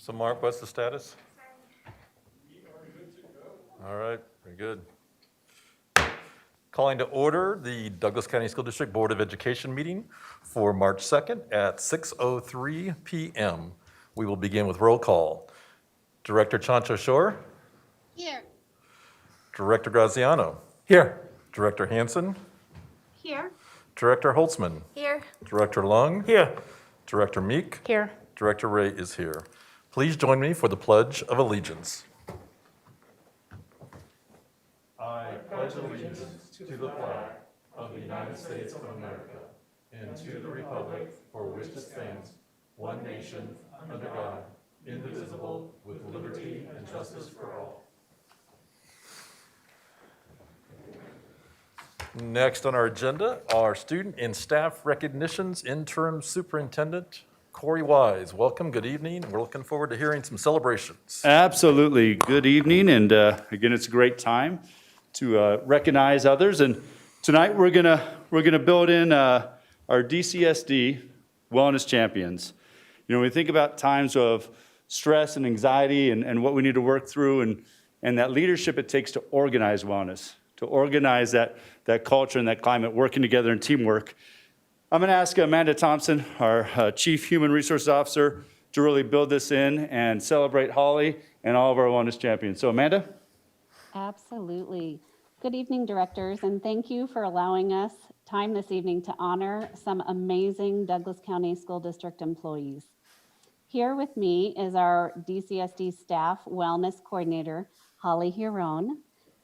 So Mark, what's the status? We are good to go. All right, very good. Calling to order the Douglas County School District Board of Education meeting for March 2nd at 6:03 p.m. We will begin with roll call. Director Chancho Shore, Here. Director Graziano, Here. Director Hansen, Here. Director Holtzman, Here. Director Lung, Here. Director Meek, Here. Director Ray is here. Please join me for the Pledge of Allegiance. I pledge allegiance to the flag of the United States of America and to the republic for which it stands, one nation, under God, indivisible, with liberty and justice for all. Next on our agenda are student and staff recognitions. Interim Superintendent Corey Wise, welcome, good evening. We're looking forward to hearing some celebrations. Absolutely. Good evening, and again, it's a great time to recognize others. And tonight we're gonna build in our DCSD Wellness Champions. You know, when we think about times of stress and anxiety and what we need to work through, and that leadership it takes to organize wellness, to organize that culture and that climate, working together in teamwork. I'm going to ask Amanda Thompson, our Chief Human Resources Officer, to really build this in and celebrate Holly and all of our wellness champions. So Amanda? Absolutely. Good evening, directors, and thank you for allowing us time this evening to honor some amazing Douglas County School District employees. Here with me is our DCSD Staff Wellness Coordinator, Holly Huron.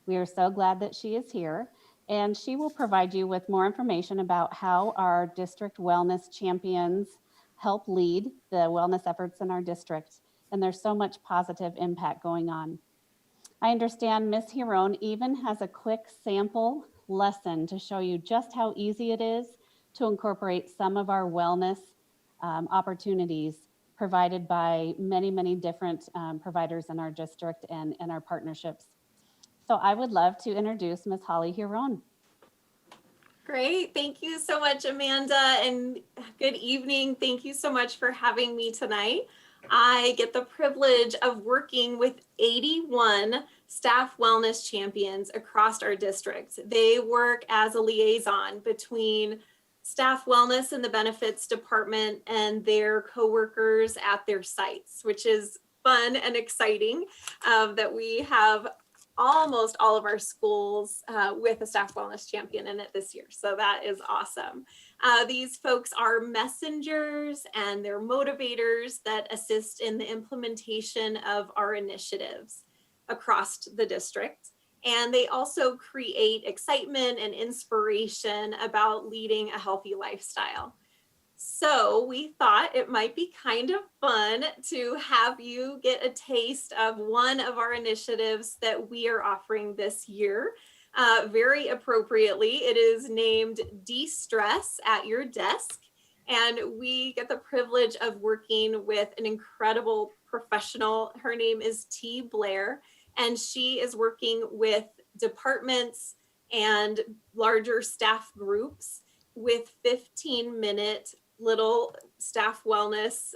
We are so glad that she is here, and she will provide you with more information about how our district wellness champions help lead the wellness efforts in our district, and there's so much positive impact going on. I understand Ms. Huron even has a quick sample lesson to show you just how easy it is to incorporate some of our wellness opportunities provided by many different providers in our district and our partnerships. So I would love to introduce Ms. Holly Huron. Great. Thank you so much, Amanda, and good evening. Thank you so much for having me tonight. I get the privilege of working with 81 staff wellness champions across our district. They work as a liaison between staff wellness and the benefits department and their coworkers at their sites, which is fun and exciting that we have almost all of our schools with a staff wellness champion in it this year. So that is awesome. These folks are messengers and they're motivators that assist in the implementation of our initiatives across the district. And they also create excitement and inspiration about leading a healthy lifestyle. So we thought it might be kind of fun to have you get a taste of one of our initiatives that we are offering this year. Very appropriately, it is named De-Stress at Your Desk. And we get the privilege of working with an incredible professional. Her name is T. Blair, and she is working with departments and larger staff groups with 15-minute little staff wellness,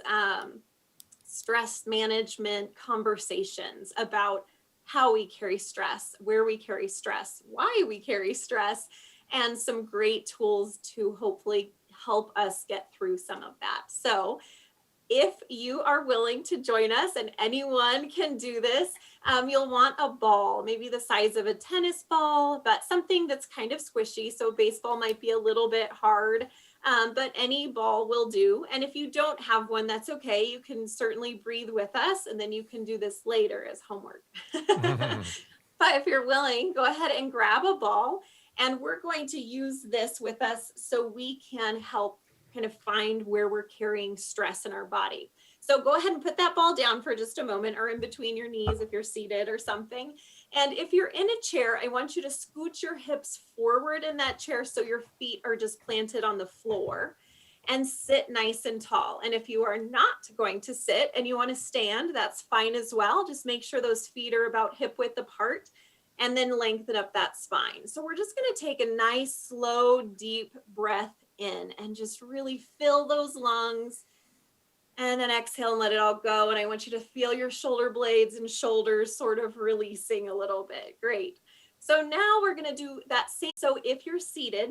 stress management conversations about how we carry stress, where we carry stress, why we carry stress, and some great tools to hopefully help us get through some of that. So if you are willing to join us, and anyone can do this, you'll want a ball, maybe the size of a tennis ball, but something that's kind of squishy. So baseball might be a little bit hard, but any ball will do. And if you don't have one, that's okay. You can certainly breathe with us, and then you can do this later as homework. But if you're willing, go ahead and grab a ball, and we're going to use this with us so we can help kind of find where we're carrying stress in our body. So go ahead and put that ball down for just a moment, or in between your knees if you're seated or something. And if you're in a chair, I want you to scoot your hips forward in that chair so your feet are just planted on the floor, and sit nice and tall. And if you are not going to sit and you want to stand, that's fine as well. Just make sure those feet are about hip width apart, and then lengthen up that spine. So we're just going to take a nice, slow, deep breath in and just really fill those lungs And then exhale and let it all go. And I want you to feel your shoulder blades and shoulders sort of releasing a little bit. Great. So now we're going to do that same. So if you're seated,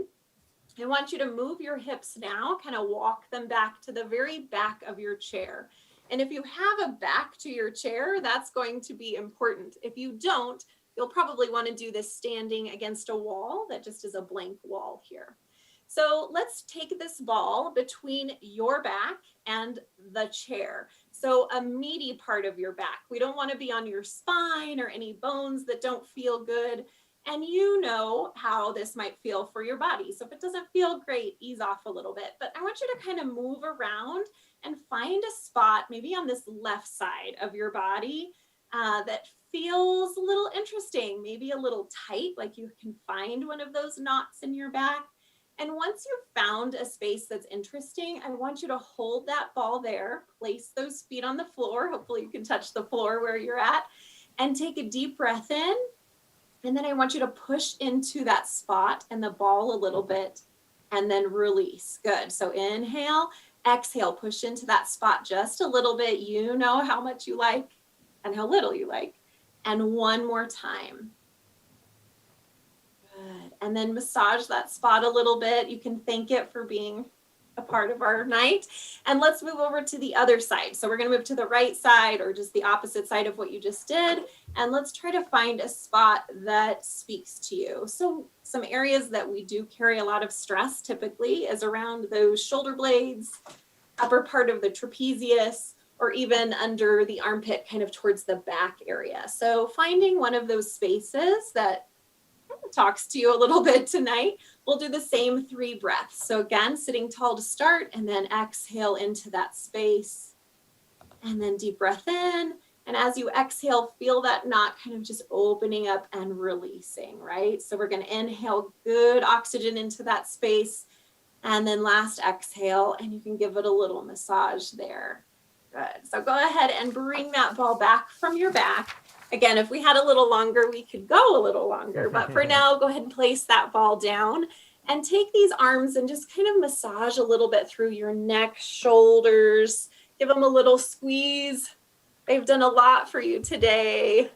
I want you to move your hips now, kind of walk them back to the very back of your chair. And if you have a back to your chair, that's going to be important. If you don't, you'll probably want to do this standing against a wall that just is a blank wall here. So let's take this ball between your back and the chair. So a meaty part of your back. We don't want to be on your spine or any bones that don't feel good. And you know how this might feel for your body. So if it doesn't feel great, ease off a little bit. But I want you to kind of move around and find a spot, maybe on this left side of your body, that feels a little interesting, maybe a little tight, like you can find one of those knots in your back. And once you've found a space that's interesting, I want you to hold that ball there, place those feet on the floor. Hopefully you can touch the floor where you're at, and take a deep breath in. And then I want you to push into that spot and the ball a little bit, and then release. Good. So inhale, exhale, push into that spot just a little bit. You know how much you like and how little you like. And one more time. Good. And then massage that spot a little bit. You can thank it for being a part of our night. And let's move over to the other side. So we're going to move to the right side, or just the opposite side of what you just did. And let's try to find a spot that speaks to you. So some areas that we do carry a lot of stress typically is around those shoulder blades, upper part of the trapezius, or even under the armpit, kind of towards the back area. So finding one of those spaces that talks to you a little bit tonight. We'll do the same 3 breaths. So again, sitting tall to start, and then exhale into that space, and then deep breath in. And as you exhale, feel that knot kind of just opening up and releasing, right? So we're going to inhale good oxygen into that space, and then last exhale, and you can give it a little massage there. Good. So go ahead and bring that ball back from your back. Again, if we had a little longer, we could go a little longer, but for now, go ahead and place that ball down and take these arms and just kind of massage a little bit through your neck, shoulders, give them a little squeeze. They've done a lot for you today.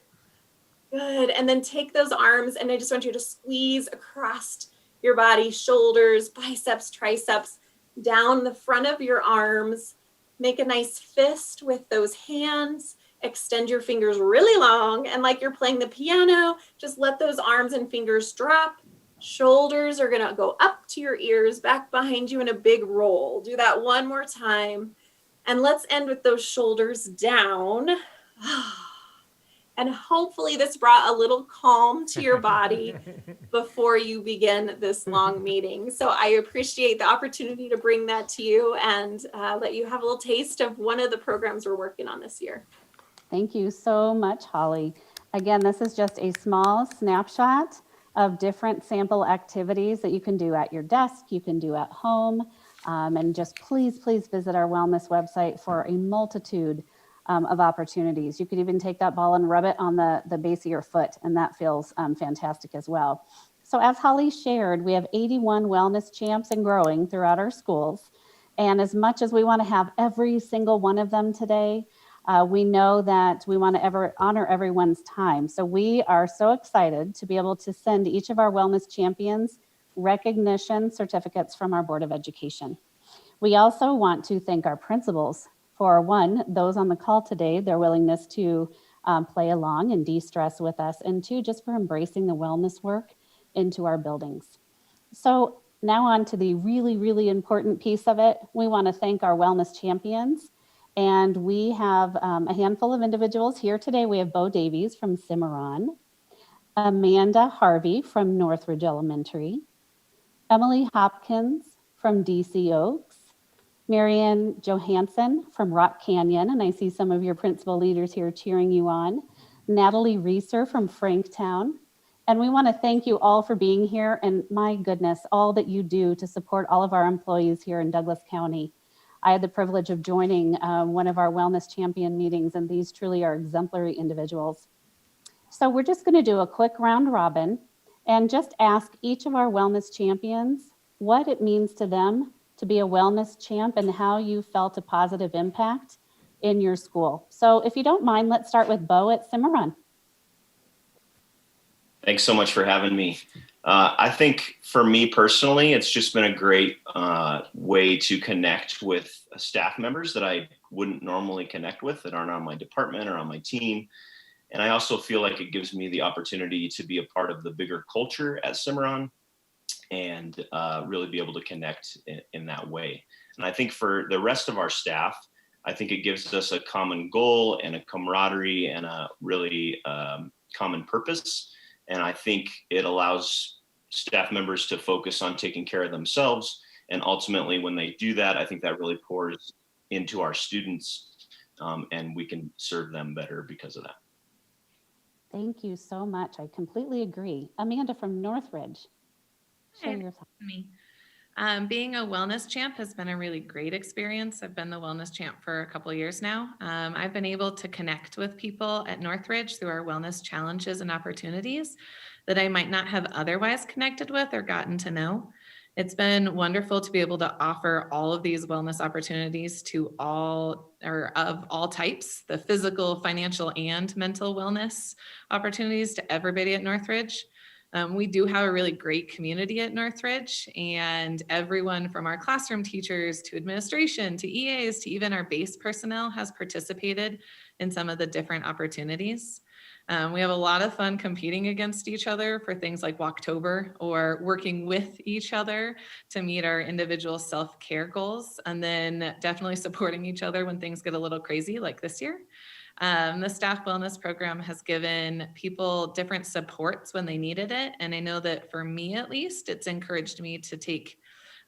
Good. And then take those arms, and I just want you to squeeze across your body, shoulders, biceps, triceps, down the front of your arms. Make a nice fist with those hands. Extend your fingers really long, and like you're playing the piano, just let those arms and fingers drop. Shoulders are going to go up to your ears, back behind you in a big roll. Do that one more time. And let's end with those shoulders down. And hopefully this brought a little calm to your body before you begin this long meeting. So I appreciate the opportunity to bring that to you and let you have a little taste of one of the programs we're working on this year. Thank you so much, Holly. Again, this is just a small snapshot of different sample activities that you can do at your desk, you can do at home, and just please visit our wellness website for a multitude of opportunities. You could even take that ball and rub it on the base of your foot, and that feels fantastic as well. So as Holly shared, we have 81 wellness champs and growing throughout our schools. And as much as we want to have every single one of them today, we know that we want to honor everyone's time. So we are so excited to be able to send each of our wellness champions recognition certificates from our Board of Education. We also want to thank our principals for, one, those on the call today, their willingness to play along and de-stress with us, and 2, just for embracing the wellness work into our buildings. So now on to the really important piece of it. We want to thank our wellness champions. And we have a handful of individuals here today. We have Bo Davies from Cimarron, Amanda Harvey from Northridge Elementary, Emily Hopkins from DC Oaks, Marianne Johansson from Rock Canyon, and I see some of your principal leaders here cheering you on, Natalie Reeser from Franktown. And we want to thank you all for being here, and my goodness, all that you do to support all of our employees here in Douglas County. I had the privilege of joining one of our wellness champion meetings, and these truly are exemplary individuals. So we're just going to do a quick round robin and just ask each of our wellness champions what it means to them to be a wellness champ and how you felt a positive impact in your school. So if you don't mind, let's start with Bo at Cimarron. Thanks so much for having me. I think for me personally, it's just been a great way to connect with staff members that I wouldn't normally connect with, that aren't on my department or on my team. And I also feel like it gives me the opportunity to be a part of the bigger culture at Cimarron and really be able to connect in that way. And I think for the rest of our staff, I think it gives us a common goal and a camaraderie and a really common purpose. And I think it allows staff members to focus on taking care of themselves. And ultimately, when they do that, I think that really pours into our students, and we can serve them better because of that. Thank you so much. I completely agree. Amanda from Northridge. Share Hi, your thoughts. me. Being a wellness champ has been a really great experience. I've been the wellness champ for a couple of years now. I've been able to connect with people at Northridge through our wellness challenges and opportunities that I might not have otherwise connected with or gotten to know. It's been wonderful to be able to offer all of these wellness opportunities to all or of all types, the physical, financial, and mental wellness opportunities to everybody at Northridge. We do have a really great community at Northridge, and everyone from our classroom teachers to administration to EAs to even our base personnel has participated in some of the different opportunities. We have a lot of fun competing against each other for things like Walktober or working with each other to meet our individual self-care goals, and then definitely supporting each other when things get a little crazy like this year. The staff wellness program has given people different supports when they needed it. And I know that for me, at least, it's encouraged me to take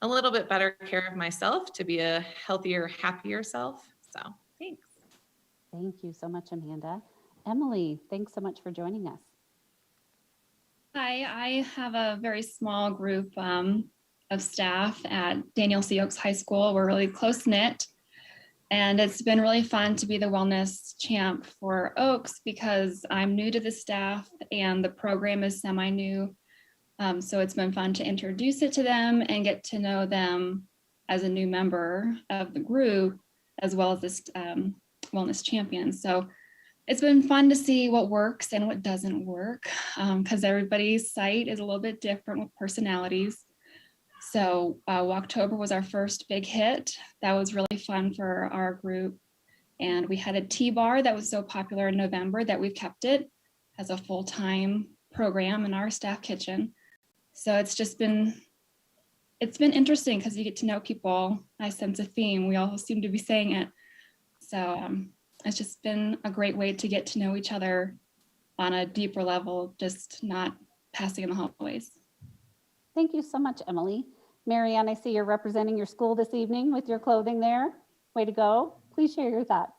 a little bit better care of myself, to be a healthier, happier self. So thanks. Thank you so much, Amanda. Emily, thanks so much for joining us. Hi, I have a very small group of staff at Daniel C. Oaks High School. We're really close knit. And it's been really fun to be the wellness champ for Oaks because I'm new to the staff and the program is semi-new. So it's been fun to introduce it to them and get to know them as a new member of the group, as well as this wellness champion. So it's been fun to see what works and what doesn't work because everybody's site is a little bit different with personalities. So Walktober was our first big hit. That was really fun for our group. And we had a tea bar that was so popular in November that we've kept it as a full-time program in our staff kitchen. So it's been interesting because you get to know people. I sense a theme. We all seem to be saying it. So it's just been a great way to get to know each other on a deeper level, just not passing in the hallways. Thank you so much, Emily. Marianne, I see you're representing your school this evening with your clothing there. Way to go. Please share your thoughts.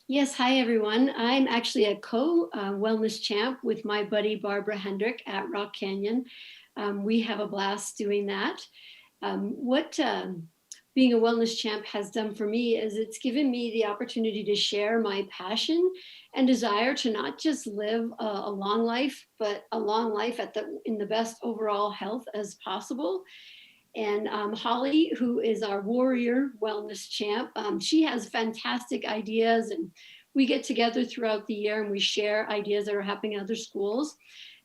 Yes, hi everyone. I'm actually a co-wellness champ with my buddy Barbara Hendrick at Rock Canyon. We have a blast doing that. What being a wellness champ has done for me is it's given me the opportunity to share my passion and desire to not just live a long life, but a long life in the best overall health as possible. And Holly, who is our warrior wellness champ, she has fantastic ideas, and we get together throughout the year and we share ideas that are happening in other schools.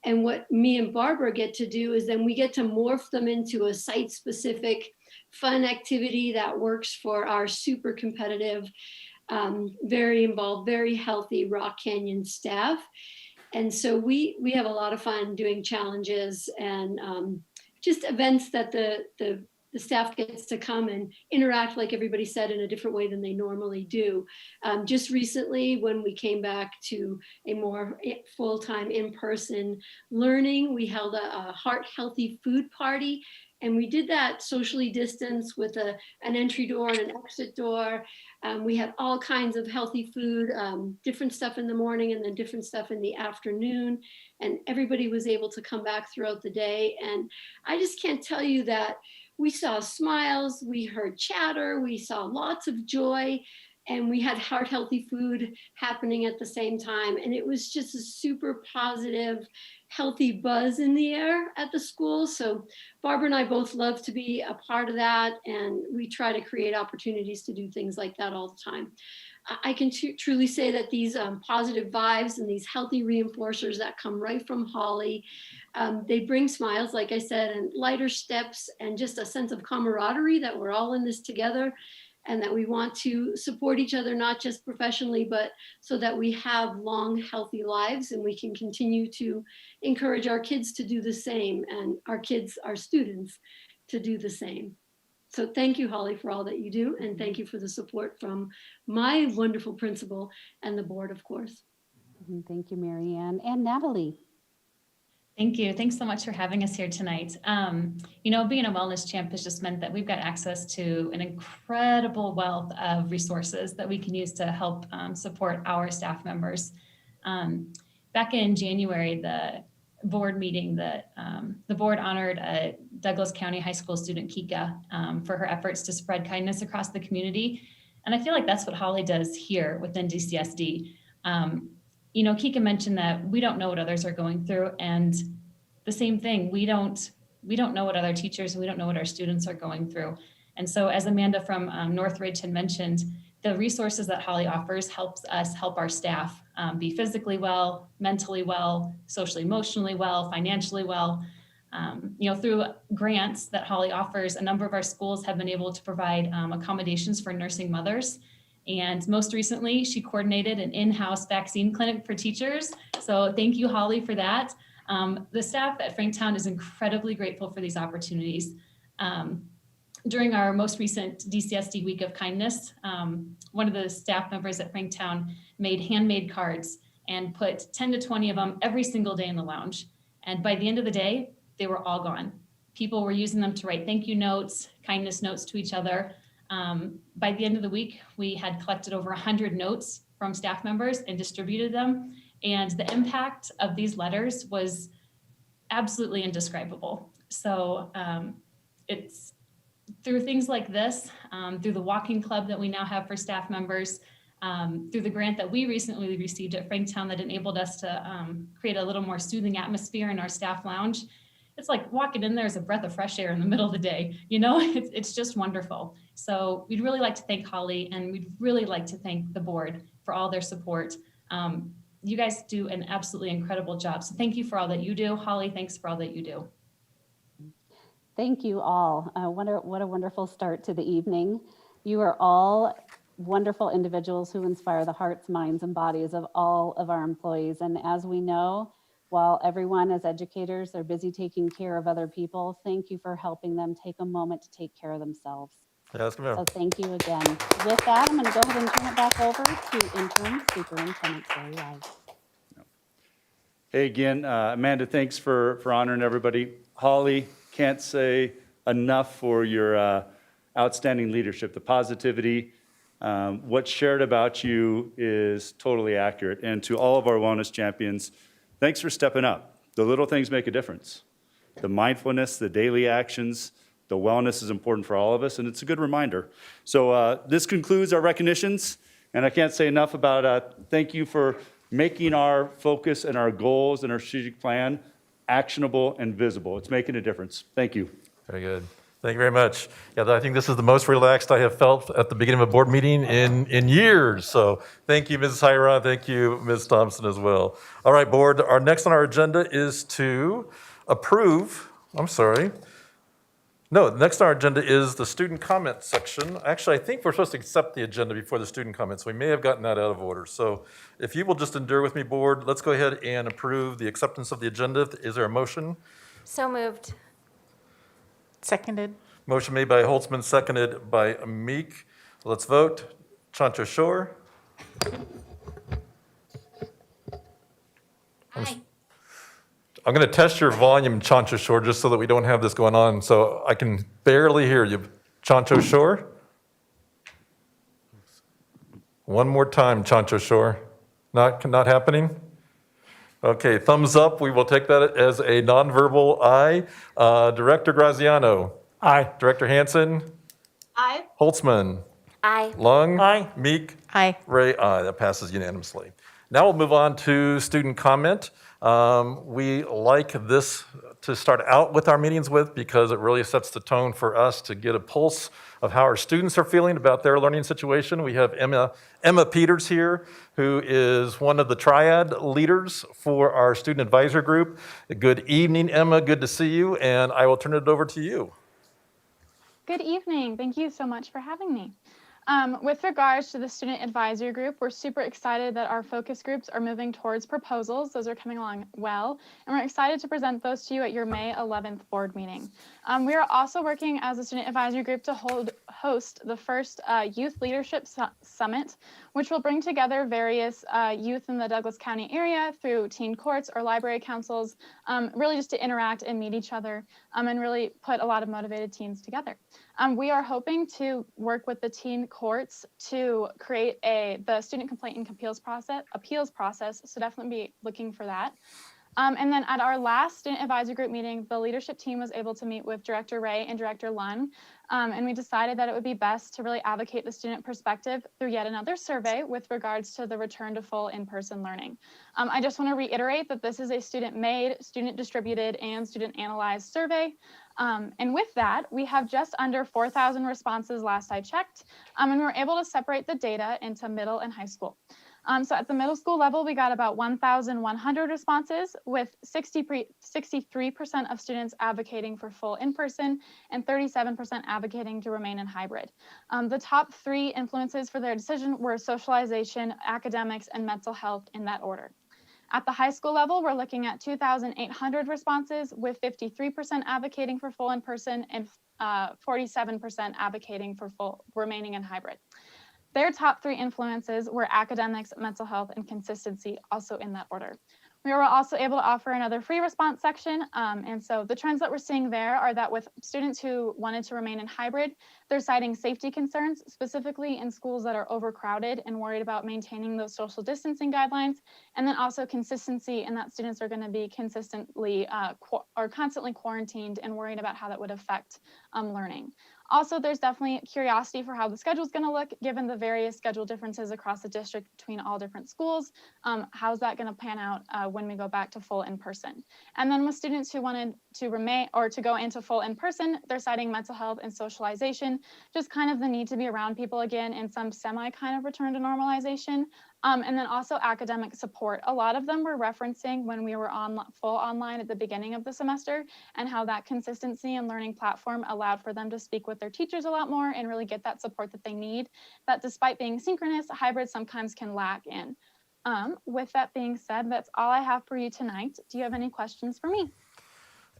And what me and Barbara get to do is then we get to morph them into a site-specific fun activity that works for our super competitive, very involved, very healthy Rock Canyon staff. And so we have a lot of fun doing challenges and just events that the staff gets to come and interact, like everybody said, in a different way than they normally do. Just recently, when we came back to a more full-time in-person learning, we held a heart healthy food party. And we did that socially distanced with an entry door and an exit door. We had all kinds of healthy food, different stuff in the morning and then different stuff in the afternoon. And everybody was able to come back throughout the day. And I just can't tell you that we saw smiles, we heard chatter, we saw lots of joy, and we had heart healthy food happening at the same time. And it was just a super positive healthy buzz in the air at the school. So Barbara and I both love to be a part of that, and we try to create opportunities to do things like that all the time. I can truly say that these positive vibes and these healthy reinforcers that come right from Holly, they bring smiles, like I said, and lighter steps, and just a sense of camaraderie that we're all in this together, and that we want to support each other, not just professionally, but so that we have long, healthy lives, and we can continue to encourage our kids to do the same, and our kids, our students, to do the same. So thank you, Holly, for all that you do. And thank you for the support from my wonderful principal and the board, of course. Thank you, Mary Ann. And Natalie. Thank you. Thanks so much for having us here tonight. You know, being a wellness champ has just meant that we've got access to an incredible wealth of resources that we can use to help support our staff members. Back in January, the board meeting that the board honored a Douglas County High School student, Kika, for her efforts to spread kindness across the community. And I feel like that's what Holly does here within DCSD. You know, Kika mentioned that we don't know what others are going through, and the same thing, we don't know what other teachers, we don't know what our students are going through. And so as Amanda from Northridge had mentioned, the resources that Holly offers helps us help our staff be physically well, mentally well, socially, emotionally well, financially well. You know, through grants that Holly offers, a number of our schools have been able to provide accommodations for nursing mothers. And most recently, she coordinated an in-house vaccine clinic for teachers. So thank you, Holly, for that. The staff at Franktown is incredibly grateful for these opportunities. During our most recent DCSD Week of Kindness, one of the staff members at Franktown made handmade cards and put 10 to 20 of them every single day in the lounge. And by the end of the day, they were all gone. People were using them to write thank you notes, kindness notes to each other. By the end of the week, we had collected over 100 notes from staff members and distributed them. And the impact of these letters was absolutely indescribable. So it's through things like this, through the walking club that we now have for staff members, through the grant that we recently received at Franktown that enabled us to create a little more soothing atmosphere in our staff lounge. It's like walking in there is a breath of fresh air in the middle of the day. You know, it's just wonderful. So we'd really like to thank Holly, and we'd really like to thank the board for all their support. You guys do an absolutely incredible job. So thank you for all that you do. Holly, thanks for all that you do. Thank you all. What a wonderful start to the evening. You are all wonderful individuals who inspire the hearts, minds, and bodies of all of our employees. And as we know, while everyone as educators are busy taking care of other people, thank you for helping them take a moment to take care of themselves. Yes, so thank you again. With that, I'm going to go ahead and turn it back over to Interim Superintendent Barry Wise. Hey, again, Amanda, thanks for honoring everybody. Holly, can't say enough for your outstanding leadership, the positivity. What's shared about you is totally accurate. And to all of our wellness champions, thanks for stepping up. The little things make a difference. The mindfulness, the daily actions, the wellness is important for all of us, and it's a good reminder. So this concludes our recognitions, and I can't say enough about thank you for making our focus and our goals and our strategic plan actionable and visible. It's making a difference. Thank you. Very good. Thank you very much. Yeah, I think this is the most relaxed I have felt at the beginning of a board meeting in years. So thank you, Mrs. Hiron. Thank you, Ms. Thompson, as well. All right, board, our next on our agenda is to approve, next on our agenda is the student comment section. Actually, I think we're supposed to accept the agenda before the student comments. We may have gotten that out of order. So if you will just endure with me, board, let's go ahead and approve the acceptance of the agenda. Is there a motion? So moved. Seconded. Motion made by Holtzman, seconded by Meek. Let's vote. Chancho Shore. Aye. I'm going to test your volume, Chancho Shore, just so that we don't have this going on. So I can barely hear you. Chancho Shore. One more time, Chancho Shore. Not happening? Okay, thumbs up. We will take that as a nonverbal aye. Director Graziano. Aye. Director Hansen. Aye. Holtzman. Aye. Lung. Aye. Meek. Aye. Ray, aye. That passes unanimously. Now we'll move on to student comment. We like this to start out with our meetings with because it really sets the tone for us to get a pulse of how our students are feeling about their learning situation. We have Emma Peters here, who is one of the triad leaders for our student advisor group. Good evening, Emma. Good to see you, and I will turn it over to you. Good evening. Thank you so much for having me. With regards to the student advisory group, we're super excited that our focus groups are moving towards proposals. Those are coming along well, and we're excited to present those to you at your May 11th board meeting. We are also working as a student advisory group to host the first Youth Leadership Summit, which will bring together various youth in the Douglas County area through teen courts or library councils, really just to interact and meet each other and really put a lot of motivated teens together. We are hoping to work with the teen courts to create the student complaint and appeals process. So definitely be looking for that. And then at our last student advisory group meeting, the leadership team was able to meet with Director Ray and Director Lunn. And we decided that it would be best to really advocate the student perspective through yet another survey with regards to the return to full in-person learning. I just want to reiterate that this is a student-made, student-distributed, and student-analyzed survey. And with that, we have just under 4,000 responses last I checked, and we were able to separate the data into middle and high school. So at the middle school level, we got about 1,100 responses, with 63% of students advocating for full in-person and 37% advocating to remain in hybrid. The top 3 influences for their decision were socialization, academics, and mental health in that order. At the high school level, we're looking at 2,800 responses, with 53% advocating for full in-person and 47% advocating for full remaining in hybrid. Their top 3 influences were academics, mental health, and consistency, also in that order. We were also able to offer another free response section. And so the trends that we're seeing there are that with students who wanted to remain in hybrid, they're citing safety concerns, specifically in schools that are overcrowded and worried about maintaining those social distancing guidelines. And then also consistency in that students are going to be consistently or constantly quarantined and worried about how that would affect learning. Also, there's definitely curiosity for how the schedule is going to look, given the various schedule differences across the district between all different schools. How's that going to pan out when we go back to full in-person? And then with students who wanted to remain or to go into full in-person, they're citing mental health and socialization, just kind of the need to be around people again and some semi kind of return to normalization. And then also academic support. A lot of them were referencing when we were on full online at the beginning of the semester and how that consistency and learning platform allowed for them to speak with their teachers a lot more and really get that support that they need, that despite being synchronous, hybrid sometimes can lack in. With that being said, that's all I have for you tonight. Do you have any questions for me?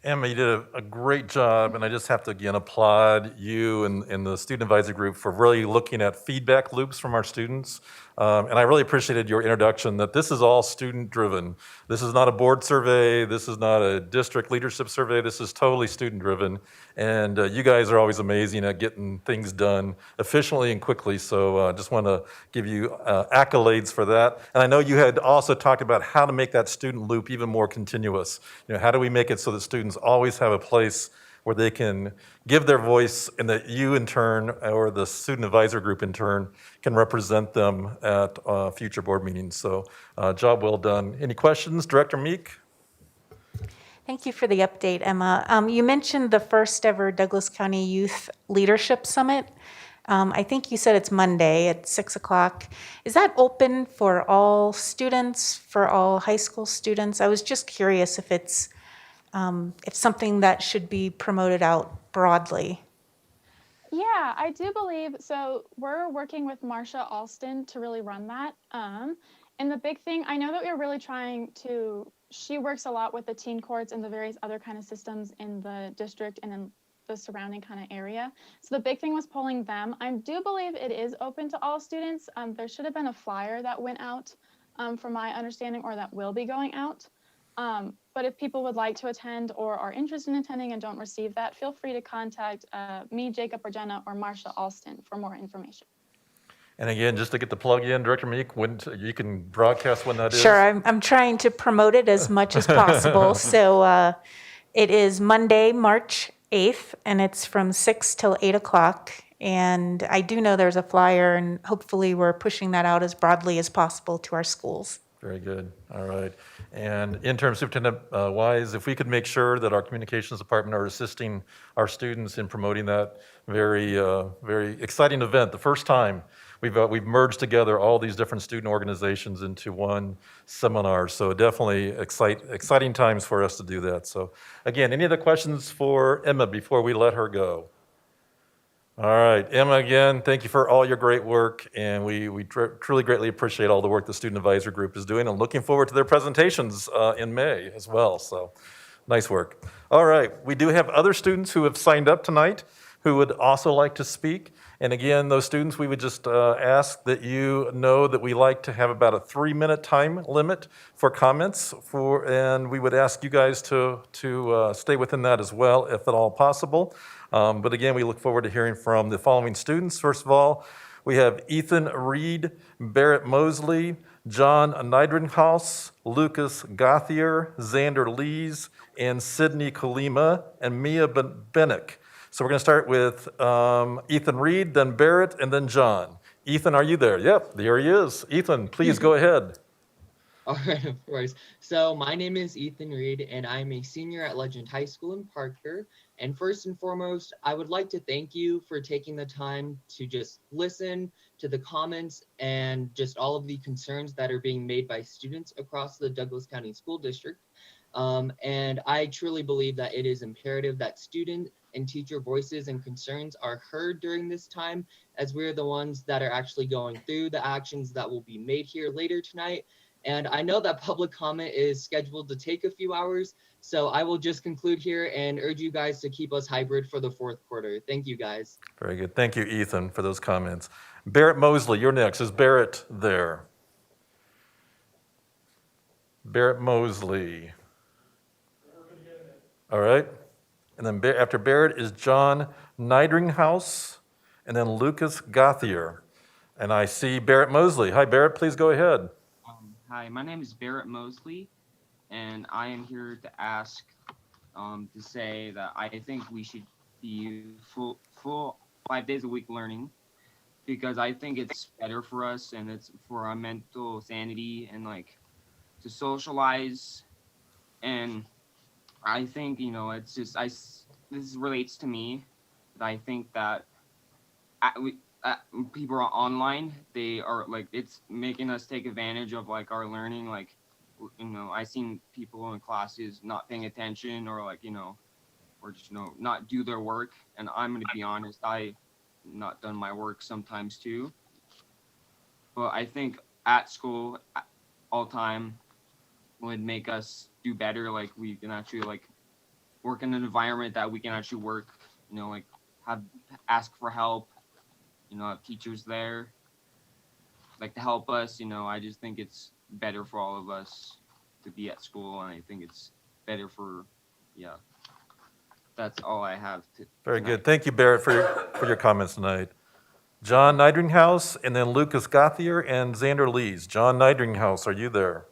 Emma, you did a great job, and I just have to again applaud you and the student advisory group for really looking at feedback loops from our students. And I really appreciated your introduction that this is all student-driven. This is not a board survey. This is not a district leadership survey. This is totally student-driven. And you guys are always amazing at getting things done efficiently and quickly. So I just want to give you accolades for that. And I know you had also talked about how to make that student loop even more continuous. You know, how do we make it so that students always have a place where they can give their voice and that you in turn, or the student advisor group in turn, can represent them at future board meetings. So job well done. Any questions, Director Meek? Thank you for the update, Emma. You mentioned the first ever Douglas County Youth Leadership Summit. I think you said it's Monday at 6 o'clock. Is that open for all students, for all high school students? I was just curious if it's something that should be promoted out broadly. Yeah, I do believe so. We're working with Marcia Alston to really run that. And the big thing, I know that we're really trying to, she works a lot with the teen courts and the various other kind of systems in the district and in the surrounding kind of area. So the big thing was polling them. I do believe it is open to all students. There should have been a flyer that went out from my understanding, or that will be going out. But if people would like to attend or are interested in attending and don't receive that, feel free to contact me, Jacob, or Jenna, or Marcia Alston for more information. And again, just to get the plug in, Director Meek, when you can broadcast when that is? Sure, I'm trying to promote it as much as possible. So it is Monday, March 8th, and it's from 6 till 8 o'clock. And I do know there's a flyer, and hopefully we're pushing that out as broadly as possible to our schools. Very good. All right. And interim superintendent Wise, if we could make sure that our communications department are assisting our students in promoting that very exciting event. The first time we've merged together all these different student organizations into one seminar. So definitely exciting times for us to do that. So again, any other questions for Emma before we let her go? All right, Emma, again, thank you for all your great work, and we truly greatly appreciate all the work the Student Advisory Group is doing, and looking forward to their presentations in May as well, so nice work. All right, we do have other students who have signed up tonight who would also like to speak, and again, those students, we would just ask that you know that we like to have about a 3-minute time limit for comments, and we would ask you guys to stay within that as well, if at all possible. But again, we look forward to hearing from the following students. First of all, we have Ethan Reed, Barrett Mosley, John Neidringhaus, Lucas Gothier, Xander Lees, and Sydney Kalima, and Mia Bennick. So we're going to start with Ethan Reed, then Barrett, and then John. Ethan, are you there? Yep, there he is. Ethan, please go ahead. All right, of course. So my name is Ethan Reed, and I'm a senior at Legend High School in Parker. And first and foremost, I would like to thank you for taking the time to just listen to the comments and just all of the concerns that are being made by students across the Douglas County School District. And I truly believe that it is imperative that student and teacher voices and concerns are heard during this time, as we're the ones that are actually going through the actions that will be made here later tonight. And I know that public comment is scheduled to take a few hours, so I will just conclude here and urge you guys to keep us hybrid for the fourth quarter. Thank you, guys. Very good. Thank you, Ethan, for those comments. Barrett Mosley, you're next. Is Barrett there? Barrett Mosley. All right. And then after Barrett is John Neidringhaus, and then Lucas Gothier. And I see Barrett Mosley. Hi, Barrett, please go ahead. Hi, my name is Barrett Mosley, and I am here to ask, to say that I think we should be full 5 days a week learning, because I think it's better for us and it's for our mental sanity and like to socialize. And I think, it's just, this relates to me, that I think that people are online, they are like, it's making us take advantage of like our learning. Like, I seen people in classes not paying attention or like, or just, not do their work. And I'm going to be honest, I not done my work sometimes too. But I think at school all time would make us do better. Like we can actually like work in an environment that we can actually work, like ask for help, have teachers there like to help us. I just think it's better for all of us to be at school, and I think it's better for, that's all I have to. Very good. Thank you, Barrett, for your comments tonight. John Neidringhaus, and then Lucas Gothier and Xander Lees. John Neidringhaus, are you there?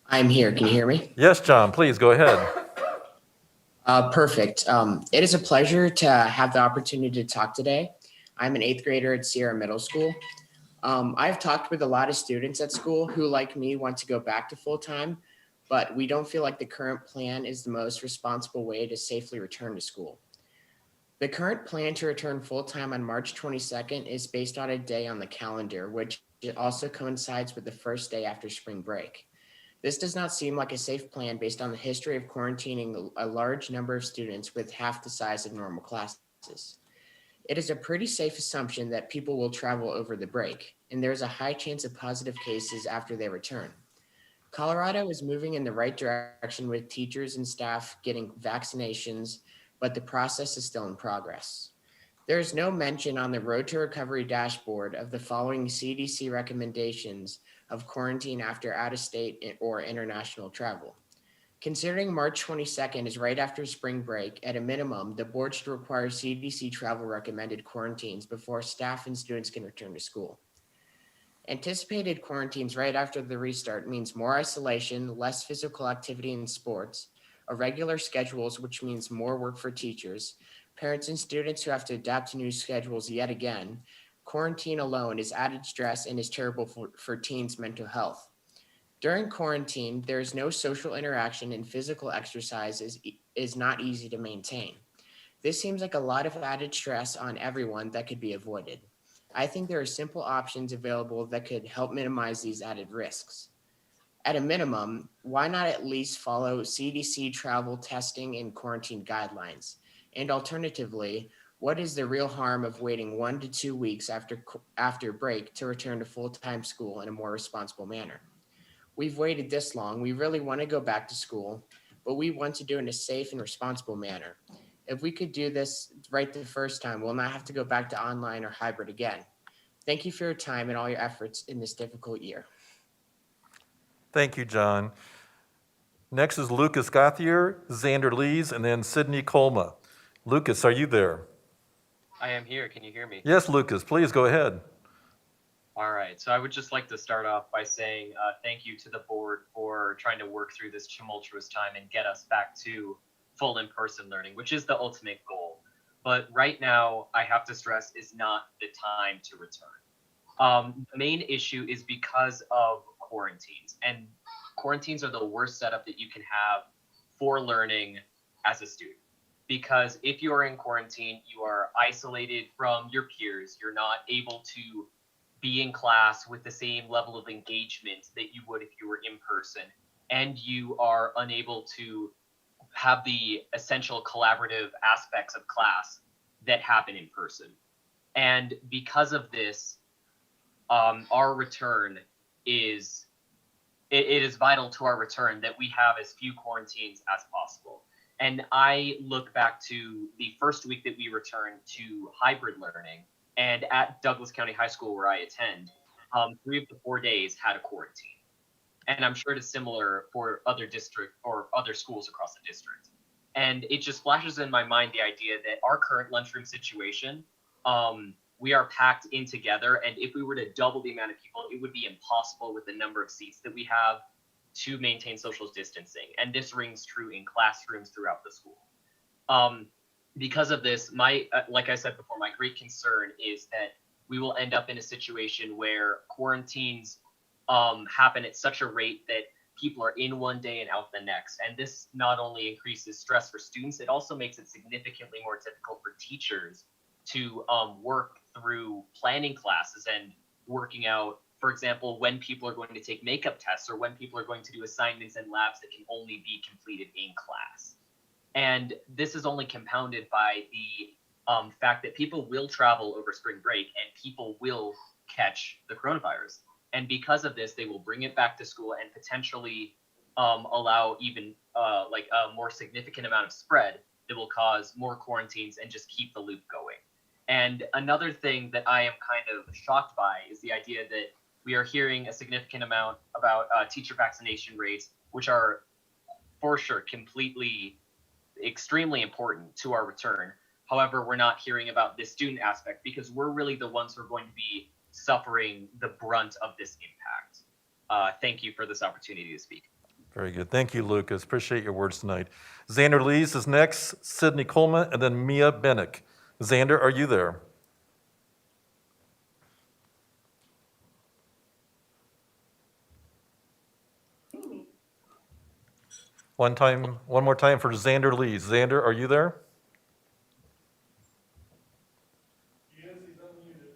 I'm here. Can you hear me? Yes, John, please go ahead. Perfect. It is a pleasure to have the opportunity to talk today. I'm an 8th grader at Sierra Middle School. I've talked with a lot of students at school who, like me, want to go back to full-time, but we don't feel like the current plan is the most responsible way to safely return to school. The current plan to return full-time on March 22nd is based on a day on the calendar, which also coincides with the first day after spring break. This does not seem like a safe plan based on the history of quarantining a large number of students with half the size of normal classes. It is a pretty safe assumption that people will travel over the break, and there is a high chance of positive cases after they return. Colorado is moving in the right direction with teachers and staff getting vaccinations, but the process is still in progress. There is no mention on the Road to Recovery dashboard of the following CDC recommendations of quarantine after out-of-state or international travel. Considering March 22nd is right after spring break, at a minimum, the board should require CDC travel recommended quarantines before staff and students can return to school. Anticipated quarantines right after the restart means more isolation, less physical activity in sports, irregular schedules, which means more work for teachers, parents and students who have to adapt to new schedules yet again, Quarantine alone is added stress and is terrible for teens' mental health. During quarantine, there is no social interaction and physical exercise is not easy to maintain. This seems like a lot of added stress on everyone that could be avoided. I think there are simple options available that could help minimize these added risks. At a minimum, why not at least follow CDC travel testing and quarantine guidelines? And alternatively, what is the real harm of waiting 1 to 2 weeks after break to return to full-time school in a more responsible manner? We've waited this long. We really want to go back to school, but we want to do it in a safe and responsible manner. If we could do this right the first time, we'll not have to go back to online or hybrid again. Thank you for your time and all your efforts in this difficult year. Thank you, John. Next is Lucas Gauthier, Xander Lees, and then Sydney Colma. Lucas, are you there? I am here. Can you hear me? Yes, Lucas, please go ahead. All right. So I would just like to start off by saying thank you to the board for trying to work through this tumultuous time and get us back to full in-person learning, which is the ultimate goal. But right now, I have to stress, is not the time to return. The main issue is because of quarantines, and quarantines are the worst setup that you can have for learning as a student. Because if you are in quarantine, you are isolated from your peers. You're not able to be in class with the same level of engagement that you would if you were in person. And you are unable to have the essential collaborative aspects of class that happen in person. And because of this, our return is, it is vital to our return that we have as few quarantines as possible. And I look back to the first week that we returned to hybrid learning, and at Douglas County High School where I attend, 3 of the 4 days had a quarantine. And I'm sure it is similar for other district or other schools across the district. And it just flashes in my mind the idea that our current lunchroom situation, we are packed in together. And if we were to double the amount of people, it would be impossible with the number of seats that we have to maintain social distancing. And this rings true in classrooms throughout the school. Because of this, like I said before, my great concern is that we will end up in a situation where quarantines happen at such a rate that people are in one day and out the next. And this not only increases stress for students, it also makes it significantly more difficult for teachers to work through planning classes and working out, for example, when people are going to take makeup tests or when people are going to do assignments and labs that can only be completed in class. And this is only compounded by the fact that people will travel over spring break and people will catch the coronavirus. And because of this, they will bring it back to school and potentially allow even like a more significant amount of spread that will cause more quarantines and just keep the loop going. And another thing that I am kind of shocked by is the idea that we are hearing a significant amount about teacher vaccination rates, which are for sure extremely important to our return. However, we're not hearing about this student aspect because we're really the ones who are going to be suffering the brunt of this impact. Thank you for this opportunity to speak. Very good. Thank you, Lucas. Appreciate your words tonight. Xander Lees is next, Sydney Coleman, and then Mia Bennick. Xander, are you there? One more time for Xander Lees. Xander, are you there? Yes, he's unmuted.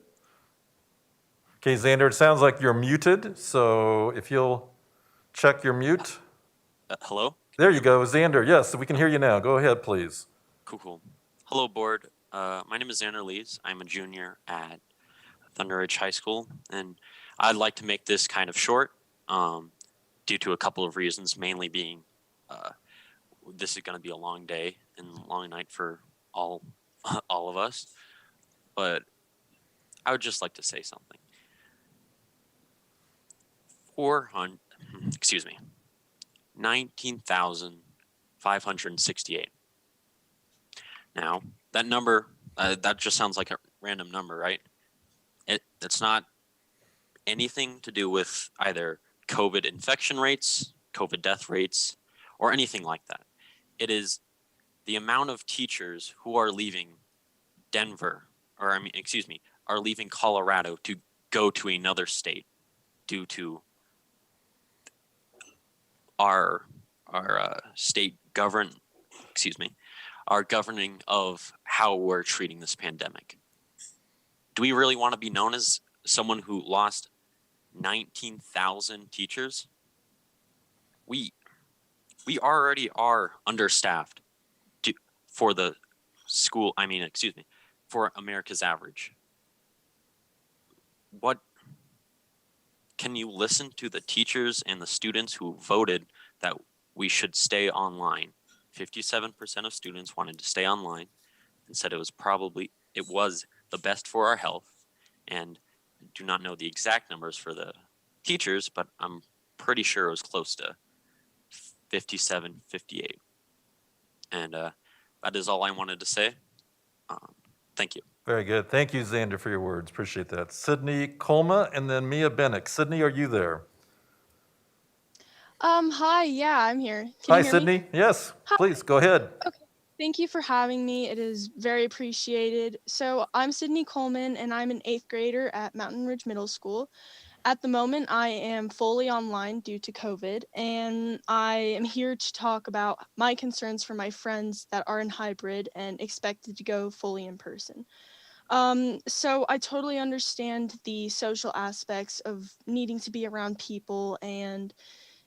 Okay, Xander, it sounds like you're muted, so if you'll check your mute. Hello? There you go, Xander. Yes, we can hear you now. Go ahead, please. Cool. Hello, board. My name is Xander Lees. I'm a junior at Thunder Ridge High School, and I'd like to make this kind of short due to a couple of reasons, mainly being this is going to be a long day and long night for all of us. But I would just like to say something. 19,568. Now, that number, that just sounds like a random number, right? It's not anything to do with either COVID infection rates, COVID death rates, or anything like that. It is the amount of teachers who are leaving are leaving Colorado to go to another state due to our state our governing of how we're treating this pandemic. Do we really want to be known as someone who lost 19,000 teachers? We already are understaffed for the school, for America's average. What can you listen to the teachers and the students who voted that we should stay online? 57% of students wanted to stay online and said it was the best for our health. And I do not know the exact numbers for the teachers, but I'm pretty sure it was close to 57, 58. And that is all I wanted to say. Thank you. Very good. Thank you, Xander, for your words. Appreciate that. Sydney Colma and then Mia Bennick. Sydney, are you there? Hi, yeah, I'm here. Can Hi, you hear me? Sydney. Yes, Hi. please go ahead. Okay. Thank you for having me. It is very appreciated. So I'm Sydney Coleman, and I'm an 8th grader at Mountain Ridge Middle School. At the moment, I am fully online due to COVID, and I am here to talk about my concerns for my friends that are in hybrid and expected to go fully in person. So I totally understand the social aspects of needing to be around people and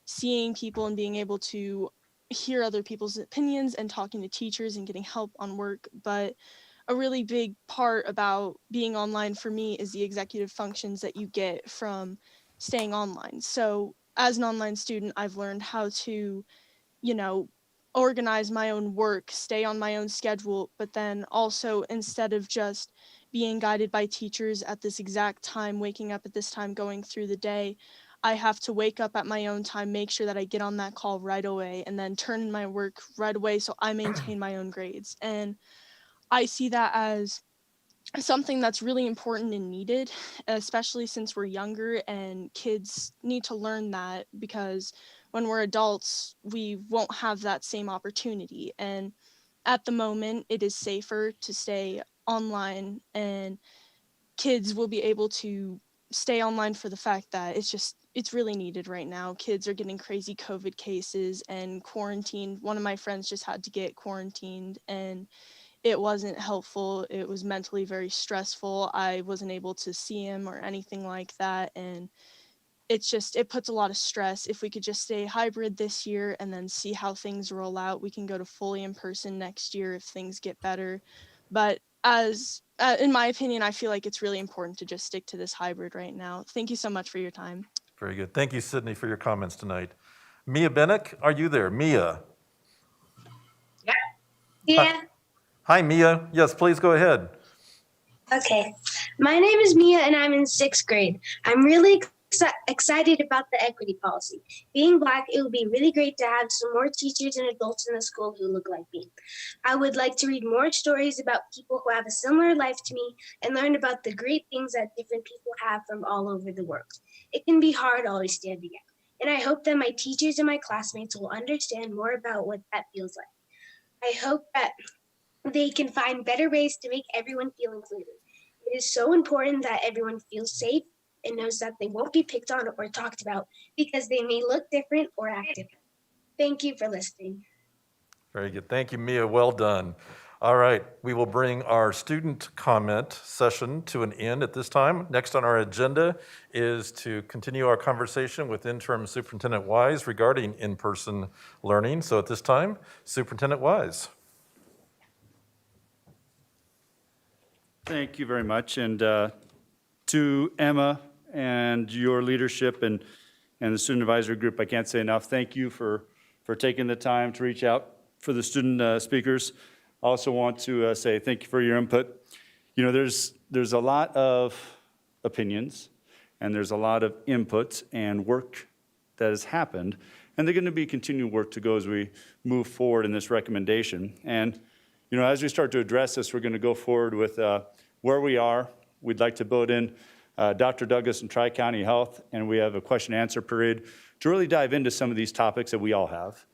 seeing people and being able to hear other people's opinions and talking to teachers and getting help on work. But a really big part about being online for me is the executive functions that you get from staying online. So as an online student, I've learned how to, organize my own work, stay on my own schedule, but then also instead of just being guided by teachers at this exact time, waking up at this time, going through the day, I have to wake up at my own time, make sure that I get on that call right away, and then turn in my work right away so I maintain my own grades. And I see that as something that's really important and needed, especially since we're younger and kids need to learn that, because when we're adults, we won't have that same opportunity. And at the moment, it is safer to stay online, and kids will be able to stay online for the fact that it's really needed right now. Kids are getting crazy COVID cases and quarantined. One of my friends just had to get quarantined, and it wasn't helpful. It was mentally very stressful. I wasn't able to see him or anything like that. And it puts a lot of stress. If we could just stay hybrid this year and then see how things roll out, we can go to fully in person next year if things get better. But in my opinion, I feel like it's really important to just stick to this hybrid right now. Thank you so much for your time. Very good. Thank you, Sydney, for your comments tonight. Mia Bennick, are you there? Mia. Yeah. Hi, Mia. Yes, please go ahead. Okay. My name is Mia and I'm in 6th grade. I'm really excited about the equity policy. Being Black, it would be really great to have some more teachers and adults in the school who look like me. I would like to read more stories about people who have a similar life to me and learn about the great things that different people have from all over the world. It can be hard always standing out, and I hope that my teachers and my classmates will understand more about what that feels like. I hope that they can find better ways to make everyone feel included. It is so important that everyone feels safe and knows that they won't be picked on or talked about because they may look different or act different. Thank you for listening. Very good. Thank you, Mia. Well done. All right. We will bring our student comment session to an end at this time. Next on our agenda is to continue our conversation with Interim Superintendent Wise regarding in-person learning. So at this time, Superintendent Wise. Thank you very much. And to Emma and your leadership and the student advisory group, I can't say enough. Thank you for taking the time to reach out for the student speakers. I also want to say thank you for your input. You know, there's a lot of opinions and there's a lot of input and work that has happened, and there's going to be continued work to go as we move forward in this recommendation. And you know, as we start to address this, we're going to go forward with where we are. We'd like to build in Dr. Douglas and Tri-County Health, and we have a question and answer period to really dive into some of these topics that we all have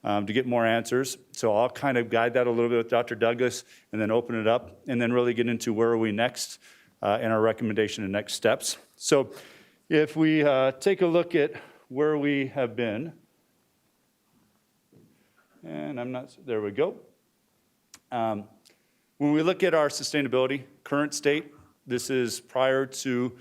to get more answers. So I'll kind of guide that a little bit with Dr. Douglas and then open it up and then really get into where are we next and our recommendation and next steps. So if we take a look at where we have been, and there we go. When we look at our sustainability current state, this is prior to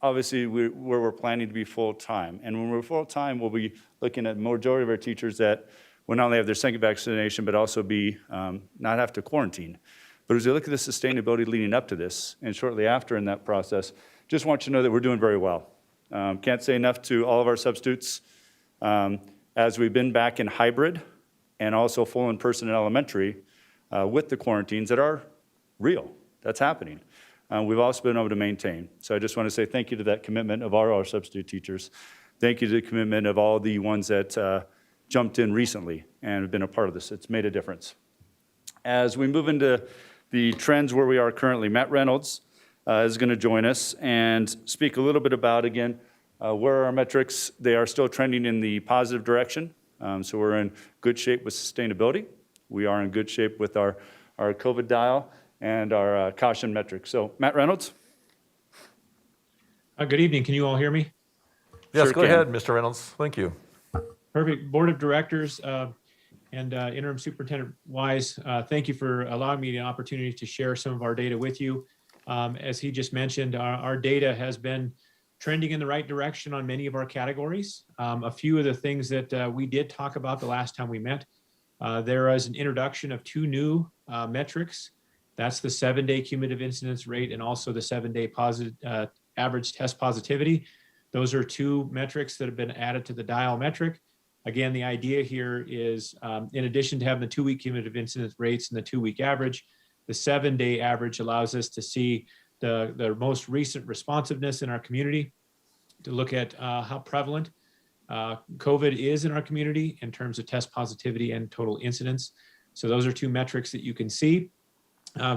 obviously where we're planning to be full-time. And when we're full-time, we'll be looking at the majority of our teachers that will not only have their second vaccination, but also be not have to quarantine. But as we look at the sustainability leading up to this and shortly after in that process, just want you to know that we're doing very well. Can't say enough to all of our substitutes. As we've been back in hybrid and also full in-person in elementary with the quarantines that are real, that's happening. We've also been able to maintain. So I just want to say thank you to that commitment of all our substitute teachers. Thank you to the commitment of all the ones that jumped in recently and have been a part of this. It's made a difference. As we move into the trends where we are currently, Matt Reynolds is going to join us and speak a little bit about, again, where are our metrics. They are still trending in the positive direction. So we're in good shape with sustainability. We are in good shape with our COVID dial and our caution metrics. So Matt Reynolds. Good evening. Can you all hear me? Yes, Sure go can. ahead, Mr. Reynolds. Thank you. Perfect. Board of Directors and Interim Superintendent Wise, thank you for allowing me the opportunity to share some of our data with you. As he just mentioned, our data has been trending in the right direction on many of our categories. A few of the things that we did talk about the last time we met, there is an introduction of two new metrics. That's the 7-day cumulative incidence rate and also the 7-day average test positivity. Those are two metrics that have been added to the dial metric. Again, the idea here is in addition to having the 2-week cumulative incidence rates and the 2-week average, the 7-day average allows us to see the most recent responsiveness in our community, to look at how prevalent COVID is in our community in terms of test positivity and total incidence. So those are two metrics that you can see.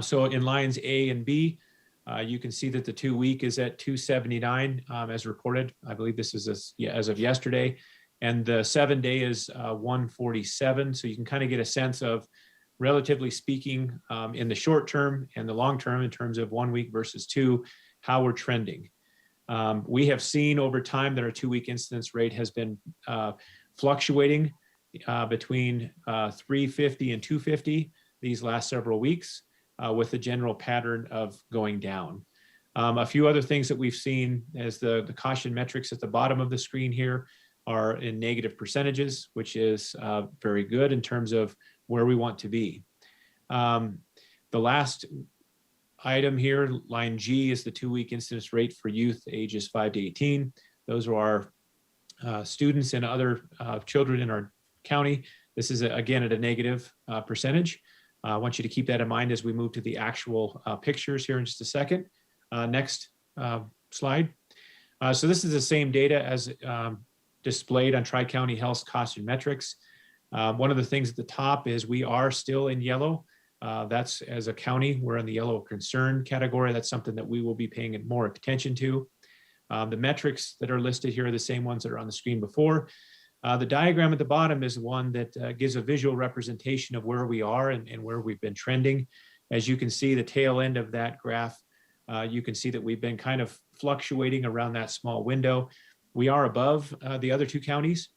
So in lines A and B, you can see that the 2-week is at 279 as reported. I believe this is as of yesterday. And the 7-day is 147. So you can kind of get a sense of, relatively speaking, in the short term and the long term in terms of 1 week versus 2, how we're trending. We have seen over time that our 2-week incidence rate has been fluctuating between 350 and 250 these last several weeks, with the general pattern of going down. A few other things that we've seen as the caution metrics at the bottom of the screen here are in negative percentages, which is very good in terms of where we want to be. The last item here, line G, is the 2-week incidence rate for youth ages 5 to 18. Those are our students and other children in our county. This is, again, at a negative percentage. I want you to keep that in mind as we move to the actual pictures here in just a second. Next slide. So this is the same data as displayed on Tri-County Health's caution metrics. One of the things at the top is we are still in yellow. That's, as a county, we're in the yellow concern category. That's something that we will be paying more attention to. The metrics that are listed here are the same ones that are on the screen before. The diagram at the bottom is one that gives a visual representation of where we are and where we've been trending. As you can see, the tail end of that graph, you can see that we've been kind of fluctuating around that small window. We are above the other two counties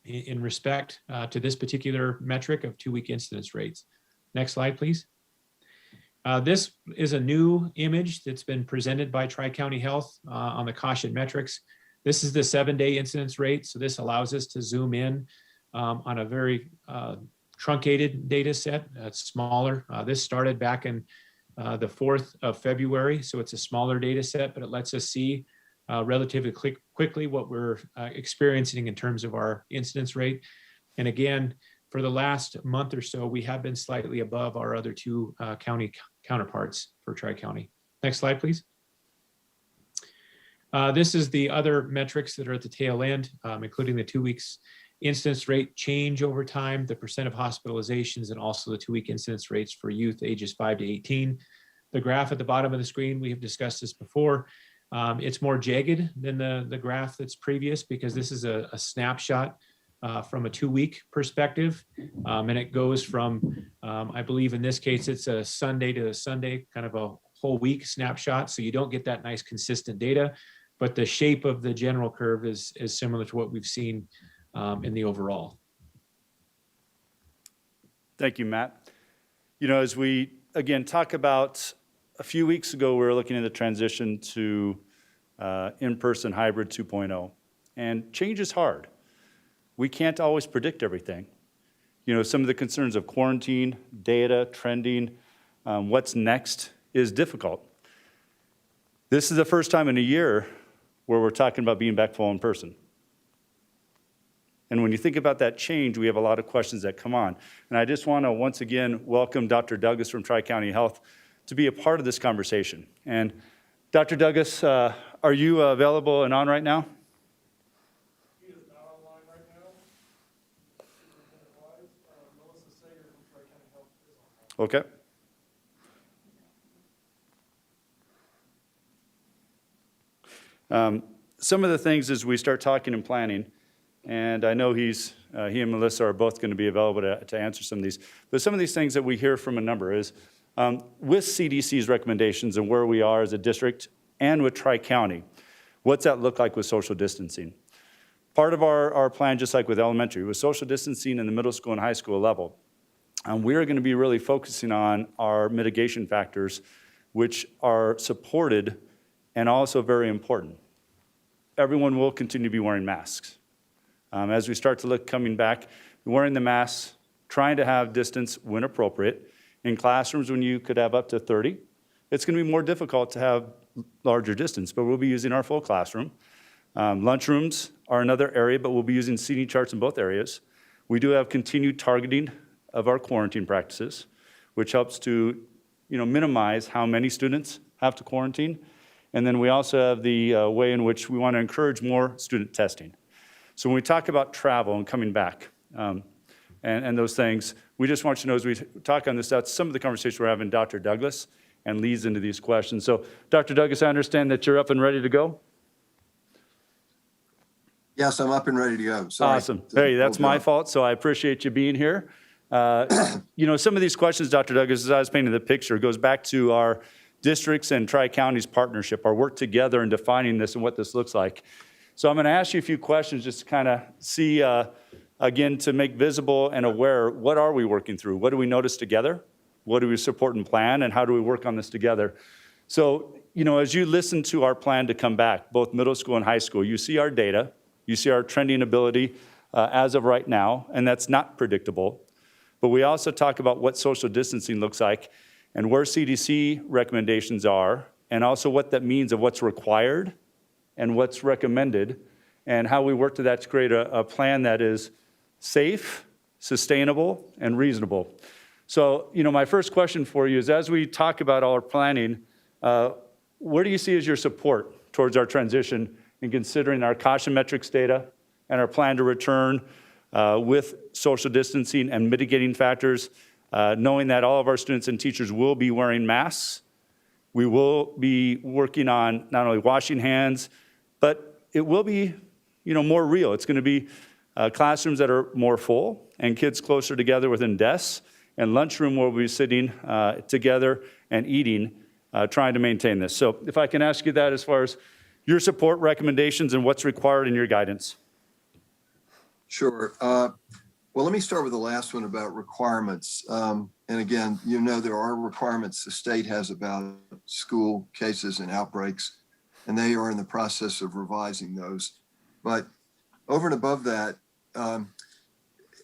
in respect to this particular metric of 2-week incidence rates. Next slide, please. This is a new image that's been presented by Tri-County Health on the caution metrics. This is the 7-day incidence rate. So this allows us to zoom in on a very truncated data set. It's smaller. This started back in the 4th of February. So it's a smaller data set, but it lets us see relatively quickly what we're experiencing in terms of our incidence rate. And again, for the last month or so, we have been slightly above our other two county counterparts for Tri-County. Next slide, please. This is the other metrics that are at the tail end, including the 2 weeks incidence rate change over time, the percent of hospitalizations, and also the 2-week incidence rates for youth ages 5 to 18. The graph at the bottom of the screen, we have discussed this before. It's more jagged than the graph that's previous because this is a snapshot from a 2-week perspective. And it goes from, I believe in this case, it's a Sunday to a Sunday, kind of a whole week snapshot, so you don't get that nice consistent data, but the shape of the general curve is similar to what we've seen in the overall. Thank you, Matt. You know, as we, again, talk about, a few weeks ago, we were looking at the transition to in-person hybrid 2.0, and change is hard. We can't always predict everything. You know, some of the concerns of quarantine, data, trending, what's next is difficult. This is the first time in a year where we're talking about being back full in person. And when you think about that change, we have a lot of questions that come on. And I just want to once again welcome Dr. Douglas from Tri-County Health to be a part of this conversation. And Dr. Douglas, are you available and on right now? He is not online right now. Superintendent-wise, Melissa Sager from Tri-County Health is online. Okay. Some of the things as we start talking and planning, and I know he and Melissa are both going to be available to answer some of these, but some of these things that we hear from a number is, with CDC's recommendations and where we are as a district and with Tri-County, what's that look like with social distancing? Part of our plan, just like with elementary, with social distancing in the middle school and high school level, we're going to be really focusing on our mitigation factors, which are supported and also very important. Everyone will continue to be wearing masks. As we start to look coming back, wearing the masks, trying to have distance when appropriate. In classrooms, when you could have up to 30, it's going to be more difficult to have larger distance, but we'll be using our full classroom. Lunchrooms are another area, but we'll be using seating charts in both areas. We do have continued targeting of our quarantine practices, which helps to, minimize how many students have to quarantine. And then we also have the way in which we want to encourage more student testing. So when we talk about travel and coming back and those things, we just want you to know as we talk on this, that's some of the conversations we're having, Dr. Douglas, and leads into these questions. So Dr. Douglas, I understand that you're up and ready to go? Yes, I'm up and ready to go. Sorry. Awesome. Hey, that's my fault, so I appreciate you being here. Some of these questions, Dr. Douglas, as I was painting the picture, goes back to our districts and Tri-County's partnership, our work together in defining this and what this looks like. So I'm going to ask you a few questions just to kind of see, again, to make visible and aware, what are we working through? What do we notice together? What do we support and plan? And how do we work on this together? So, as you listen to our plan to come back, both middle school and high school, you see our data, you see our trending ability as of right now, and that's not predictable. But we also talk about what social distancing looks like and where CDC recommendations are, and also what that means of what's required and what's recommended, and how we work to that to create a plan that is safe, sustainable, and reasonable. So, my first question for you is, as we talk about all our planning, where do you see as your support towards our transition in considering our caution metrics data and our plan to return with social distancing and mitigating factors, knowing that all of our students and teachers will be wearing masks? We will be working on not only washing hands, but it will be, more real. It's going to be classrooms that are more full and kids closer together within desks, and lunchroom where we'll be sitting together and eating, trying to maintain this. So if I can ask you that as far as your support recommendations and what's required in your guidance. Sure. Well, let me start with the last one about requirements. And again, there are requirements the state has about school cases and outbreaks, and they are in the process of revising those. But over and above that,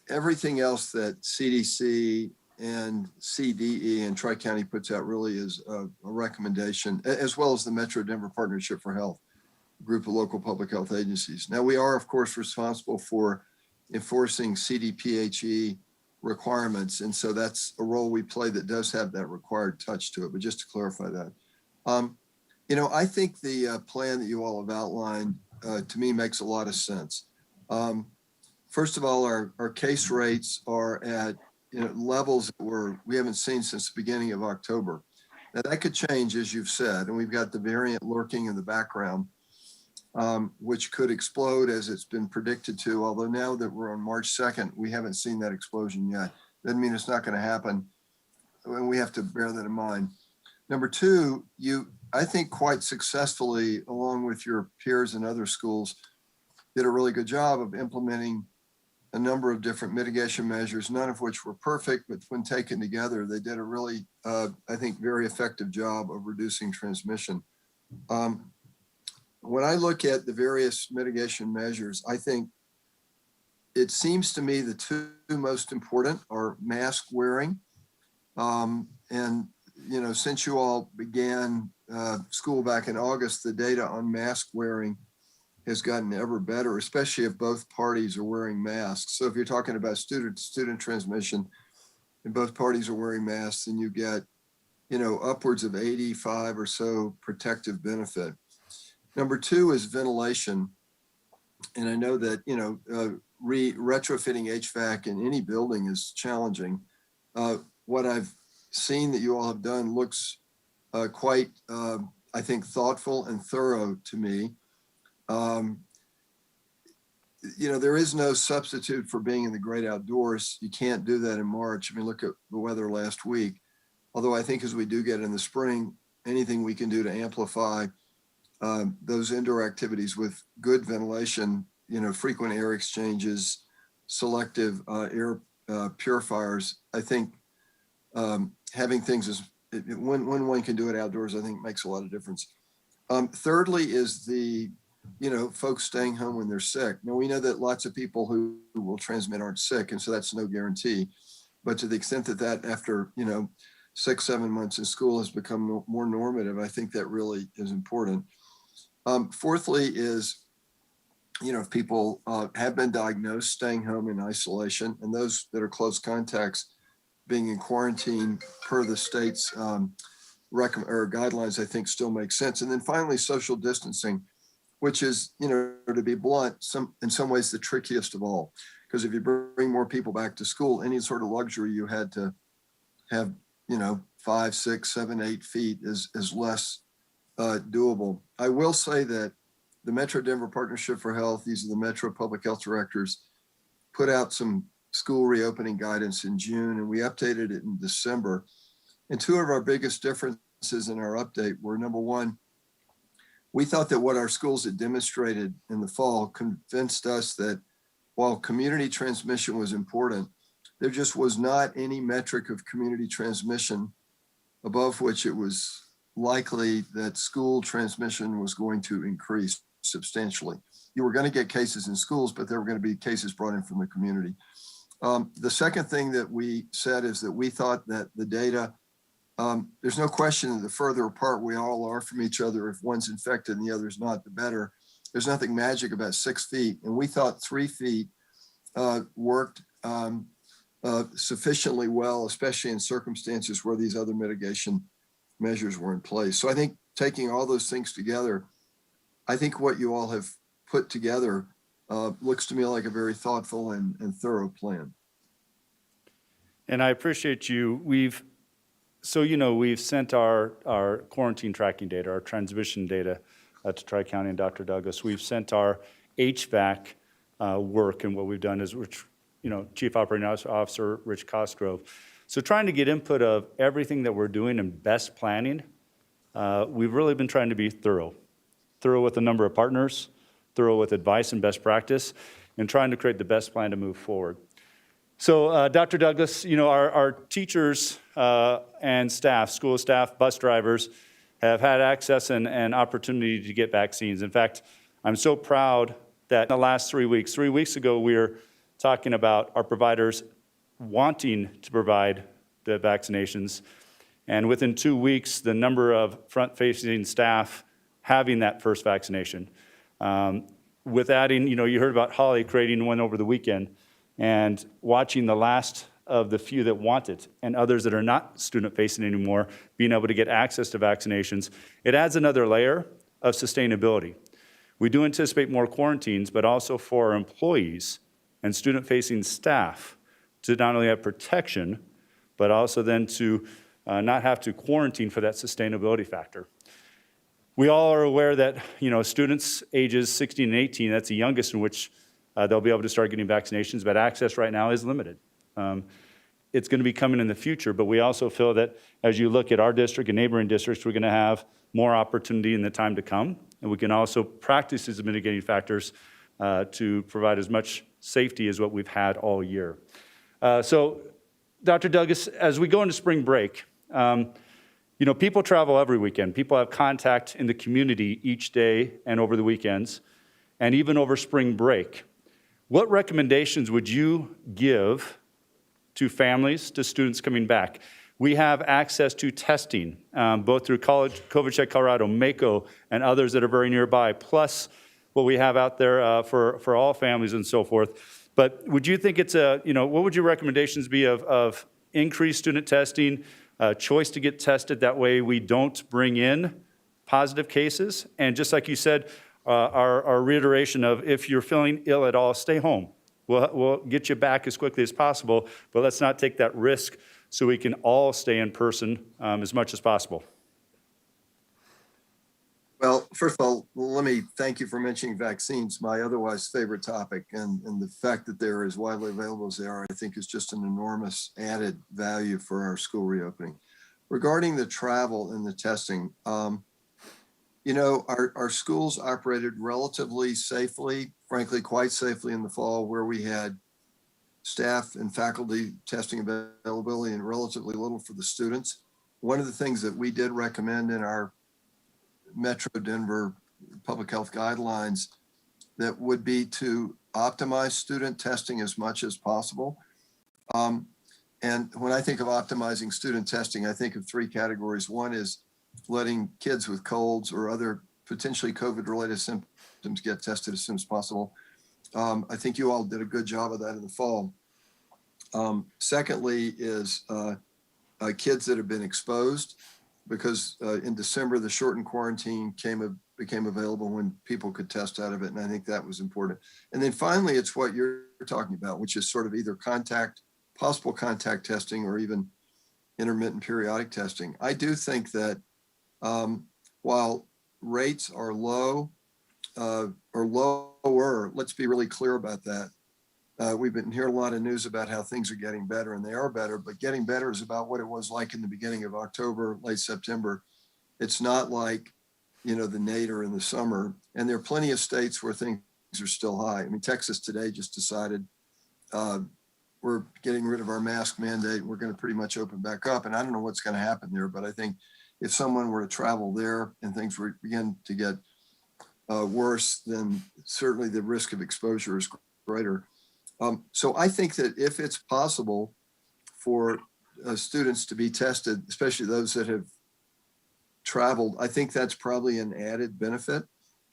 everything else that CDC and CDE and Tri-County puts out really is a recommendation, as well as the Metro Denver Partnership for Health, group of local public health agencies. Now, we are, of course, responsible for enforcing CDPHE requirements. And so that's a role we play that does have that required touch to it. But just to clarify that, I think the plan that you all have outlined to me makes a lot of sense. First of all, our case rates are at levels that we haven't seen since the beginning of October. Now that could change, as you've said, and we've got the variant lurking in the background, which could explode as it's been predicted to, although now that we're on March 2nd, we haven't seen that explosion yet. Doesn't mean it's not going to happen, and we have to bear that in mind. Number two, you, I think quite successfully, along with your peers in other schools, did a really good job of implementing a number of different mitigation measures, none of which were perfect, but when taken together, they did a really, I think, very effective job of reducing transmission. When I look at the various mitigation measures, I think it seems to me the two most important are mask wearing. And, you know, since you all began school back in August, the data on mask wearing has gotten ever better, especially if both parties are wearing masks. So if you're talking about student transmission and both parties are wearing masks, then you get, you know, upwards of 85 or so protective benefit. Number two is ventilation. And I know that, you know, retrofitting HVAC in any building is challenging. What I've seen that you all have done looks quite, I think, thoughtful and thorough to me. You know, there is no substitute for being in the great outdoors. You can't do that in March. I mean, look at the weather last week. Although I think as we do get in the spring, anything we can do to amplify those indoor activities with good ventilation, you know, frequent air exchanges, selective air purifiers, I think having things as when one can do it outdoors, I think makes a lot of difference. Thirdly is the, you know, folks staying home when they're sick. Now we know that lots of people who will transmit aren't sick, and so that's no guarantee. But to the extent that that after, you know, 6-7 months in school has become more normative, I think that really is important. Fourthly is, you know, if people have been diagnosed, staying home in isolation, and those that are close contacts being in quarantine per the state's guidelines, I think still makes sense. And then finally, social distancing, which is, you know, to be blunt, in some ways the trickiest of all. Because if you bring more people back to school, any sort of luxury you had to have, you know, 5, 6, 7, 8 feet is less doable. I will say that the Metro Denver Partnership for Health, these are the Metro Public Health Directors, put out some school reopening guidance in June, and we updated it in December. And two of our biggest differences in our update were, number one, we thought that what our schools had demonstrated in the fall convinced us that while community transmission was important, there just was not any metric of community transmission above which it was likely that school transmission was going to increase substantially. You were going to get cases in schools, but there were going to be cases brought in from the community. The second thing that we said is that we thought that the data, there's no question that the further apart we all are from each other, if one's infected and the other's not, the better. There's nothing magic about 6 feet. And we thought 3 feet worked sufficiently well, especially in circumstances where these other mitigation measures were in place. So I think taking all those things together, I think what you all have put together looks to me like a very thoughtful and thorough plan. And I appreciate you. We've sent our quarantine tracking data, our transmission data to Tri-County and Dr. Douglas. We've sent our HVAC work, and what we've done is, Chief Operating Officer Rich Cosgrove. So trying to get input of everything that we're doing and best planning, we've really been trying to be thorough with a number of partners, thorough with advice and best practice, and trying to create the best plan to move forward. So Dr. Douglas, our teachers and staff, school staff, bus drivers, have had access and opportunity to get vaccines. In fact, I'm so proud that in the last 3 weeks ago, we were talking about our providers wanting to provide the vaccinations. And within 2 weeks, the number of front-facing staff having that first vaccination. With adding, you heard about Holly creating one over the weekend and watching the last of the few that want it and others that are not student-facing anymore being able to get access to vaccinations. It adds another layer of sustainability. We do anticipate more quarantines, but also for our employees and student-facing staff to not only have protection, but also then to not have to quarantine for that sustainability factor. We all are aware that, students ages 16 and 18, that's the youngest in which they'll be able to start getting vaccinations, but access right now is limited. it's going to be coming in the future, but we also feel that as you look at our district and neighboring districts, we're going to have more opportunity in the time to come. And we can also practice these mitigating factors to provide as much safety as what we've had all year. So, Dr. Douglas, as we go into spring break, you know, people travel every weekend. People have contact in the community each day and over the weekends, and even over spring break. What recommendations would you give to families, to students coming back? We have access to testing, both through COVID Check Colorado, MACO, and others that are very nearby, plus what we have out there for all families and so forth. But would you think it's you know, what would your recommendations be of increased student testing, choice to get tested, that way we don't bring in positive cases? And just like you said, our reiteration of if you're feeling ill at all, stay home. We'll get you back as quickly as possible, but let's not take that risk so we can all stay in person as much as possible. Well, first of all, let me thank you for mentioning vaccines, my otherwise favorite topic. And the fact that they're as widely available as they are, I think is just an enormous added value for our school reopening. Regarding the travel and the testing, you know, our schools operated relatively safely, frankly, quite safely in the fall, where we had staff and faculty testing availability and relatively little for the students. One of the things that we did recommend in our Metro Denver public health guidelines that would be to optimize student testing as much as possible. And when I think of optimizing student testing, I think of three categories. One is letting kids with colds or other potentially COVID-related symptoms get tested as soon as possible. I think you all did a good job of that in the fall. Secondly is kids that have been exposed, because in December, the shortened quarantine became available when people could test out of it. And I think that was important. And then finally, it's what you're talking about, which is sort of either possible contact testing or even intermittent periodic testing. I do think that while rates are low or lower, let's be really clear about that. We've been hearing a lot of news about how things are getting better, and they are better, but getting better is about what it was like in the beginning of October, late September. It's not like, you know, the nadir in the summer. And there are plenty of states where things are still high. I mean, Texas today just decided we're getting rid of our mask mandate. We're going to pretty much open back up. And I don't know what's going to happen there, but I think if someone were to travel there and things were begin to get worse, then certainly the risk of exposure is greater. So I think that if it's possible for students to be tested, especially those that have traveled, I think that's probably an added benefit.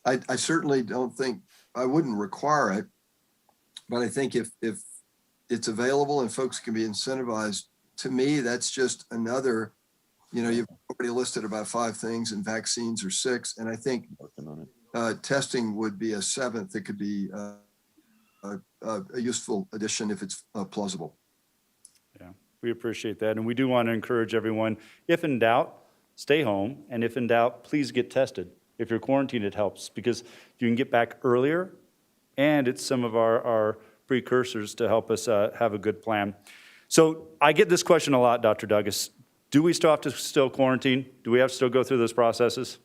I certainly don't think, I wouldn't require it, but I think if it's available and folks can be incentivized, to me, that's just another, you know, you've already listed about 5 things and vaccines are 6. And I think testing would be a 7th. It could be a useful addition if it's plausible. Yeah, we appreciate that. And we do want to encourage everyone, if in doubt, stay home. And if in doubt, please get tested. If you're quarantined, it helps because you can get back earlier, and it's some of our precursors to help us have a good plan. So I get this question a lot, Dr. Douglas. Do we still have to quarantine? Do we have to still go through those processes?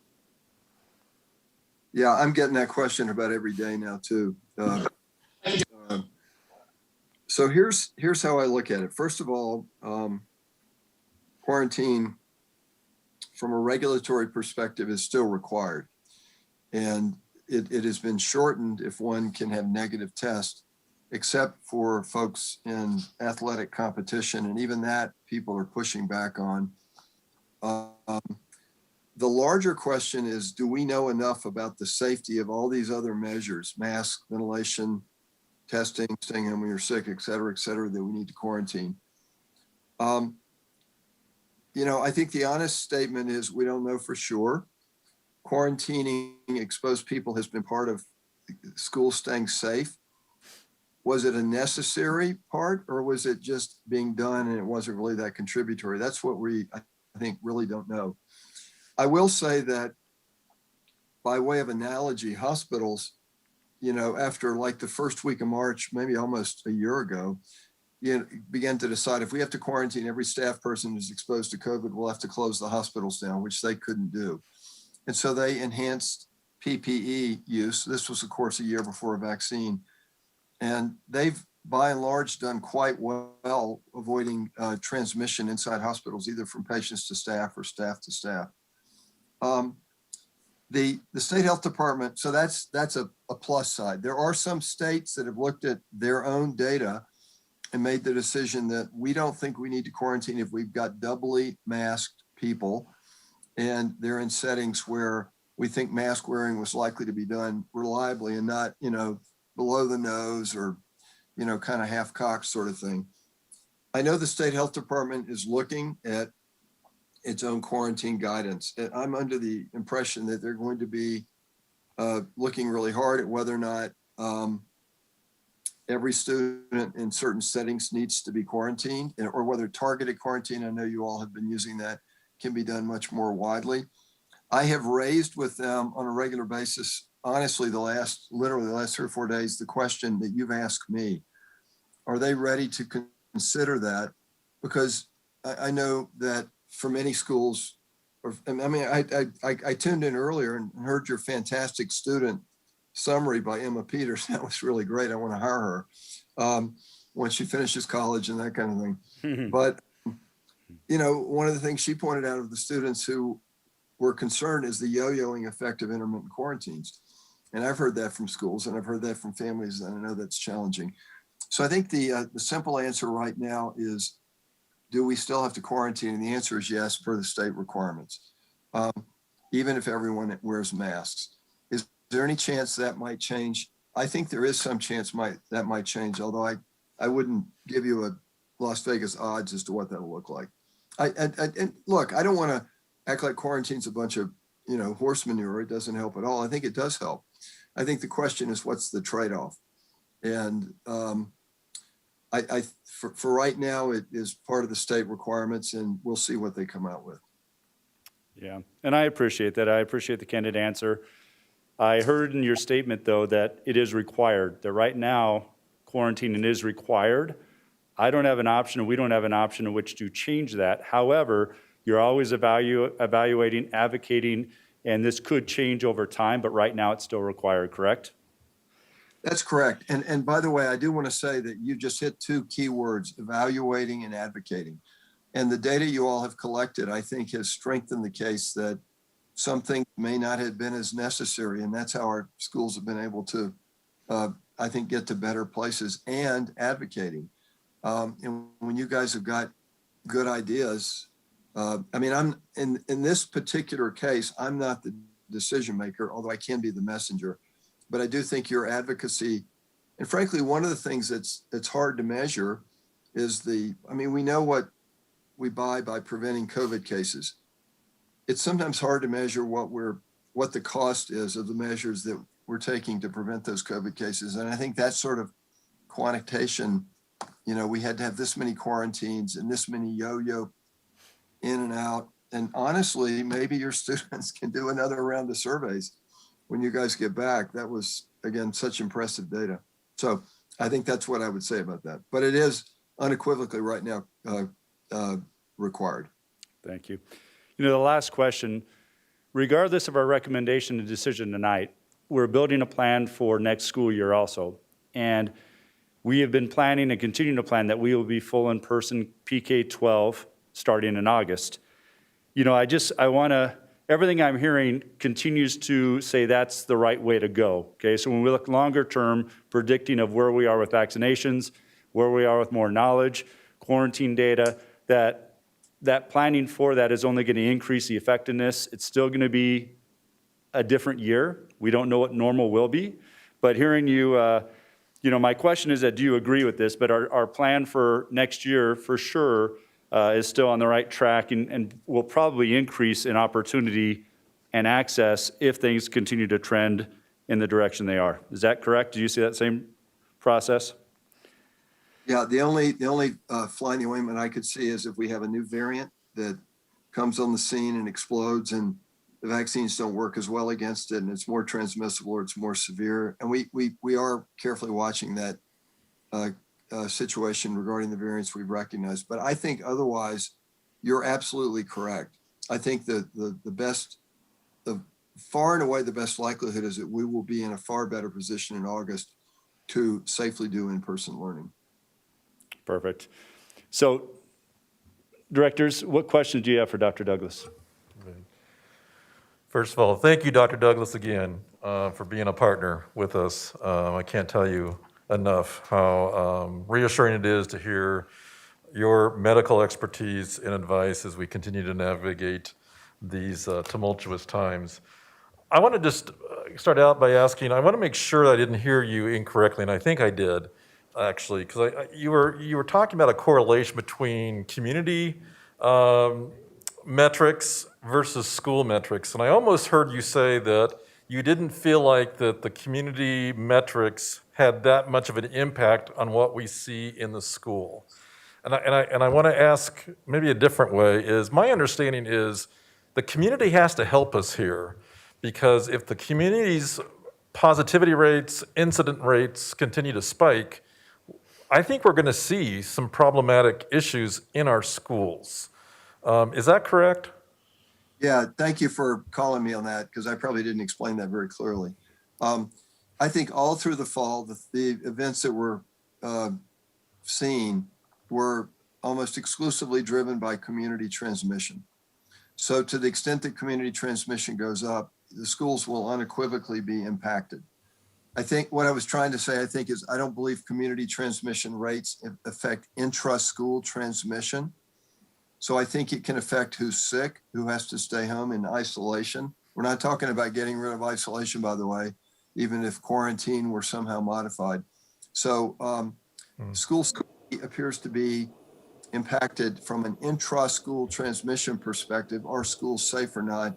Yeah, I'm getting that question about every day now too. So here's how I look at it. First of all, quarantine from a regulatory perspective is still required. And it has been shortened if one can have negative tests, except for folks in athletic competition. And even that people are pushing back on. The larger question is, do we know enough about the safety of all these other measures, mask, ventilation, testing, staying home when you're sick, et cetera, that we need to quarantine? You know, I think the honest statement is we don't know for sure. Quarantining exposed people has been part of schools staying safe. Was it a necessary part, or was it just being done and it wasn't really that contributory? That's what I think, really don't know. I will say that by way of analogy, hospitals, you know, after like the first week of March, maybe almost a year ago, began to decide if we have to quarantine every staff person who's exposed to COVID, we'll have to close the hospitals down, which they couldn't do. And so they enhanced PPE use. This was, of course, a year before a vaccine. And they've, by and large, done quite well avoiding transmission inside hospitals, either from patients to staff or staff to staff. The state health department, so that's a plus side. There are some states that have looked at their own data and made the decision that we don't think we need to quarantine if we've got doubly masked people and they're in settings where we think mask wearing was likely to be done reliably and not, below the nose or, kind of half-cocked sort of thing. I know the state health department is looking at its own quarantine guidance. I'm under the impression that they're going to be looking really hard at whether or not every student in certain settings needs to be quarantined, or whether targeted quarantine, I know you all have been using that, can be done much more widely. I have raised with them on a regular basis, honestly, literally the last 3 or 4 days, the question that you've asked me. Are they ready to consider that? Because I know that for many schools, I tuned in earlier and heard your fantastic student summary by Emma Peters. That was really great. I want to hire her when she finishes college and that kind of thing. But, one of the things she pointed out of the students who were concerned is the yo-yoing effect of intermittent quarantines. And I've heard that from schools and I've heard that from families, and I know that's challenging. So I think the simple answer right now is, do we still have to quarantine? And the answer is yes, per the state requirements, even if everyone wears masks. Is there any chance that might change? I think there is some chance that might change, although I wouldn't give you a Las Vegas odds as to what that'll look like. And look, I don't want to act like quarantine's a bunch of, horse manure. It doesn't help at all. I think it does help. I think the question is, what's the trade-off? And for right now, it is part of the state requirements, and we'll see what they come out with. Yeah, and I appreciate that. I appreciate the candid answer. I heard in your statement, though, that it is required, that right now, quarantining is required. I don't have an option, and we don't have an option in which to change that. However, you're always evaluating, advocating, and this could change over time, but right now it's still required, correct? That's correct. And by the way, I do want to say that you just hit 2 key words, evaluating and advocating. And the data you all have collected, I think, has strengthened the case that some things may not have been as necessary. And that's how our schools have been able to, I think, get to better places and advocating. And when you guys have got good ideas, I'm in this particular case, I'm not the decision maker, although I can be the messenger. But I do think your advocacy, and frankly, one of the things that's hard to measure is we know what we buy by preventing COVID cases. It's sometimes hard to measure what the cost is of the measures that we're taking to prevent those COVID cases. And I think that sort of quantitation, we had to have this many quarantines and this many yo-yo in and out. And honestly, maybe your students can do another round of surveys when you guys get back. That was, again, such impressive data. So I think that's what I would say about that. But it is unequivocally right now required. Thank you. The last question, regardless of our recommendation and decision tonight, we're building a plan for next school year also. And we have been planning and continue to plan that we will be full in-person PK-12 starting in August. Everything I'm hearing continues to say that's the right way to go, okay? So when we look longer term, predicting of where we are with vaccinations, where we are with more knowledge, quarantine data, that planning for that is only going to increase the effectiveness. It's still going to be a different year. We don't know what normal will be, but hearing you, my question is that do you agree with this? But our plan for next year, for sure, is still on the right track and will probably increase in opportunity and access if things continue to trend in the direction they are. Is that correct? Do you see that same process? Yeah, the only fly in the ointment I could see is if we have a new variant that comes on the scene and explodes and the vaccines don't work as well against it and it's more transmissible or it's more severe. And we are carefully watching that situation regarding the variants we've recognized. But I think otherwise, you're absolutely correct. I think that the far and away the best likelihood is that we will be in a far better position in August to safely do in-person learning. Perfect. So, directors, what questions do you have for Dr. Douglas? First of all, thank you, Dr. Douglas, again, for being a partner with us. I can't tell you enough how reassuring it is to hear your medical expertise and advice as we continue to navigate these tumultuous times. I want to just start out by asking, I want to make sure that I didn't hear you incorrectly, and I think I did, actually, because you were talking about a correlation between community metrics versus school metrics. And I almost heard you say that you didn't feel like that the community metrics had that much of an impact on what we see in the school. And I want to ask maybe a different way is, my understanding is the community has to help us here, because if the community's positivity rates, incident rates continue to spike, I think we're going to see some problematic issues in our schools. Is that correct? Yeah, thank you for calling me on that, because I probably didn't explain that very clearly. I think all through the fall, the events that were seen were almost exclusively driven by community transmission. So to the extent that community transmission goes up, the schools will unequivocally be impacted. I think what I was trying to say, is I don't believe community transmission rates affect intra-school transmission. So I think it can affect who's sick, who has to stay home in isolation. We're not talking about getting rid of isolation, by the way, even if quarantine were somehow modified. So school appears to be impacted from an intra-school transmission perspective, are schools safe or not,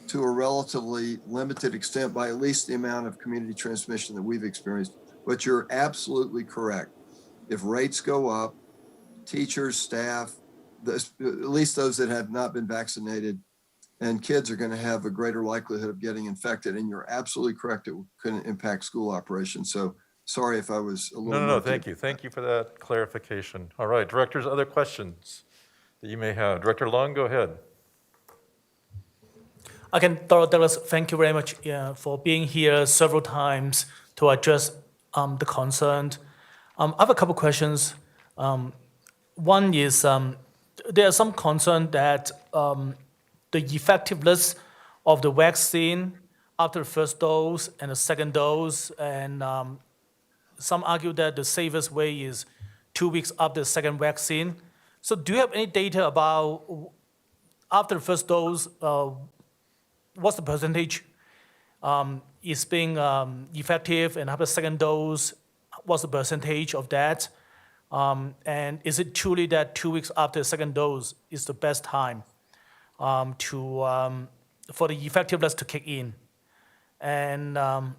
to a relatively limited extent by at least the amount of community transmission that we've experienced. But you're absolutely correct. If rates go up, teachers, staff, at least those that have not been vaccinated, and kids are going to have a greater likelihood of getting infected. And you're absolutely correct. It could impact school operations. So sorry if I was a little. No, thank you. Thank you for that clarification. All right, directors, other questions that you may have? Director Long, go ahead. Again, Dr. Douglas, thank you very much for being here several times to address the concern. I have a couple questions. One is there are some concern that the effectiveness of the vaccine after the first dose and the second dose, and some argue that the safest way is 2 weeks after the second vaccine. So do you have any data about after the first dose, what's the percentage is being effective, and after the second dose, what's the percentage of that? And is it truly that 2 weeks after the second dose is the best time for the effectiveness to kick in? And go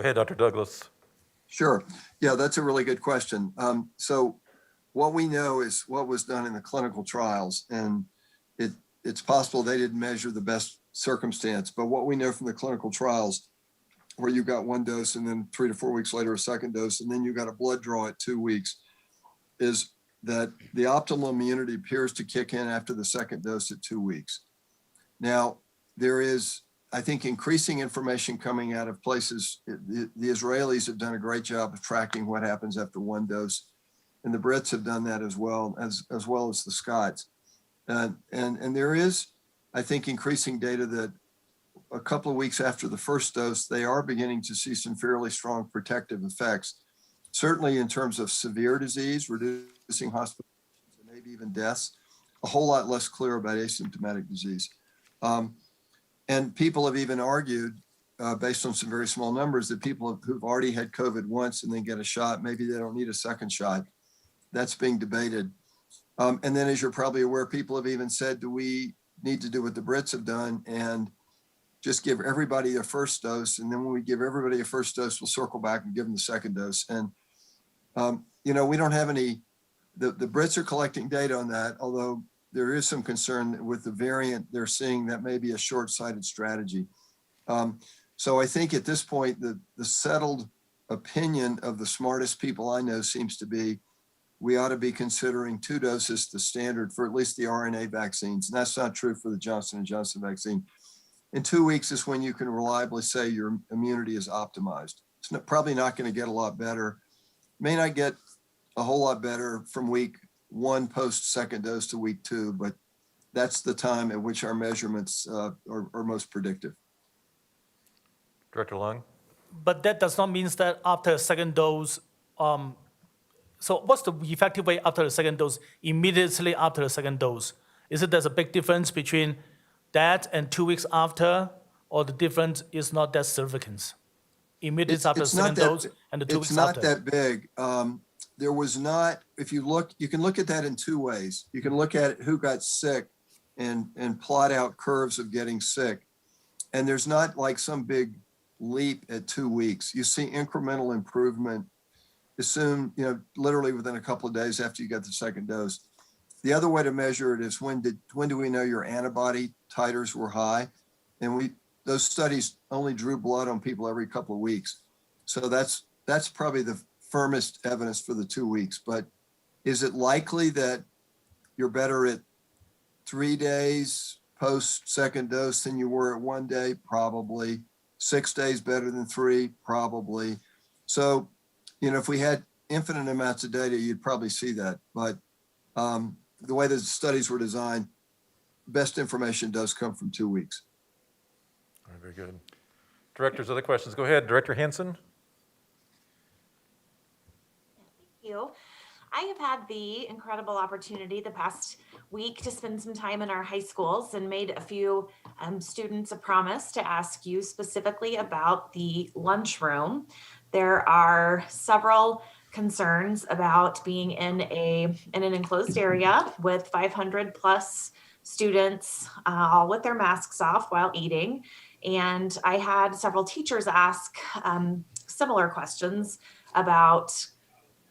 ahead, Dr. Douglas. Sure. Yeah, that's a really good question. So what we know is what was done in the clinical trials, and it's possible they didn't measure the best circumstance, but what we know from the clinical trials, where you got one dose and then 3 to 4 weeks later a second dose, and then you got a blood draw at 2 weeks, is that the optimal immunity appears to kick in after the second dose at 2 weeks. Now, there is, I think, increasing information coming out of places. The Israelis have done a great job of tracking what happens after one dose, and the Brits have done that as well as the Scots. And there is, I think, increasing data that a couple of weeks after the first dose, they are beginning to see some fairly strong protective effects, certainly in terms of severe disease, reducing hospitalizations, and maybe even deaths, a whole lot less clear about asymptomatic disease. And people have even argued, based on some very small numbers, that people who've already had COVID once and then get a shot, maybe they don't need a second shot. That's being debated. And then, as you're probably aware, people have even said, do we need to do what the Brits have done and just give everybody a first dose? And then when we give everybody a first dose, we'll circle back and give them the second dose. And, we don't have any, the Brits are collecting data on that, although there is some concern with the variant they're seeing that may be a short-sighted strategy. So I think at this point, the settled opinion of the smartest people I know seems to be we ought to be considering 2 doses the standard for at least the RNA vaccines. And that's not true for the Johnson & Johnson vaccine. In 2 weeks is when you can reliably say your immunity is optimized. It's probably not going to get a lot better. May not get a whole lot better from week 1 post second dose to week 2, but that's the time at which our measurements are most predictive. Director Lung? But that does not mean that after a second dose, so what's the effective way after the second dose, immediately after the second dose? Is it there's a big difference between that and 2 weeks after, or the difference is not that significant? Immediately after the second dose and the 2 weeks after? It's not that big. There was not, if you look, you can look at that in 2 ways. You can look at who got sick and plot out curves of getting sick. And there's not like some big leap at 2 weeks. You see incremental improvement, assume, literally within a couple of days after you get the second dose. The other way to measure it is when do we know your antibody titers were high? And those studies only drew blood on people every couple of weeks. So that's probably the firmest evidence for the 2 weeks. But is it likely that you're better at 3 days post second dose than you were at 1 day? Probably. 6 days better than 3? Probably. So, if we had infinite amounts of data, you'd probably see that. But the way the studies were designed, best information does come from 2 weeks. All right, very good. Directors, other questions? Go ahead, Director Hansen. Thank you. I have had the incredible opportunity the past week to spend some time in our high schools and made a few students a promise to ask you specifically about the lunchroom. There are several concerns about being in an enclosed area with 500 plus students, all with their masks off while eating. And I had several teachers ask similar questions about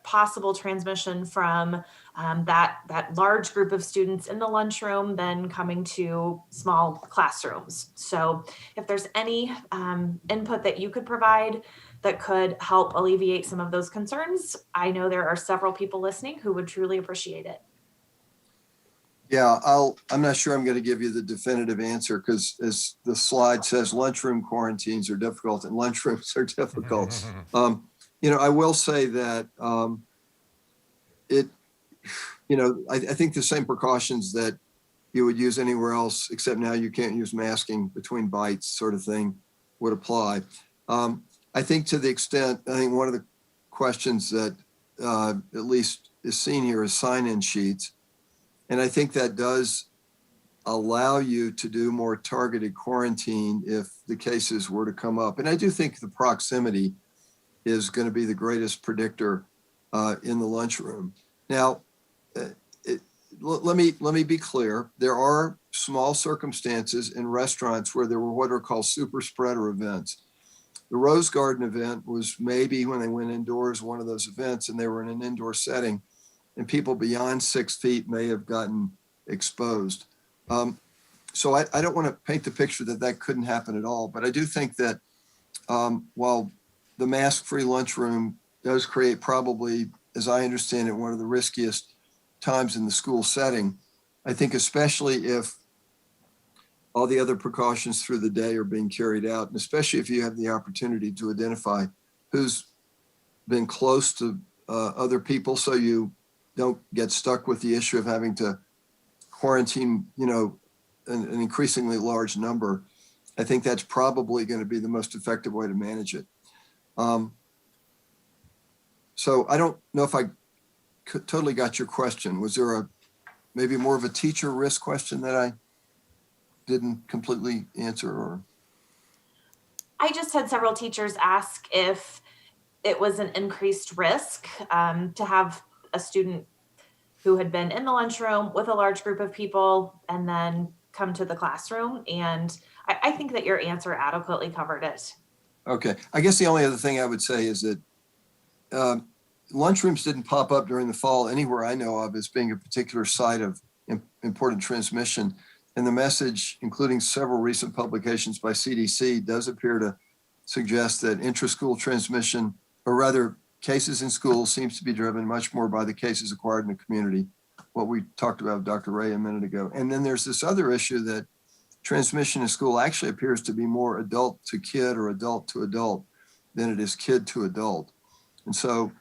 possible transmission from that large group of students in the lunchroom then coming to small classrooms. So if there's any input that you could provide that could help alleviate some of those concerns, I know there are several people listening who would truly appreciate it. Yeah, I'm not sure I'm going to give you the definitive answer because as the slide says, lunchroom quarantines are difficult and lunchrooms are difficult. I will say that I think the same precautions that you would use anywhere else, except now you can't use masking between bites sort of thing, would apply. I think to the extent, I think one of the questions that at least is seen here is sign-in sheets. And I think that does allow you to do more targeted quarantine if the cases were to come up. And I do think the proximity is going to be the greatest predictor in the lunchroom. Now, let me be clear. There are small circumstances in restaurants where there were what are called super spreader events. The Rose Garden event was maybe when they went indoors, one of those events, and they were in an indoor setting, and people beyond 6 feet may have gotten exposed. So I don't want to paint the picture that couldn't happen at all, but I do think that while the mask-free lunchroom does create probably, as I understand it, one of the riskiest times in the school setting, I think especially if all the other precautions through the day are being carried out, and especially if you have the opportunity to identify who's been close to other people so you don't get stuck with the issue of having to quarantine, an increasingly large number. I think that's probably going to be the most effective way to manage it. So I don't know if I totally got your question. Was there maybe more of a teacher risk question that I didn't completely answer? Or I just had several teachers ask if it was an increased risk to have a student who had been in the lunchroom with a large group of people and then come to the classroom. And I think that your answer adequately covered it. Okay. I guess the only other thing I would say is that lunchrooms didn't pop up during the fall anywhere I know of as being a particular site of important transmission. And the message, including several recent publications by CDC, does appear to suggest that intra-school transmission or rather cases in schools seems to be driven much more by the cases acquired in the community, what we talked about with Dr. Ray a minute ago. And then there's this other issue that transmission in school actually appears to be more adult to kid or adult to adult than it is kid to adult. And so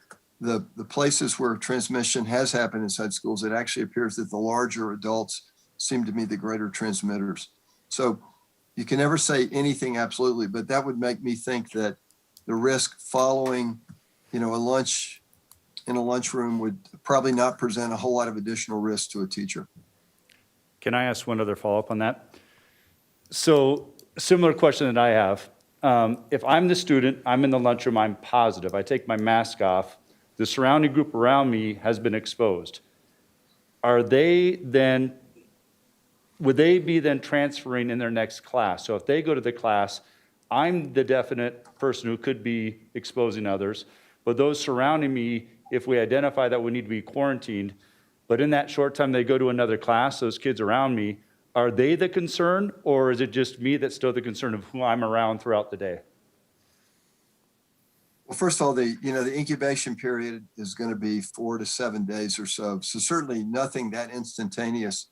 the places where transmission has happened inside schools, it actually appears that the larger adults seem to be the greater transmitters. So you can never say anything absolutely, but that would make me think that the risk following, a lunch in a lunchroom would probably not present a whole lot of additional risk to a teacher. Can I ask one other follow-up on that? So similar question that I have. If I'm the student, I'm in the lunchroom, I'm positive, I take my mask off, the surrounding group around me has been exposed. Would they be then transferring in their next class? So if they go to the class, I'm the definite person who could be exposing others, but those surrounding me, if we identify that we need to be quarantined, but in that short time they go to another class, those kids around me, are they the concern, or is it just me that's still the concern of who I'm around throughout the day? Well, first of all, the incubation period is going to be 4 to 7 days or so. So certainly nothing that instantaneous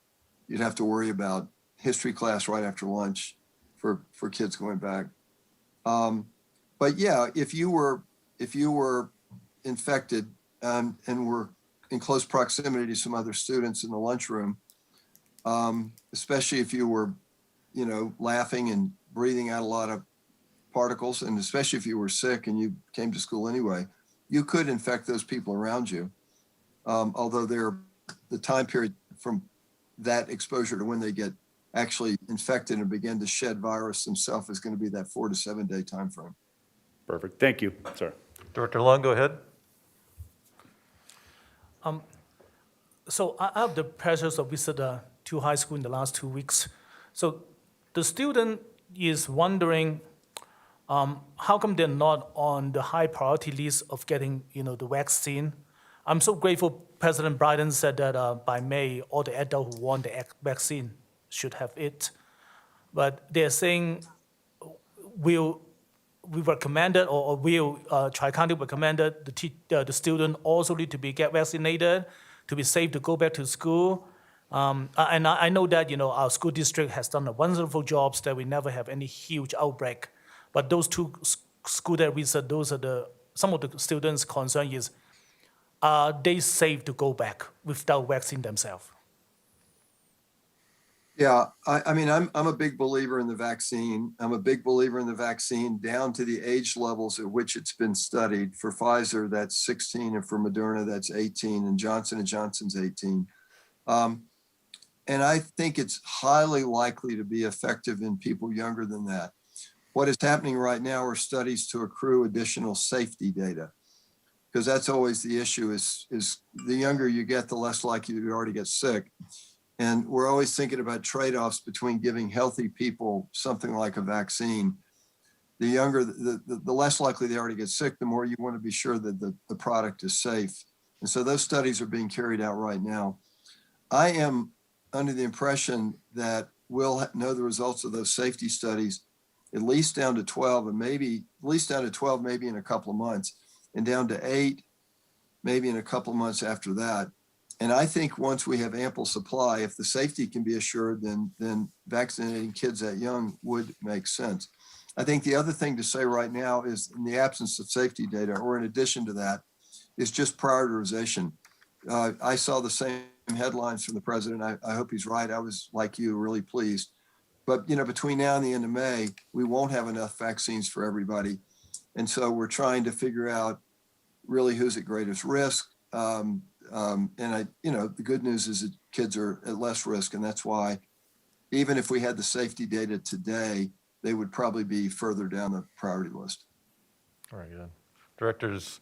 you'd have to worry about. History class right after lunch for kids going back. But yeah, if you were infected and were in close proximity to some other students in the lunchroom, especially if you were, laughing and breathing out a lot of particles, and especially if you were sick and you came to school anyway, you could infect those people around you. Although the time period from that exposure to when they get actually infected and begin to shed virus themselves is going to be that 4 to 7 day time frame. Perfect. Thank you, sir. Director Long, go ahead. So I have the pleasure of visiting two high schools in the last 2 weeks. So the student is wondering how come they're not on the high priority list of getting, the vaccine. I'm so grateful President Biden said that by May, all the adults who want the vaccine should have it. But they're saying we recommended, or will Tri-County recommended the student also need to get vaccinated to be safe to go back to school. And I know that, our school district has done a wonderful job that we never have any huge outbreak. But those two schools that we said, those are some of the students' concern is, are they safe to go back without vaccine themselves? Yeah, I mean, I'm a big believer in the vaccine. I'm a big believer in the vaccine down to the age levels at which it's been studied. For Pfizer, that's 16, and for Moderna, that's 18, and Johnson & Johnson's 18. And I think it's highly likely to be effective in people younger than that. What is happening right now are studies to accrue additional safety data, because that's always the issue is the younger you get, the less likely you are to get sick. And we're always thinking about trade-offs between giving healthy people something like a vaccine. The younger, the less likely they are to get sick, the more you want to be sure that the product is safe. And so those studies are being carried out right now. I am under the impression that we'll know the results of those safety studies at least down to 12, and maybe at least down to 12, maybe in a couple of months, and down to 8, maybe in a couple of months after that. And I think once we have ample supply, if the safety can be assured, then vaccinating kids that young would make sense. I think the other thing to say right now is, in the absence of safety data, or in addition to that, is just prioritization. I saw the same headlines from the president. I hope he's right. I was, like you, really pleased. But between now and the end of May, we won't have enough vaccines for everybody. And so we're trying to figure out really who's at greatest risk. And the good news is that kids are at less risk. And that's why, even if we had the safety data today, they would probably be further down the priority list. All right, good. Directors,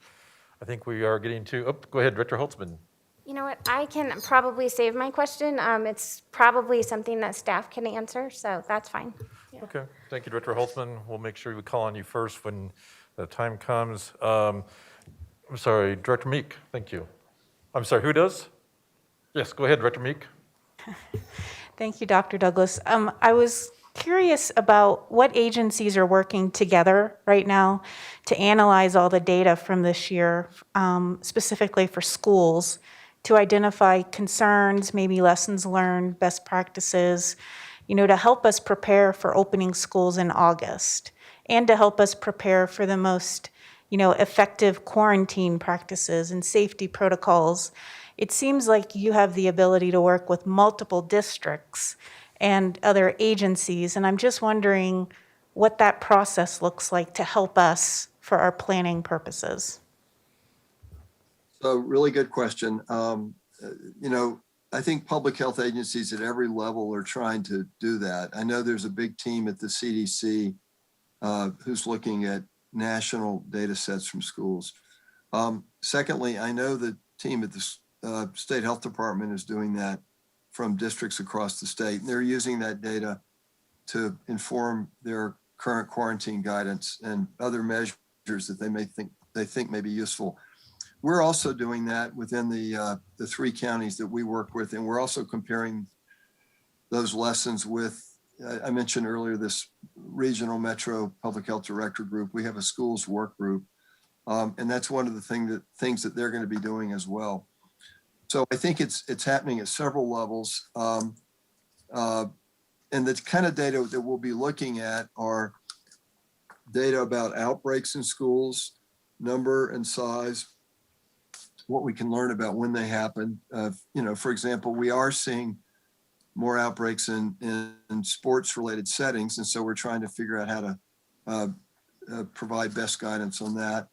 I think we are getting to, go ahead, Director Holtzman. You know what, I can probably save my question. It's probably something that staff can answer, so that's fine. Yeah. Okay, thank you, Director Holtzman. We'll make sure we call on you first when the time comes. I'm sorry, Director Meek, thank you. I'm sorry, who does? Yes, go ahead, Director Meek. Thank you, Dr. Douglas. I was curious about what agencies are working together right now to analyze all the data from this year, specifically for schools, to identify concerns, maybe lessons learned, best practices, to help us prepare for opening schools in August, and to help us prepare for the most, effective quarantine practices and safety protocols. It seems like you have the ability to work with multiple districts and other agencies, and I'm just wondering what that process looks like to help us for our planning purposes. So really good question. I think public health agencies at every level are trying to do that. I know there's a big team at the CDC who's looking at national data sets from schools. Secondly, I know the team at the State Health Department is doing that from districts across the state. And they're using that data to inform their current quarantine guidance and other measures that they think may be useful. We're also doing that within the 3 counties that we work with, and we're also comparing those lessons with, I mentioned earlier, this regional metro public health director group. We have a schools work group, and that's one of the things that they're going to be doing as well. So I think it's happening at several levels, and the kind of data that we'll be looking at are data about outbreaks in schools, number and size, what we can learn about when they happen. For example, we are seeing more outbreaks in sports related settings. And so we're trying to figure out how to provide best guidance on that.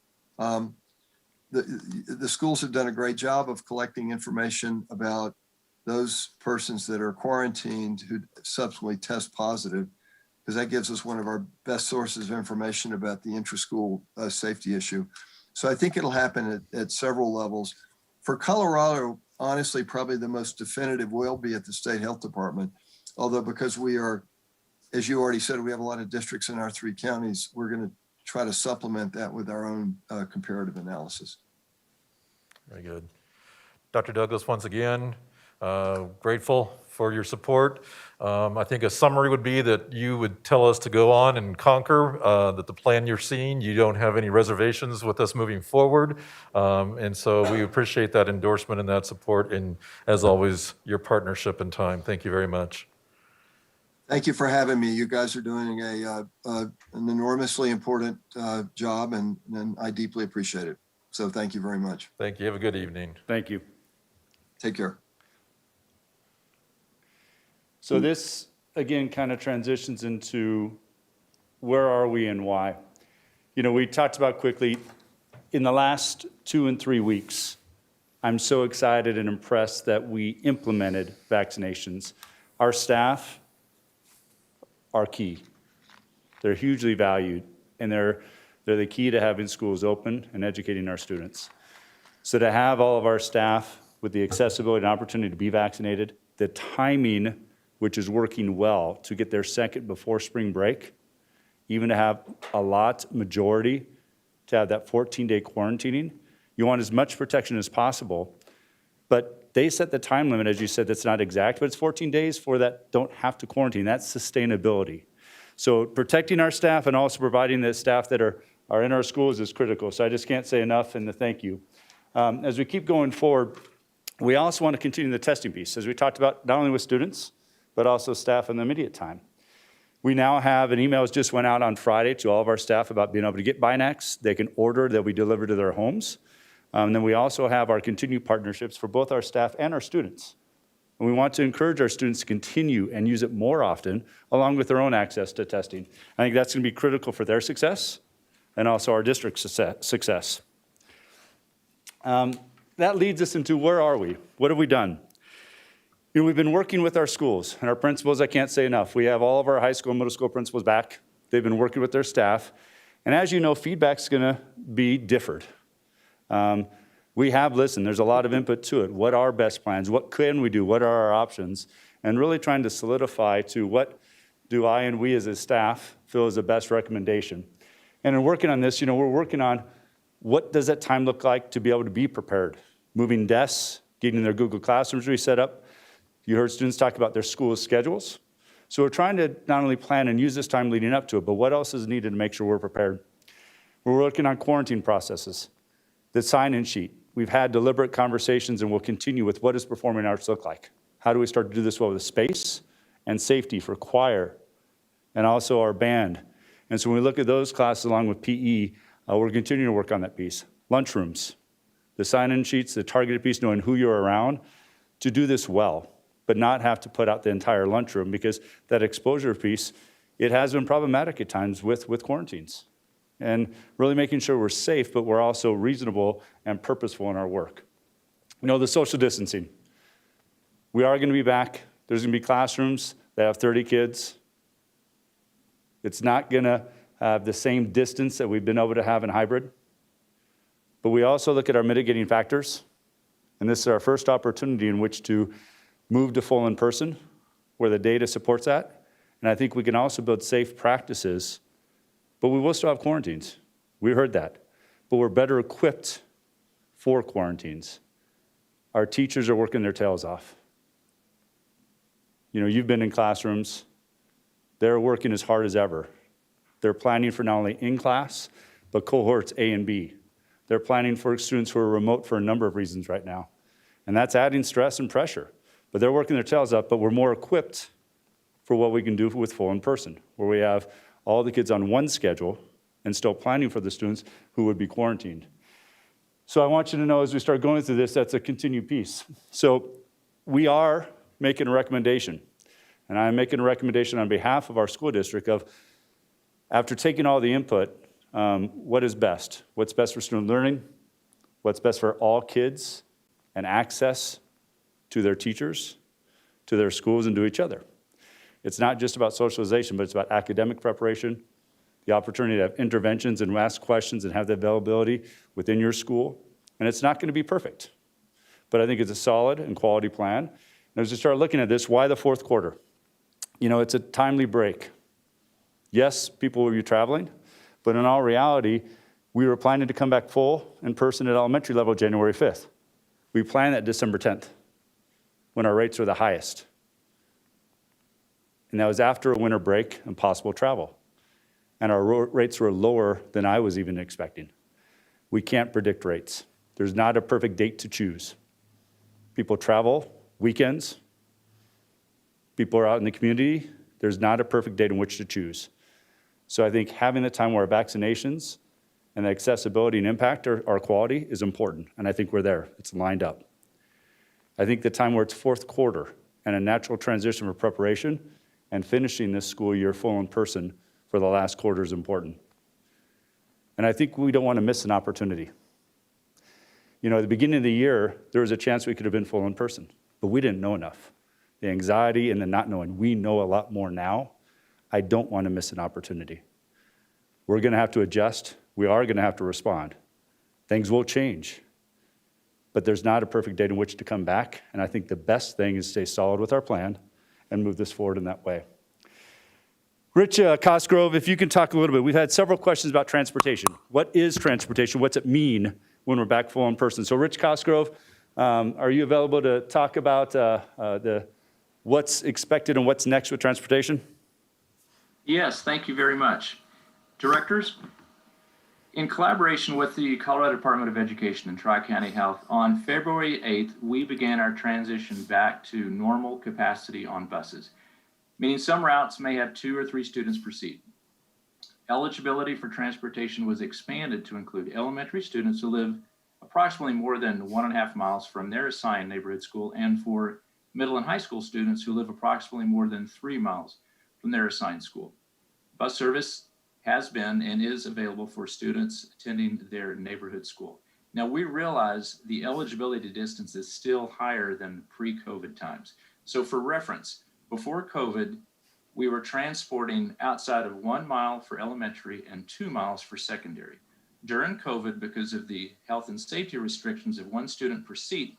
The schools have done a great job of collecting information about those persons that are quarantined who subsequently test positive, because that gives us one of our best sources of information about the intra-school safety issue. So I think it'll happen at several levels. For Colorado, honestly, probably the most definitive will be at the State Health Department. Although because we are, as you already said, we have a lot of districts in our 3 counties, we're going to try to supplement that with our own comparative analysis. Very good. Dr. Douglas, once again, grateful for your support. I think a summary would be that you would tell us to go on and conquer, that the plan you're seeing, you don't have any reservations with us moving forward. And so we appreciate that endorsement and that support, and as always, your partnership and time. Thank you very much. Thank you for having me. You guys are doing an enormously important job, and I deeply appreciate it. So thank you very much. Thank you. Have a good evening. Thank you. Take care. So this, again, kind of transitions into where are we and why. We talked about quickly, in the last 2 and 3 weeks, I'm so excited and impressed that we implemented vaccinations. Our staff are key. They're hugely valued, and they're the key to having schools open and educating our students. So to have all of our staff with the accessibility and opportunity to be vaccinated, the timing, which is working well, to get their second before spring break, even to have majority to have that 14-day quarantining. You want as much protection as possible, but they set the time limit, as you said, that's not exact, but it's 14 days for that don't have to quarantine. That's sustainability. So protecting our staff and also providing the staff that are in our schools is critical. So I just can't say enough, and the thank you. As we keep going forward, we also want to continue the testing piece, as we talked about, not only with students, but also staff in the immediate time. We now have an email that just went out on Friday to all of our staff about being able to get Binax. They can order, they'll be delivered to their homes. And then we also have our continued partnerships for both our staff and our students. And we want to encourage our students to continue and use it more often, along with their own access to testing. I think that's going to be critical for their success and also our district's success. That leads us into where are we? What have we done? We've been working with our schools and our principals. I can't say enough. We have all of our high school and middle school principals back. They've been working with their staff. And as you know, feedback's going to be differed. We have listened. There's a lot of input to it. What are best plans? What can we do? What are our options? And really trying to solidify to what do I and we as a staff feel is the best recommendation. And in working on this, we're working on what does that time look like to be able to be prepared? Moving desks, getting their Google Classrooms reset up. You heard students talk about their school schedules. So we're trying to not only plan and use this time leading up to it, but what else is needed to make sure we're prepared? We're working on quarantine processes, the sign-in sheet. We've had deliberate conversations and we'll continue with what does performing arts look like? How do we start to do this well with space and safety for choir and also our band? And so when we look at those classes along with PE, we're continuing to work on that piece. Lunchrooms, the sign-in sheets, the targeted piece, knowing who you're around to do this well, but not have to put out the entire lunchroom because that exposure piece, it has been problematic at times with quarantines. And really making sure we're safe, but we're also reasonable and purposeful in our work. The social distancing. We are going to be back. There's going to be classrooms that have 30 kids. It's not going to have the same distance that we've been able to have in hybrid. But we also look at our mitigating factors. And this is our first opportunity in which to move to full in-person, where the data supports that. And I think we can also build safe practices, but we will still have quarantines. We heard that. But we're better equipped for quarantines. Our teachers are working their tails off. You've been in classrooms. They're working as hard as ever. They're planning for not only in class, but cohorts A and B. They're planning for students who are remote for a number of reasons right now. And that's adding stress and pressure. But they're working their tails off, but we're more equipped for what we can do with full in person, where we have all the kids on one schedule and still planning for the students who would be quarantined. So I want you to know as we start going through this, that's a continued piece. So we are making a recommendation, and I'm making a recommendation on behalf of our school district of, after taking all the input, what is best? What's best for student learning? What's best for all kids and access to their teachers, to their schools, and to each other? It's not just about socialization, but it's about academic preparation, the opportunity to have interventions and ask questions and have the availability within your school. And it's not going to be perfect, but I think it's a solid and quality plan. And as we start looking at this, why the fourth quarter? It's a timely break. Yes, people will be traveling, but in all reality, we were planning to come back full in person at elementary level January 5th. We planned that December 10th when our rates were the highest. And that was after a winter break and possible travel. And our rates were lower than I was even expecting. We can't predict rates. There's not a perfect date to choose. People travel weekends. People are out in the community. There's not a perfect date in which to choose. So I think having the time where our vaccinations and the accessibility and impact our quality is important. And I think we're there. It's lined up. I think the time where it's fourth quarter and a natural transition for preparation and finishing this school year full in person for the last quarter is important. And I think we don't want to miss an opportunity. At the beginning of the year, there was a chance we could have been full in person, but we didn't know enough. The anxiety and the not knowing, we know a lot more now. I don't want to miss an opportunity. We're going to have to adjust. We are going to have to respond. Things will change, but there's not a perfect date in which to come back. And I think the best thing is stay solid with our plan and move this forward in that way. Rich Cosgrove, if you can talk a little bit. We've had several questions about transportation. What is transportation? What's it mean when we're back full in person? So Rich Cosgrove, are you available to talk about what's expected and what's next with transportation? Yes, thank you very much. Directors, in collaboration with the Colorado Department of Education and Tri-County Health, on February 8th, we began our transition back to normal capacity on buses, meaning some routes may have 2 or 3 students per seat. Eligibility for transportation was expanded to include elementary students who live approximately more than 1.5 miles from their assigned neighborhood school, and for middle and high school students who live approximately more than 3 miles from their assigned school. Bus service has been and is available for students attending their neighborhood school. Now, we realize the eligibility distance is still higher than pre-COVID times. So for reference, before COVID, we were transporting outside of 1 mile for elementary and 2 miles for secondary. During COVID, because of the health and safety restrictions of 1 student per seat,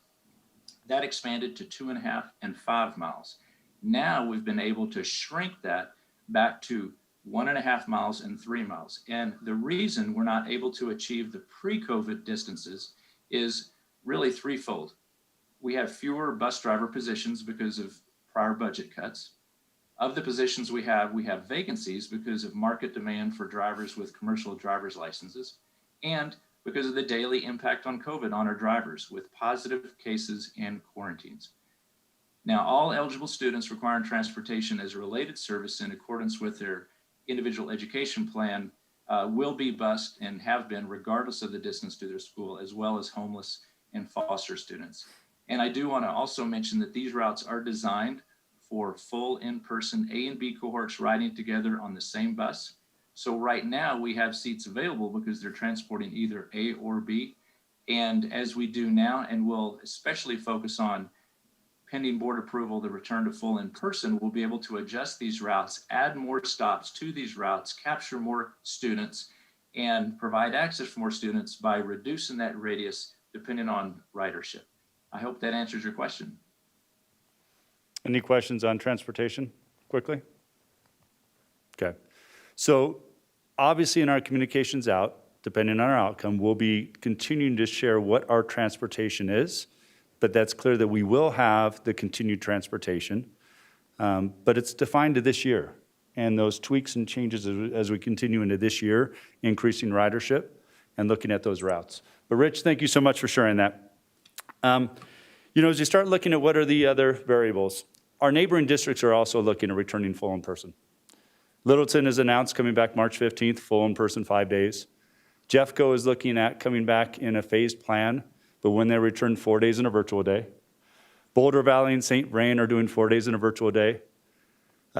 that expanded to 2.5 and 5 miles. Now we've been able to shrink that back to 1.5 miles and 3 miles. And the reason we're not able to achieve the pre-COVID distances is really threefold. We have fewer bus driver positions because of prior budget cuts. Of the positions we have vacancies because of market demand for drivers with commercial driver's licenses and because of the daily impact on COVID on our drivers with positive cases and quarantines. Now, all eligible students requiring transportation as a related service in accordance with their individual education plan will be bused and have been regardless of the distance to their school, as well as homeless and foster students. And I do want to also mention that these routes are designed for full in-person A and B cohorts riding together on the same bus. So right now we have seats available because they're transporting either A or B. And as we do now, and we'll especially focus on pending board approval, the return to full in-person, we'll be able to adjust these routes, add more stops to these routes, capture more students, and provide access for more students by reducing that radius depending on ridership. I hope that answers your question. Any questions on transportation quickly? Okay. So obviously in our communications out, depending on our outcome, we'll be continuing to share what our transportation is, but that's clear that we will have the continued transportation, but it's defined to this year. And those tweaks and changes as we continue into this year, increasing ridership and looking at those routes. But Rich, thank you so much for sharing that. You know, as you start looking at what are the other variables, our neighboring districts are also looking at returning full in person. Littleton has announced coming back March 15th, full in person 5 days. Jeffco is looking at coming back in a phased plan, but when they return 4 days in a virtual day. Boulder Valley and St. Vrain are doing 4 days in a virtual day.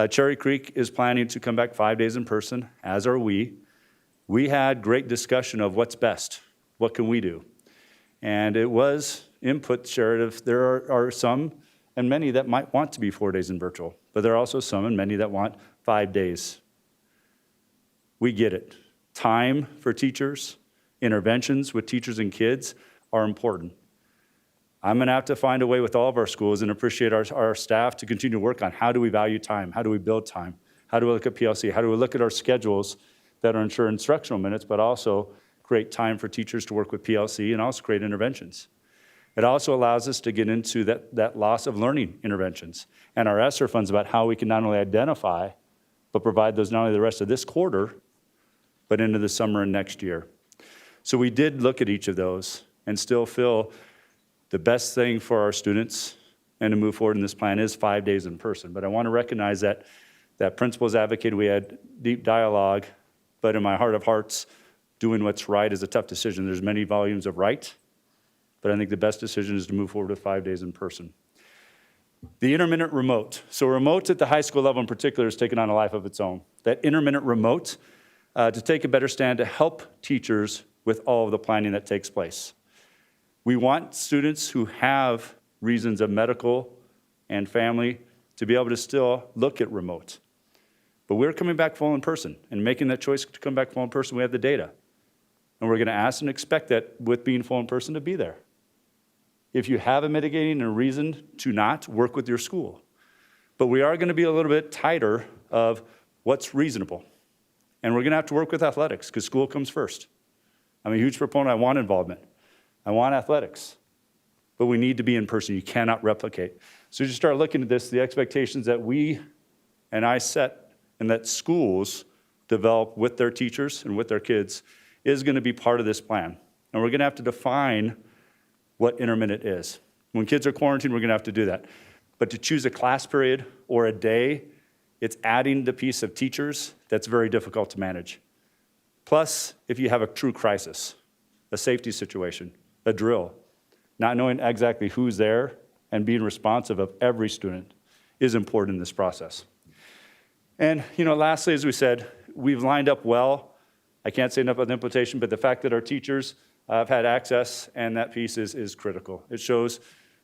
Cherry Creek is planning to come back 5 days in person, as are we. We had great discussion of what's best, what can we do? And it was input shared of there are some and many that might want to be 4 days in virtual, but there are also some and many that want 5 days. We get it. Time for teachers, interventions with teachers and kids are important. I'm gonna have to find a way with all of our schools and appreciate our staff to continue to work on how do we value time? How do we build time? How do we look at PLC? How do we look at our schedules that ensure instructional minutes, but also create time for teachers to work with PLC and also create interventions? It also allows us to get into that loss of learning interventions and our ESSER funds about how we can not only identify, but provide those not only the rest of this quarter, but into the summer and next year. So we did look at each of those and still feel the best thing for our students and to move forward in this plan is 5 days in person. But I want to recognize that principals advocated, we had deep dialogue, but in my heart of hearts, doing what's right is a tough decision. There's many volumes of right, but I think the best decision is to move forward with 5 days in person. The intermittent remote. So remote at the high school level in particular has taken on a life of its own. That intermittent remote to take a better stand to help teachers with all of the planning that takes place. We want students who have reasons of medical and family to be able to still look at remote. But we're coming back full in person and making that choice to come back full in person, we have the data. And we're gonna ask and expect that with being full in person to be there. If you have a mitigating and a reason to not, work with your school. But we are gonna be a little bit tighter of what's reasonable. And we're gonna have to work with athletics because school comes first. I'm a huge proponent, I want involvement. I want athletics, but we need to be in person. You cannot replicate. So you start looking at this, the expectations that we and I set and that schools develop with their teachers and with their kids is gonna be part of this plan. And we're gonna have to define what intermittent is. When kids are quarantined, we're gonna have to do that. But to choose a class period or a day, it's adding the piece of teachers that's very difficult to manage. Plus, if you have a true crisis, a safety situation, a drill, not knowing exactly who's there and being responsive of every student is important in this process. And lastly, as we said, we've lined up well. I can't say enough about the implementation, but the fact that our teachers have had access and that piece is critical. It shows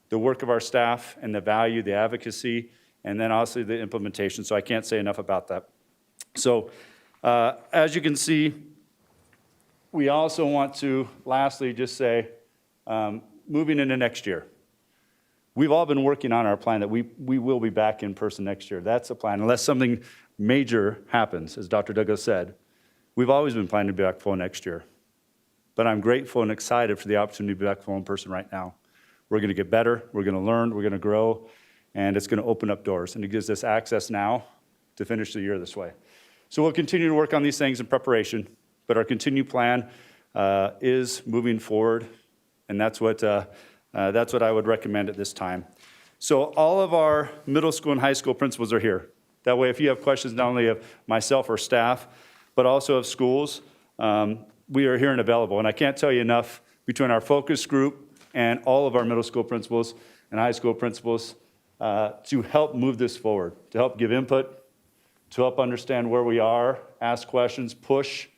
the work of our staff and the value, the advocacy, and then also the implementation. So I can't say enough about that. So as you can see, we also want to lastly just say, moving into next year, we've all been working on our plan that we will be back in person next year. That's the plan, unless something major happens, as Dr. Douglas said. We've always been planning to be back full next year. But I'm grateful and excited for the opportunity to be back full in person right now. We're gonna get better, we're gonna learn, we're gonna grow, and it's gonna open up doors. And it gives us access now to finish the year this way. So we'll continue to work on these things in preparation, but our continued plan is moving forward, and that's what I would recommend at this time. So all of our middle school and high school principals are here. That way, if you have questions not only of myself or staff, but also of schools, we are here and available. And I can't tell you enough, between our focus group and all of our middle school principals and high school principals, to help move this forward, to help give input, to help understand where we are, ask questions, push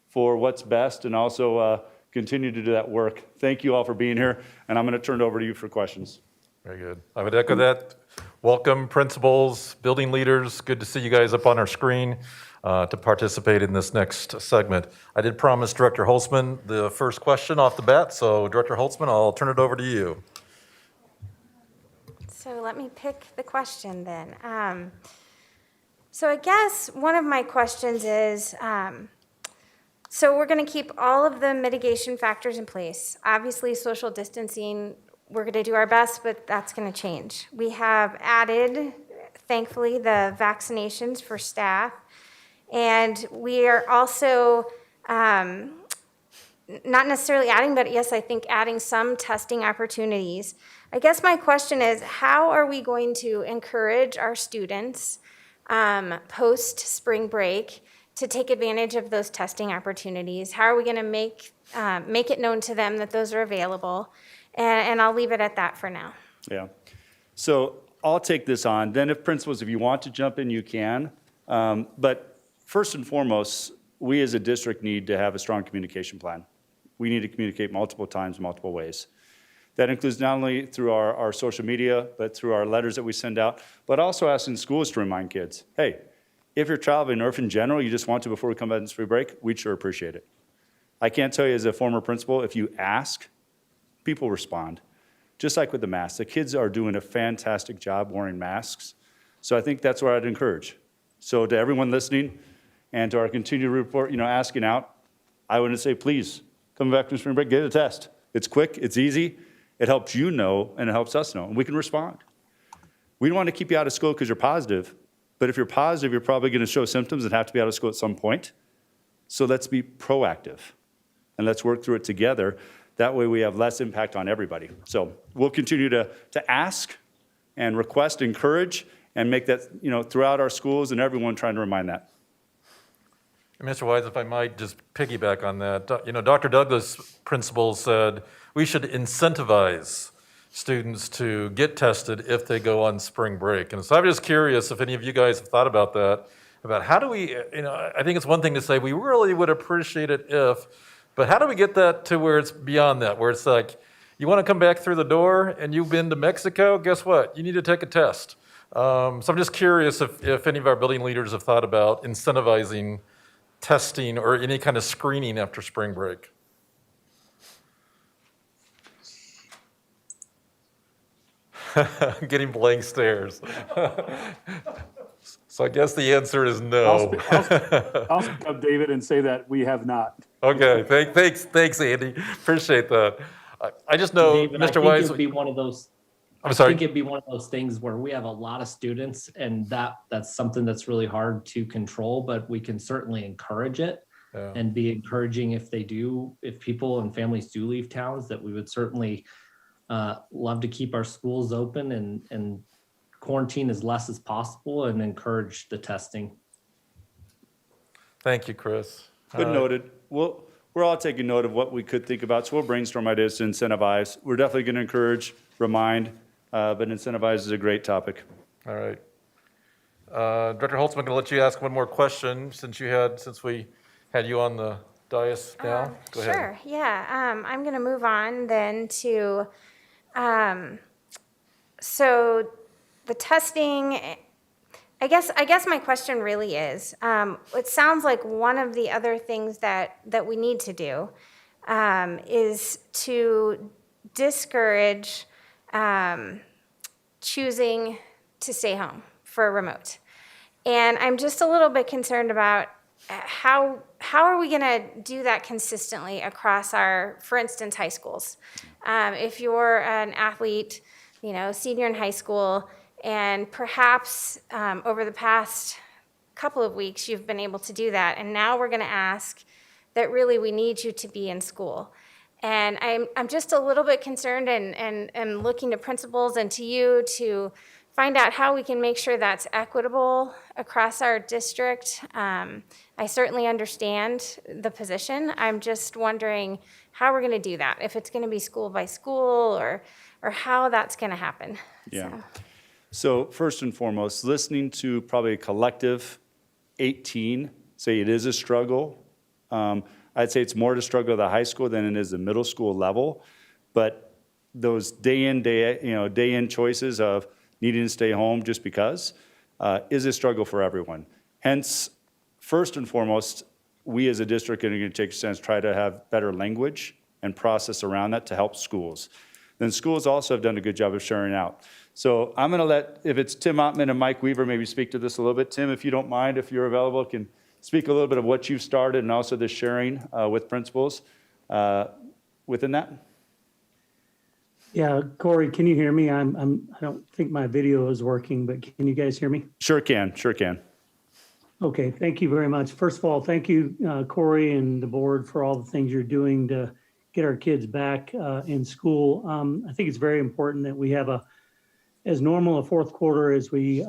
for what's best, and also continue to do that work. Thank you all for being here, and I'm going to turn it over to you for questions. Very good. I would echo that. Welcome, principals, building leaders. Good to see you guys up on our screen to participate in this next segment. I did promise Director Holtzman the first question off the bat, so Director Holtzman, I'll turn it over to you. So let me pick the question then. So I guess one of my questions is, so we're going to keep all of the mitigation factors in place. Obviously, social distancing, we're going to do our best, but that's going to change. We have added, thankfully, the vaccinations for staff. And we are also not necessarily adding, but yes, I think adding some testing opportunities. I guess my question is, how are we going to encourage our students post spring break to take advantage of those testing opportunities? How are we going to make it known to them that those are available? And I'll leave it at that for now. Yeah. So I'll take this on. Then if principals, if you want to jump in, you can. But first and foremost, we as a district need to have a strong communication plan. We need to communicate multiple times, multiple ways. That includes not only through our social media, but through our letters that we send out, but also asking schools to remind kids, hey, if you're traveling or if in general you just want to before we come back in spring break, we'd sure appreciate it. I can't tell you as a former principal, if you ask, people respond. Just like with the masks, the kids are doing a fantastic job wearing masks. So I think that's what I'd encourage. So to everyone listening and to our continued report, asking out, I would say, please come back from spring break, get a test. It's quick, it's easy. It helps you know, and it helps us know, and we can respond. We don't want to keep you out of school because you're positive, but if you're positive, you're probably going to show symptoms and have to be out of school at some point. So let's be proactive, and let's work through it together. That way we have less impact on everybody. So we'll continue to ask and request, encourage, and make that, throughout our schools and everyone trying to remind that. Mr. Wise, if I might just piggyback on that, Dr. Douglas' principal said we should incentivize students to get tested if they go on spring break. And so I'm just curious if any of you guys have thought about that, about how do we, I think it's one thing to say we really would appreciate it if, but how do we get that to where it's beyond that, where it's like, you want to come back through the door and you've been to Mexico, guess what? You need to take a test. So I'm just curious if any of our building leaders have thought about incentivizing testing or any kind of screening after spring break. Getting blank stares. So I guess the answer is no. I'll speak up, David, and say that we have not. Okay, thanks, Andy. Appreciate that. I just know, David, Mr. Wise. It'd be one of those. I'm sorry. I think it'd be one of those things where we have a lot of students, and that's something that's really hard to control. But we can certainly encourage it, and be encouraging if people and families do leave towns. That we would certainly love to keep our schools open and quarantine as less as possible and encourage the testing. Thank you, Chris. Good noted. We're all taking note of what we could think about, so we'll brainstorm ideas to incentivize. We're definitely going to encourage, remind, but incentivize is a great topic. All right. Director Holtzman, I'm going to let you ask one more question since we had you on the dais now. Go ahead. Sure, yeah. I'm going to move on then to, so the testing, I guess my question really is, it sounds like one of the other things that we need to do is to discourage choosing to stay home for remote. And I'm just a little bit concerned about how are we going to do that consistently across our, for instance, high schools? If you're an athlete, senior in high school, And perhaps over the past couple of weeks, you've been able to do that. And now we're going to ask that really we need you to be in school. And I'm just a little bit concerned and looking to principals and to you to find out how we can make sure that's equitable across our district. I certainly understand the position. I'm just wondering how we're going to do that, if it's going to be school by school or how that's going to happen. Yeah. So first and foremost, listening to probably a collective 18 say it is a struggle. I'd say it's more to struggle at the high school than it is the middle school level. But those day in choices of needing to stay home just because is a struggle for everyone. Hence, first and foremost, we as a district are going to take a sense, try to have better language and process around that to help schools. Then schools also have done a good job of sharing out. So I'm going to let, if it's Tim Ottman and Mike Weaver, maybe speak to this a little bit. Tim, if you don't mind, if you're available, can speak a little bit of what you've started and also the sharing with principals within that. Yeah, Corey, can you hear me? I don't think my video is working, but can you guys hear me? Sure can. Okay, thank you very much. First of all, thank you, Corey and the board for all the things you're doing to get our kids back in school. I think it's very important that we have as normal a fourth quarter as we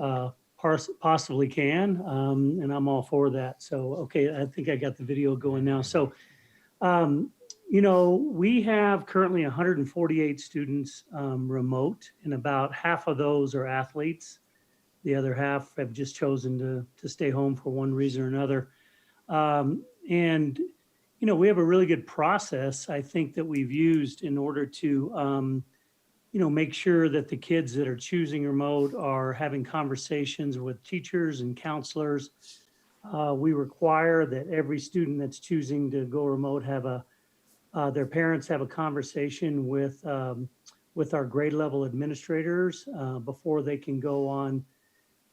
possibly can, and I'm all for that. So, okay, I think I got the video going now. So, we have currently 148 students remote, and about half of those are athletes. The other half have just chosen to stay home for one reason or another. We have a really good process, I think, that we've used in order to, make sure that the kids that are choosing remote are having conversations with teachers and counselors. We require that every student that's choosing to go remote have their parents have a conversation with our grade level administrators before they can go on,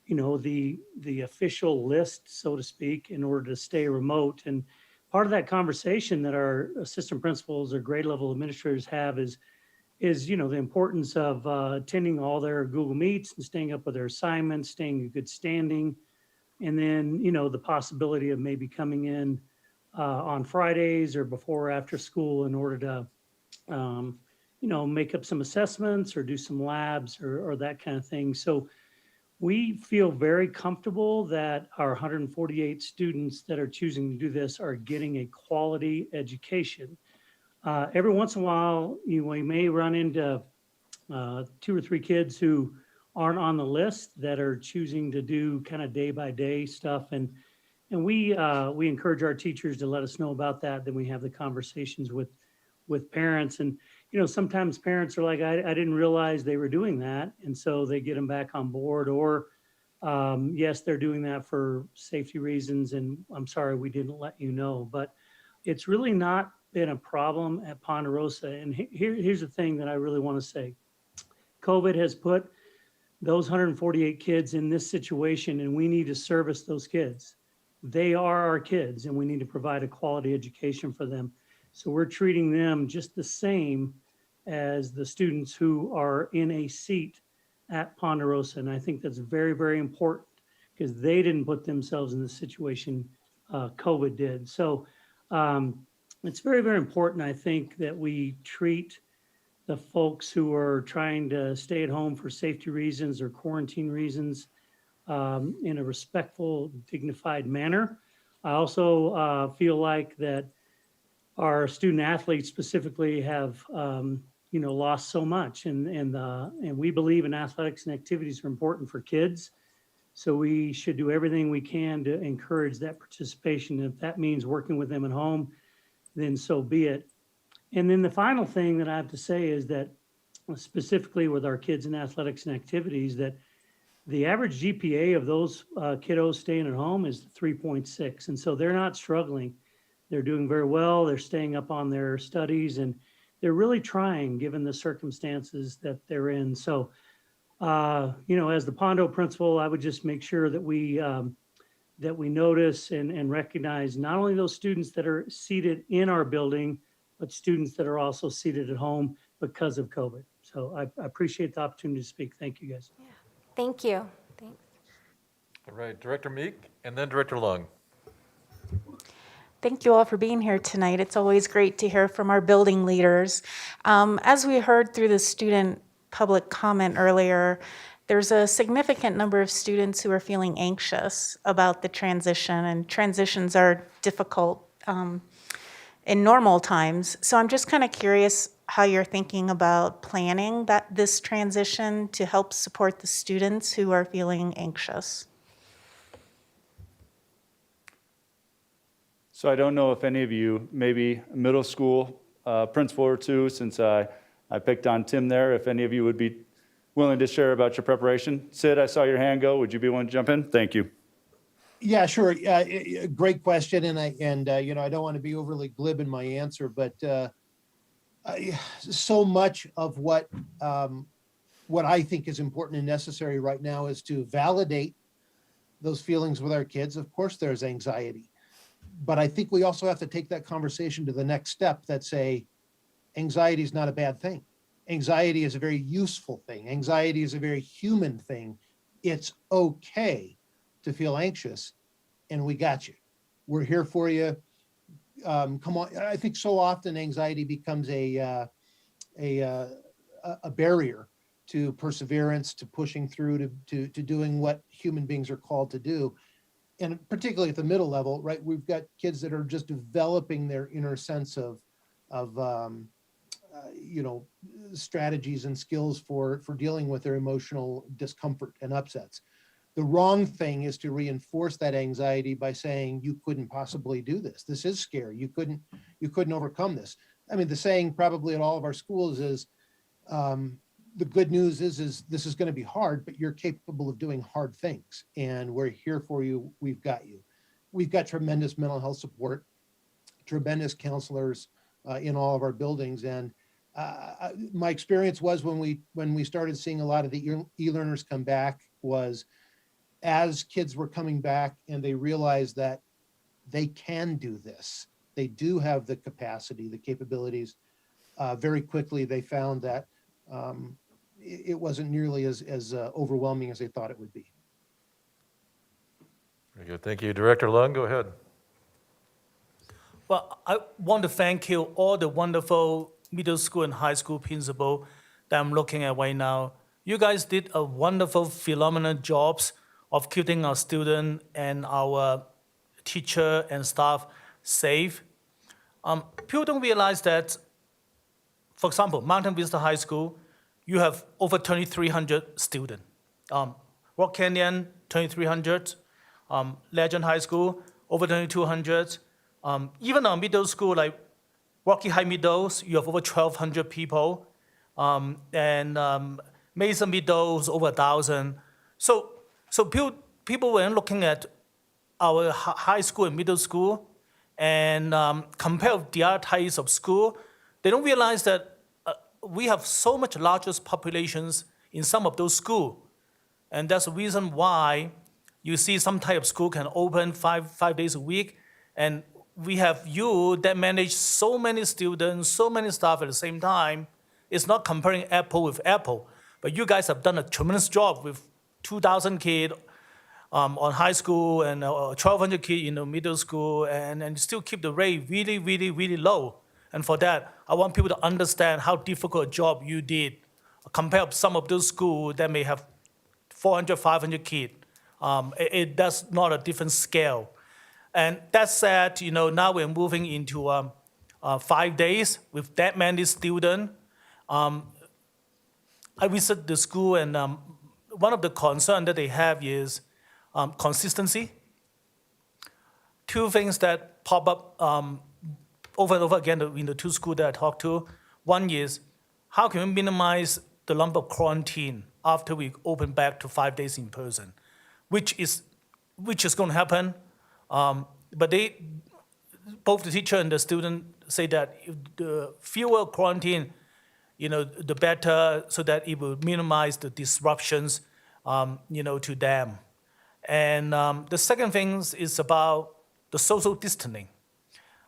the official list, so to speak, in order to stay remote. And part of that conversation that our assistant principals or grade level administrators have is the importance of attending all their Google Meets and staying up with their assignments, staying in good standing, and then the possibility of maybe coming in on Fridays or before or after school in order to make up some assessments or do some labs or that kind of thing. So we feel very comfortable that our 148 students that are choosing to do this are getting a quality education. Every once in a while, we may run into 2 or 3 kids who aren't on the list that are choosing to do kind of day by day stuff. And we encourage our teachers to let us know about that. Then we have the conversations with parents. And, sometimes parents are like, I didn't realize they were doing that. And so they get them back on board, or yes, they're doing that for safety reasons. And I'm sorry, we didn't let you know, but it's really not been a problem at Ponderosa. And here's the thing that I really want to say. COVID has put those 148 kids in this situation, and we need to service those kids. They are our kids, and we need to provide a quality education for them. So we're treating them just the same as the students who are in a seat at Ponderosa. And I think that's very, very important because they didn't put themselves in the situation COVID did. So it's very, very important, I think, that we treat the folks who are trying to stay at home for safety reasons or quarantine reasons in a respectful, dignified manner. I also feel like that our student athletes specifically have, lost so much, and we believe in athletics and activities are important for kids. So we should do everything we can to encourage that participation. If that means working with them at home, then so be it. And then the final thing that I have to say is that specifically with our kids in athletics and activities, that the average GPA of those kiddos staying at home is 3.6. And so they're not struggling. They're doing very well. They're staying up on their studies, and they're really trying given the circumstances that they're in. So, as the Pondo principal, I would just make sure that we notice and recognize not only those students that are seated in our building, but students that are also seated at home because of COVID. So I appreciate the opportunity to speak. Thank you, guys. Thank you. Thanks. All right, Director Meek and then Director Lung. Thank you all for being here tonight. It's always great to hear from our building leaders. As we heard through the student public comment earlier, there's a significant number of students who are feeling anxious about the transition, and transitions are difficult in normal times. So I'm just kind of curious how you're thinking about planning this transition to help support the students who are feeling anxious. So I don't know if any of you, maybe middle school principal or two, since I picked on Tim there, if any of you would be willing to share about your preparation. Sid, I saw your hand go. Would you be willing to jump in? Thank you. Yeah, sure. Great question. And I don't want to be overly glib in my answer, but so much of what I think is important and necessary right now is to validate those feelings with our kids. Of course, there's anxiety, but I think we also have to take that conversation to the next step that say, anxiety is not a bad thing. Anxiety is a very useful thing. Anxiety is a very human thing. It's okay to feel anxious, and we got you. We're here for you. Come on. I think so often anxiety becomes a barrier to perseverance, to pushing through, to doing what human beings are called to do. And particularly at the middle level, right? We've got kids that are just developing their inner sense of strategies and skills for dealing with their emotional discomfort and upsets. The wrong thing is to reinforce that anxiety by saying you couldn't possibly do this. This is scary. You couldn't overcome this. I mean, the saying probably at all of our schools is, the good news is this is going to be hard, but you're capable of doing hard things, and we're here for you. We've got you. We've got tremendous mental health support, tremendous counselors in all of our buildings. And my experience was when we started seeing a lot of the e-learners come back was as kids were coming back and they realized that they can do this. They do have the capacity, the capabilities. Very quickly, they found that it wasn't nearly as overwhelming as they thought it would be. Very good. Thank you. Director Lung, go ahead. Well, I want to thank you, all the wonderful middle school and high school principal that I'm looking at right now. You guys did a wonderful, phenomenal jobs of keeping our student and our teacher and staff safe. People don't realize that, for example, Mountain Vista High School, you have over 2,300 students. Rock Canyon, 2,300. Legend High School, over 2,200. Even our middle school, like Rocky High Middles, you have over 1,200 people. And Mason Middles, over 1,000. So people when looking at our high school and middle school and compare with the other types of school, they don't realize that we have so much larger populations in some of those schools. And that's the reason why you see some type of school can open five days a week. And we have you that manage so many students, so many staff at the same time. It's not comparing apple with apple, but you guys have done a tremendous job with 2,000 kids on high school and 1,200 kids in the middle school, and still keep the rate really, really, really low. And for that, I want people to understand how difficult a job you did compared to some of those schools that may have 400, 500 kids. That's not a different scale. And that said, now we're moving into 5 days with that many students. I visit the school, and one of the concerns that they have is consistency. Two things that pop up over and over again in the two schools that I talked to. One is, how can we minimize the number of quarantine after we open back to 5 days in person, which is going to happen. But both the teacher and the student say that if the fewer quarantine, the better, so that it will minimize the disruptions, to them. And the second thing is about the social distancing.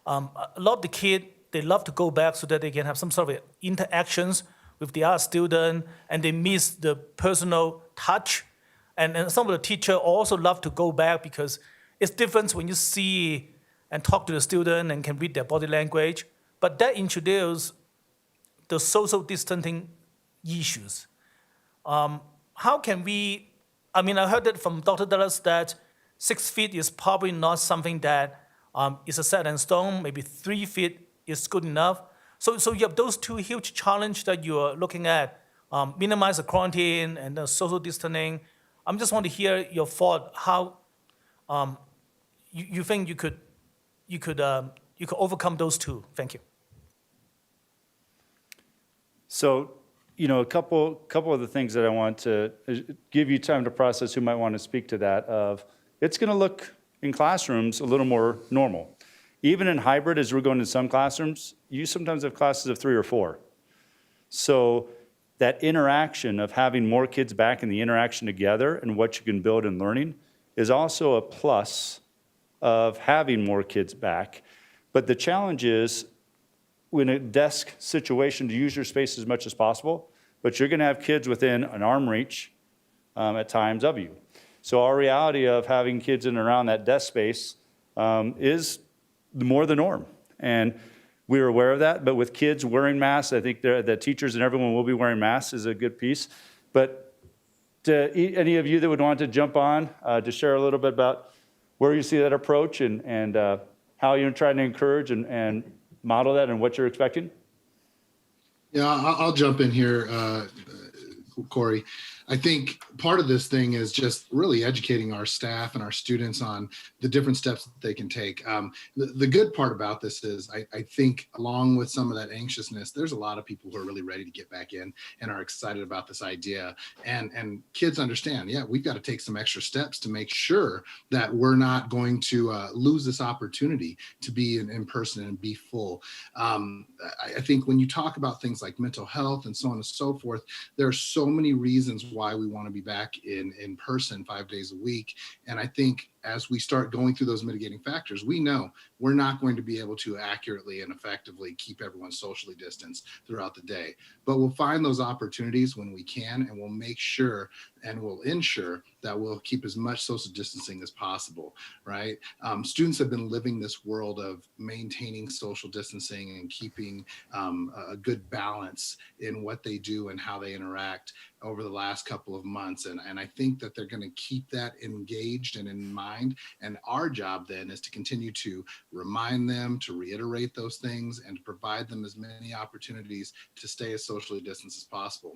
A lot of the kids, they love to go back so that they can have some sort of interactions with the other student, and they miss the personal touch And some of the teacher also love to go back because it's different when you see and talk to the student and can read their body language. But that introduces the social distancing issues. How can we, I mean, I heard it from Dr. Dallas that 6 feet is probably not something that is a set in stone. Maybe 3 feet is good enough. So you have those two huge challenges that you are looking at, minimize the quarantine and the social distancing. I just want to hear your thought, how you think you could overcome those two. Thank you. So, a couple of the things that I want to give you time to process who might want to speak to that of, it's going to look in classrooms a little more normal. Even in hybrid, as we're going to some classrooms, you sometimes have classes of 3 or 4. So that interaction of having more kids back and the interaction together and what you can build in learning is also a plus of having more kids back. But the challenge is, in a desk situation, to use your space as much as possible, but you're going to have kids within an arm reach at times of you. So our reality of having kids in and around that desk space is more the norm. And we're aware of that, but with kids wearing masks, I think the teachers and everyone will be wearing masks is a good piece. But to any of you that would want to jump on to share a little bit about where you see that approach and how you're trying to encourage and model that and what you're expecting? Yeah, I'll jump in here, Corey. I think part of this thing is just really educating our staff and our students on the different steps that they can take. The good part about this is I think along with some of that anxiousness, there's a lot of people who are really ready to get back in and are excited about this idea. And kids understand, yeah, we've got to take some extra steps to make sure that we're not going to lose this opportunity to be in person and be full. I think when you talk about things like mental health and so on and so forth, there are so many reasons why we want to be back in person 5 days a week. And I think as we start going through those mitigating factors, we know we're not going to be able to accurately and effectively keep everyone socially distanced throughout the day. But we'll find those opportunities when we can, and we'll make sure and we'll ensure that we'll keep as much social distancing as possible, right? Students have been living this world of maintaining social distancing and keeping a good balance in what they do and how they interact over the last couple of months. And I think that they're going to keep that engaged and in mind. And our job then is to continue to remind them, to reiterate those things, and to provide them as many opportunities to stay as socially distanced as possible.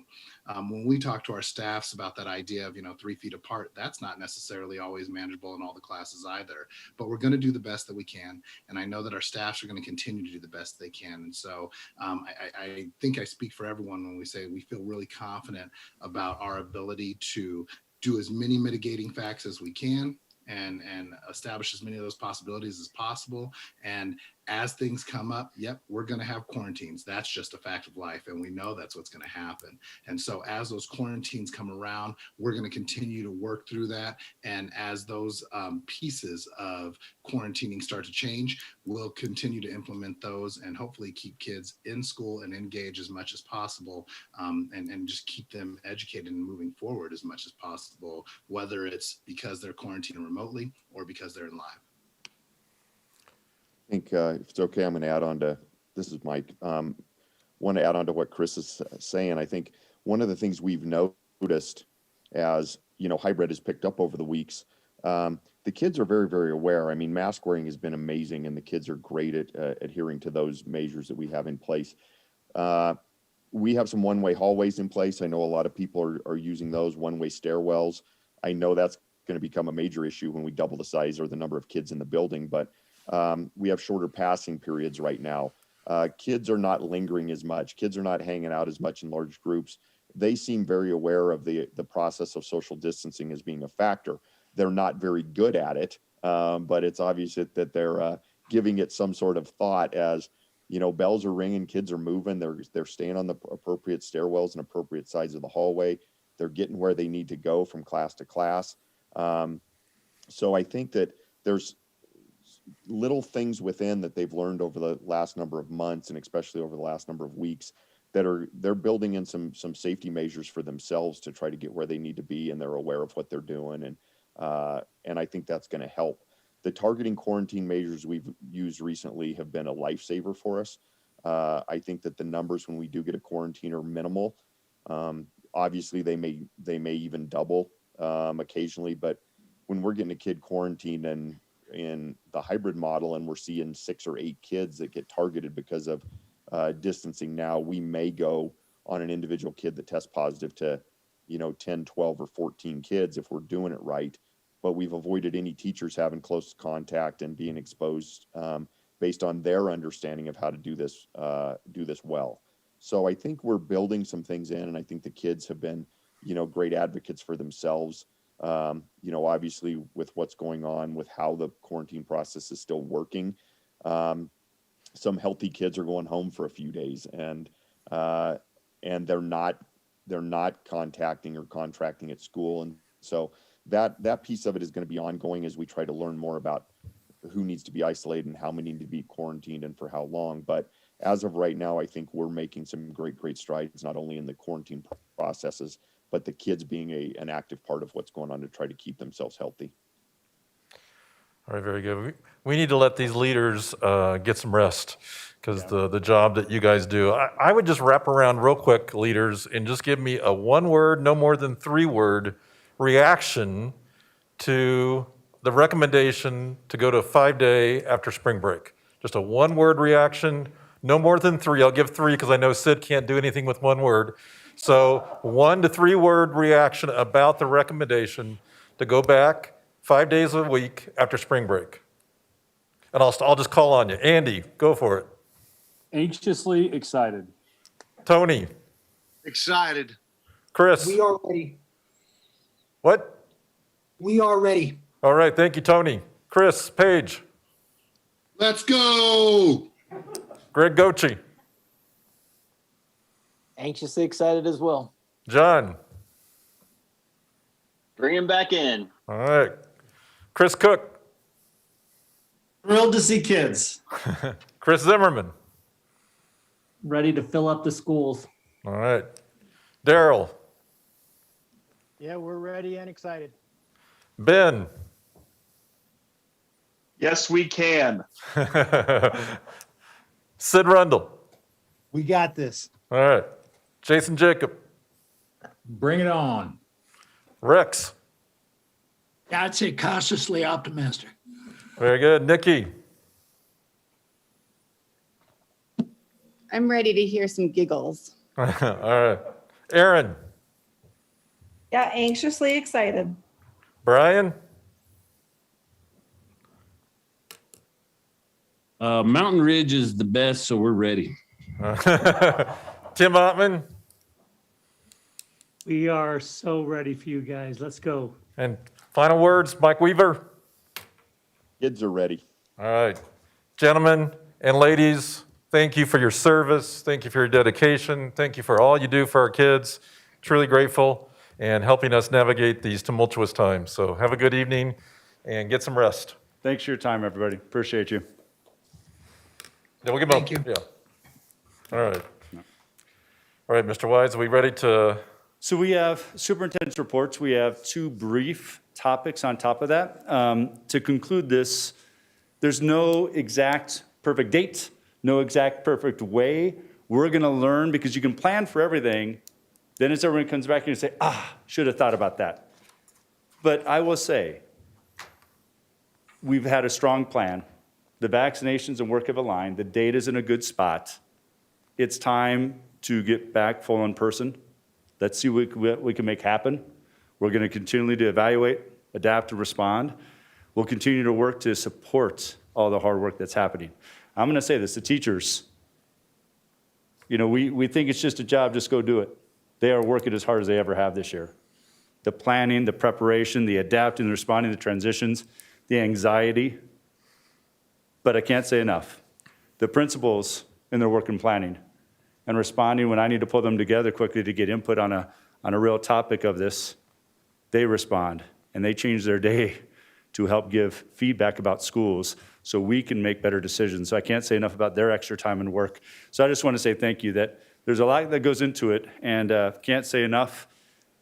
When we talk to our staffs about that idea of 3 feet apart, that's not necessarily always manageable in all the classes either, but we're going to do the best that we can. And I know that our staffs are going to continue to do the best they can. And so I think I speak for everyone when we say we feel really confident about our ability to do as many mitigating facts as we can and establish as many of those possibilities as possible. And as things come up, yep, we're going to have quarantines. That's just a fact of life. And we know that's what's going to happen. And so as those quarantines come around, we're going to continue to work through that. And as those pieces of quarantining start to change, we'll continue to implement those and hopefully keep kids in school and engaged as much as possible, and just keep them educated and moving forward as much as possible, whether it's because they're quarantined remotely or because they're in live. I think if it's okay, I'm going to add on to, this is Mike, want to add on to what Chris is saying. I think one of the things we've noticed as, hybrid has picked up over the weeks, the kids are very, very aware. I mean, mask wearing has been amazing and the kids are great at adhering to those measures that we have in place. We have some one-way hallways in place. I know a lot of people are using those one-way stairwells. I know that's going to become a major issue when we double the size or the number of kids in the building, but we have shorter passing periods right now. Kids are not lingering as much. Kids are not hanging out as much in large groups. They seem very aware of the process of social distancing as being a factor. They're not very good at it, but it's obvious that they're giving it some sort of thought as, bells are ringing, kids are moving, they're staying on the appropriate stairwells and appropriate sides of the hallway. They're getting where they need to go from class to class. So I think that there's little things within that they've learned over the last number of months and especially over the last number of weeks they're building in some safety measures for themselves to try to get where they need to be, and they're aware of what they're doing, and I think that's going to help. The targeting quarantine measures we've used recently have been a lifesaver for us. I think that the numbers when we do get a quarantine are minimal. Obviously, they may even double occasionally, but when we're getting a kid quarantined and in the hybrid model, and we're seeing 6 or 8 kids that get targeted because of distancing, now we may go on an individual kid that tests positive to 10, 12, or 14 kids if we're doing it right. But we've avoided any teachers having close contact and being exposed based on their understanding of how to do this well. So I think we're building some things in, and I think the kids have been great advocates for themselves. Obviously with what's going on with how the quarantine process is still working, some healthy kids are going home for a few days, and they're not contacting or contracting at school, and so that piece of it is going to be ongoing as we try to learn more about who needs to be isolated and how many need to be quarantined and for how long. But as of right now, I think we're making some great strides, not only in the quarantine processes, but the kids being an active part of what's going on to try to keep themselves healthy. All right, very good. We need to let these leaders get some rest, because the job that you guys do. I would just wrap around real quick, leaders, and just give me a 1-word, no more than 3-word reaction to the recommendation to go to a 5-day after spring break. Just a 1-word reaction, no more than 3. I'll give 3 because I know Sid can't do anything with 1 word. So 1 to 3-word reaction about the recommendation to go back 5 days a week after spring break. And I'll just call on you. Andy, go for it. Anxiously excited. Tony. Excited. Chris. We are ready. What? We are ready. All right, thank you, Tony. Chris, Paige. Let's go. Greg Gochi. Anxiously excited as well. John. Bring him back in. All right. Chris Cook. Thrilled to see kids. Chris Zimmerman. Ready to fill up the schools. All right. Daryl. Yeah, we're ready and excited. Ben. Yes, we can. Sid Rundle. We got this. All right. Jason Jacob. Bring it on. Rex. I'd say cautiously optimistic. Very good. Nikki. I'm ready to hear some giggles. All right. Aaron. Yeah, anxiously excited. Brian. Mountain Ridge is the best, so we're ready. Tim Ottman. We are so ready for you guys. Let's go. And final words, Mike Weaver. Kids are ready. All right. Gentlemen and ladies, thank you for your service. Thank you for your dedication. Thank you for all you do for our kids. Truly grateful and helping us navigate these tumultuous times. So have a good evening and get some rest. Thanks for your time, everybody. Appreciate you. Yeah, we'll give them Thank you. Yeah. All right. All right, Mr. Wise, are we ready to? So we have superintendent's reports. We have 2 brief topics on top of that. To conclude this, there's no exact perfect date, no exact perfect way. We're going to learn, because you can plan for everything. Then as everyone comes back and you say, should have thought about that. But I will say, we've had a strong plan. The vaccinations and work have aligned. The data's in a good spot. It's time to get back full in person. Let's see what we can make happen. We're going to continually to evaluate, adapt, and respond. We'll continue to work to support all the hard work that's happening. I'm going to say this, the teachers, we think it's just a job, just go do it. They are working as hard as they ever have this year. The planning, the preparation, the adapting, the responding to transitions, the anxiety. But I can't say enough. The principals in their work and planning and responding when I need to pull them together quickly to get input on a real topic of this, they respond and they change their day to help give feedback about schools so we can make better decisions. So I can't say enough about their extra time and work. So I just want to say thank you that there's a lot that goes into it, and can't say enough.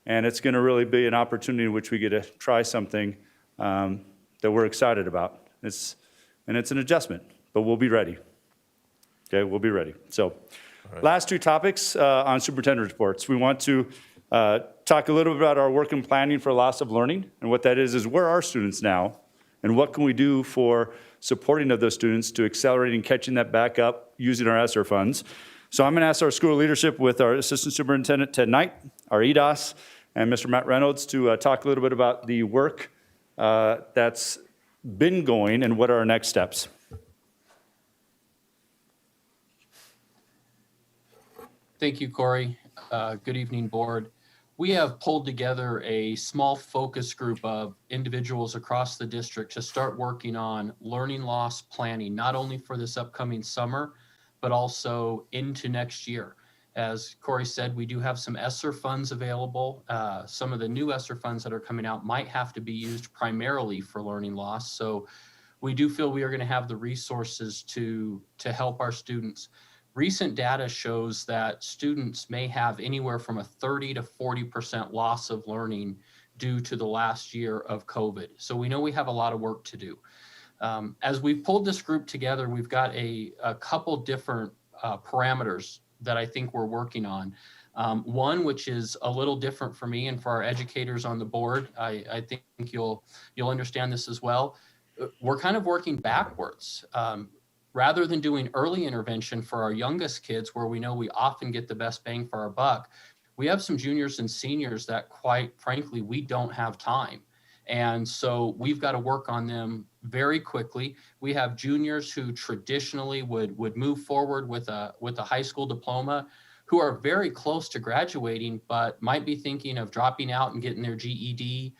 And it's going to really be an opportunity in which we get to try something that we're excited about. It's an adjustment, but we'll be ready. Okay, we'll be ready. So, last two topics on superintendent reports. We want to talk a little bit about our work and planning for loss of learning, and what that is where are students now, and what can we do for supporting of those students to accelerating catching that back up using our ESSER funds. So I'm going to ask our school leadership with our Assistant Superintendent Ted Knight, our EDOS, and Mr. Matt Reynolds to talk a little bit about the work that's been going and what are our next steps. Thank you, Corey. Good evening, board. We have pulled together a small focus group of individuals across the district to start working on learning loss planning, not only for this upcoming summer, but also into next year. As Corey said, we do have some ESSER funds available. Some of the new ESSER funds that are coming out might have to be used primarily for learning loss. So we do feel we are going to have the resources to help our students. Recent data shows that students may have anywhere from a 30 to 40% loss of learning due to the last year of COVID. So we know we have a lot of work to do. As we've pulled this group together, we've got a couple different parameters that I think we're working on. One, which is a little different for me and for our educators on the board, I think you'll understand this as well. We're kind of working backwards. Rather than doing early intervention for our youngest kids, where we know we often get the best bang for our buck, we have some juniors and seniors that, quite frankly, we don't have time. And so we've got to work on them very quickly. We have juniors who traditionally would move forward with a high school diploma, who are very close to graduating, but might be thinking of dropping out and getting their GED.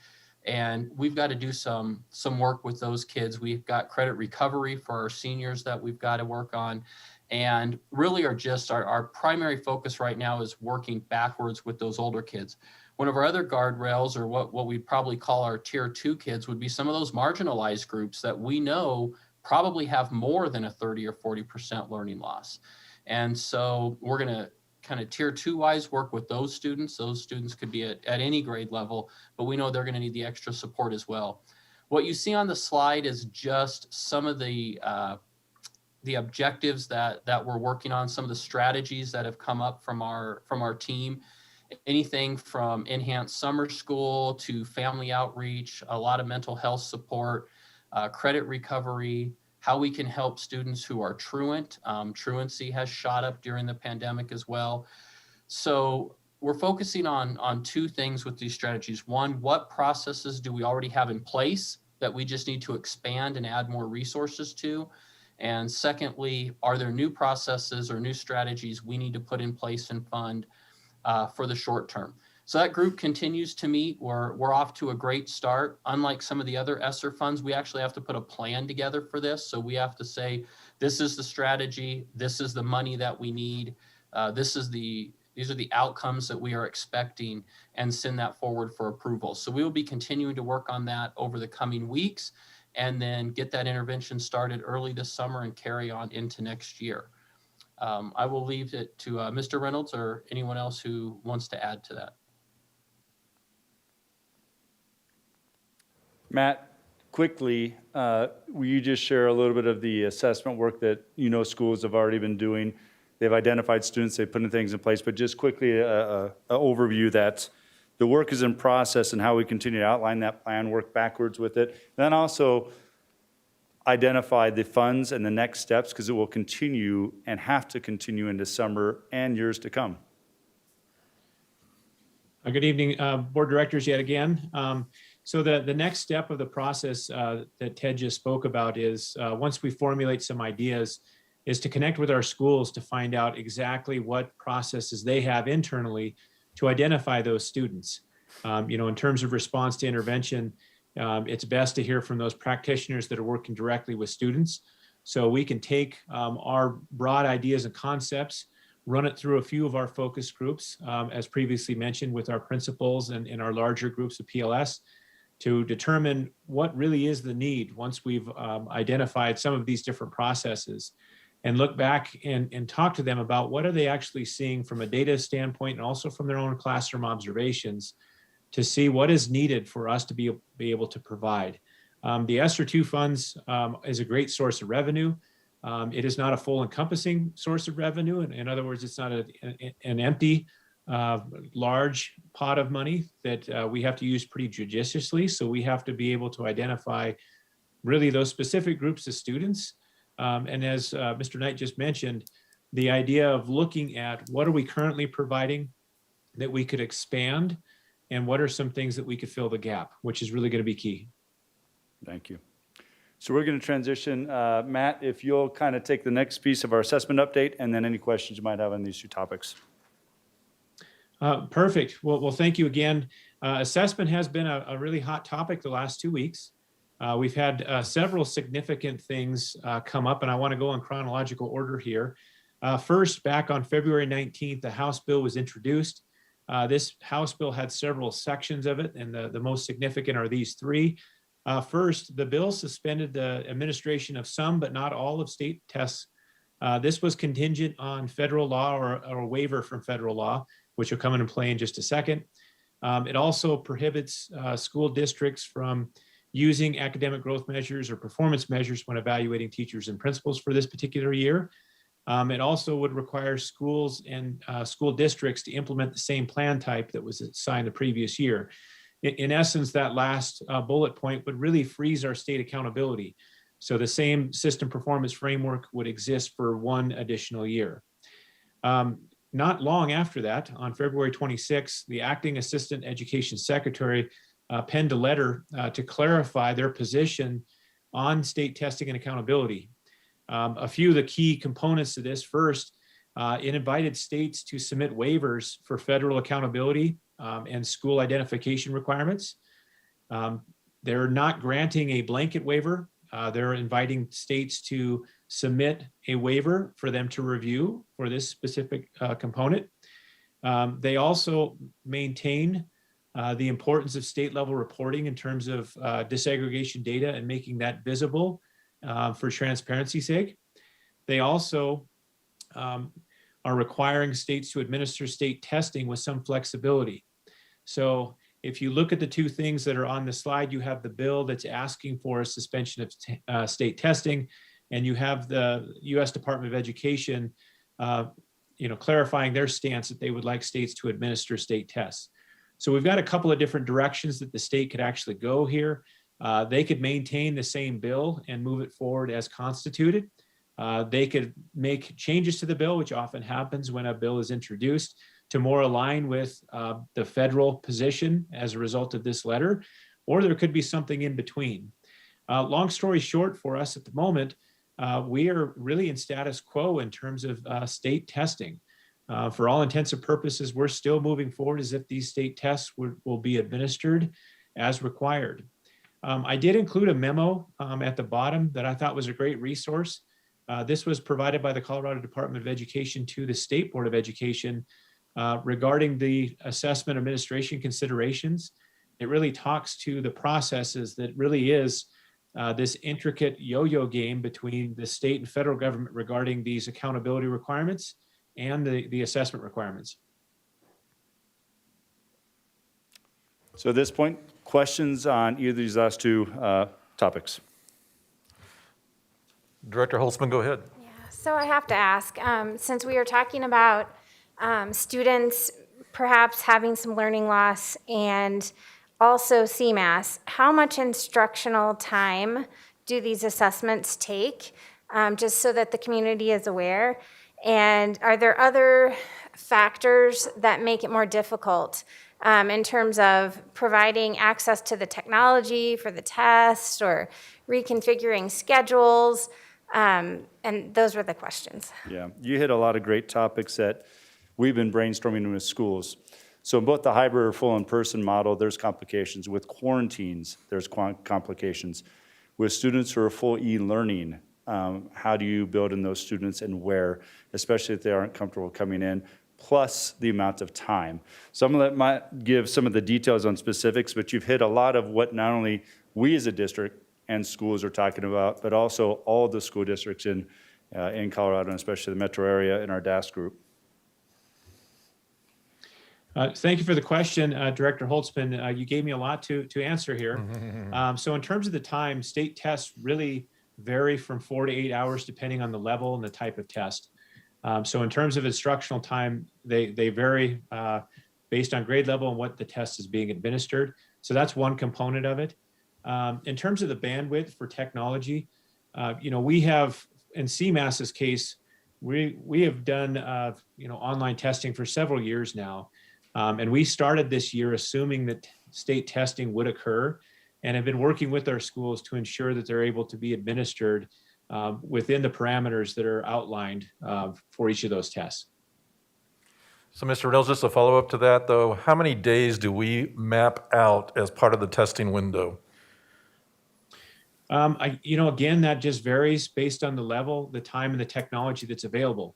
And we've got to do some work with those kids. We've got credit recovery for our seniors that we've got to work on. And really are just our primary focus right now is working backwards with those older kids. One of our other guardrails, or what we'd probably call our tier 2 kids, would be some of those marginalized groups that we know probably have more than a 30 or 40% learning loss. And so we're going to kind of tier 2 wise work with those students. Those students could be at any grade level, but we know they're going to need the extra support as well. What you see on the slide is just some of the objectives that we're working on, some of the strategies that have come up from our team. Anything from enhanced summer school to family outreach, a lot of mental health support, credit recovery, how we can help students who are truant. Truancy has shot up during the pandemic as well. So we're focusing on two things with these strategies. One, what processes do we already have in place that we just need to expand and add more resources to? And secondly, are there new processes or new strategies we need to put in place and fund for the short term? So that group continues to meet. We're off to a great start. Unlike some of the other ESSER funds, we actually have to put a plan together for this. So we have to say, this is the strategy, this is the money that we need, these are the outcomes that we are expecting, and send that forward for approval. So we will be continuing to work on that over the coming weeks, and then get that intervention started early this summer and carry on into next year. I will leave it to Mr. Reynolds or anyone else who wants to add to that. Matt, quickly, will you just share a little bit of the assessment work that schools have already been doing? They've identified students, they've put things in place, but just quickly, an overview that the work is in process and how we continue to outline that plan, work backwards with it. Then also identify the funds and the next steps, because it will continue and have to continue into summer and years to come. Good evening, board directors, yet again. So the next step of the process that Ted just spoke about is once we formulate some ideas, is to connect with our schools to find out exactly what processes they have internally to identify those students. In terms of response to intervention, it's best to hear from those practitioners that are working directly with students. So we can take our broad ideas and concepts, run it through a few of our focus groups, as previously mentioned, with our principals and in our larger groups of PLS, to determine what really is the need once we've identified some of these different processes. and look back and talk to them about what are they actually seeing from a data standpoint and also from their own classroom observations to see what is needed for us to be able to provide. The ESSER II funds is a great source of revenue. It is not a full encompassing source of revenue. In other words, it's not an empty, large pot of money that we have to use pretty judiciously. So we have to be able to identify really those specific groups of students. And as Mr. Knight just mentioned, the idea of looking at what are we currently providing that we could expand, and what are some things that we could fill the gap, which is really going to be key. Thank you. So we're going to transition. Matt, if you'll kind of take the next piece of our assessment update, and then any questions you might have on these two topics. Perfect. Well, thank you again. Assessment has been a really hot topic the last 2 weeks. We've had several significant things come up, and I want to go in chronological order here. First, back on February 19th, the House bill was introduced. This House bill had several sections of it, and the most significant are these three. First, the bill suspended the administration of some, but not all, of state tests. This was contingent on federal law or a waiver from federal law, which will come into play in just a second. It also prohibits school districts from using academic growth measures or performance measures when evaluating teachers and principals for this particular year. It also would require schools and school districts to implement the same plan type that was assigned the previous year. In essence, that last bullet point would really freeze our state accountability. So the same system performance framework would exist for one additional year. Not long after that, on February 26th, the acting assistant education secretary penned a letter to clarify their position on state testing and accountability. A few of the key components to this: first, it invited states to submit waivers for federal accountability and school identification requirements. They're not granting a blanket waiver. They're inviting states to submit a waiver for them to review for this specific component. They also maintain the importance of state level reporting in terms of disaggregation data and making that visible for transparency's sake. They also are requiring states to administer state testing with some flexibility. So if you look at the two things that are on the slide, you have the bill that's asking for a suspension of state testing, and you have the U.S. Department of Education clarifying their stance that they would like states to administer state tests. So we've got a couple of different directions that the state could actually go here. They could maintain the same bill and move it forward as constituted. They could make changes to the bill, which often happens when a bill is introduced, to more align with the federal position as a result of this letter, or there could be something in between. Long story short, for us at the moment, we are really in status quo in terms of state testing. For all intents and purposes, we're still moving forward as if these state tests will be administered as required. I did include a memo at the bottom that I thought was a great resource. This was provided by the Colorado Department of Education to the State Board of Education regarding the assessment administration considerations. It really talks to the processes that really is this intricate yo-yo game between the state and federal government regarding these accountability requirements and the assessment requirements. So at this point, questions on either of these last two topics? Director Holtzman, go ahead. Yeah, so I have to ask, since we are talking about students perhaps having some learning loss and also CMAS, how much instructional time do these assessments take, just so that the community is aware? And are there other factors that make it more difficult in terms of providing access to the technology for the test or reconfiguring schedules? And those were the questions. Yeah, you hit a lot of great topics that we've been brainstorming with schools. So in both the hybrid or full in-person model, there's complications. With quarantines, there's complications. With students who are full e-learning, how do you build in those students and where, especially if they aren't comfortable coming in, plus the amount of time. Some of that might give some of the details on specifics, but you've hit a lot of what not only we as a district and schools are talking about, but also all the school districts in in Colorado, and especially the metro area in our DAS group. Thank you for the question, Director Holtzman. You gave me a lot to answer here. So in terms of the time, state tests really vary from 4 to 8 hours depending on the level and the type of test. So in terms of instructional time, they vary based on grade level and what the test is being administered. So that's one component of it. In terms of the bandwidth for technology, we have, in CMAS's case, we have done online testing for several years now. And we started this year assuming that state testing would occur and have been working with our schools to ensure that they're able to be administered within the parameters that are outlined for each of those tests. So Mr. Reynolds, just a follow-up to that though, how many days do we map out as part of the testing window? Again, that just varies based on the level, the time, and the technology that's available.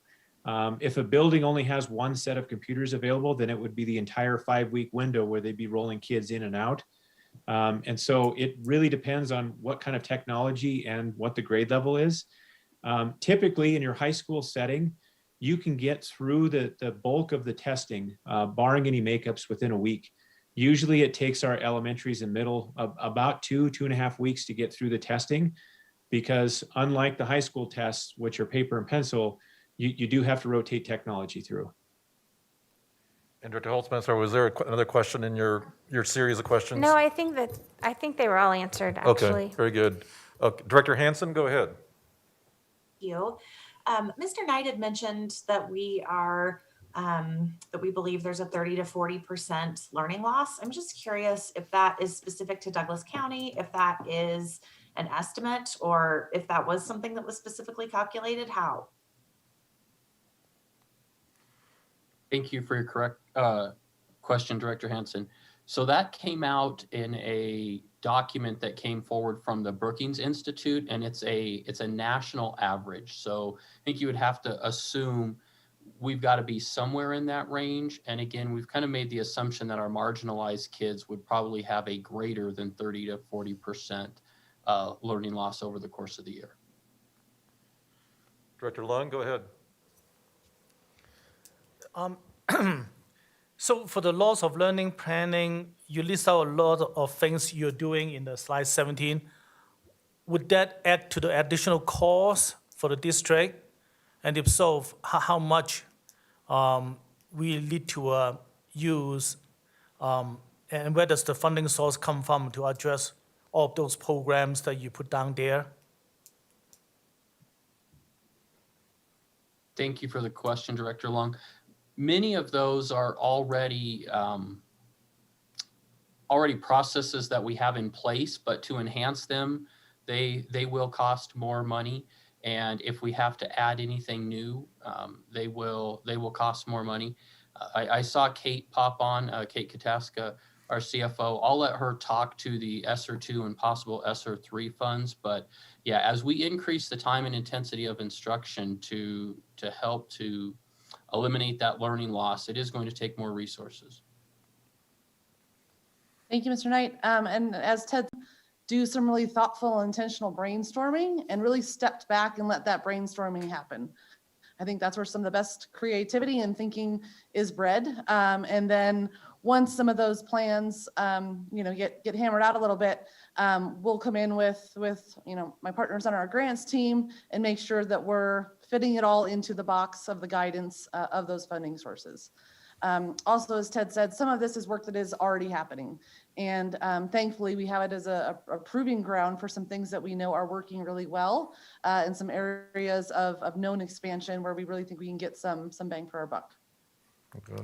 If a building only has one set of computers available, then it would be the entire 5-week window where they'd be rolling kids in and out. And so it really depends on what kind of technology and what the grade level is. Typically in your high school setting, you can get through the bulk of the testing, barring any makeups, within a week. Usually it takes our elementaries and middle about 2.5 weeks to get through the testing, because unlike the high school tests, which are paper and pencil, you do have to rotate technology through. And Director Holtzman, was there another question in your series of questions? No, I think they were all answered, actually. Okay, very good. Director Hansen, go ahead. Thank you. Mr. Knight had mentioned that we believe there's a 30 to 40% learning loss. I'm just curious if that is specific to Douglas County, if that is an estimate, or if that was something that was specifically calculated. How? Thank you for your correct question, Director Hansen. So that came out in a document that came forward from the Brookings Institute, and it's a national average. So I think you would have to assume we've got to be somewhere in that range. And again, we've kind of made the assumption that our marginalized kids would probably have a greater than 30 to 40% learning loss over the course of the year. Director Lund, go ahead. So for the loss of learning planning, you list out a lot of things you're doing in the slide 17. Would that add to the additional cost for the district? And if so, how much we need to use, and where does the funding source come from to address all of those programs that you put down there? Thank you for the question, Director Long. Many of those are already processes that we have in place, but to enhance them, they will cost more money. And if we have to add anything new, they will cost more money. I saw Kate pop on, Kate Kataska, our CFO. I'll let her talk to the ESSER 2 and possible ESSER 3 funds. But yeah, as we increase the time and intensity of instruction to help to eliminate that learning loss, it is going to take more resources. Thank you, Mr. Knight. And as Ted, do some really thoughtful, intentional brainstorming and really stepped back and let that brainstorming happen. I think that's where some of the best creativity and thinking is bred. And then once some of those plans, get hammered out a little bit, we'll come in with my partners on our grants team and make sure that we're fitting it all into the box of the guidance of those funding sources. Also, as Ted said, some of this is work that is already happening. And thankfully, we have it as a proving ground for some things that we know are working really well in some areas of known expansion where we really think we can get some bang for our buck. Okay.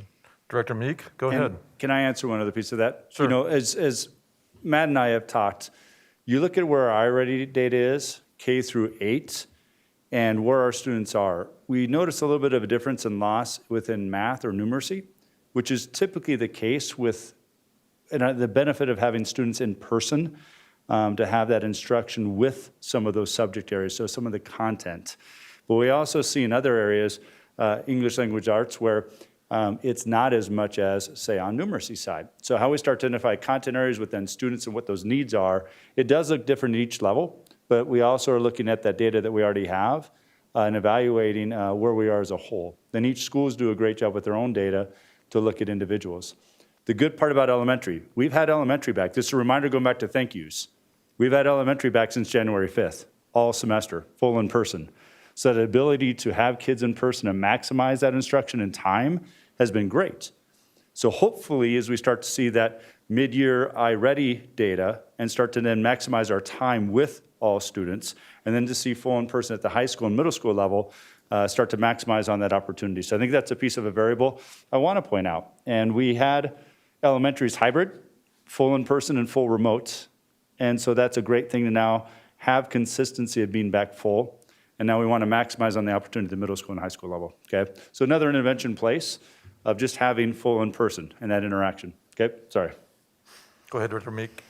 Director Meek, go ahead. Can I answer one other piece of that? Sure. As Matt and I have talked, you look at where our iReady data is, K through 8, and where our students are. We notice a little bit of a difference in loss within math or numeracy, which is typically the case with the benefit of having students in person to have that instruction with some of those subject areas, so some of the content. But we also see in other areas, English language arts, where it's not as much as, say, on numeracy side. So how we start to identify content areas within students and what those needs are, it does look different at each level, but we also are looking at that data that we already have and evaluating where we are as a whole. Then each schools do a great job with their own data to look at individuals. The good part about elementary, we've had elementary back. This is a reminder going back to thank yous. We've had elementary back since January 5th, all semester, full in person. So the ability to have kids in person and maximize that instruction in time has been great. So hopefully, as we start to see that mid-year iReady data and start to then maximize our time with all students, and then to see full in person at the high school and middle school level, start to maximize on that opportunity. So I think that's a piece of a variable I want to point out. And we had elementary's hybrid, full in person and full remote. And so that's a great thing to now have consistency of being back full. And now we want to maximize on the opportunity at the middle school and high school level, okay? So another intervention place of just having full in person and that interaction, okay? Sorry. Go ahead, Director Meek.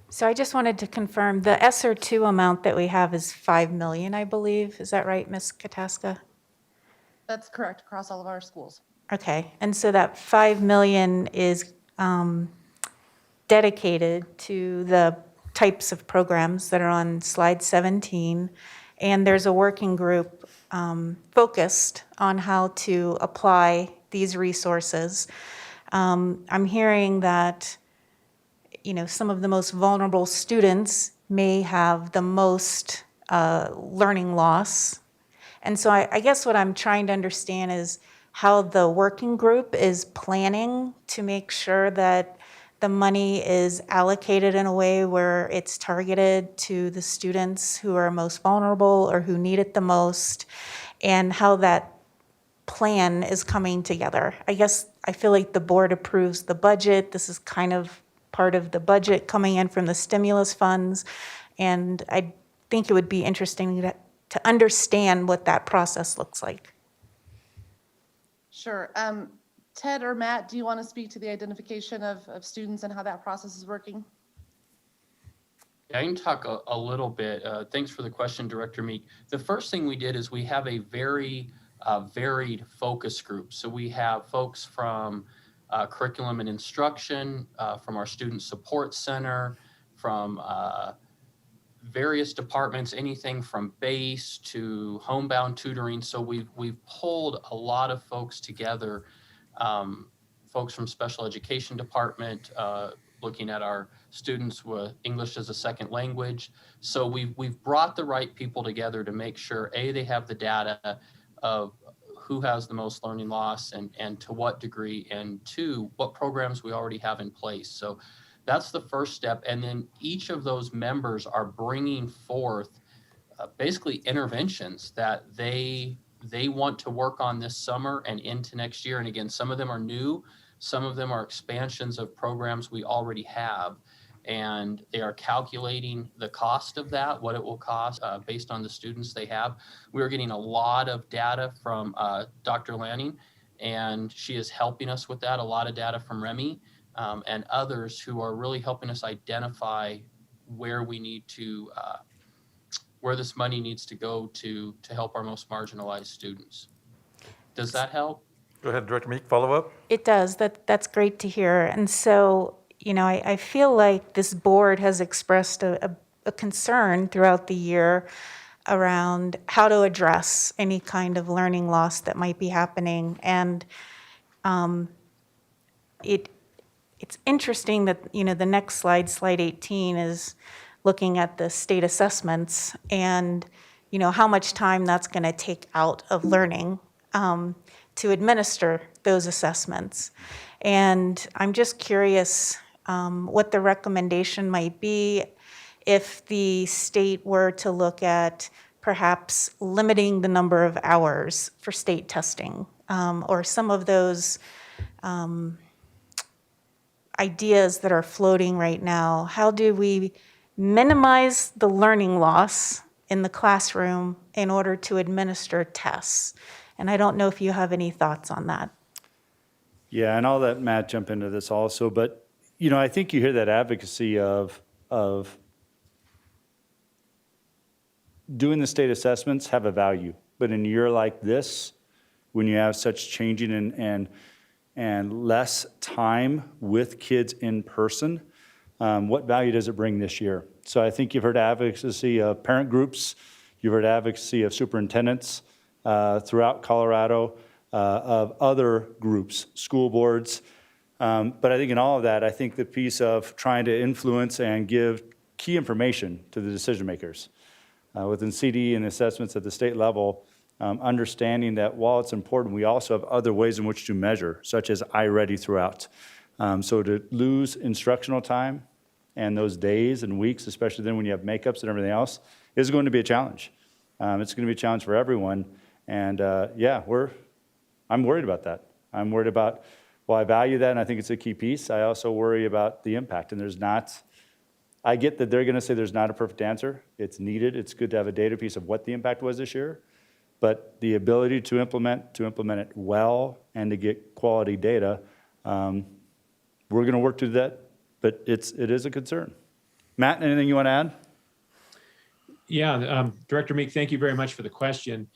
So I just wanted to confirm, the ESSER 2 amount that we have is 5 million, I believe. Is that right, Ms. Kataska? That's correct, across all of our schools. Okay, and so that 5 million is dedicated to the types of programs that are on slide 17, and there's a working group focused on how to apply these resources. I'm hearing that, you know, some of the most vulnerable students may have the most learning loss. And so I guess what I'm trying to understand is how the working group is planning to make sure that the money is allocated in a way where it's targeted to the students who are most vulnerable or who need it the most, and how that plan is coming together. I guess I feel like the board approves the budget. This is kind of part of the budget coming in from the stimulus funds. And I think it would be interesting to understand what that process looks like. Sure. Ted or Matt, do you want to speak to the identification of students and how that process is working? I can talk a little bit. Thanks for the question, Director Meek. The first thing we did is we have a very varied focus group. So we have folks from curriculum and instruction, from our student support center, from various departments, anything from base to homebound tutoring. So we've pulled a lot of folks together, folks from special education department, looking at our students with English as a second language. So we've brought the right people together to make sure, A, they have the data of who has the most learning loss and to what degree, and two, what programs we already have in place. So that's the first step. And then each of those members are bringing forth basically interventions that they want to work on this summer and into next year. And again, some of them are new, some of them are expansions of programs we already have. And they are calculating the cost of that, what it will cost based on the students they have. We're getting a lot of data from Dr. Lanning, and she is helping us with that, a lot of data from Remy and others who are really helping us identify where we need to, where this money needs to go to help our most marginalized students. Does that help? Go ahead, Director Meek, follow up. It does. That's great to hear. And so, you know, I feel like this board has expressed a concern throughout the year around how to address any kind of learning loss that might be happening. And it's interesting that, you know, the next slide, slide 18, is looking at the state assessments and, you know, how much time that's going to take out of learning to administer those assessments. And I'm just curious what the recommendation might be if the state were to look at perhaps limiting the number of hours for state testing, or some of those ideas that are floating right now. How do we minimize the learning loss in the classroom in order to administer tests? And I don't know if you have any thoughts on that. Yeah, and I'll let Matt jump into this also, but, you know, I think you hear that advocacy of doing the state assessments have a value, but in a year like this, when you have such changing and less time with kids in person, what value does it bring this year? So I think you've heard advocacy of parent groups You've heard advocacy of superintendents throughout Colorado, of other groups, school boards. But I think in all of that, I think the piece of trying to influence and give key information to the decision makers within CDE and assessments at the state level, understanding that while it's important, we also have other ways in which to measure, such as iReady throughout. So to lose instructional time and those days and weeks, especially then when you have makeups and everything else, is going to be a challenge. It's going to be a challenge for everyone. And yeah, I'm worried about that. I'm worried about, well, I value that and I think it's a key piece. I also worry about the impact, and there's not, I get that they're going to say there's not a perfect answer. It's needed. It's good to have a data piece of what the impact was this year, but the ability to implement it well and to get quality data, we're going to work to that, but it is a concern. Matt, anything you want to add? Yeah, Director Meek, thank you very much for the question.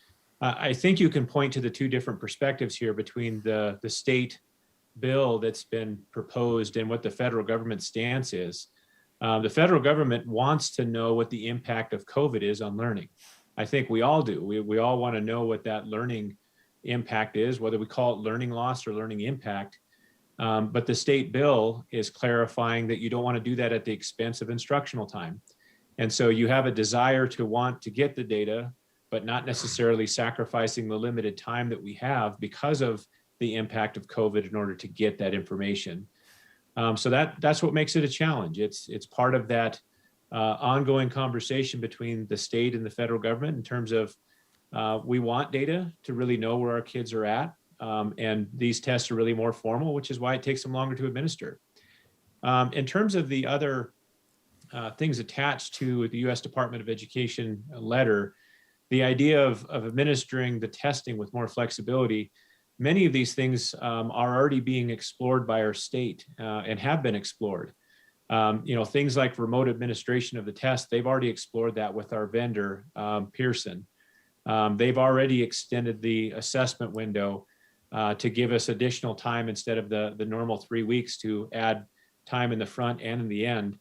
I think you can point to the two different perspectives here between the state bill that's been proposed and what the federal government stance is. The federal government wants to know what the impact of COVID is on learning. I think we all do. We all want to know what that learning impact is, whether we call it learning loss or learning impact. But the state bill is clarifying that you don't want to do that at the expense of instructional time. And so you have a desire to want to get the data, but not necessarily sacrificing the limited time that we have because of the impact of COVID in order to get that information. So that's what makes it a challenge. It's part of that ongoing conversation between the state and the federal government in terms of we want data to really know where our kids are at. And these tests are really more formal, which is why it takes them longer to administer. In terms of the other things attached to the U.S. Department of Education letter, the idea of administering the testing with more flexibility, many of these things are already being explored by our state and have been explored. Things like remote administration of the test, they've already explored that with our vendor, Pearson. They've already extended the assessment window to give us additional time instead of the normal 3 weeks, to add time in the front and in the end,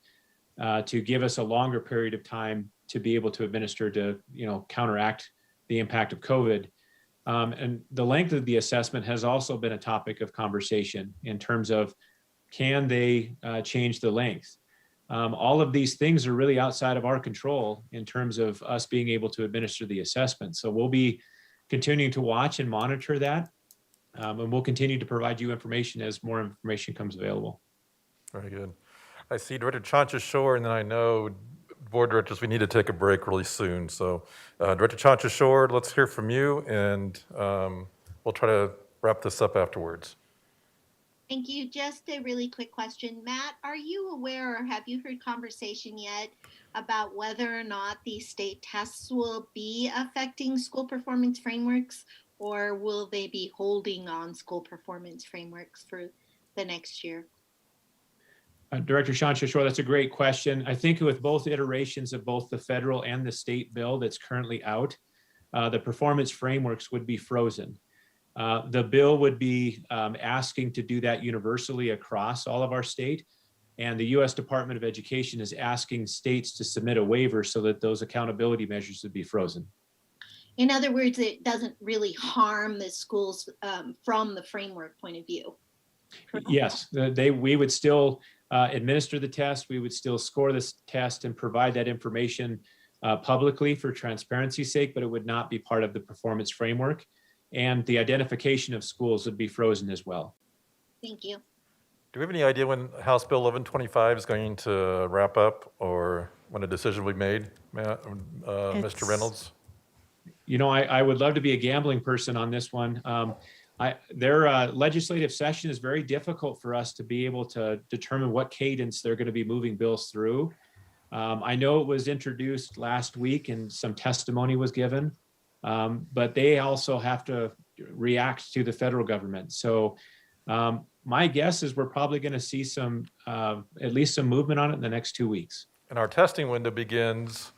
to give us a longer period of time to be able to administer to, counteract the impact of COVID. And the length of the assessment has also been a topic of conversation in terms of, can they change the length? All of these things are really outside of our control in terms of us being able to administer the assessment. So we'll be continuing to watch and monitor that. And we'll continue to provide you information as more information comes available. Very good. I see Director Chancha-Shore, and then I know board directors, we need to take a break really soon. So Director Chancha-Shore, let's hear from you, and we'll try to wrap this up afterwards. Thank you. Just a really quick question. Matt, are you aware or have you heard conversation yet about whether or not these state tests will be affecting school performance frameworks, or will they be holding on school performance frameworks for the next year? Director Chancha-Shore, that's a great question. I think with both iterations of both the federal and the state bill that's currently out, the performance frameworks would be frozen. The bill would be asking to do that universally across all of our state. And the U.S. Department of Education is asking states to submit a waiver so that those accountability measures would be frozen. In other words, it doesn't really harm the schools from the framework point of view. Yes, we would still administer the test. We would still score this test and provide that information publicly for transparency's sake, but it would not be part of the performance framework. And the identification of schools would be frozen as well. Thank you. Do we have any idea when House Bill 1125 is going to wrap up, or when a decision will be made, Matt, Mr. Reynolds? I would love to be a gambling person on this one. Their legislative session is very difficult for us to be able to determine what cadence they're going to be moving bills through. I know it was introduced last week and some testimony was given, but they also have to react to the federal government. So my guess is we're probably going to see some, at least some movement on it in the next 2 weeks. And our testing window begins,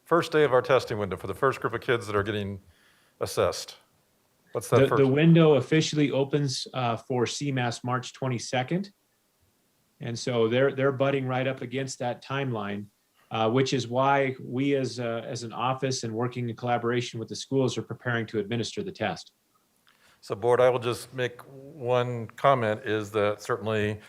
first day of our testing window for the first group of kids that are getting assessed. What's that The window officially opens for CMAS March 22nd. And so they're butting right up against that timeline. which is why we as an office and working in collaboration with the schools are preparing to administer the test. So board, I will just make one comment is that certainly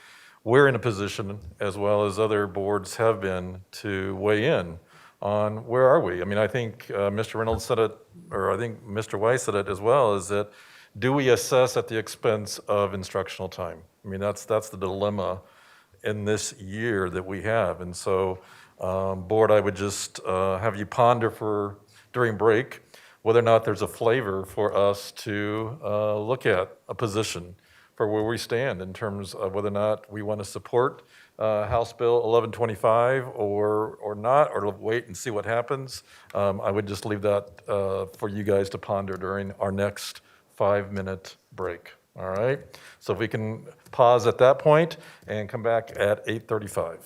we're in a position, as well as other boards have been, to weigh in on where are we? I mean, I think Mr. Reynolds said it, or I think Mr. Weiss said it as well, is that do we assess at the expense of instructional time? I mean, that's the dilemma in this year that we have. And so, board, I would just have you ponder for, during break, whether or not there's a flavor for us to look at a position for where we stand in terms of whether or not we want to support House Bill 1125 or not, or wait and see what happens. I would just leave that for you guys to ponder during our next 5-minute break. All right? So if we can pause at that point and come back at 8:35.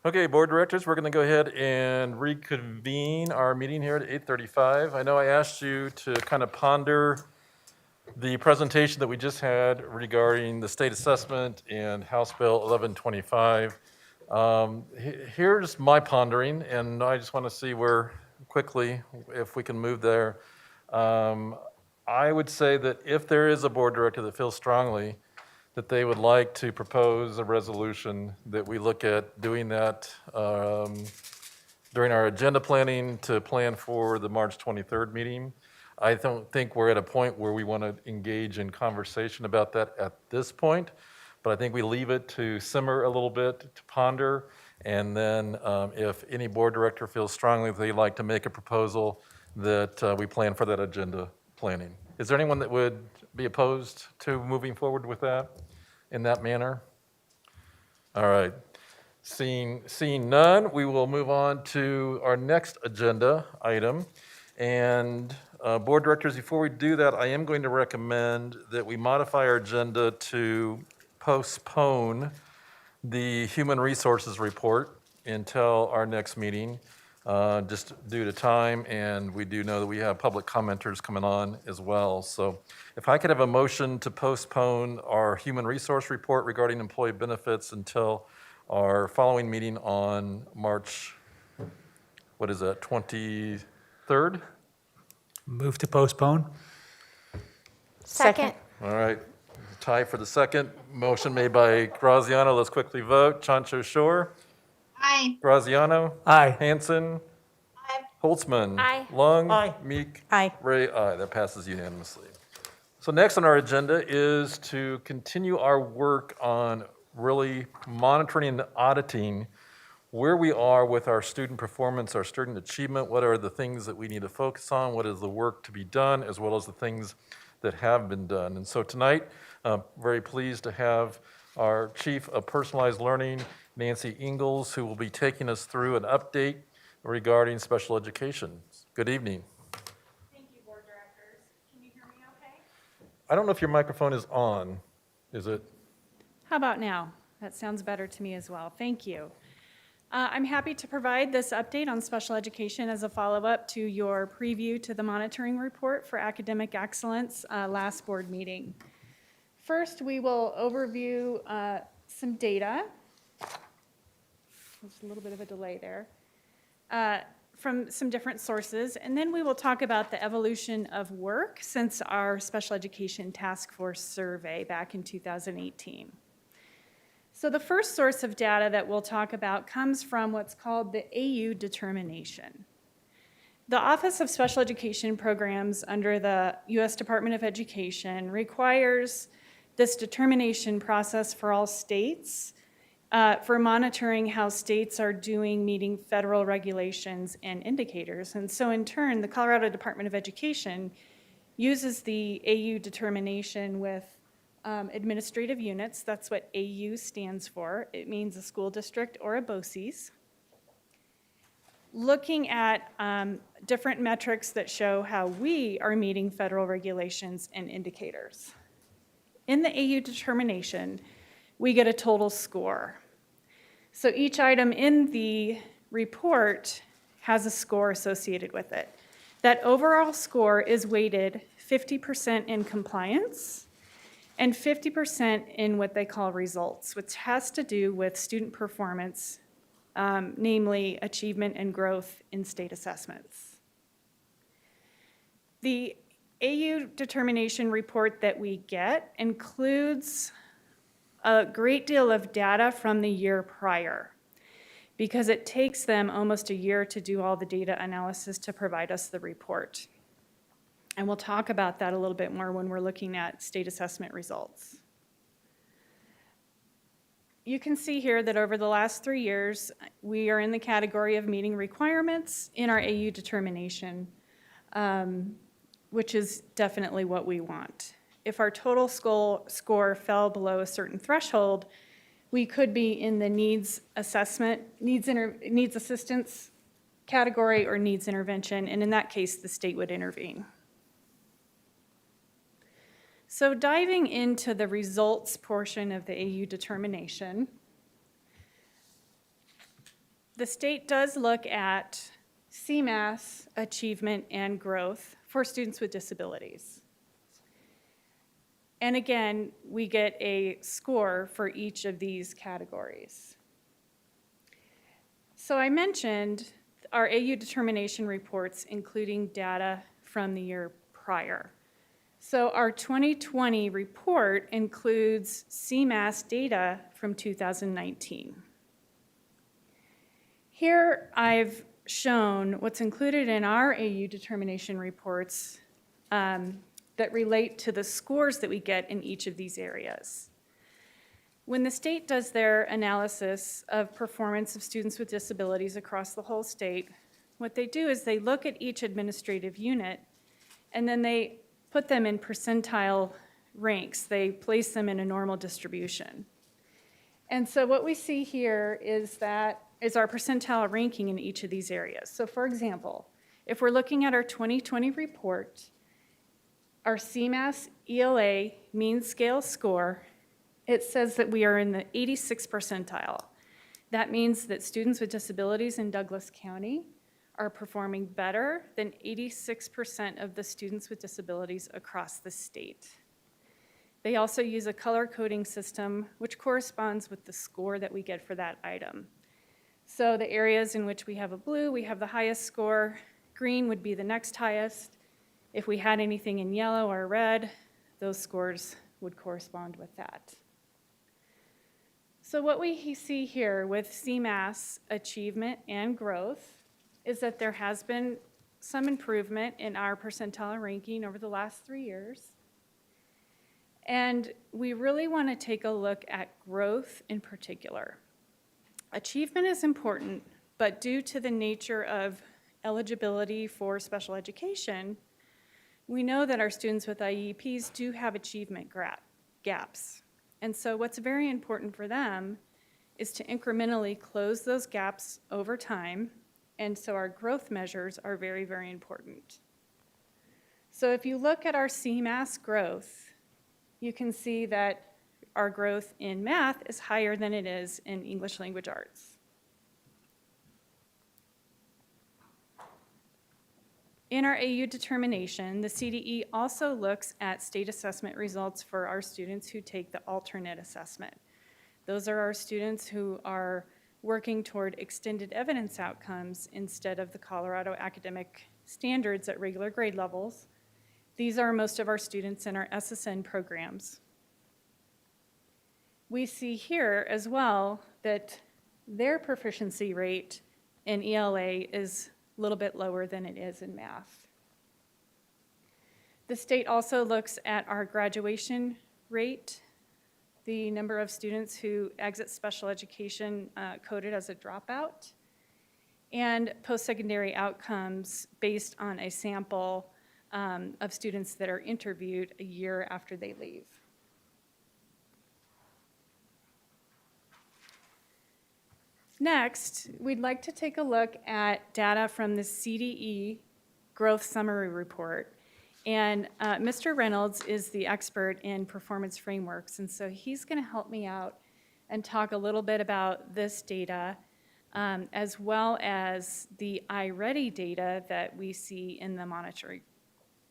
Okay, board directors, we're going to go ahead and reconvene our meeting here at 8:35. I know I asked you to kind of ponder the presentation that we just had regarding the state assessment and House Bill 1125. Here's my pondering, and I just want to see where quickly, if we can move there. I would say that if there is a board director that feels strongly that they would like to propose a resolution, that we look at doing that during our agenda planning to plan for the March 23rd meeting. I don't think we're at a point where we want to engage in conversation about that at this point, but I think we leave it to simmer a little bit, to ponder, and then if any board director feels strongly that they'd like to make a proposal, that we plan for that agenda planning. Is there anyone that would be opposed to moving forward with that in that manner? All right. Seeing none, we will move on to our next agenda item. And board directors, before we do that, I am going to recommend that we modify our agenda to postpone the human resources report until our next meeting, just due to time, and we do know that we have public commenters coming on as well. So if I could have a motion to postpone our human resource report regarding employee benefits until our following meeting on March, what is that, 23rd? Move to postpone. Second. All right, tie for the second. Motion made by Graziano. Let's quickly vote. Chancho Shore. Aye. Graziano. Aye. Hanson. Aye. Holtzman. Aye. Lung. Aye. Meek. Aye. Ray. Aye. That passes unanimously. So next on our agenda is to continue our work on really monitoring and auditing where we are with our student performance, our student achievement, what are the things that we need to focus on, what is the work to be done, as well as the things that have been done. And so tonight, very pleased to have our Chief of Personalized Learning, Nancy Ingalls, who will be taking us through an update regarding special education. Good evening. Thank you, board directors. Can you hear me okay? I don't know if your microphone is on, is it? How about now? That sounds better to me as well. Thank you. I'm happy to provide this update on special education as a follow-up to your preview to the monitoring report for academic excellence last board meeting. First, we will overview some data. There's a little bit of a delay there. From some different sources, and then we will talk about the evolution of work since our special education task force survey back in 2018. So the first source of data that we'll talk about comes from what's called the AU determination. The Office of Special Education Programs under the U.S. Department of Education requires this determination process for all states for monitoring how states are doing meeting federal regulations and indicators. And so in turn, the Colorado Department of Education uses the AU determination with administrative units. That's what AU stands for. It means a school district or a BOCES. Looking at different metrics that show how we are meeting federal regulations and indicators. In the AU determination, we get a total score. So each item in the report has a score associated with it. That overall score is weighted 50% in compliance and 50% in what they call results, which has to do with student performance, namely achievement and growth in state assessments. The AU determination report that we get includes a great deal of data from the year prior because it takes them almost a year to do all the data analysis to provide us the report. And we'll talk about that a little bit more when we're looking at state assessment results. You can see here that over the last 3 years, we are in the category of meeting requirements in our AU determination, which is definitely what we want. If our total score fell below a certain threshold, we could be in the needs assessment, needs assistance category or needs intervention, and in that case, the state would intervene. So diving into the results portion of the AU determination, the state does look at CMAS, achievement, and growth for students with disabilities. And again, we get a score for each of these categories. So I mentioned our AU determination reports, including data from the year prior. So our 2020 report includes CMAS data from 2019. Here I've shown what's included in our AU determination reports that relate to the scores that we get in each of these areas. When the state does their analysis of performance of students with disabilities across the whole state, what they do is they look at each administrative unit and then they put them in percentile ranks. They place them in a normal distribution. And so what we see here is our percentile ranking in each of these areas. So for example, if we're looking at our 2020 report, our CMAS ELA mean scale score, it says that we are in the 86th percentile. That means that students with disabilities in Douglas County are performing better than 86% of the students with disabilities across the state. They also use a color coding system which corresponds with the score that we get for that item. So the areas in which we have a blue, we have the highest score. Green would be the next highest. If we had anything in yellow or red, those scores would correspond with that. So what we see here with CMAS achievement and growth is that there has been some improvement in our percentile ranking over the last 3 years. And we really want to take a look at growth in particular. Achievement is important, but due to the nature of eligibility for special education, we know that our students with IEPs do have achievement gaps. And so what's very important for them is to incrementally close those gaps over time. And so our growth measures are very, very important. So if you look at our CMAS growth, you can see that our growth in math is higher than it is in English language arts. In our AU determination, the CDE also looks at state assessment results for our students who take the alternate assessment. Those are our students who are working toward extended evidence outcomes instead of the Colorado academic standards at regular grade levels. These are most of our students in our SSN programs. We see here as well that their proficiency rate in ELA is a little bit lower than it is in math. The state also looks at our graduation rate, the number of students who exit special education coded as a dropout, and post-secondary outcomes based on a sample of students that are interviewed a year after they leave. Next, we'd like to take a look at data from the CDE Growth Summary Report. And Mr. Reynolds is the expert in performance frameworks, and so he's going to help me out and talk a little bit about this data, as well as the iReady data that we see in the monitoring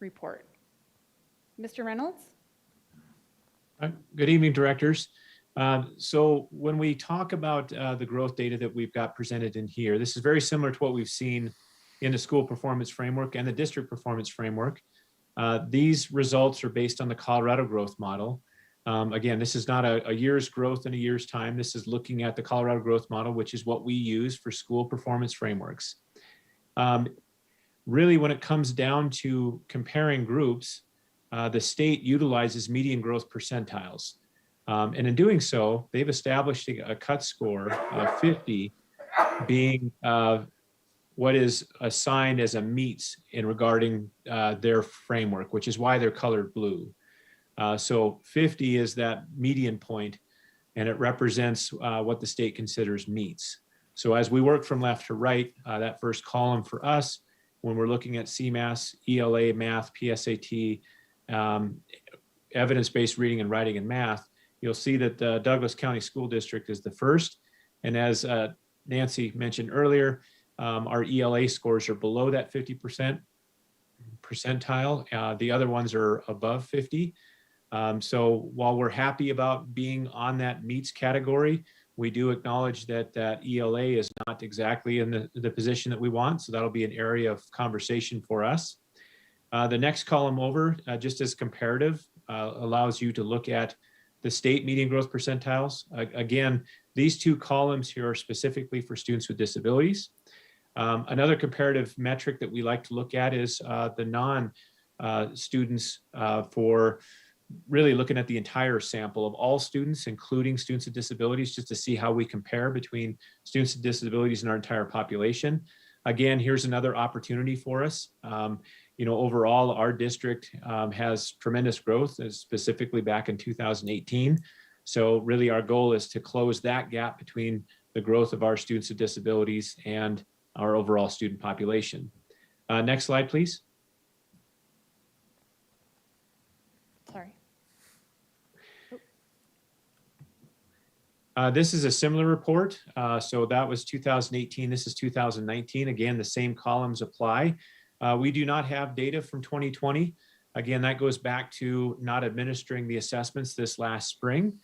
report. Mr. Reynolds? Good evening, directors. So when we talk about the growth data that we've got presented in here, this is very similar to what we've seen in the school performance framework and the district performance framework. These results are based on the Colorado growth model. Again, this is not a year's growth in a year's time. This is looking at the Colorado growth model, which is what we use for school performance frameworks. Really, when it comes down to comparing groups, the state utilizes median growth percentiles. And in doing so, they've established a cut score of 50 being what is assigned as a meets in regarding their framework, which is why they're colored blue. So 50 is that median point, and it represents what the state considers meets. So as we work from left to right, that first column for us, when we're looking at CMAS, ELA, math, PSAT, evidence-based reading and writing and math, you'll see that the Douglas County School District is the first. And as Nancy mentioned earlier, our ELA scores are below that 50% percentile. The other ones are above 50. So while we're happy about being on that meets category, we do acknowledge that that ELA is not exactly in the position that we want. So that'll be an area of conversation for us. The next column over, just as comparative, allows you to look at the state median growth percentiles. Again, these two columns here are specifically for students with disabilities. Another comparative metric that we like to look at is the non-students for really looking at the entire sample of all students, including students with disabilities, just to see how we compare between students with disabilities and our entire population. Again, here's another opportunity for us. Overall, our district has tremendous growth, specifically back in 2018. So really our goal is to close that gap between the growth of our students with disabilities and our overall student population. Next slide, please. Sorry. This is a similar report. So that was 2018. This is 2019. Again, the same columns apply. We do not have data from 2020. Again, that goes back to not administering the assessments this last spring.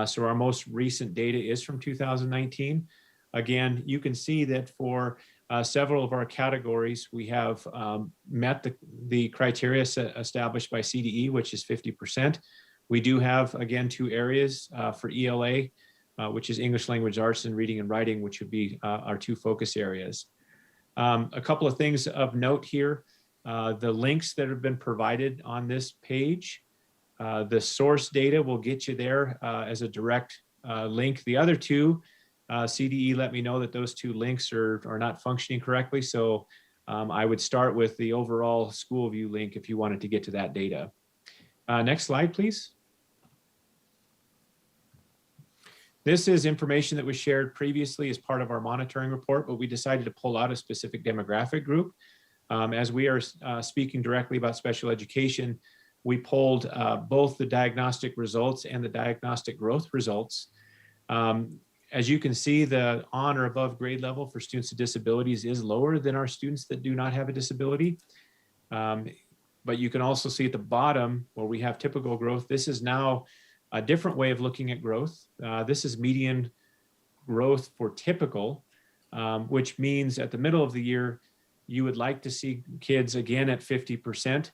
So our most recent data is from 2019. Again, you can see that for several of our categories, we have met the criteria established by CDE, which is 50%. We do have, again, two areas for ELA, which is English language arts and reading and writing, which would be our two focus areas. A couple of things of note here, the links that have been provided on this page, the source data will get you there as a direct link. The other two, CDE let me know that those two links are not functioning correctly. So I would start with the overall school view link if you wanted to get to that data. Next slide, please. This is information that was shared previously as part of our monitoring report, but we decided to pull out a specific demographic group. As we are speaking directly about special education, we pulled both the diagnostic results and the diagnostic growth results. As you can see, the on or above grade level for students with disabilities is lower than our students that do not have a disability. But you can also see at the bottom where we have typical growth, this is now a different way of looking at growth. This is median growth for typical, which means at the middle of the year, you would like to see kids again at 50%.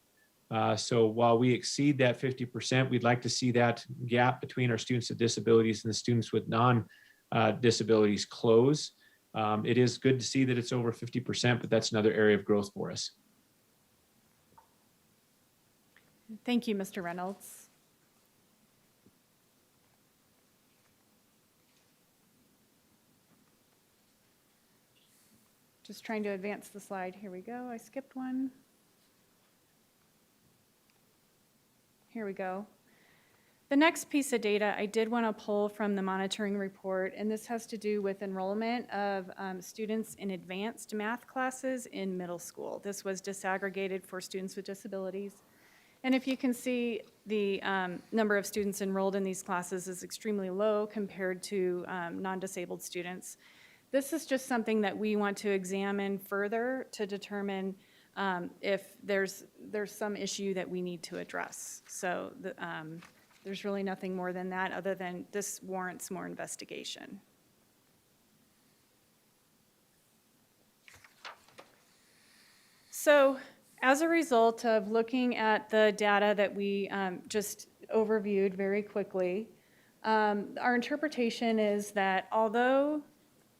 So while we exceed that 50%, we'd like to see that gap between our students with disabilities and the students with non-disabilities close. It is good to see that it's over 50%, but that's another area of growth for us. Thank you, Mr. Reynolds. Just trying to advance the slide. Here we go. I skipped one. Here we go. The next piece of data I did want to pull from the monitoring report, and this has to do with enrollment of students in advanced math classes in middle school. This was disaggregated for students with disabilities. And if you can see, the number of students enrolled in these classes is extremely low compared to non-disabled students. This is just something that we want to examine further to determine if there's some issue that we need to address. So there's really nothing more than that other than this warrants more investigation. So as a result of looking at the data that we just overviewed very quickly, our interpretation is that although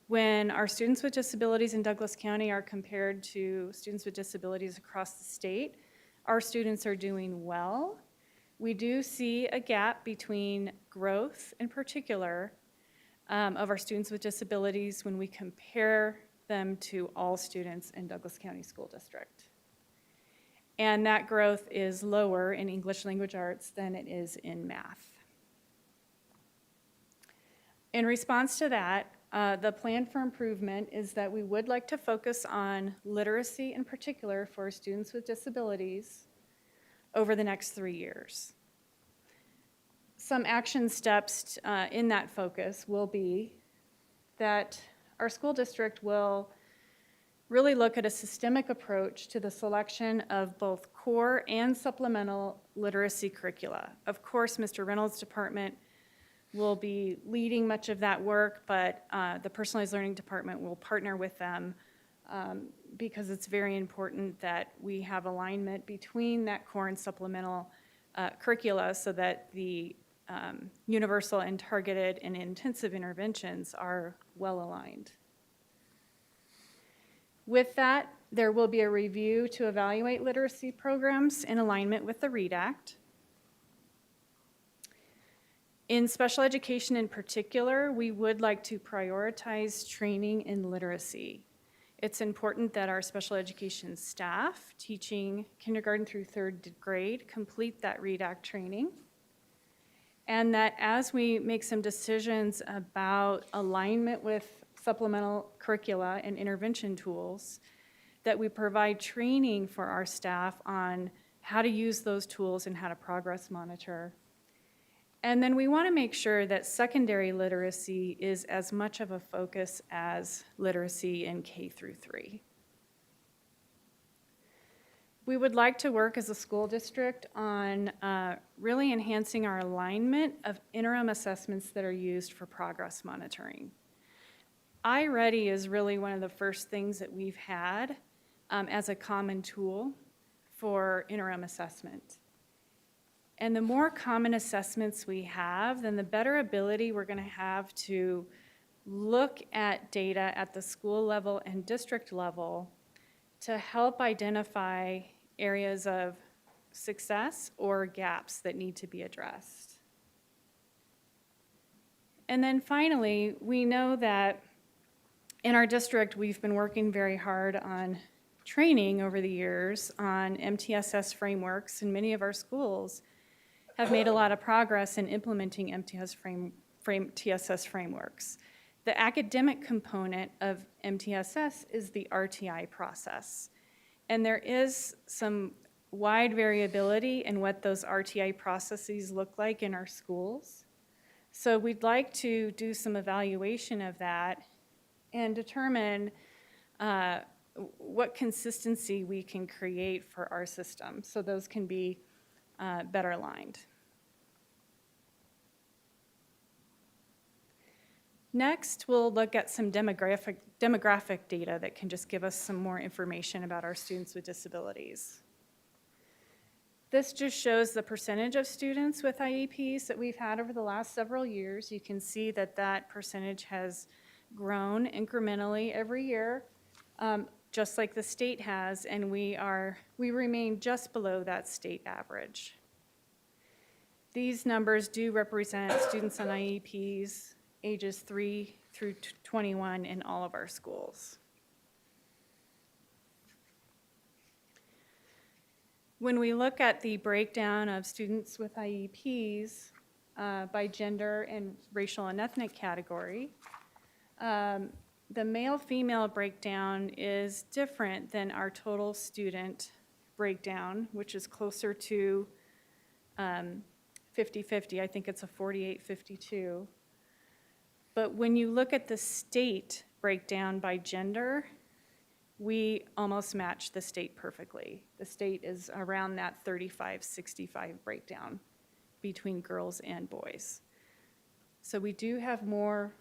when our students with disabilities in Douglas County are compared to students with disabilities across the state, our students are doing well. We do see a gap between growth, in particular, of our students with disabilities when we compare them to all students in Douglas County School District. And that growth is lower in English language arts than it is in math. In response to that, the plan for improvement is that we would like to focus on literacy in particular for students with disabilities over the next 3 years. some action steps in that focus will be that our school district will really look at a systemic approach to the selection of both core and supplemental literacy curricula. Of course, Mr. Reynolds' department will be leading much of that work, but the personalized learning department will partner with them because it's very important that we have alignment between that core and supplemental curricula so that the universal and targeted and intensive interventions are well aligned. With that, there will be a review to evaluate literacy programs in alignment with the READ Act. In special education in particular, we would like to prioritize training in literacy. It's important that our special education staff teaching kindergarten through third grade complete that READ Act training. And that as we make some decisions about alignment with supplemental curricula and intervention tools, that we provide training for our staff on how to use those tools and how to progress monitor. And then we want to make sure that secondary literacy is as much of a focus as literacy in K through 3. We would like to work as a school district on really enhancing our alignment of interim assessments that are used for progress monitoring. iReady is really one of the first things that we've had as a common tool for interim assessment. And the more common assessments we have, then the better ability we're going to have to look at data at the school level and district level to help identify areas of success or gaps that need to be addressed. And then finally, we know that in our district, we've been working very hard on training over the years on MTSS frameworks, and many of our schools have made a lot of progress in implementing TSS frameworks. The academic component of MTSS is the RTI process. And there is some wide variability in what those RTI processes look like in our schools. So we'd like to do some evaluation of that and determine what consistency we can create for our system so those can be better aligned. Next, we'll look at some demographic data that can just give us some more information about our students with disabilities. This just shows the percentage of students with IEPs that we've had over the last several years. You can see that that percentage has grown incrementally every year, just like the state has, and we remain just below that state average. These numbers do represent students on IEPs ages 3 through 21 in all of our schools. When we look at the breakdown of students with IEPs by gender and racial and ethnic category, the male-female breakdown is different than our total student breakdown, which is closer to 50-50. I think it's a 48-52. But when you look at the state breakdown by gender, we almost match the state perfectly. The state is around that 35-65 breakdown between girls and boys. So we do have more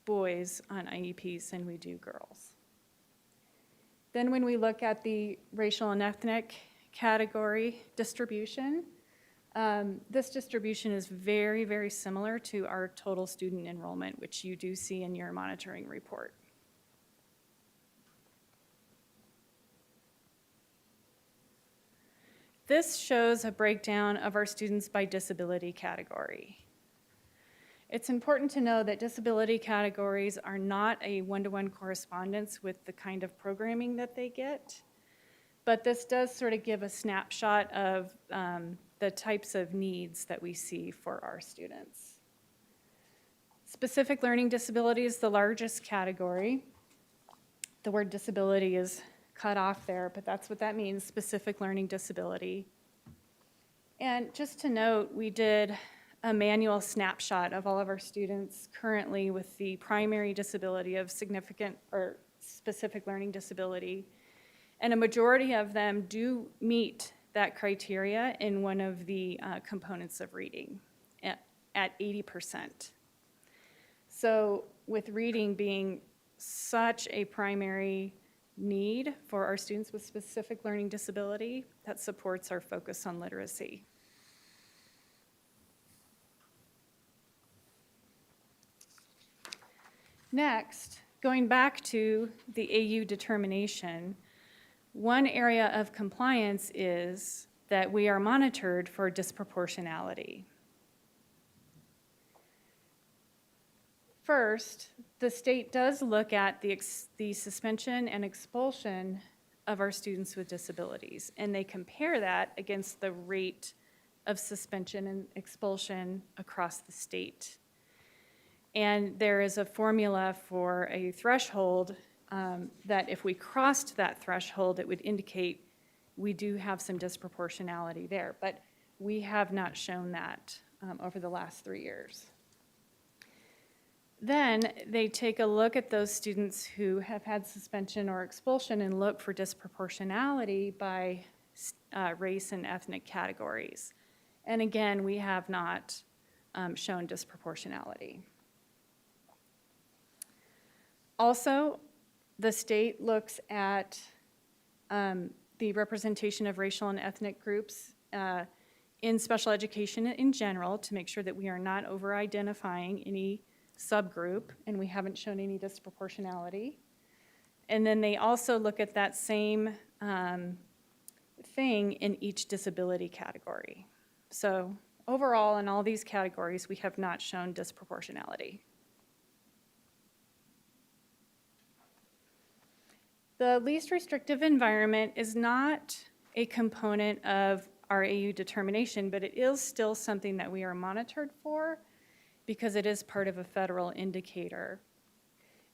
boys on IEPs than we do girls. Then when we look at the racial and ethnic category distribution, this distribution is very, very similar to our total student enrollment, which you do see in your monitoring report. This shows a breakdown of our students by disability category. It's important to know that disability categories are not a one-to-one correspondence with the kind of programming that they get, but this does sort of give a snapshot of the types of needs that we see for our students. Specific learning disability is the largest category. The word disability is cut off there, but that's what that means, specific learning disability. And just to note, we did a manual snapshot of all of our students currently with the primary disability of significant or specific learning disability. And a majority of them do meet that criteria in one of the components of reading at 80%. So with reading being such a primary need for our students with specific learning disability, that supports our focus on literacy. Next, going back to the AU determination, one area of compliance is that we are monitored for disproportionality. First, the state does look at the suspension and expulsion of our students with disabilities, and they compare that against the rate of suspension and expulsion across the state. And there is a formula for a threshold that if we crossed that threshold, it would indicate we do have some disproportionality there, but we have not shown that over the last 3 years. Then they take a look at those students who have had suspension or expulsion and look for disproportionality by race and ethnic categories. And again, we have not shown disproportionality. Also, the state looks at the representation of racial and ethnic groups in special education in general to make sure that we are not over-identifying any subgroup, and we haven't shown any disproportionality. And then they also look at that same thing in each disability category. So overall, in all these categories, we have not shown disproportionality. The least restrictive environment is not a component of our AU determination, but it is still something that we are monitored for because it is part of a federal indicator.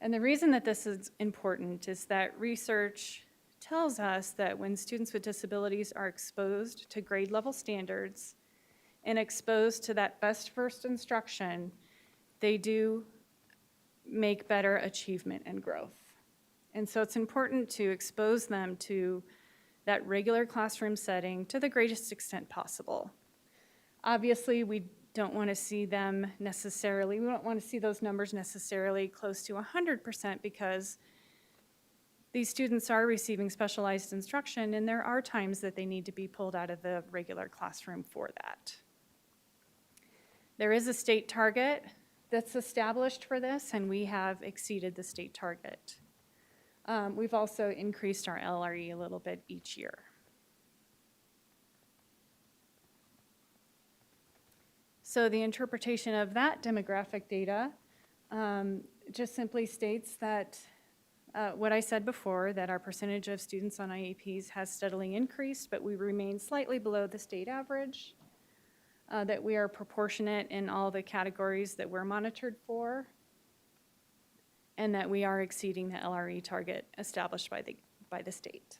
And the reason that this is important is that research tells us that when students with disabilities are exposed to grade level standards and exposed to that best first instruction, they do make better achievement and growth. And so it's important to expose them to that regular classroom setting to the greatest extent possible. Obviously, we don't want to see them necessarily, we don't want to see those numbers necessarily close to 100% because these students are receiving specialized instruction and there are times that they need to be pulled out of the regular classroom for that. There is a state target that's established for this and we have exceeded the state target. We've also increased our LRE a little bit each year. So the interpretation of that demographic data just simply states that what I said before, that our percentage of students on IEPs has steadily increased, but we remain slightly below the state average, that we are proportionate in all the categories that we're monitored for, and that we are exceeding the LRE target established by the state.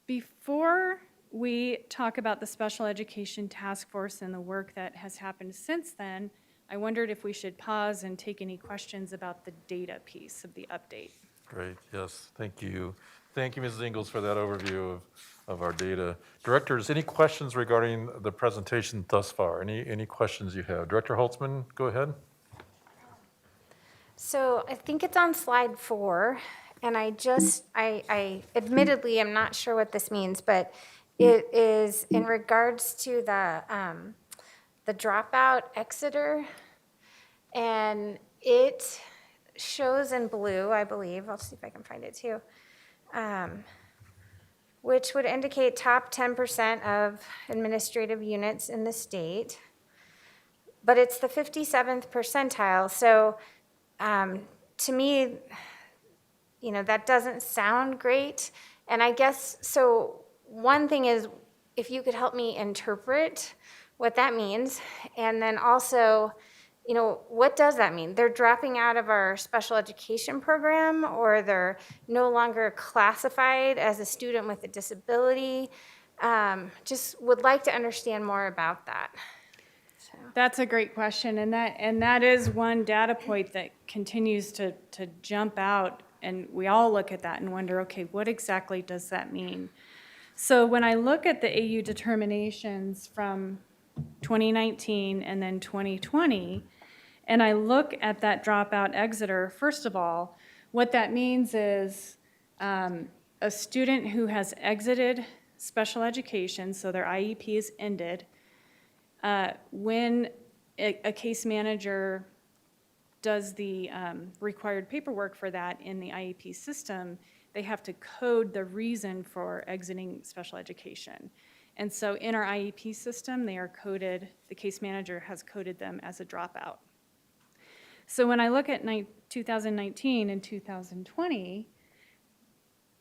Before we talk about the Special Education Task Force and the work that has happened since then, I wondered if we should pause and take any questions about the data piece of the update. Great, yes, thank you. Thank you, Mrs. Ingalls, for that overview of our data. Directors, any questions regarding the presentation thus far? Any questions you have? Director Holtzman, go ahead. So I think it's on slide 4, and I admittedly am not sure what this means, but it is in regards to the dropout exeter, and it shows in blue, I believe. I'll see if I can find it too. Which would indicate top 10% of administrative units in the state. But it's the 57th percentile. So to me, that doesn't sound great. And I guess, so one thing is, if you could help me interpret what that means. And then also, what does that mean? They're dropping out of our special education program, or they're no longer classified as a student with a disability? Just would like to understand more about that. So. That's a great question, and that is one data point that continues to jump out, and we all look at that and wonder, okay, what exactly does that mean? So when I look at the AU determinations from 2019 and then 2020, and I look at that dropout exiter, first of all, what that means is a student who has exited special education, so their IEP is ended, when a case manager does the required paperwork for that in the IEP system, they have to code the reason for exiting special education. And so in our IEP system, they are coded, the case manager has coded them as a dropout. So when I look at 2019 and 2020,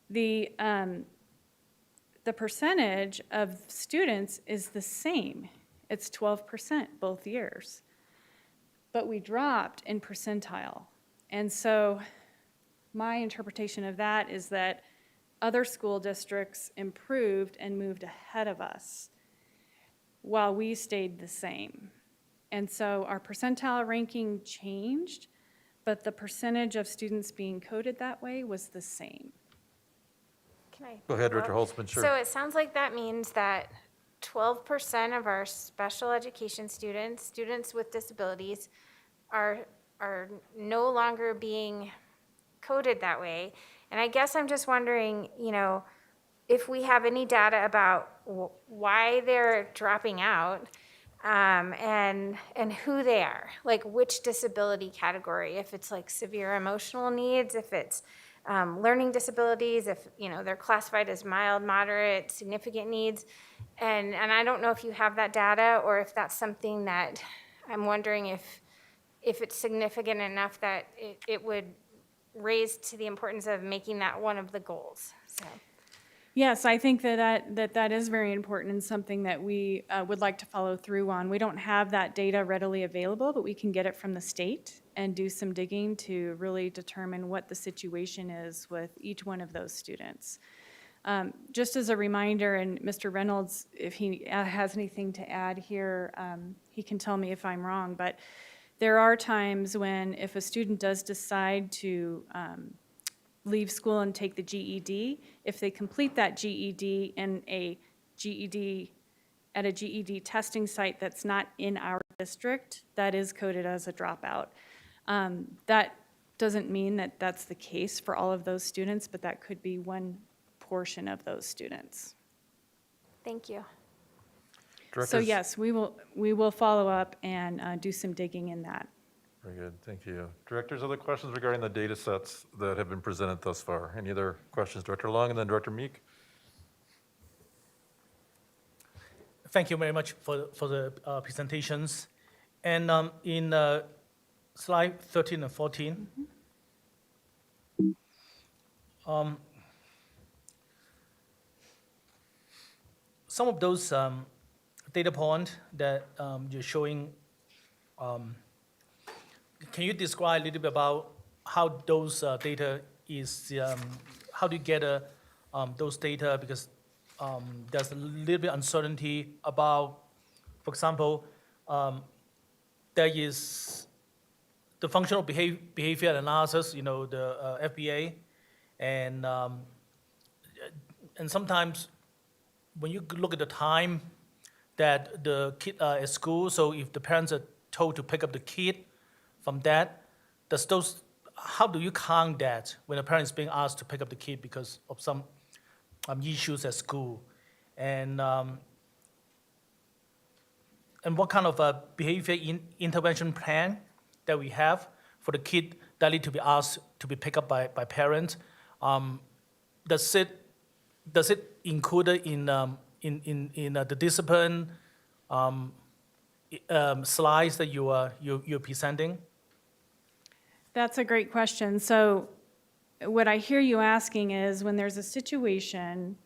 the percentage of students is the same. It's 12% both years. But we dropped in percentile. And so my interpretation of that is that other school districts improved and moved ahead of us while we stayed the same. And so our percentile ranking changed, but the percentage of students being coded that way was the same. Can I? Go ahead, Director Holtzman, sure. So it sounds like that means that 12% of our special education students with disabilities, are no longer being coded that way. And I guess I'm just wondering, if we have any data about why they're dropping out, and who they are, like which disability category, if it's like severe emotional needs, if it's learning disabilities, if they're classified as mild, moderate, significant needs. And I don't know if you have that data, or if that's something that I'm wondering if it's significant enough that it would raise to the importance of making that one of the goals. So. Yes, I think that is very important and something that we would like to follow through on. We don't have that data readily available, but we can get it from the state and do some digging to really determine what the situation is with each one of those students. Just as a reminder, and Mr. Reynolds, if he has anything to add here, he can tell me if I'm wrong, but there are times when if a student does decide to leave school and take the GED, if they complete that GED in a GED at a GED testing site that's not in our district, that is coded as a dropout. That doesn't mean that that's the case for all of those students, but that could be one portion of those students. Thank you. So yes, we will follow up and do some digging in that. Very good, thank you. Directors, other questions regarding the data sets that have been presented thus far? Any other questions? Director Long and then Director Meek. Thank you very much for the presentations. And in slide 13 and 14, some of those data points that you're showing, can you describe a little bit about how those data is, how do you get those data? Because there's a little bit uncertainty about, for example, there is the functional behavior analysis, the FBA, and sometimes when you look at the time that the kid at school, so if the parents are told to pick up the kid from that, how do you count that when a parent is being asked to pick up the kid because of some issues at school? And what kind of a behavior intervention plan that we have for the kid that need to be asked to be picked up by parents? Does it include in the discipline slides that you're presenting? That's a great question. So what I hear you asking is when there's a situation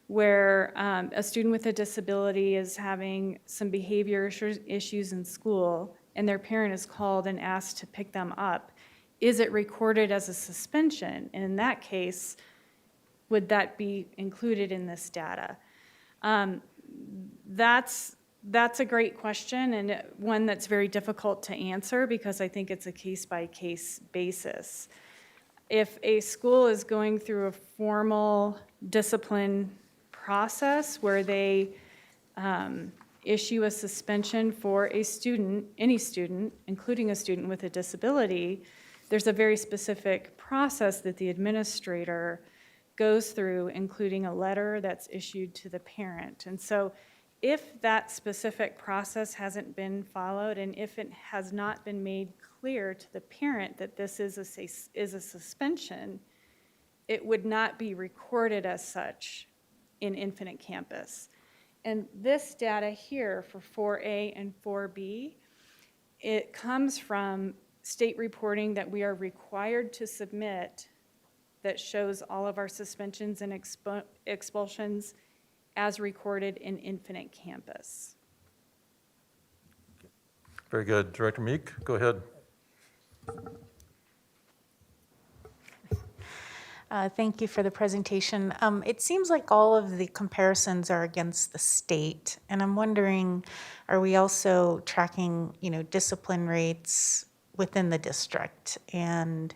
where a student with a disability is having some behavior issues in school, and their parent is called and asked to pick them up, is it recorded as a suspension? And in that case, would that be included in this data? That's a great question, and one that's very difficult to answer because I think it's a case-by-case basis. If a school is going through a formal discipline process where they issue a suspension for a student, any student, including a student with a disability, there's a very specific process that the administrator goes through, including a letter that's issued to the parent. And so if that specific process hasn't been followed, and if it has not been made clear to the parent that this is a suspension, it would not be recorded as such in Infinite Campus. And this data here for 4A and 4B, it comes from state reporting that we are required to submit that shows all of our suspensions and expulsions as recorded in Infinite Campus. Very good. Director Meek, go ahead. Thank you for the presentation. It seems like all of the comparisons are against the state, and I'm wondering, are we also tracking, discipline rates within the district? And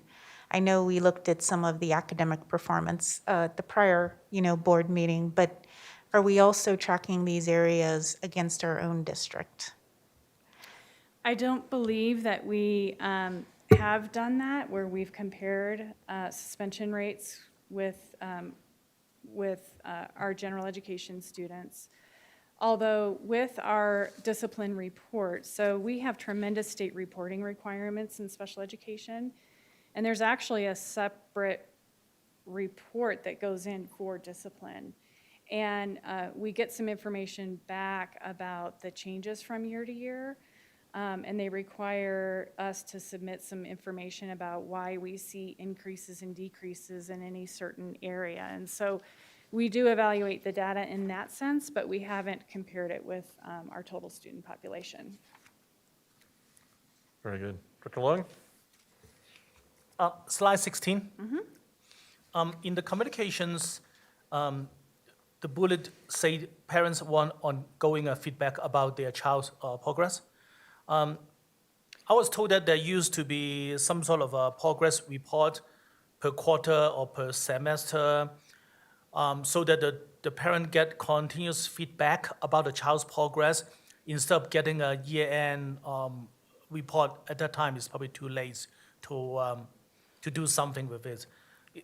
I know we looked at some of the academic performance at the prior, board meeting, but are we also tracking these areas against our own district? I don't believe that we have done that, where we've compared suspension rates with our general education students. Although with our discipline report, so we have tremendous state reporting requirements in special education, and there's actually a separate report that goes in for discipline. And we get some information back about the changes from year to year. And they require us to submit some information about why we see increases and decreases in any certain area. And so we do evaluate the data in that sense, but we haven't compared it with our total student population. Very good. Dr. Long? Slide 16. In the communications, the bullet say parents want ongoing feedback about their child's progress. I was told that there used to be some sort of a progress report per quarter or per semester, so that the parent get continuous feedback about the child's progress instead of getting a year-end report. At that time, it's probably too late to do something with it.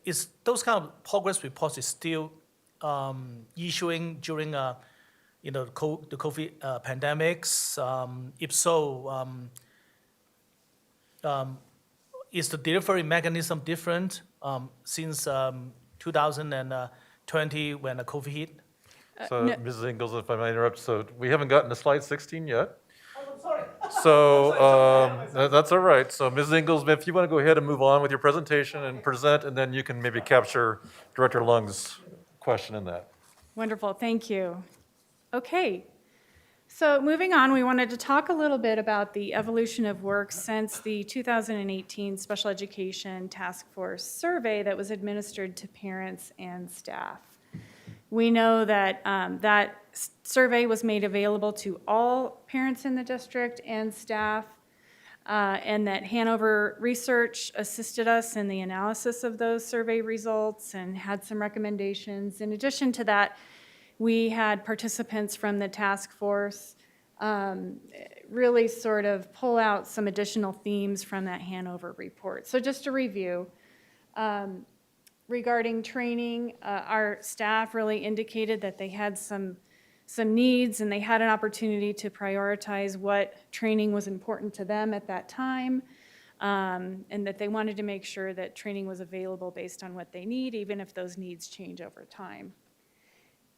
Is those kind of progress reports is still issuing during the COVID pandemics? If so, is the delivery mechanism different since 2020 when the COVID hit? So, no. Mrs. Ingalls, if I may interrupt, so we haven't gotten to slide 16 yet. Oh, sorry. So that's all right. So Mrs. Ingalls, if you want to go ahead and move on with your presentation and present, and then you can maybe capture Director Lung's question in that. Wonderful, thank you. Okay, so moving on, we wanted to talk a little bit about the evolution of work since the 2018 Special Education Task Force survey that was administered to parents and staff. We know that that survey was made available to all parents in the district and staff, and that Hanover Research assisted us in the analysis of those survey results and had some recommendations. In addition to that, we had participants from the task force really sort of pull out some additional themes from that Hanover report. So just to review, regarding training, our staff really indicated that they had some needs and they had an opportunity to prioritize what training was important to them at that time, and that they wanted to make sure that training was available based on what they need, even if those needs change over time.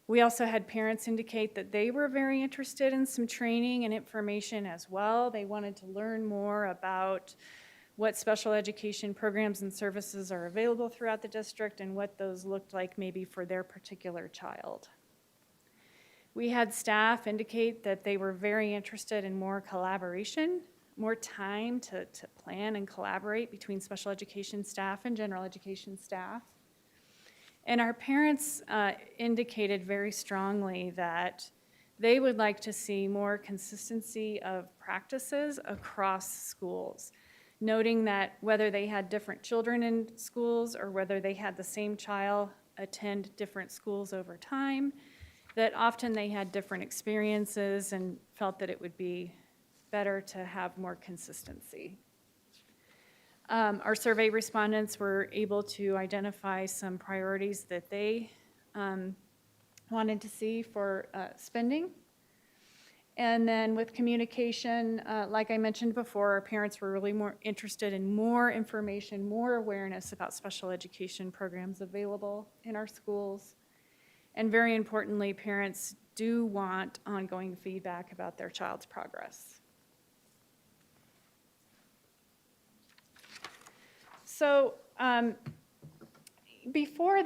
We also had parents indicate that they were very interested in some training and information as well. They wanted to learn more about what special education programs and services are available throughout the district and what those looked like maybe for their particular child. We had staff indicate that they were very interested in more collaboration more time to plan and collaborate between special education staff and general education staff. And our parents indicated very strongly that they would like to see more consistency of practices across schools, noting that whether they had different children in schools or whether they had the same child attend different schools over time, that often they had different experiences and felt that it would be better to have more consistency. Our survey respondents were able to identify some priorities that they wanted to see for spending. And then with communication, like I mentioned before, our parents were really more interested in more information, more awareness about special education programs available in our schools. And very importantly, parents do want ongoing feedback about their child's progress. So before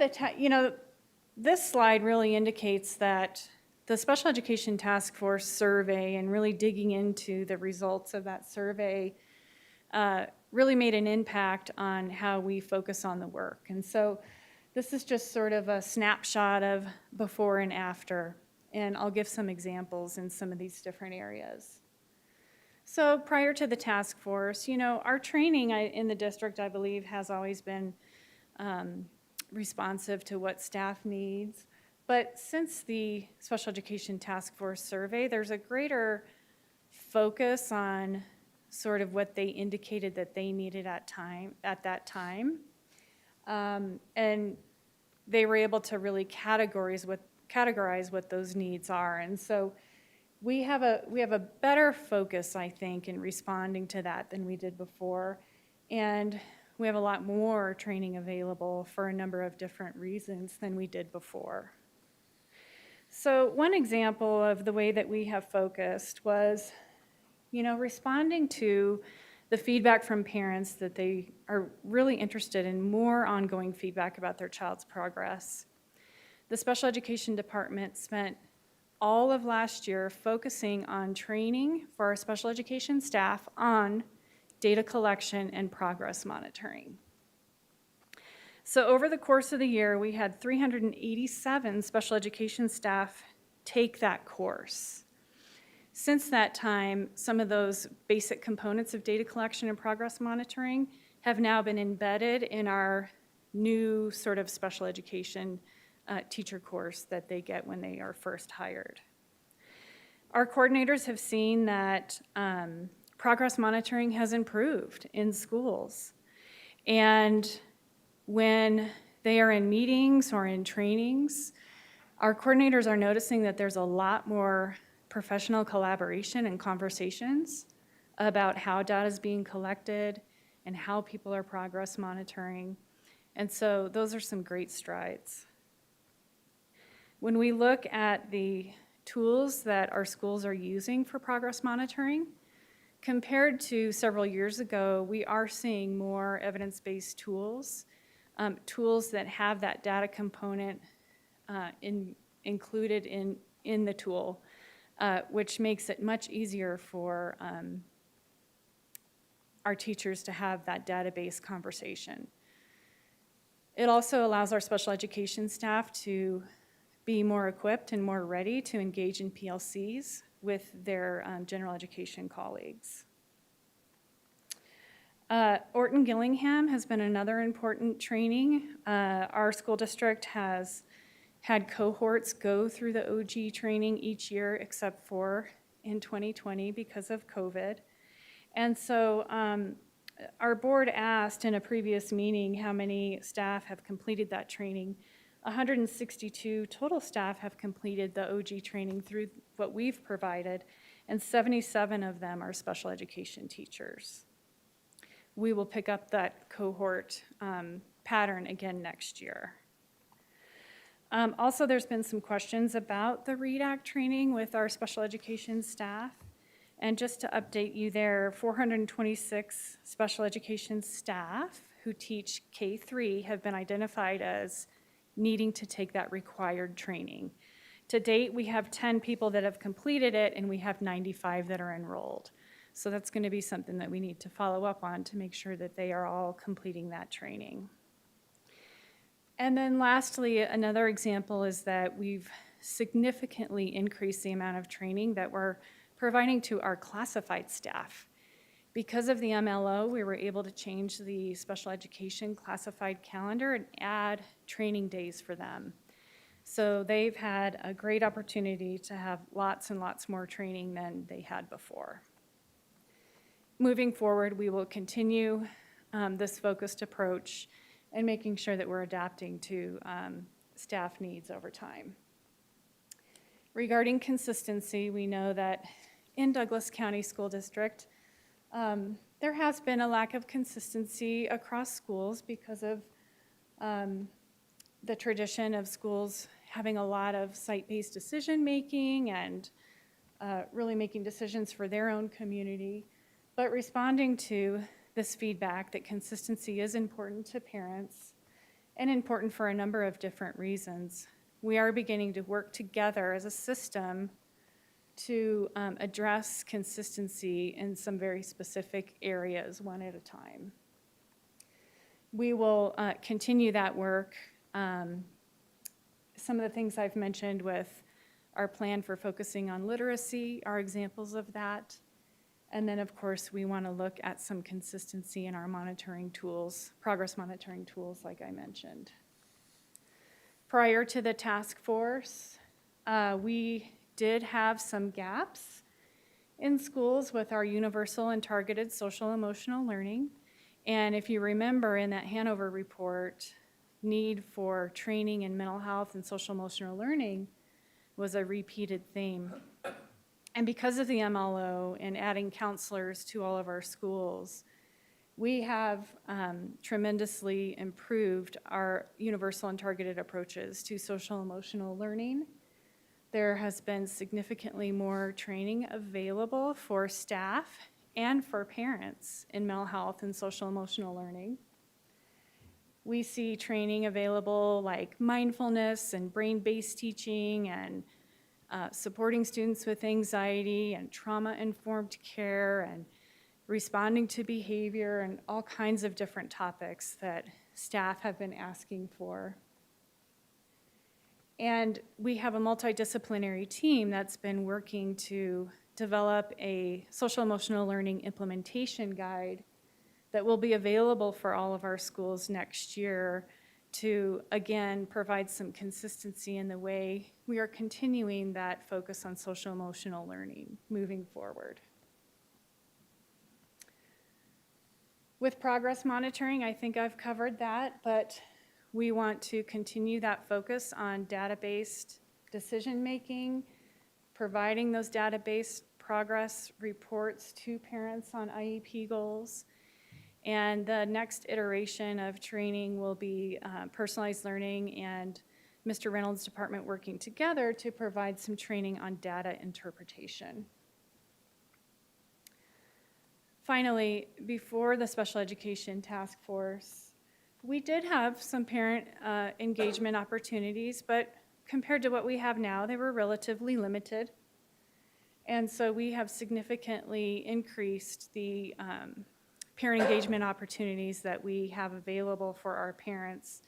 this slide really indicates that the Special Education Task Force survey and really digging into the results of that survey really made an impact on how we focus on the work. And so this is just sort of a snapshot of before and after, and I'll give some examples in some of these different areas. So prior to the task force, our training in the district, I believe, has always been responsive to what staff needs. But since the Special Education Task Force survey, there's a greater focus on sort of what they indicated that they needed at that time. And they were able to really categorize what those needs are. And so we have a better focus, I think, in responding to that than we did before. And we have a lot more training available for a number of different reasons than we did before. So one example of the way that we have focused was, responding to the feedback from parents that they are really interested in more ongoing feedback about their child's progress. The special education department spent all of last year focusing on training for our special education staff on data collection and progress monitoring. So over the course of the year, we had 387 special education staff take that course. Since that time, some of those basic components of data collection and progress monitoring have now been embedded in our new sort of special education teacher course that they get when they are first hired. Our coordinators have seen that progress monitoring has improved in schools. And when they are in meetings or in trainings, our coordinators are noticing that there's a lot more professional collaboration and conversations about how data is being collected and how people are progress monitoring. And so those are some great strides. When we look at the tools that our schools are using for progress monitoring, compared to several years ago, we are seeing more evidence-based tools, tools that have that data component included in the tool, which makes it much easier for our teachers to have that database conversation. It also allows our special education staff to be more equipped and more ready to engage in PLCs with their general education colleagues. Orton Gillingham has been another important training. Our school district has had cohorts go through the OG training each year except for in 2020 because of COVID. And so our board asked in a previous meeting how many staff have completed that training. 162 total staff have completed the OG training through what we've provided, and 77 of them are special education teachers. We will pick up that cohort pattern again next year. Also, there's been some questions about the READ Act training with our special education staff. And just to update you there, 426 special education staff who teach K-3 have been identified as needing to take that required training. To date, we have 10 people that have completed it, and we have 95 that are enrolled. So that's going to be something that we need to follow up on to make sure that they are all completing that training. And then lastly, another example is that we've significantly increased the amount of training that we're providing to our classified staff. Because of the MLO, we were able to change the special education classified calendar and add training days for them. So they've had a great opportunity to have lots and lots more training than they had before. Moving forward, we will continue this focused approach and making sure that we're adapting to staff needs over time. Regarding consistency, we know that in Douglas County School District, there has been a lack of consistency across schools because of the tradition of schools having a lot of site-based decision-making and really making decisions for their own community. But responding to this feedback that consistency is important to parents and important for a number of different reasons, we are beginning to work together as a system to address consistency in some very specific areas, one at a time. We will continue that work. Some of the things I've mentioned with our plan for focusing on literacy are examples of that. And then, of course, we want to look at some consistency in our monitoring tools, progress monitoring tools, like I mentioned. Prior to the task force, we did have some gaps in schools with our universal and targeted social emotional learning. And if you remember in that Hanover report, need for training in mental health and social emotional learning was a repeated theme. And because of the MLO and adding counselors to all of our schools, we have tremendously improved our universal and targeted approaches to social emotional learning. There has been significantly more training available for staff and for parents in mental health and social emotional learning. We see training available like mindfulness and brain-based teaching and supporting students with anxiety and trauma-informed care and responding to behavior and all kinds of different topics that staff have been asking for. And we have a multidisciplinary team that's been working to develop a social emotional learning implementation guide that will be available for all of our schools next year to, again, provide some consistency in the way we are continuing that focus on social emotional learning moving forward. With progress monitoring, I think I've covered that, but we want to continue that focus on data-based decision-making, providing those data-based progress reports to parents on IEP goals. And the next iteration of training will be personalized learning and Mr. Reynolds' department working together to provide some training on data interpretation. Finally, before the special education task force, we did have some parent engagement opportunities, but compared to what we have now, they were relatively limited. And so we have significantly increased the parent engagement opportunities that we have available for our parents.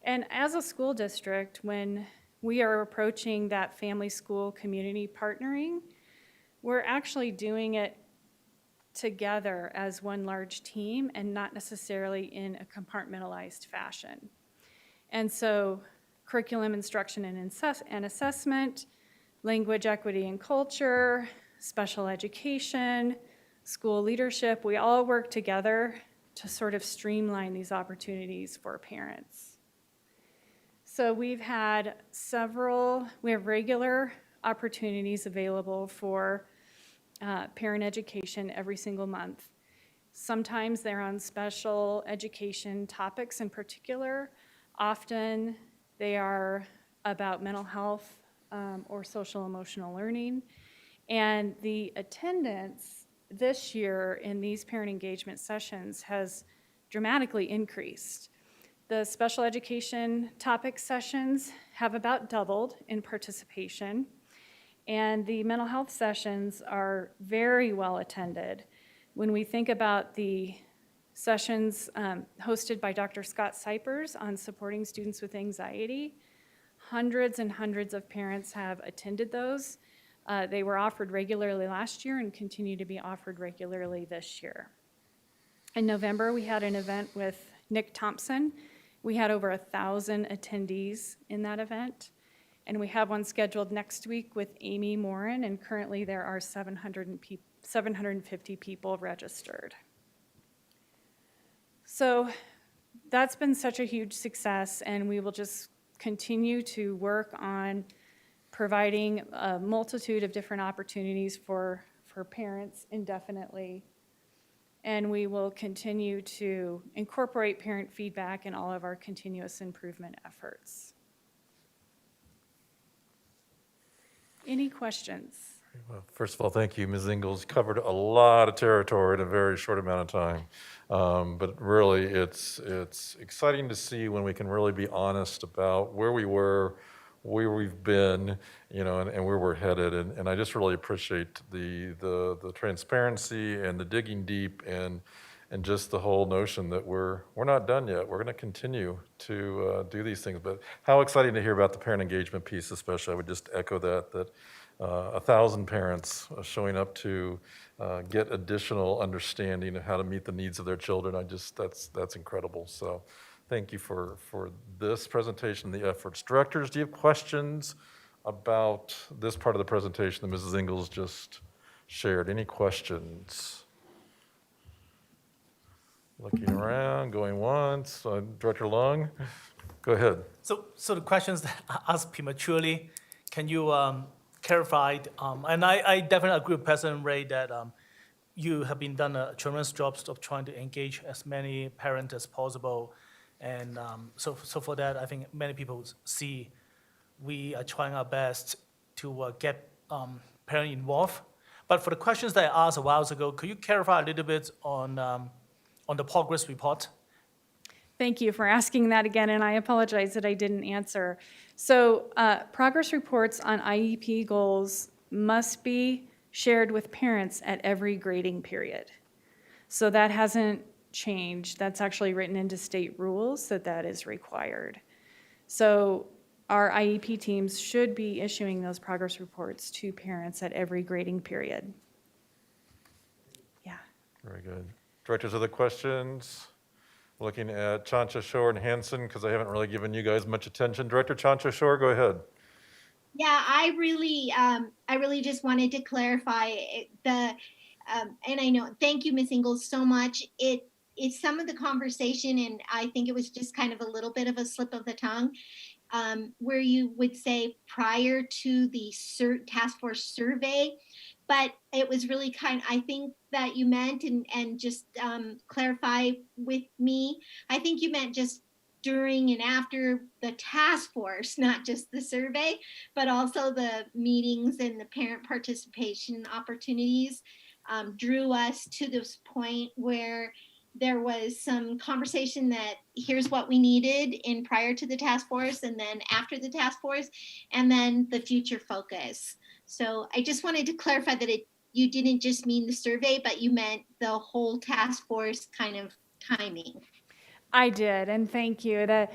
And as a school district, when we are approaching that family school community partnering, we're actually doing it together as one large team and not necessarily in a compartmentalized fashion. And so curriculum instruction and assessment, language equity and culture, special education, school leadership, we all work together to sort of streamline these opportunities for parents. So we have regular opportunities available for parent education every single month. Sometimes they're on special education topics in particular. Often they are about mental health or social emotional learning. And the attendance this year in these parent engagement sessions has dramatically increased. The special education topic sessions have about doubled in participation. And the mental health sessions are very well attended. When we think about the sessions hosted by Dr. Scott Sipers on supporting students with anxiety, hundreds and hundreds of parents have attended those. They were offered regularly last year and continue to be offered regularly this year. In November, we had an event with Nick Thompson. We had over 1,000 attendees in that event. And we have one scheduled next week with Amy Morin, and currently there are 750 people registered. So that's been such a huge success, and we will just continue to work on providing a multitude of different opportunities for parents indefinitely. And we will continue to incorporate parent feedback in all of our continuous improvement efforts. Any questions? Well, first of all, thank you, Ms. Ingalls. Covered a lot of territory in a very short amount of time. But really, it's exciting to see when we can really be honest about where we were, where we've been, and where we're headed. And I just really appreciate the transparency and the digging deep and just the whole notion that we're not done yet. We're going to continue to do these things. But how exciting to hear about the parent engagement piece, especially. I would just echo that 1,000 parents showing up to get additional understanding of how to meet the needs of their children. That's incredible. So thank you for this presentation, the efforts. Directors, do you have questions about this part of the presentation that Mrs. Ingalls just shared? Any questions? Looking around, going once. Director Long, go ahead. So the questions that I asked prematurely, can you clarify? And I definitely agree with President Ray that you have been done a tremendous job of trying to engage as many parents as possible. And so for that, I think many people see we are trying our best to get parents involved. But for the questions that I asked a while ago, could you clarify a little bit on the progress report? Thank you for asking that again, and I apologize that I didn't answer. So progress reports on IEP goals must be shared with parents at every grading period. So that hasn't changed. That's actually written into state rules that is required. So our IEP teams should be issuing those progress reports to parents at every grading period. Yeah. Very good. Directors, other questions? Looking at Chancha, Shore, and Hanson, because I haven't really given you guys much attention. Director Chancha, Shore, go ahead. Yeah, I really just wanted to clarify and I know, thank you, Ms. Ingalls, so much. It's some of the conversation, and I think it was just kind of a little bit of a slip of the tongue, where you would say prior to the task force survey, but it was really I think that you meant, and just clarify with me, I think you meant just during and after the task force, not just the survey, but also the meetings and the parent participation opportunities drew us to this point where there was some conversation that here's what we needed in prior to the task force, and then after the task force, and then the future focus. So I just wanted to clarify that you didn't just mean the survey, but you meant the whole task force kind of timing. I did, and thank you.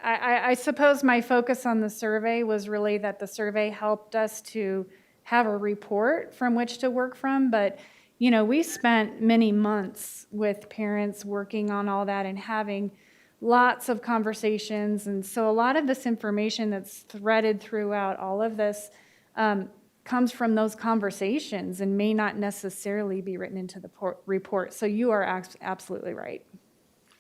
I suppose my focus on the survey was really that the survey helped us to have a report from which to work from, but we spent many months with parents working on all that and having lots of conversations. And so a lot of this information that's threaded throughout all of this comes from those conversations and may not necessarily be written into the report. So you are absolutely right.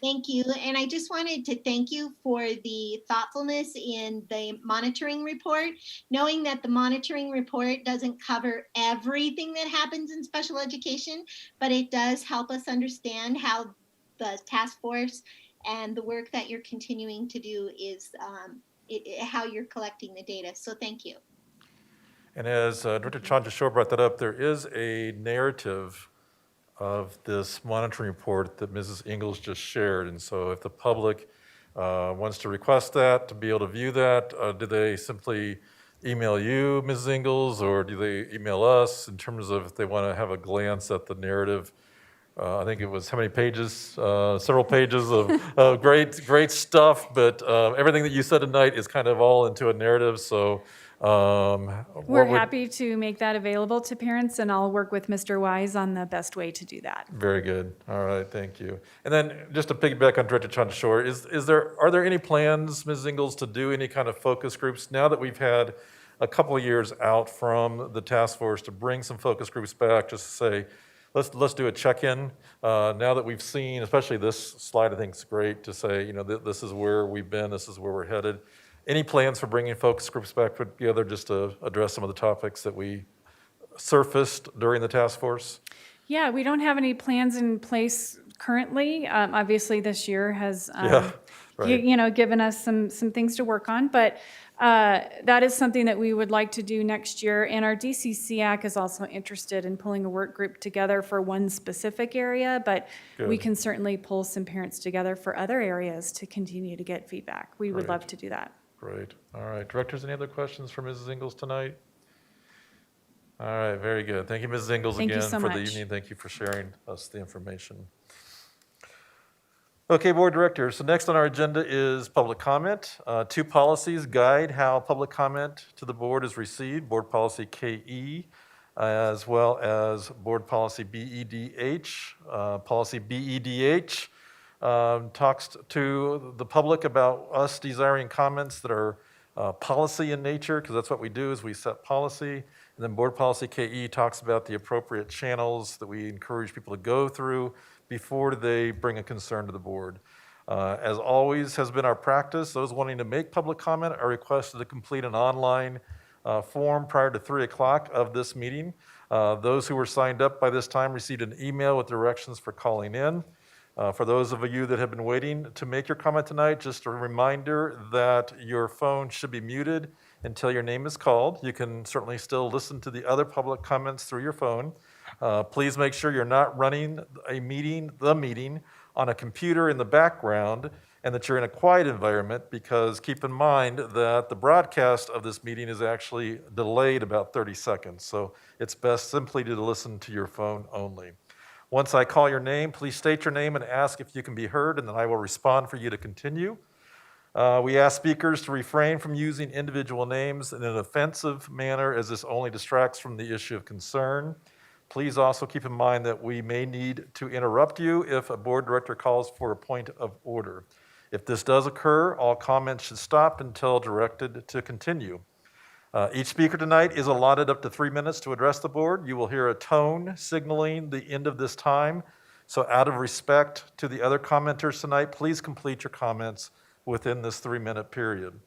Thank you. And I just wanted to thank you for the thoughtfulness in the monitoring report, knowing that the monitoring report doesn't cover everything that happens in special education, but it does help us understand how the task force and the work that you're continuing to do is how you're collecting the data. So thank you. And as Director Chancha Shore brought that up, there is a narrative of this monitoring report that Mrs. Ingalls just shared. And so if the public wants to request that, to be able to view that, do they simply email you, Ms. Ingalls, or do they email us in terms of if they want to have a glance at the narrative? I think it was how many pages? Several pages of great stuff, but everything that you said tonight is kind of all into a narrative, so We're happy to make that available to parents, and I'll work with Mr. Wise on the best way to do that. Very good. All right, thank you. And then just to piggyback on Director Chandrashore, are there any plans, Ms. Ingalls, to do any kind of focus groups now that we've had a couple of years out from the task force to bring some focus groups back, just to say, let's do a check-in. Now that we've seen, especially this slide, I think is great to say, you know, this is where we've been, this is where we're headed. Any plans for bringing focus groups back together just to address some of the topics that we surfaced during the task force? Yeah, we don't have any plans in place currently. Obviously, this year has, given us some things to work on, but that is something that we would like to do next year. And our DCCAC is also interested in pulling a work group together for one specific area, but we can certainly pull some parents together for other areas to continue to get feedback. We would love to do that. Great. All right. Directors, any other questions for Mrs. Ingalls tonight? All right, very good. Thank you, Mrs. Ingalls, again for the evening. Thank you for sharing us the information. Okay, board directors. So next on our agenda is public comment. Two policies guide how public comment to the board is received: board policy KE, as well as board policy BEDH. Policy BEDH talks to the public about us desiring comments that are policy in nature, because that's what we do, is we set policy. And then board policy KE talks about the appropriate channels that we encourage people to go through before they bring a concern to the board. As always has been our practice, those wanting to make public comment are requested to complete an online form prior to 3 o'clock of this meeting. Those who were signed up by this time received an email with directions for calling in. For those of you that have been waiting to make your comment tonight, just a reminder that your phone should be muted until your name is called. You can certainly still listen to the other public comments through your phone. Please make sure you're not running the meeting on a computer in the background, and that you're in a quiet environment, because keep in mind that the broadcast of this meeting is actually delayed about 30 seconds. So it's best simply to listen to your phone only. Once I call your name, please state your name and ask if you can be heard, and then I will respond for you to continue. We ask speakers to refrain from using individual names in an offensive manner, as this only distracts from the issue of concern. Please also keep in mind that we may need to interrupt you if a board director calls for a point of order. If this does occur, all comments should stop until directed to continue. Each speaker tonight is allotted up to 3 minutes to address the board. You will hear a tone signaling the end of this time. So out of respect to the other commenters tonight, please complete your comments within this 3-minute period.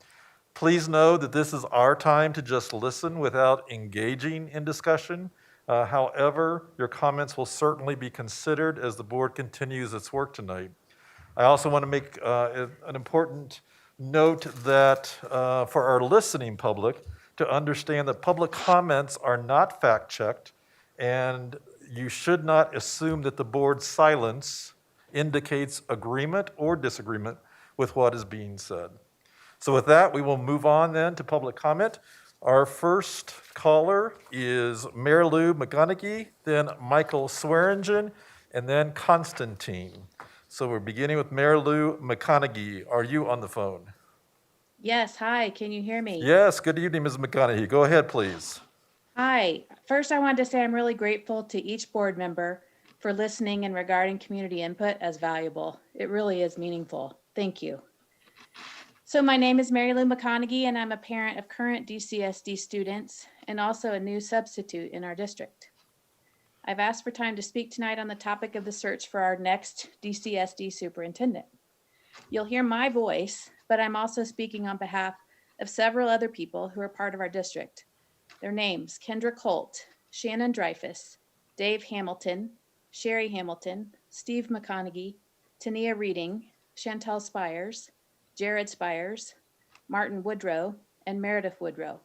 Please know that this is our time to just listen without engaging in discussion. However, your comments will certainly be considered as the board continues its work tonight. I also want to make an important note that for our listening public, to understand that public comments are not fact-checked, and you should not assume that the board's silence indicates agreement or disagreement with what is being said. So with that, we will move on then to public comment. Our first caller is Mary Lou McGonigal, then Michael Swearingen, and then Constantine. So we're beginning with Mary Lou McGonigal. Are you on the phone? Yes, hi, can you hear me? Yes, good evening, Ms. McGonigal. Go ahead, please. Hi, first I wanted to say I'm really grateful to each board member for listening and regarding community input as valuable. It really is meaningful. Thank you. So my name is Mary Lou McGonigal, and I'm a parent of current DCSD students and also a new substitute in our district. I've asked for time to speak tonight on the topic of the search for our next DCSD superintendent. You'll hear my voice, but I'm also speaking on behalf of several other people who are part of our district. Their names: Kendra Colt, Shannon Dreyfus, Dave Hamilton, Sherry Hamilton, Steve McConaughey, Tania Reading, Chantel Spires, Jared Spires, Martin Woodrow, and Meredith Woodrow.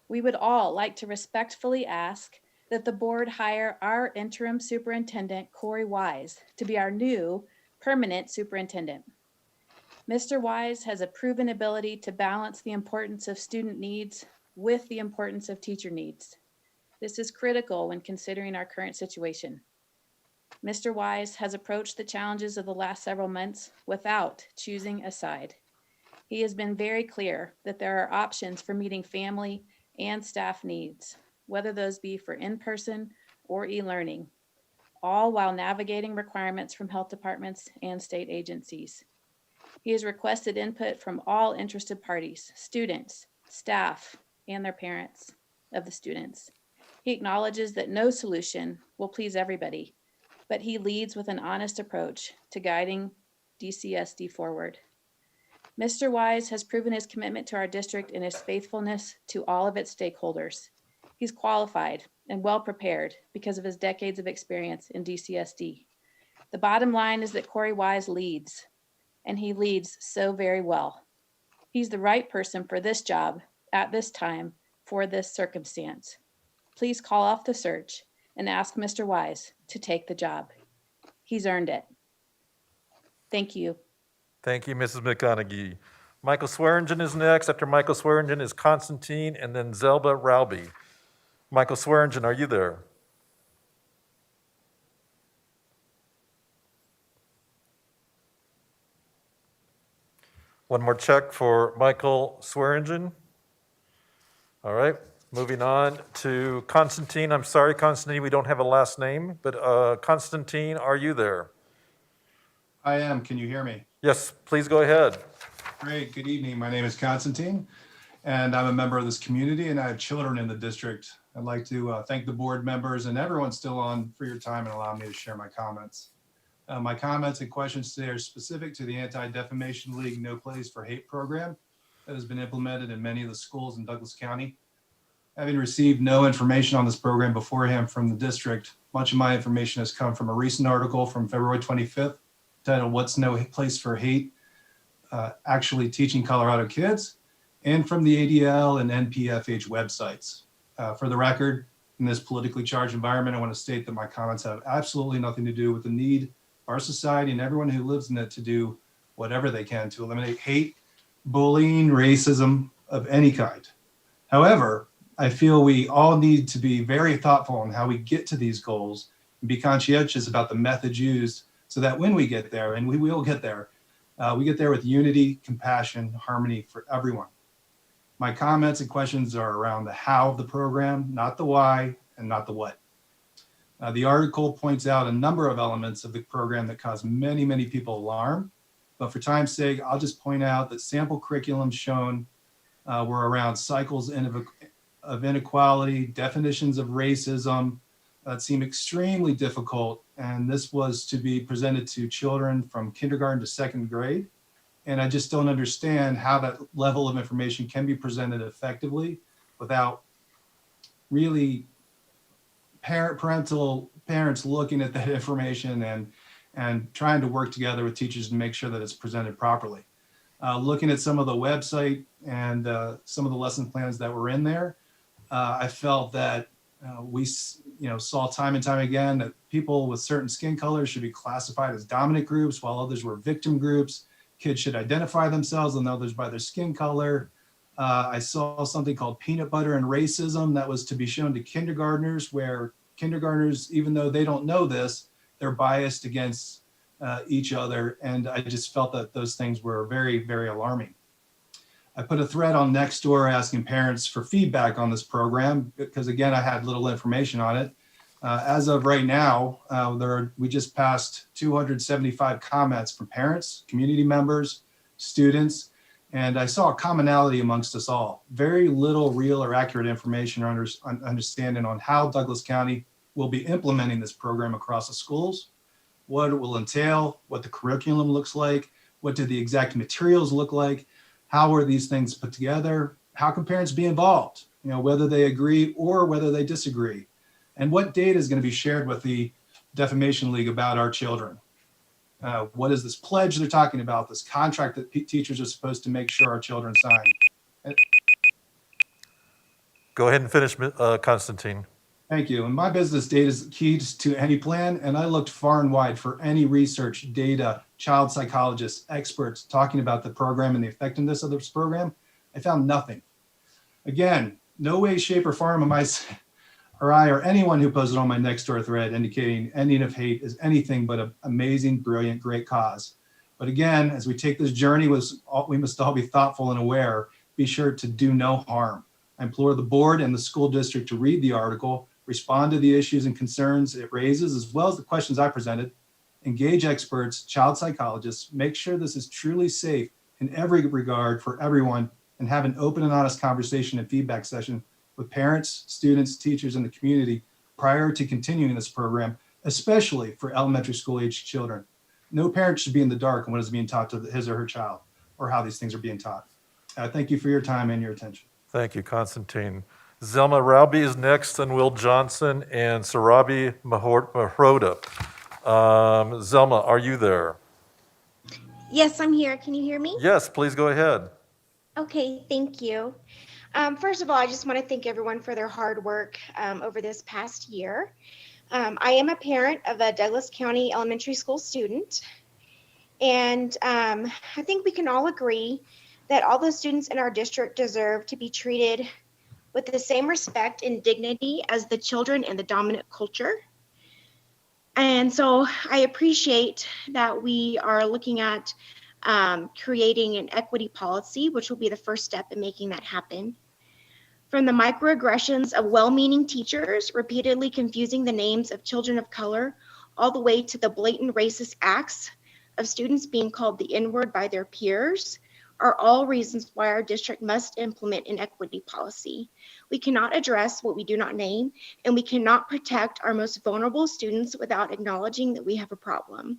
We would all like to respectfully ask that the board hire our interim superintendent, Corey Wise, to be our new permanent superintendent. Mr. Wise has a proven ability to balance the importance of student needs with the importance of teacher needs. This is critical when considering our current situation. Mr. Wise has approached the challenges of the last several months without choosing a side. He has been very clear that there are options for meeting family and staff needs, whether those be for in-person or e-learning, all while navigating requirements from health departments and state agencies. He has requested input from all interested parties, students, staff, and their parents of the students. He acknowledges that no solution will please everybody, but he leads with an honest approach to guiding DCSD forward. Mr. Wise has proven his commitment to our district and his faithfulness to all of its stakeholders. He's qualified and well prepared because of his decades of experience in DCSD. The bottom line is that Corey Wise leads, and he leads so very well. He's the right person for this job at this time for this circumstance. Please call off the search and ask Mr. Wise to take the job. He's earned it. Thank you. Thank you, Mrs. McConaughey. Michael Swearingen is next. After Michael Swearingen is Constantine and then Zelba Rauby. Michael Swearingen, are you there? One more check for Michael Swearingen. All right, moving on to Constantine. I'm sorry, Constantine, we don't have a last name, but Constantine, are you there? I am. Can you hear me? Yes, please go ahead. Great. Good evening. My name is Constantine, and I'm a member of this community, and I have children in the district. I'd like to thank the board members and everyone still on for your time and allowing me to share my comments. My comments and questions today are specific to the Anti-Defamation League No Place for Hate program that has been implemented in many of the schools in Douglas County. Having received no information on this program beforehand from the district, much of my information has come from a recent article from February 25th titled "What's No Place for Hate? Actually Teaching Colorado Kids," and from the ADL and NPFH websites. For the record, in this politically charged environment, I want to state that my comments have absolutely nothing to do with the need our society and everyone who lives in it to do whatever they can to eliminate hate, bullying, racism of any kind. However, I feel we all need to be very thoughtful on how we get to these goals and be conscientious about the methods used so that when we get there, and we will get there, we get there with unity, compassion, harmony for everyone. My comments and questions are around the how of the program, not the why and not the what. The article points out a number of elements of the program that cause many, many people alarm. But for time's sake, I'll just point out that sample curriculums shown were around cycles of inequality, definitions of racism that seem extremely difficult. And this was to be presented to children from kindergarten to second grade. And I just don't understand how that level of information can be presented effectively without really parents looking at that information and trying to work together with teachers to make sure that it's presented properly. Looking at some of the website and some of the lesson plans that were in there, I felt that we saw time and time again that people with certain skin colors should be classified as dominant groups while others were victim groups. Kids should identify themselves and others by their skin color. I saw something called peanut butter and racism that was to be shown to kindergartners, where kindergartners, even though they don't know this, they're biased against each other. And I just felt that those things were very, very alarming. I put a thread on Nextdoor asking parents for feedback on this program because, again, I had little information on it. As of right now, we just passed 275 comments from parents, community members, students, and I saw a commonality amongst us all. Very little real or accurate information or understanding on how Douglas County will be implementing this program across the schools, what it will entail, what the curriculum looks like, what do the exact materials look like, how are these things put together, how can parents be involved, whether they agree or whether they disagree, and what data is going to be shared with the Defamation League about our children. What is this pledge they're talking about, this contract that teachers are supposed to make sure our children sign? Go ahead and finish, Constantine. Thank you. And my business data is key to any plan, and I looked far and wide for any research, data, child psychologists, experts talking about the program and the effectiveness of this program. I found nothing. Again, No way, shape, or form am I or anyone who posted on my Nextdoor thread indicating ending of hate is anything but an amazing, brilliant, great cause. But again, as we take this journey, we must all be thoughtful and aware. Be sure to do no harm. I implore the board and the school district to read the article, respond to the issues and concerns it raises, as well as the questions I presented, engage experts, child psychologists, make sure this is truly safe in every regard for everyone, and have an open and honest conversation and feedback session with parents, students, teachers, and the community prior to continuing this program, especially for elementary school age children. No parent should be in the dark on what is being taught to his or her child or how these things are being taught. Thank you for your time and your attention. Thank you, Constantine. Zelma Raubi is next, and Will Johnson and Sarabi Mahroda. Zelma, are you there? Yes, I'm here. Can you hear me? Yes, please go ahead. Okay, thank you. First of all, I just want to thank everyone for their hard work over this past year. I am a parent of a Douglas County elementary school student, and I think we can all agree that all the students in our district deserve to be treated with the same respect and dignity as the children in the dominant culture. And so I appreciate that we are looking at creating an equity policy, which will be the first step in making that happen. From the microaggressions of well-meaning teachers repeatedly confusing the names of children of color, all the way to the blatant racist acts of students being called the N-word by their peers, are all reasons why our district must implement an equity policy. We cannot address what we do not name, and we cannot protect our most vulnerable students without acknowledging that we have a problem.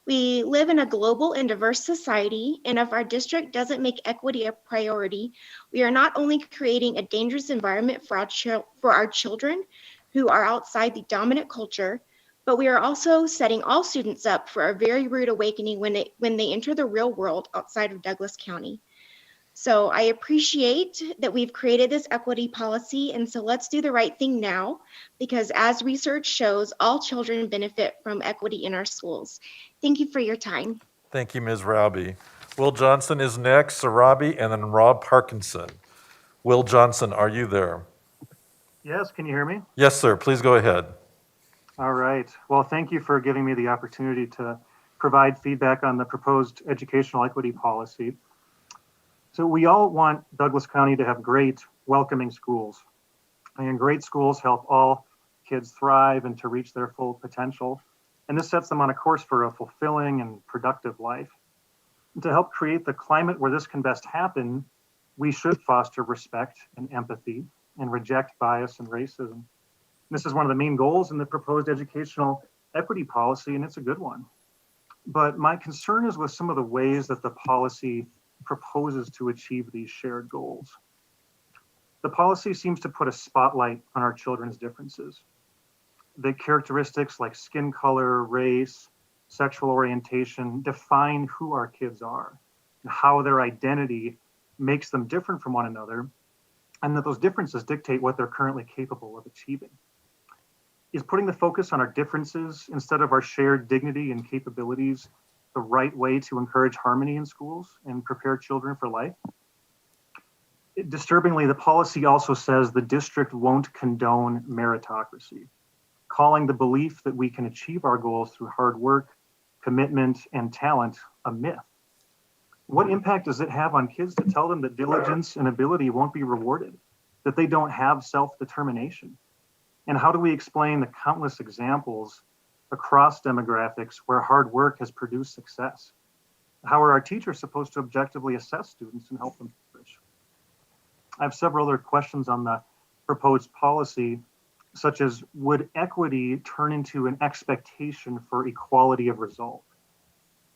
We live in a global and diverse society, and if our district doesn't make equity a priority, we are not only creating a dangerous environment for our children who are outside the dominant culture, but we are also setting all students up for a very rude awakening when they enter the real world outside of Douglas County. So I appreciate that we've created this equity policy, and so let's do the right thing now, because as research shows, all children benefit from equity in our schools. Thank you for your time. Thank you, Ms. Raubi. Will Johnson is next, Sarabi, and then Rob Parkinson. Will Johnson, are you there? Yes, can you hear me? Yes, sir. Please go ahead. All right. Well, thank you for giving me the opportunity to provide feedback on the proposed educational equity policy. So we all want Douglas County to have great, welcoming schools. And great schools help all kids thrive and to reach their full potential. And this sets them on a course for a fulfilling and productive life. And to help create the climate where this can best happen, we should foster respect and empathy and reject bias and racism. This is one of the main goals in the proposed educational equity policy, and it's a good one. But my concern is with some of the ways that the policy proposes to achieve these shared goals. The policy seems to put a spotlight on our children's differences. The characteristics like skin color, race, sexual orientation define who our kids are and how their identity makes them different from one another, and that those differences dictate what they're currently capable of achieving. Is putting the focus on our differences instead of our shared dignity and capabilities the right way to encourage harmony in schools and prepare children for life? Disturbingly, the policy also says the district won't condone meritocracy, calling the belief that we can achieve our goals through hard work, commitment, and talent a myth. What impact does it have on kids to tell them that diligence and ability won't be rewarded, that they don't have self-determination? And how do we explain the countless examples across demographics where hard work has produced success? How are our teachers supposed to objectively assess students and help them flourish? I have several other questions on the proposed policy, such as, would equity turn into an expectation for equality of result,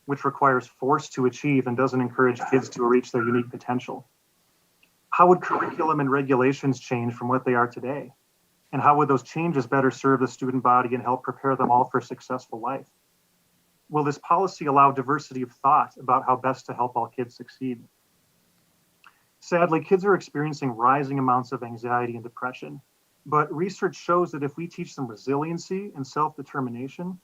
which requires force to achieve and doesn't encourage kids to reach their unique potential? How would curriculum and regulations change from what they are today? And how would those changes better serve the student body and help prepare them all for a successful life? Will this policy allow diversity of thought about how best to help all kids succeed? Sadly, kids are experiencing rising amounts of anxiety and depression, but research shows that if we teach them resiliency and self-determination,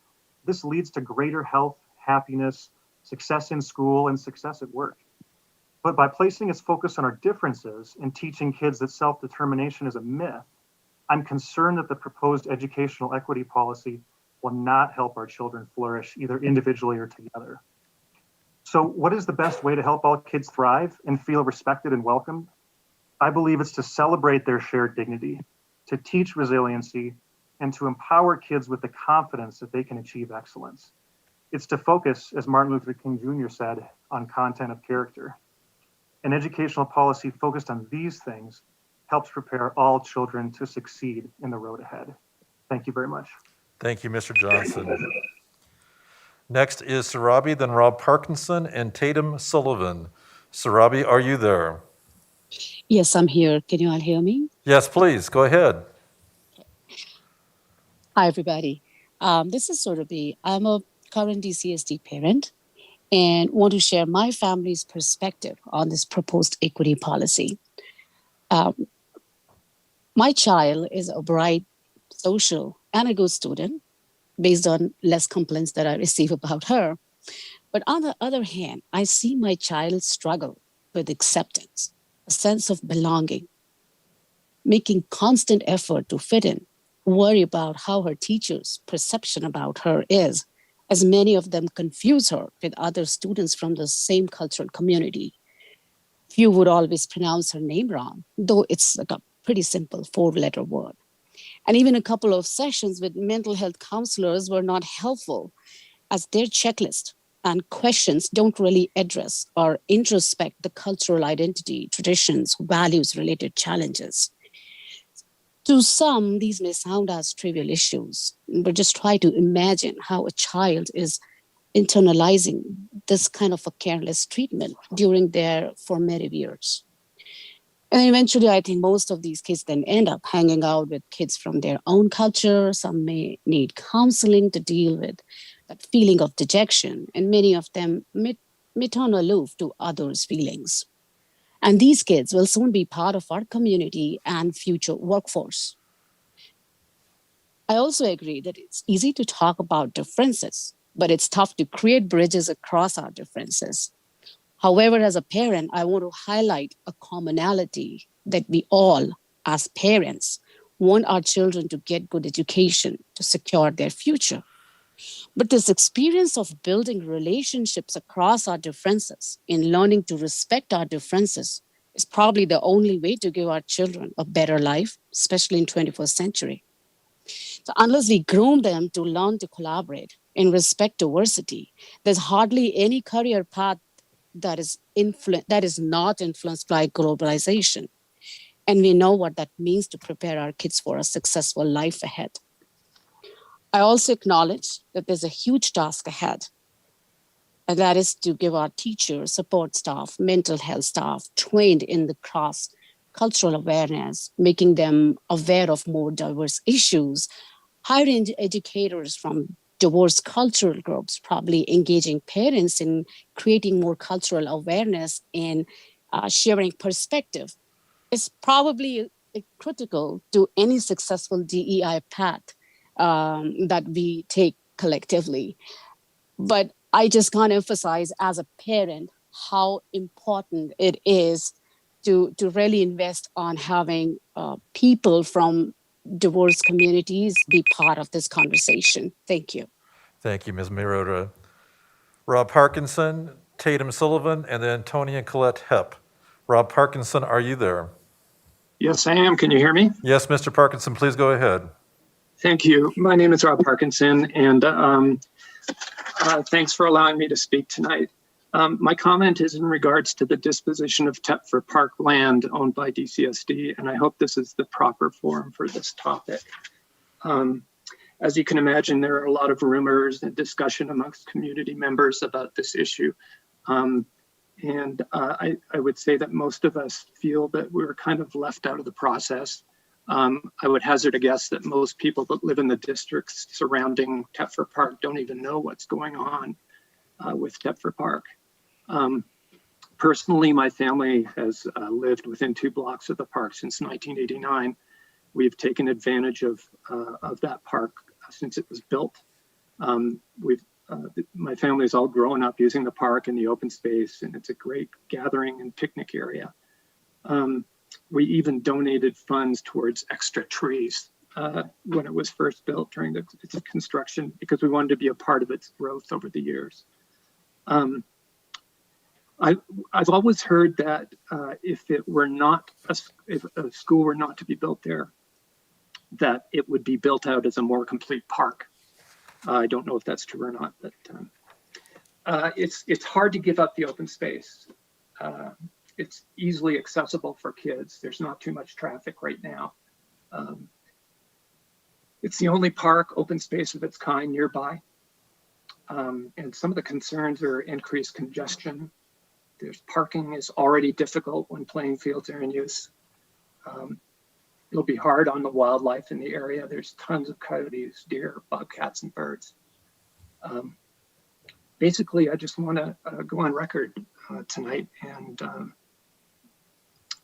this leads to greater health, happiness, success in school, and success at work. But by placing its focus on our differences and teaching kids that self-determination is a myth, I'm concerned that the proposed educational equity policy will not help our children flourish either individually or together. So what is the best way to help all kids thrive and feel respected and welcomed? I believe it's to celebrate their shared dignity, to teach resiliency, and to empower kids with the confidence that they can achieve excellence. It's to focus, as Martin Luther King Jr. said, on content of character. An educational policy focused on these things helps prepare all children to succeed in the road ahead. Thank you very much. Thank you, Mr. Johnson. Next is Sarabi, then Rob Parkinson, and Tatum Sullivan. Sarabi, are you there? Yes, I'm here. Can you all hear me? Yes, please, go ahead. Hi, everybody. This is Surabi. I'm a current DCSD parent and want to share my family's perspective on this proposed equity policy. My child is a bright, social, and a good student based on less complaints that I receive about her. But on the other hand, I see my child struggle with acceptance, a sense of belonging, making constant effort to fit in, worry about how her teachers' perception about her is, as many of them confuse her with other students from the same cultural community. Few would always pronounce her name wrong, though it's like a pretty simple 4-letter word. And even a couple of sessions with mental health counselors were not helpful, as their checklist and questions don't really address or introspect the cultural identity, traditions, values related challenges. To some, these may sound as trivial issues, but just try to imagine how a child is internalizing this kind of a careless treatment during their formative years. And eventually, I think most of these kids then end up hanging out with kids from their own culture. Some may need counseling to deal with that feeling of dejection, and many of them may turn aloof to others' feelings. And these kids will soon be part of our community and future workforce. I also agree that it's easy to talk about differences, but it's tough to create bridges across our differences. However, as a parent, I want to highlight a commonality that we all, as parents, want our children to get good education to secure their future. But this experience of building relationships across our differences, in learning to respect our differences, is probably the only way to give our children a better life, especially in 21st century. So unless we groom them to learn to collaborate and respect diversity, there's hardly any career path that is not influenced by globalization. And we know what that means to prepare our kids for a successful life ahead. I also acknowledge that there's a huge task ahead, and that is to give our teachers, support staff, mental health staff trained in the cross-cultural awareness, making them aware of more diverse issues, hiring educators from diverse cultural groups, probably engaging parents in creating more cultural awareness and sharing perspective is probably critical to any successful DEI path that we take collectively. But I just can't emphasize as a parent how important it is to really invest on having people from diverse communities be part of this conversation. Thank you. Thank you, Ms. Miroda. Rob Parkinson, Tatum Sullivan, and then Tony and Colette Hepp. Rob Parkinson, are you there? Yes, I am. Can you hear me? Yes, Mr. Parkinson, please go ahead. Thank you. My name is Rob Parkinson, and thanks for allowing me to speak tonight. My comment is in regards to the disposition of Thetford Park land owned by DCSD, and I hope this is the proper forum for this topic. As you can imagine, there are a lot of rumors and discussion amongst community members about this issue. I would say that most of us feel that we're kind of left out of the process. I would hazard a guess that most people that live in the districts surrounding Thetford Park don't even know what's going on with Thetford Park. Personally, my family has lived within 2 blocks of the park since 1989. We've taken advantage of that park since it was built. We've My family's all grown up using the park and the open space, and it's a great gathering and picnic area. We even donated funds towards extra trees when it was first built during its construction, because we wanted to be a part of its growth over the years. I've always heard that if a school were not to be built there, that it would be built out as a more complete park. I don't know if that's true or not, but it's hard to give up the open space. It's easily accessible for kids. There's not too much traffic right now. It's the only park, open space of its kind nearby. And some of the concerns are increased congestion. Parking is already difficult when playing fields are in use. It'll be hard on the wildlife in the area. There's tons of coyotes, deer, bobcats, and birds. Basically, I just want to go on record tonight and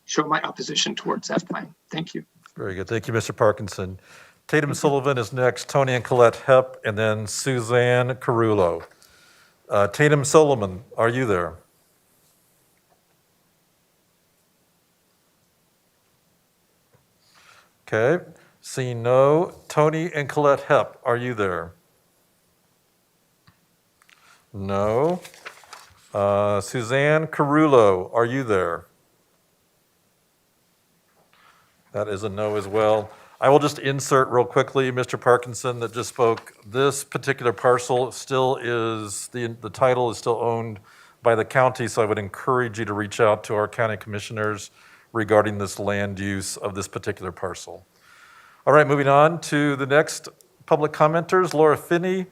show my opposition towards that plan. Thank you. Very good. Thank you, Mr. Parkinson. Tatum Sullivan is next, Tony and Colette Hepp, and then Suzanne Carullo. Tatum Sullivan, are you there? Okay, seeing no. Tony and Colette Hepp, are you there? No. Suzanne Carullo, are you there? That is a no as well. I will just insert real quickly, Mr. Parkinson that just spoke. This particular parcel still is, the title is still owned by the county, so I would encourage you to reach out to our county commissioners regarding this land use of this particular parcel. All right, moving on to the next public commenters, Laura Finney,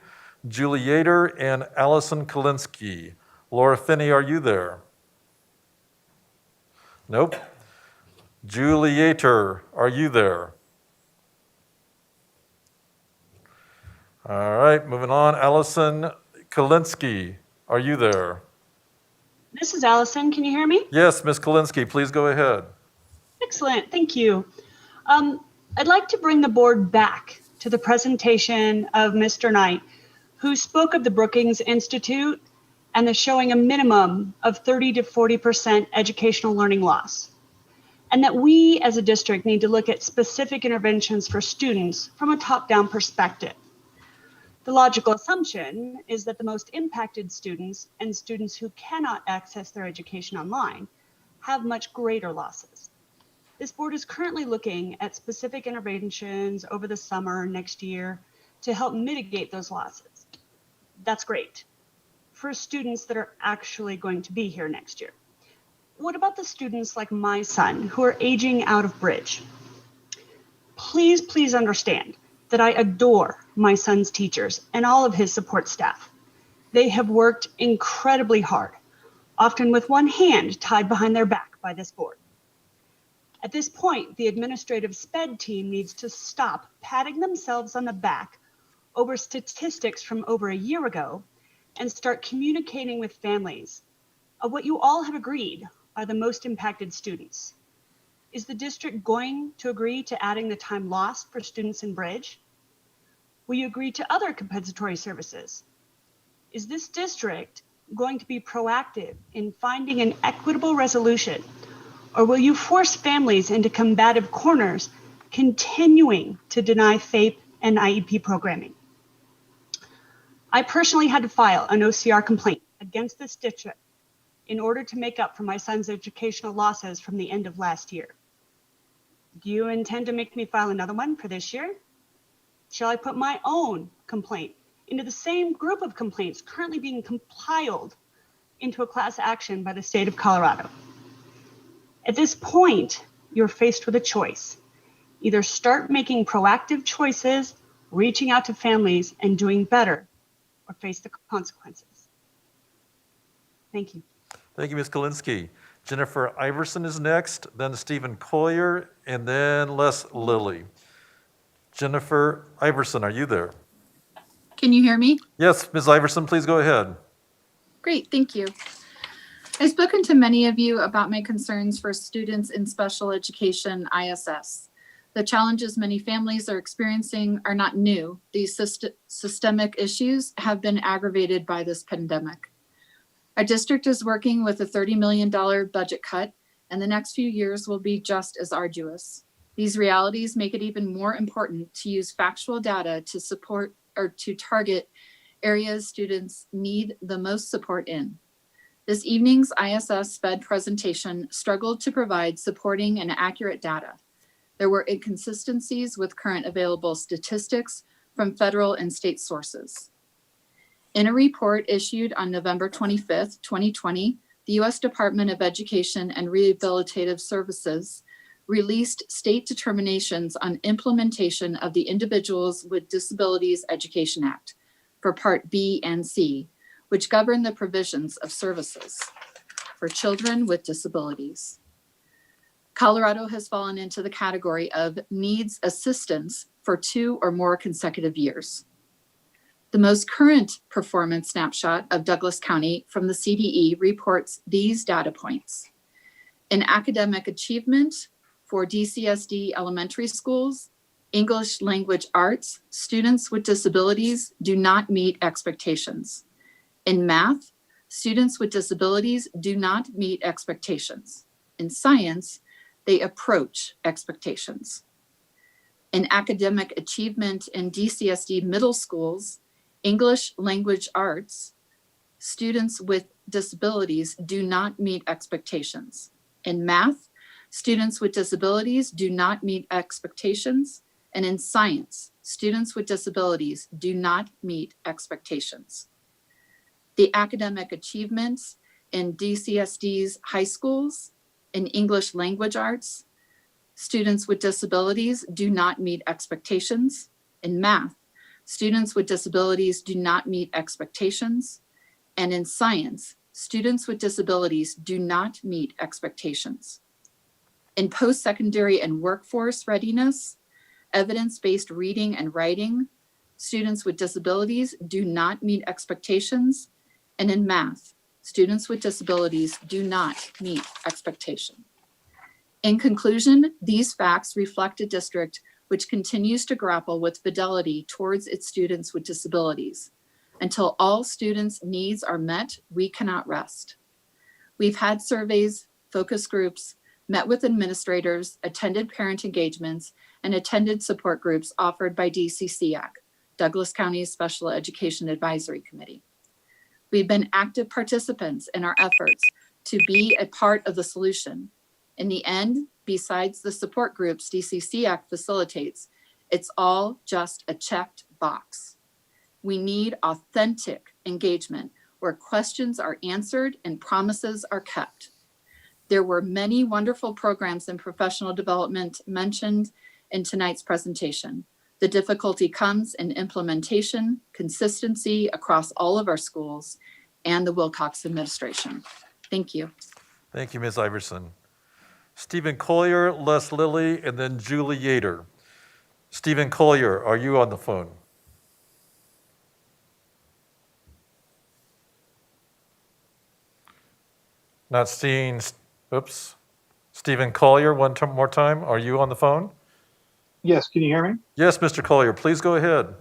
Julie Yater, and Allison Kalinsky. Laura Finney, are you there? Nope. Julie Yater, are you there? All right, moving on. Allison Kalinsky, are you there? This is Allison. Can you hear me? Yes, Ms. Kalinsky, please go ahead. Excellent. Thank you. I'd like to bring the board back to the presentation of Mr. Knight, who spoke of the Brookings Institute and the showing a minimum of 30 to 40% educational learning loss, and that we as a district need to look at specific interventions for students from a top-down perspective. The logical assumption is that the most impacted students and students who cannot access their education online have much greater losses. This board is currently looking at specific interventions over the summer next year to help mitigate those losses. That's great for students that are actually going to be here next year. What about the students like my son who are aging out of bridge? Please understand that I adore my son's teachers and all of his support staff. They have worked incredibly hard, often with one hand tied behind their back by this board. At this point, the administrative SPED team needs to stop patting themselves on the back over statistics from over a year ago and start communicating with families of what you all have agreed are the most impacted students. Is the district going to agree to adding the time lost for students in Bridge? Will you agree to other compensatory services? Is this district going to be proactive in finding an equitable resolution? Or will you force families into combative corners, continuing to deny FAPE and IEP programming? I personally had to file an OCR complaint against this district in order to make up for my son's educational losses from the end of last year. Do you intend to make me file another one for this year? Shall I put my own complaint into the same group of complaints currently being compiled into a class action by the state of Colorado? At this point, you're faced with a choice. Either start making proactive choices, reaching out to families and doing better, or face the consequences. Thank you. Thank you, Ms. Kalinsky. Jennifer Iverson is next, then Stephen Collier, and then Les Lilly. Jennifer Iverson, are you there? Can you hear me? Yes, Ms. Iverson, please go ahead. Great, thank you. I've spoken to many of you about my concerns for students in special education ISS. The challenges many families are experiencing are not new. These systemic issues have been aggravated by this pandemic. Our district is working with a $30 million budget cut, and the next few years will be just as arduous. These realities make it even more important to use factual data to support or to target areas students need the most support in. This evening's ISS Fed presentation struggled to provide supporting and accurate data. There were inconsistencies with current available statistics from federal and state sources. In a report issued on November 25th, 2020, the U.S. Department of Education and Rehabilitative Services released state determinations on implementation of the Individuals with Disabilities Education Act for Part B and C, which govern the provisions of services for children with disabilities. Colorado has fallen into the category of needs assistance for 2 or more consecutive years. The most current performance snapshot of Douglas County from the CDE reports these data points. In academic achievement for DCSD elementary schools, English language arts, students with disabilities do not meet expectations. In math, students with disabilities do not meet expectations. In science, they approach expectations. In academic achievement in DCSD middle schools, English language arts, students with disabilities do not meet expectations. In math, students with disabilities do not meet expectations. And in science, students with disabilities do not meet expectations. The academic achievements in DCSD's high schools, in English language arts, students with disabilities do not meet expectations. In math, students with disabilities do not meet expectations. And in science, students with disabilities do not meet expectations. In post-secondary and workforce readiness, evidence-based reading and writing, students with disabilities do not meet expectations. And in math, students with disabilities do not meet expectation. In conclusion, these facts reflect a district which continues to grapple with fidelity towards its students with disabilities. Until all students' needs are met, we cannot rest. We've had surveys, focus groups, met with administrators, attended parent engagements, and attended support groups offered by DCCAC, Douglas County's Special Education Advisory Committee. We've been active participants in our efforts to be a part of the solution. In the end, besides the support groups DCCAC facilitates, it's all just a checked box. We need authentic engagement where questions are answered and promises are kept. There were many wonderful programs and professional development mentioned in tonight's presentation. The difficulty comes in implementation, consistency across all of our schools, and the Wilcox administration. Thank you. Thank you, Ms. Iverson. Stephen Collier, Les Lilly, and then Julie Yater. Stephen Collier, are you on the phone? Not seeing, oops. Stephen Collier, more time, are you on the phone? Yes, can you hear me? Yes, Mr. Collier, please go ahead.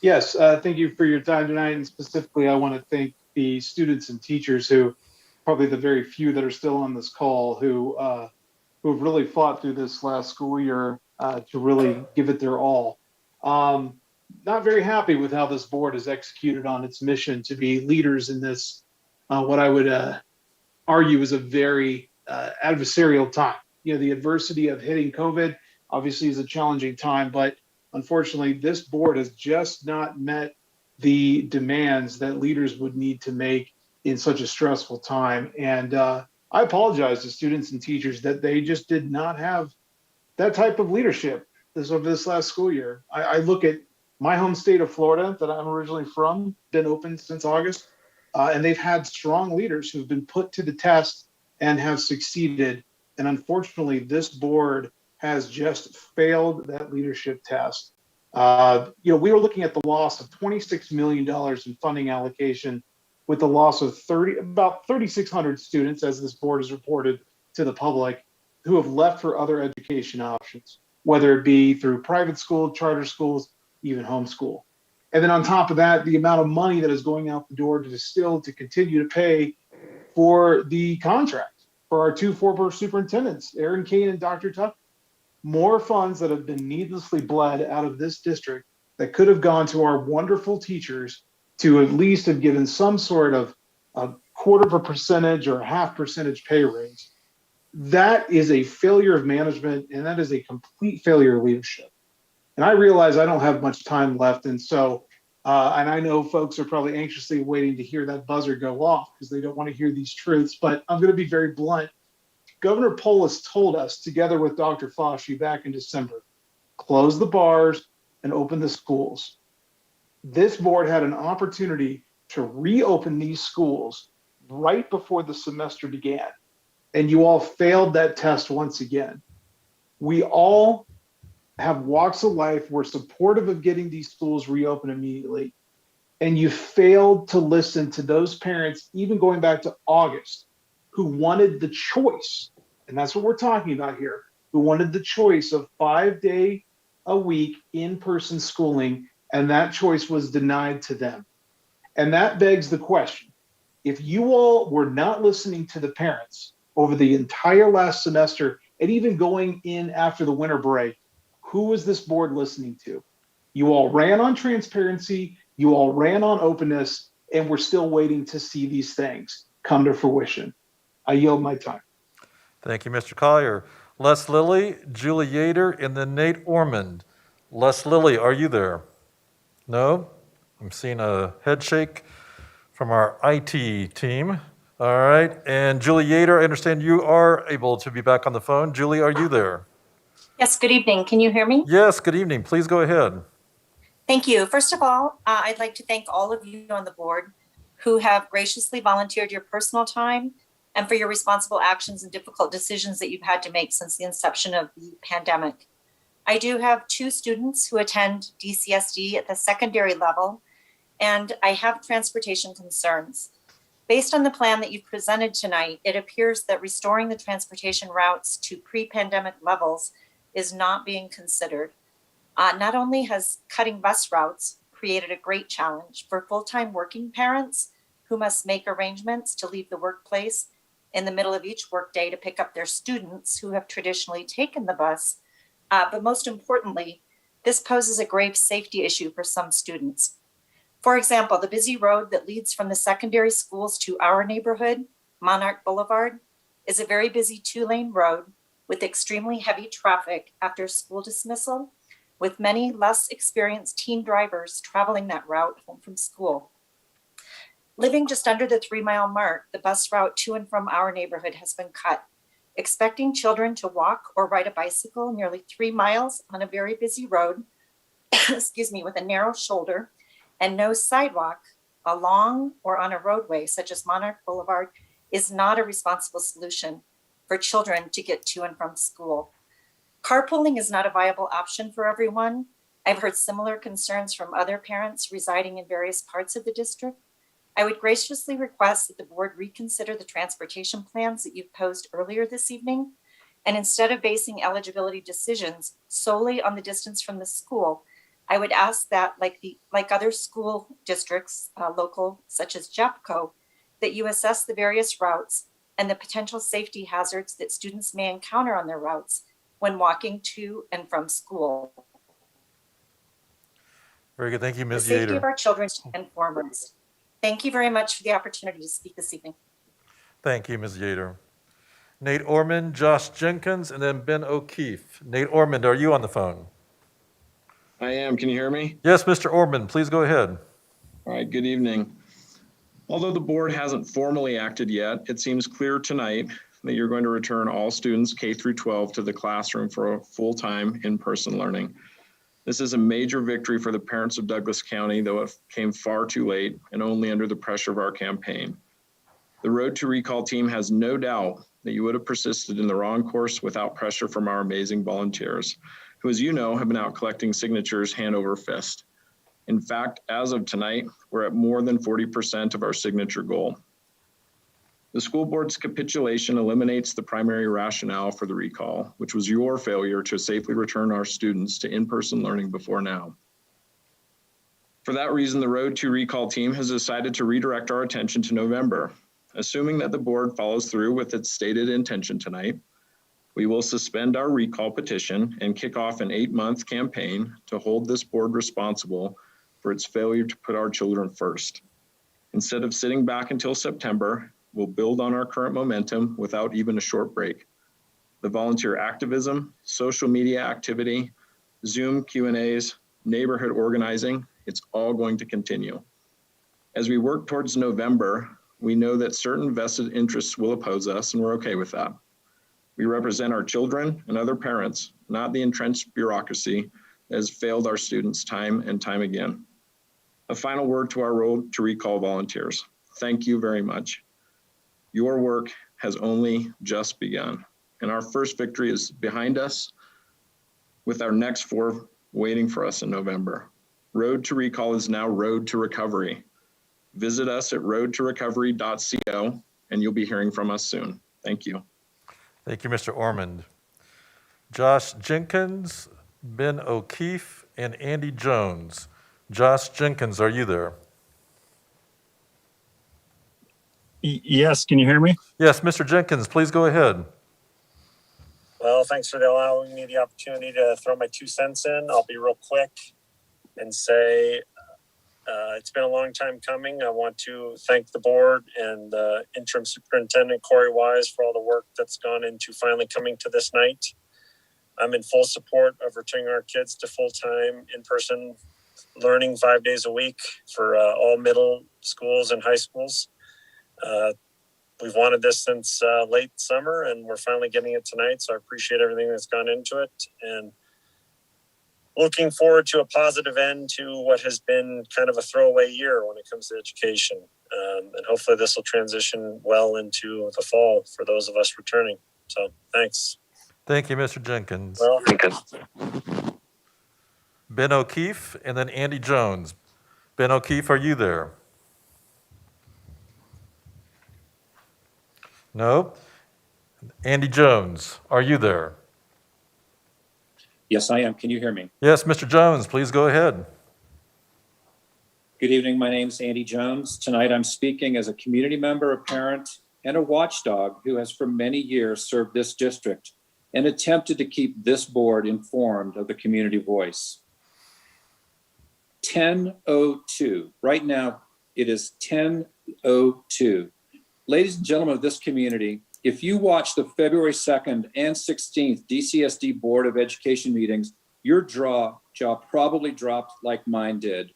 Yes, thank you for your time tonight. And specifically, I want to thank the students and teachers who, probably the very few that are still on this call, who have really fought through this last school year to really give it their all. Not very happy with how this board has executed on its mission to be leaders in this, what I would argue is a very adversarial time. You know, the adversity of hitting COVID obviously is a challenging time, but unfortunately, this board has just not met the demands that leaders would need to make in such a stressful time. And I apologize to students and teachers that they just did not have that type of leadership over this last school year. I look at my home state of Florida that I'm originally from, been open since August, and they've had strong leaders who've been put to the test and have succeeded. And unfortunately, this board has just failed that leadership test. You know, we were looking at the loss of $26 million in funding allocation with the loss of about 3,600 students, as this board has reported to the public, who have left for other education options. whether it be through private school, charter schools, even homeschool. And then on top of that, the amount of money that is going out the door to continue to pay for the contract for our two former superintendents, Aaron Kane and Dr. Tuck. More funds that have been needlessly bled out of this district that could have gone to our wonderful teachers to at least have given some sort of a quarter of a percentage or a half percentage pay raise. That is a failure of management, and that is a complete failure of leadership. And I realize I don't have much time left, and so and I know folks are probably anxiously waiting to hear that buzzer go off because they don't want to hear these truths, but I'm going to be very blunt. Governor Polis told us, together with Dr. Fauci back in December, close the bars and open the schools. This board had an opportunity to reopen these schools right before the semester began, and you all failed that test once again. We all have walks of life. We're supportive of getting these schools reopened immediately, and you failed to listen to those parents, even going back to August, who wanted the choice, and that's what we're talking about here, who wanted the choice of 5-day-a-week in-person schooling, and that choice was denied to them. And that begs the question, if you all were not listening to the parents over the entire last semester, and even going in after the winter break, who was this board listening to? You all ran on transparency, you all ran on openness, and we're still waiting to see these things come to fruition. I yield my time. Thank you, Mr. Collier. Les Lilly, Julie Yater, and then Nate Ormond. Les Lilly, are you there? No? I'm seeing a head shake from our IT team. All right, and Julie Yater, I understand you are able to be back on the phone. Julie, are you there? Yes, good evening. Can you hear me? Yes, good evening. Please go ahead. Thank you. First of all, I'd like to thank all of you on the board who have graciously volunteered your personal time and for your responsible actions and difficult decisions that you've had to make since the inception of the pandemic. I do have 2 students who attend DCSD at the secondary level, and I have transportation concerns. Based on the plan that you've presented tonight, it appears that restoring the transportation routes to pre-pandemic levels is not being considered. Not only has cutting bus routes created a great challenge for full-time working parents who must make arrangements to leave the workplace in the middle of each workday to pick up their students who have traditionally taken the bus, but most importantly, this poses a grave safety issue for some students. For example, the busy road that leads from the secondary schools to our neighborhood, Monarch Boulevard, is a very busy 2-lane road with extremely heavy traffic after school dismissal, with many less experienced teen drivers traveling that route home from school. Living just under the 3-mile mark, the bus route to and from our neighborhood has been cut. Expecting children to walk or ride a bicycle nearly 3 miles on a very busy road, excuse me, with a narrow shoulder and no sidewalk along or on a roadway such as Monarch Boulevard is not a responsible solution for children to get to and from school. Carpooling is not a viable option for everyone. I've heard similar concerns from other parents residing in various parts of the district. I would graciously request that the board reconsider the transportation plans that you've posed earlier this evening. And instead of basing eligibility decisions solely on the distance from the school, I would ask that, like other school districts, local, such as JEPCO, that you assess the various routes and the potential safety hazards that students may encounter on their routes when walking to and from school. Very good. Thank you, Ms. The safety Yater. of our children and foremost. Thank you very much for the opportunity to speak this evening. Thank you, Ms. Yater. Nate Ormond, Josh Jenkins, and then Ben O'Keefe. Nate Ormond, are you on the phone? I am. Can you hear me? Yes, Mr. Ormond, please go ahead. All right. Good evening. Although the board hasn't formally acted yet, it seems clear tonight that you're going to return all students K through 12 to the classroom for full-time in-person learning. This is a major victory for the parents of Douglas County, though it came far too late and only under the pressure of our campaign. The Road to Recall team has no doubt that you would have persisted in the wrong course without pressure from our amazing volunteers, who, as you know, have been out collecting signatures hand over fist. In fact, as of tonight, we're at more than 40% of our signature goal. The school board's capitulation eliminates the primary rationale for the recall, which was your failure to safely return our students to in-person learning before now. For that reason, the Road to Recall team has decided to redirect our attention to November. Assuming that the board follows through with its stated intention tonight, we will suspend our recall petition and kick off an 8-month campaign to hold this board responsible for its failure to put our children first. Instead of sitting back until September, we'll build on our current momentum without even a short break. The volunteer activism, social media activity, Zoom Q&As, neighborhood organizing, it's all going to continue. As we work towards November, we know that certain vested interests will oppose us, and we're okay with that. We represent our children and other parents, not the entrenched bureaucracy that has failed our students time and time again. A final word to our Road to Recall volunteers. Thank you very much. Your work has only just begun, and our first victory is behind us, with our next 4 waiting for us in November. Road to Recall is now Road to Recovery. Visit us at roadtorecovery.co, and you'll be hearing from us soon. Thank you. Thank you, Mr. Ormond. Josh Jenkins, Ben O'Keefe, and Andy Jones. Josh Jenkins, are you there? Yes, can you hear me? Yes, Mr. Jenkins, please go ahead. Well, thanks for allowing me the opportunity to throw my 2 cents in. I'll be real quick and say it's been a long time coming. I want to thank the board and interim superintendent Corey Wise for all the work that's gone into finally coming to this night. I'm in full support of returning our kids to full-time in-person learning 5 days a week for all middle schools and high schools. We've wanted this since late summer, and we're finally getting it tonight. So I appreciate everything that's gone into it, and looking forward to a positive end to what has been kind of a throwaway year when it comes to education. And hopefully this will transition well into the fall for those of us returning. So thanks. Thank you, Mr. Jenkins. Well, Ben O'Keefe, and then Andy Jones. Ben O'Keefe, are you there? No? Andy Jones, are you there? Yes, I am. Can you hear me? Yes, Mr. Jones, please go ahead. Good evening. My name is Andy Jones. Tonight I'm speaking as a community member, a parent, and a watchdog who has for many years served this district and attempted to keep this board informed of the community voice. 10:02. Right now, it is 10:02. Ladies and gentlemen of this community, if you watch the February 2nd and 16th DCSD Board of Education meetings, your jaw probably dropped like mine did.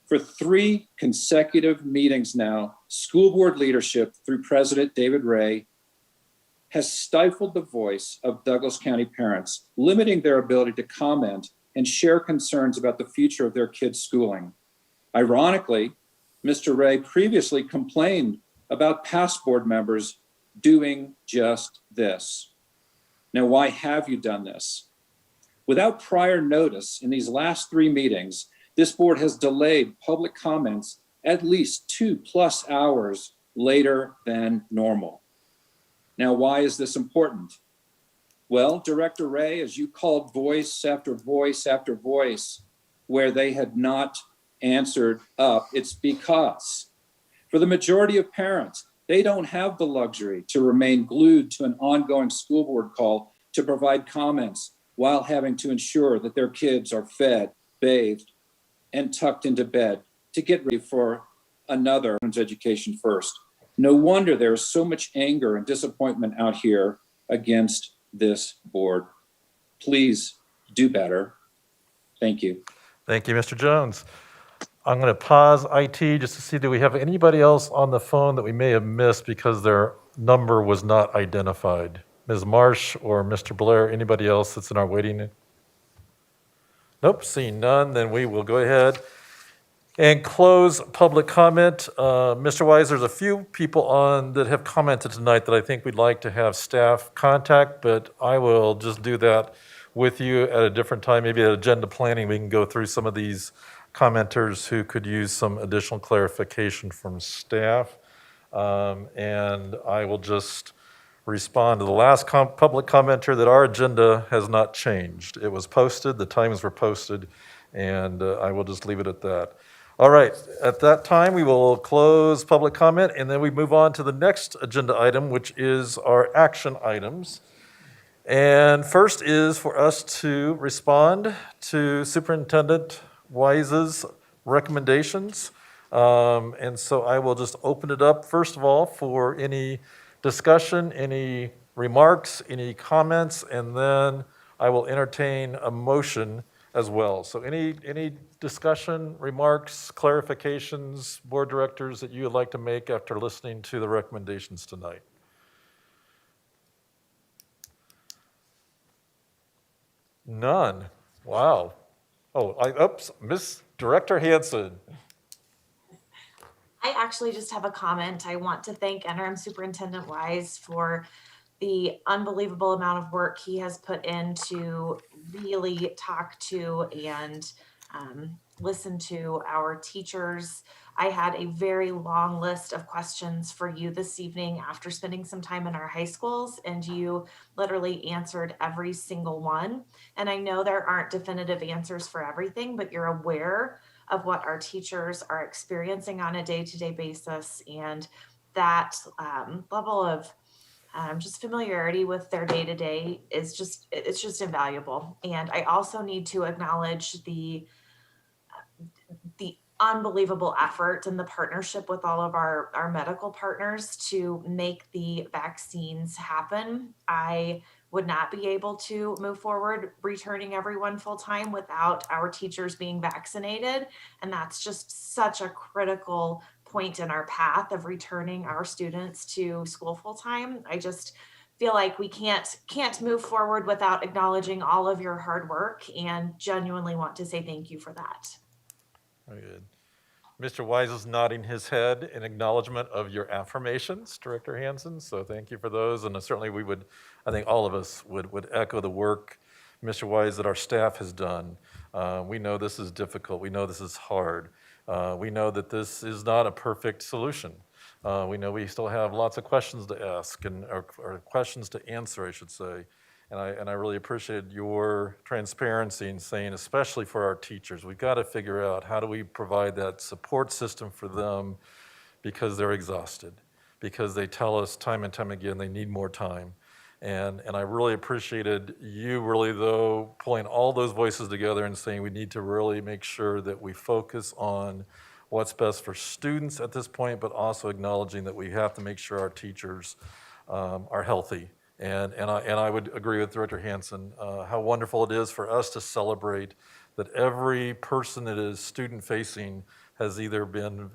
For 3 consecutive meetings now, school board leadership through President David Ray has stifled the voice of Douglas County parents, limiting their ability to comment and share concerns about the future of their kids' schooling. Ironically, Mr. Ray previously complained about past board members doing just this. Now, why have you done this? Without prior notice, in these last 3 meetings, this board has delayed public comments at least 2+ hours later than normal. Now, why is this important? Well, Director Ray, as you called voice after voice after voice where they had not answered up, it's because for the majority of parents, they don't have the luxury to remain glued to an ongoing school board call to provide comments while having to ensure that their kids are fed, bathed, and tucked into bed to get ready for another education first. No wonder there is so much anger and disappointment out here against this board. Please do better. Thank you. Thank you, Mr. Jones. I'm going to pause IT just to see, do we have anybody else on the phone that we may have missed because their number was not identified? Ms. Marsh or Mr. Blair, anybody else that's in our waiting? Nope, seeing none, then we will go ahead and close public comment. Mr. Wise, there's a few people on that have commented tonight that I think we'd like to have staff contact, but I will just do that with you at a different time. Maybe at agenda planning, we can go through some of these commenters who could use some additional clarification from staff. And I will just respond to the last public commenter that our agenda has not changed. It was posted, the times were posted, and I will just leave it at that. All right, at that time, we will close public comment, and then we move on to the next agenda item, which is our action items. And first is for us to respond to Superintendent Wise's recommendations. And so I will just open it up, first of all, for any discussion, any remarks, any comments, and then I will entertain a motion as well. So any discussion, remarks, clarifications, board directors that you would like to make after listening to the recommendations tonight? None. Wow. Oh, oops, Miss Director Hanson. I actually just have a comment. I want to thank Interim Superintendent Wise for the unbelievable amount of work he has put in to really talk to and listen to our teachers. I had a very long list of questions for you this evening after spending some time in our high schools, and you literally answered every single one. And I know there aren't definitive answers for everything, but you're aware of what our teachers are experiencing on a day-to-day basis, and that level of just familiarity with their day-to-day is it's just invaluable. And I also need to acknowledge the unbelievable effort and the partnership with all of our medical partners to make the vaccines happen. I would not be able to move forward returning everyone full-time without our teachers being vaccinated. And that's just such a critical point in our path of returning our students to school full-time. I just feel like we can't move forward without acknowledging all of your hard work, and genuinely want to say thank you for that. Very good. Mr. Wise is nodding his head in acknowledgement of your affirmations, Director Hanson, so thank you for those. And certainly I think all of us would echo the work, Mr. Wise, that our staff has done. We know this is difficult. We know this is hard. We know that this is not a perfect solution. We know we still have lots of questions to ask or questions to answer, I should say. And I really appreciate your transparency in saying, especially for our teachers, we've got to figure out how do we provide that support system for them, because they're exhausted, because they tell us time and time again they need more time. And I really appreciated you really, though, pulling all those voices together and saying we need to really make sure that we focus on what's best for students at this point, but also acknowledging that we have to make sure our teachers are healthy. And I would agree with Director Hanson, how wonderful it is for us to celebrate that every person that is student-facing has either been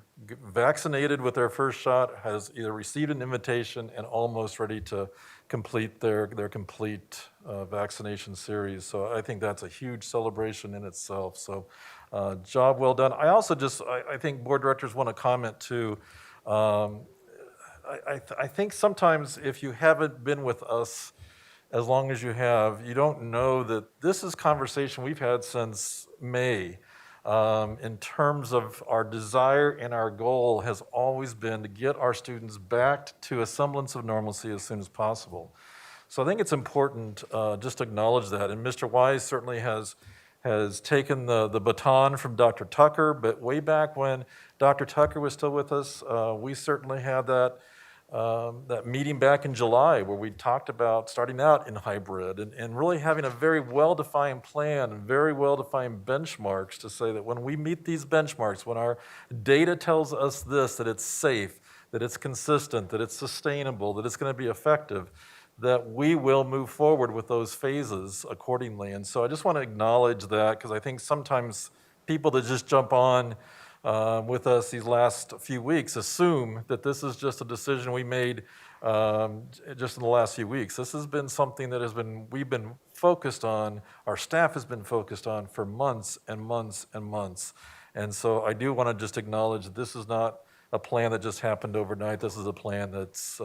vaccinated with their first shot, has either received an invitation and almost ready to complete their complete vaccination series. So I think that's a huge celebration in itself. So job well done. I also I think board directors want to comment too. I think sometimes if you haven't been with us as long as you have, you don't know that this is conversation we've had since May. In terms of our desire and our goal has always been to get our students back to a semblance of normalcy as soon as possible. So I think it's important just to acknowledge that. And Mr. Wise certainly has taken the baton from Dr. Tucker, but way back when Dr. Tucker was still with us, we certainly had that meeting back in July where we talked about starting out in hybrid and really having a very well-defined plan and very well-defined benchmarks to say that when we meet these benchmarks, when our data tells us this, that it's safe, that it's consistent, that it's sustainable, that it's going to be effective, that we will move forward with those phases accordingly. And so I just want to acknowledge that, because I think sometimes people that just jump on with us these last few weeks assume that this is just a decision we made just in the last few weeks. This has been something that we've been focused on, our staff has been focused on for months and months and months. And so I do want to just acknowledge that this is not a plan that just happened overnight. This is a plan that's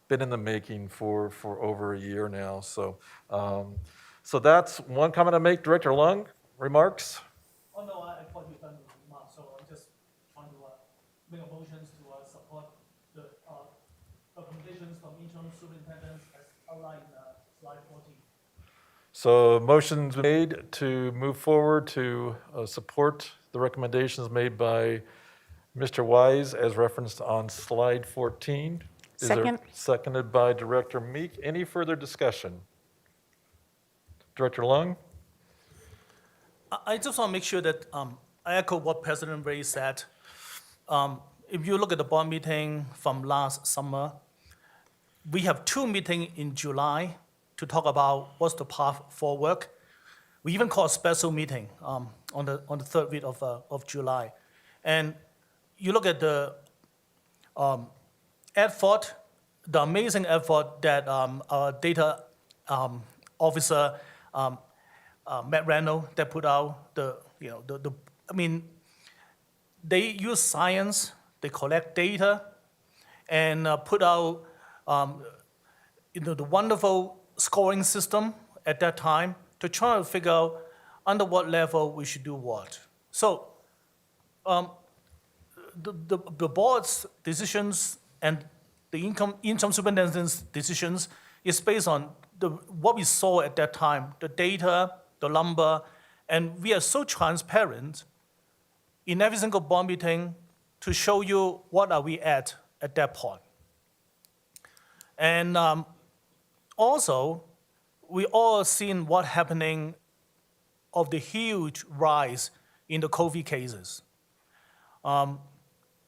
been in the making for over a year now. So that's one comment I make. Director Lung, remarks? Oh, no, I thought you've done the remarks, so I'm just trying to make a motion to support the So motion's made to move forward to support the recommendations made by Mr. Wise as referenced on slide 14. Is there- Second. Seconded by Director Meek. Any further discussion? Director Lung? I just want to make sure that I echo what President Ray said. If you look at the board meeting from last summer, we have 2 meetings in July to talk about what's the path forward. We even call a special meeting on the third week of July. And you look at the effort, the amazing effort that our data officer, Matt Randall, that put out they use science, they collect data, and put out the wonderful scoring system at that time to try to figure out under what level we should do what. So the board's decisions and the interim superintendent's decisions is based on what we saw at that time, the data, the number, and we are so transparent in every single board meeting to show you what are we at that point. And also, we all seen what happening of the huge rise in the COVID cases.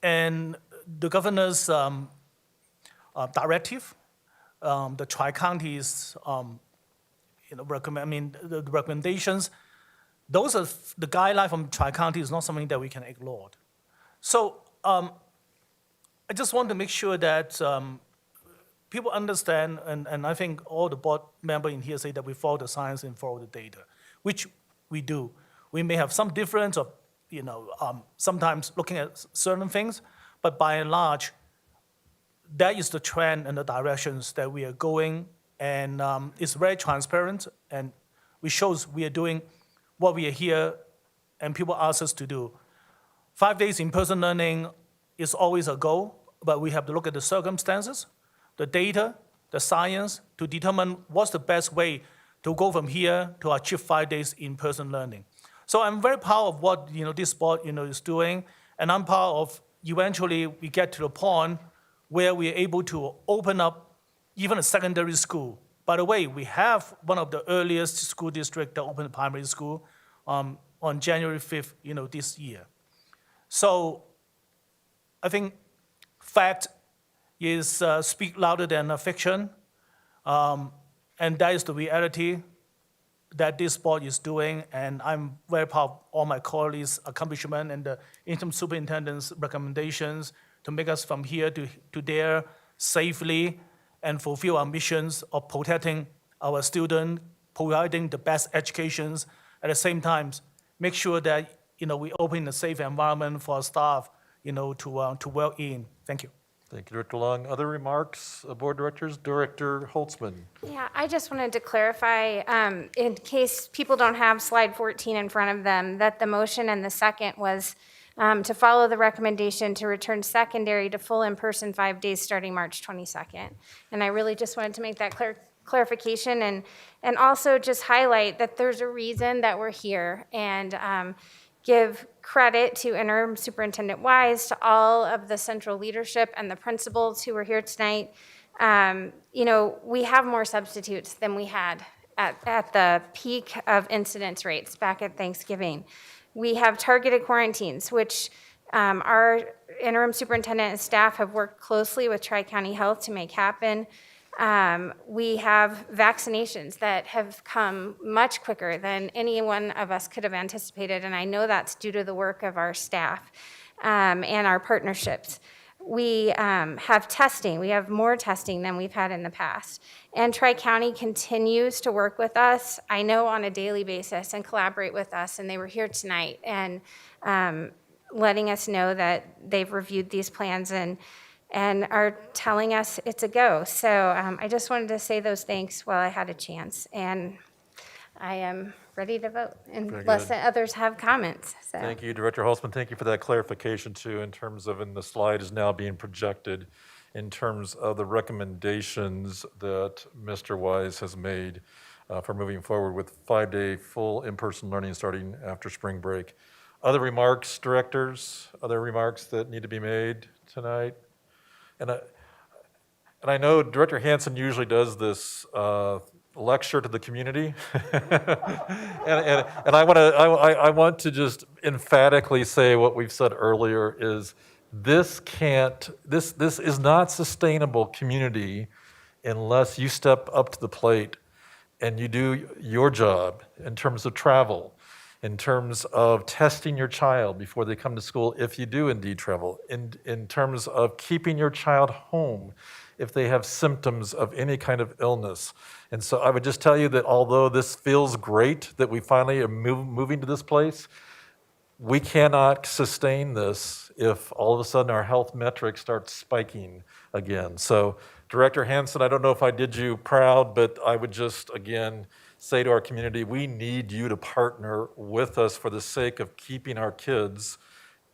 And the governor's directive, the tri-counties, the recommendations, those are the guideline from tri-county is not something that we can ignore. So I just want to make sure that people understand, and I think all the board members in here say that we follow the science and follow the data, which we do. We may have some difference of, sometimes looking at certain things, but by and large, that is the trend and the directions that we are going, and it's very transparent, and we shows we are doing what we are here, and people ask us to do. 5 days in-person learning is always a goal, but we have to look at the circumstances, the data, the science, to determine what's the best way to go from here to achieve 5 days in-person learning. So I'm very proud of what this board is doing, and I'm proud of eventually we get to the point where we're able to open up even a secondary school. By the way, we have one of the earliest school districts that opened a primary school on January 5th, this year. So I think fact is speak louder than fiction, and that is the reality that this board is doing, and I'm very proud of all my colleagues' accomplishment and the interim superintendent's recommendations to make us from here to there safely and fulfill our missions of protecting our students, providing the best educations, at the same time, make sure that we open a safe environment for our staff to work in. Thank you. Thank you, Director Long. Other remarks, board directors? Director Holtzman. Yeah, I just wanted to clarify, in case people don't have slide 14 in front of them, that the motion and the second was to follow the recommendation to return secondary to full in-person 5 days starting March 22nd. And I really just wanted to make that clarification and also just highlight that there's a reason that we're here, and give credit to Interim Superintendent Wise, to all of the central leadership and the principals who were here tonight. We have more substitutes than we had at the peak of incidence rates back at Thanksgiving. We have targeted quarantines, which our interim superintendent and staff have worked closely with Tri-County Health to make happen. We have vaccinations that have come much quicker than any one of us could have anticipated, and I know that's due to the work of our staff and our partnerships. We have testing. We have more testing than we've had in the past. And Tri-County continues to work with us, I know, on a daily basis and collaborate with us, and they were here tonight and letting us know that they've reviewed these plans and are telling us it's a go. So I just wanted to say those thanks while I had a chance. And I am ready to vote unless others have comments. So. Thank you, Director Holtzman. Thank you for that clarification too, in terms of the slide is now being projected in terms of the recommendations that Mr. Wise has made for moving forward with 5-day full in-person learning starting after spring break. Other remarks, directors? Other remarks that need to be made tonight? And I know Director Hansen usually does this lecture to the community, and I want to just emphatically say what we've said earlier is this is not sustainable community unless you step up to the plate and you do your job in terms of travel, in terms of testing your child before they come to school, if you do indeed travel, in terms of keeping your child home if they have symptoms of any kind of illness. And so I would just tell you that although this feels great that we finally are moving to this place, we cannot sustain this if all of a sudden our health metrics start spiking again. So Director Hansen, I don't know if I did you proud, but I would just, again, say to our community, we need you to partner with us for the sake of keeping our kids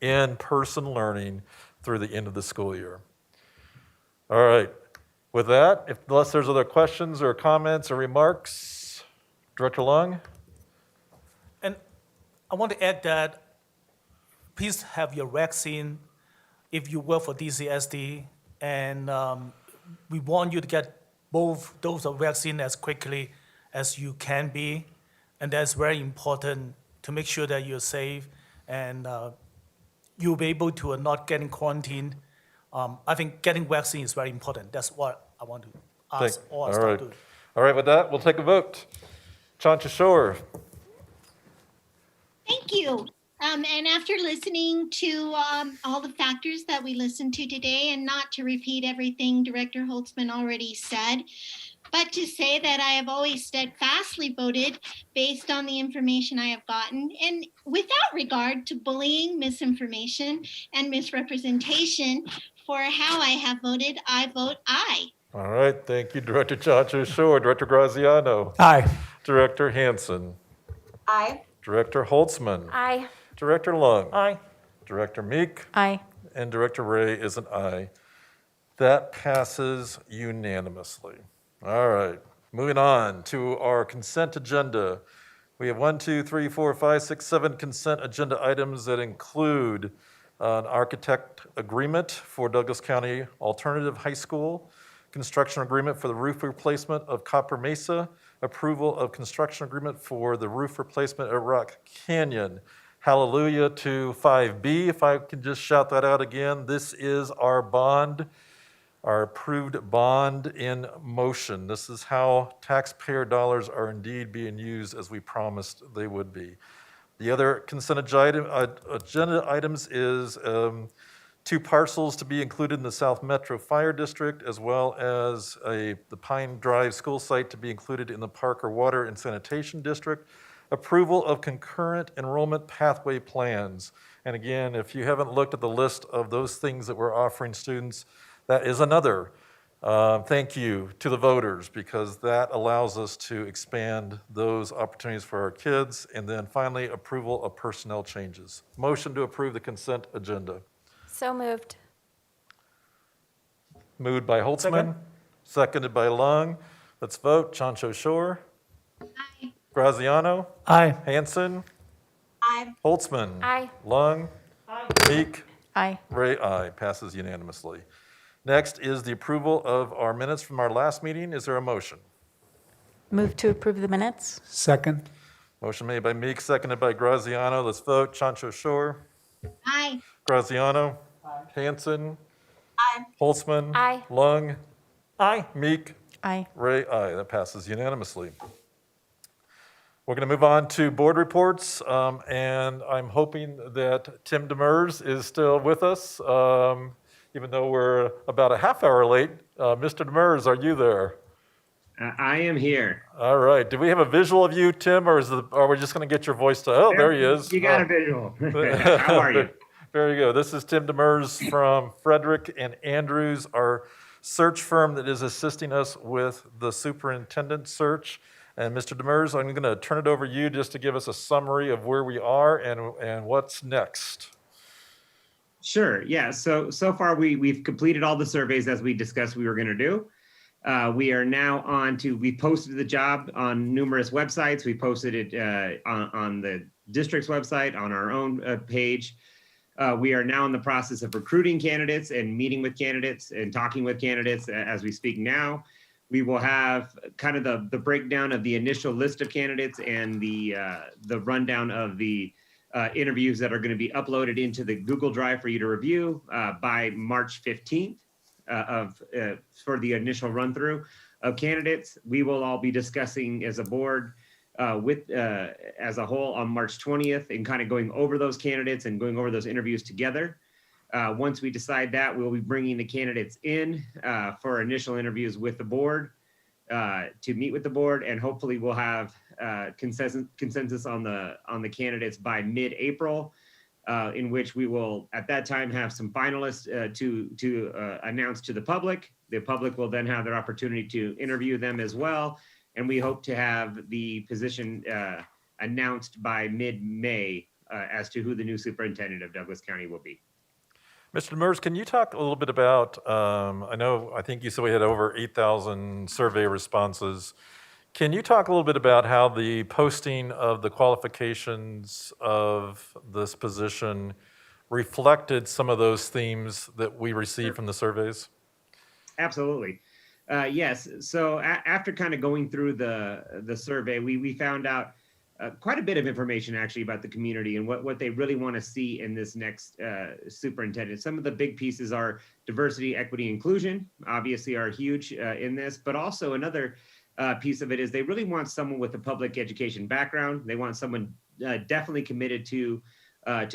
in person learning through the end of the school year. All right. With that, unless there's other questions or comments or remarks, Director Long? And I want to add that please have your vaccine if you work for DCSD, and we want you to get both doses of vaccine as quickly as you can be, and that's very important to make sure that you're safe and you'll be able to not get in quarantine. I think getting vaccine is very important. That's what I want to ask all our staff to do. All right, with that, we'll take a vote. Chancha Shore. Thank you. And after listening to all the factors that we listened to today, and not to repeat everything Director Holtzman already said, but to say that I have always steadfastly voted based on the information I have gotten, and without regard to bullying, misinformation, and misrepresentation, for how I have voted, I vote aye. All right, thank you, Director Chancha Shore. Director Graziano. Aye. Director Hansen. Aye. Director Holtzman. Aye. Director Lung. Aye. Director Meek. Aye. And Director Ray is an aye. That passes unanimously. All right, moving on to our consent agenda. We have 1, 2, 3, 4, 5, 6, 7 consent agenda items that include an architect agreement for Douglas County Alternative High School, construction agreement for the roof replacement of Copper Mesa, approval of construction agreement for the roof replacement at Rock Canyon. Hallelujah to 5B, if I can just shout that out again. This is our bond, our approved bond in motion. This is how taxpayer dollars are indeed being used as we promised they would be. The other consent agenda items is 2 parcels to be included in the South Metro Fire District, as well as the Pine Drive school site to be included in the Parker Water and Sanitation District. Approval of concurrent enrollment pathway plans. And again, if you haven't looked at the list of those things that we're offering students, that is another thank you to the voters, because that allows us to expand those opportunities for our kids. And then finally, approval of personnel changes. Motion to approve the consent agenda. So moved. Moved by Holtzman, seconded by Lung. Let's vote. Chancho Shore. Aye. Graziano. Aye. Hansen. Aye. Holtzman. Aye. Lung. Meek. Aye. Ray, aye. Passes unanimously. Next is the approval of our minutes from our last meeting. Is there a motion? Move to approve the minutes. Second. Motion made by Meek, seconded by Graziano. Let's vote. Chancho Shore. Aye. Graziano. Hansen. Aye. Holtzman. Aye. Lung. Aye. Meek. Aye. Ray, aye. That passes unanimously. We're going to move on to board reports, and I'm hoping that Tim Demers is still with us, even though we're about a half hour late. Mr. Demers, are you there? I am here. All right. Do we have a visual of you, Tim, or are we just going to get your voice to? Oh, there he is. You got a visual. How are you? Very good. This is Tim Demers from Frederick and Andrews, our search firm that is assisting us with the superintendent search. And Mr. Demers, I'm going to turn it over to you just to give us a summary of where we are and what's next. Sure. Yeah. So far we've completed all the surveys as we discussed we were going to do. We are now on to, we posted the job on numerous websites. We posted it on the district's website, on our own page. We are now in the process of recruiting candidates and meeting with candidates and talking with candidates as we speak now. We will have kind of the breakdown of the initial list of candidates and the rundown of the interviews that are going to be uploaded into the Google Drive for you to review by March 15th for the initial run through of candidates. We will all be discussing as a board as a whole on March 20th and kind of going over those candidates and going over those interviews together. Once we decide that, we'll be bringing the candidates in for initial interviews with the board to meet with the board, and hopefully we'll have consensus on the candidates by mid-April, in which we will at that time have some finalists to announce to the public. The public will then have their opportunity to interview them as well, and we hope to have the position announced by mid-May as to who the new superintendent of Douglas County will be. Mr. Demers, can you talk a little bit about, I think you said we had over 8,000 survey responses. Can you talk a little bit about how the posting of the qualifications of this position reflected some of those themes that we received from the surveys? Absolutely. Yes. So after kind of going through the survey, we found out quite a bit of information actually about the community and what they really want to see in this next superintendent. Some of the big pieces are diversity, equity, inclusion, obviously are huge in this, but also another piece of it is they really want someone with a public education background. They want someone definitely committed to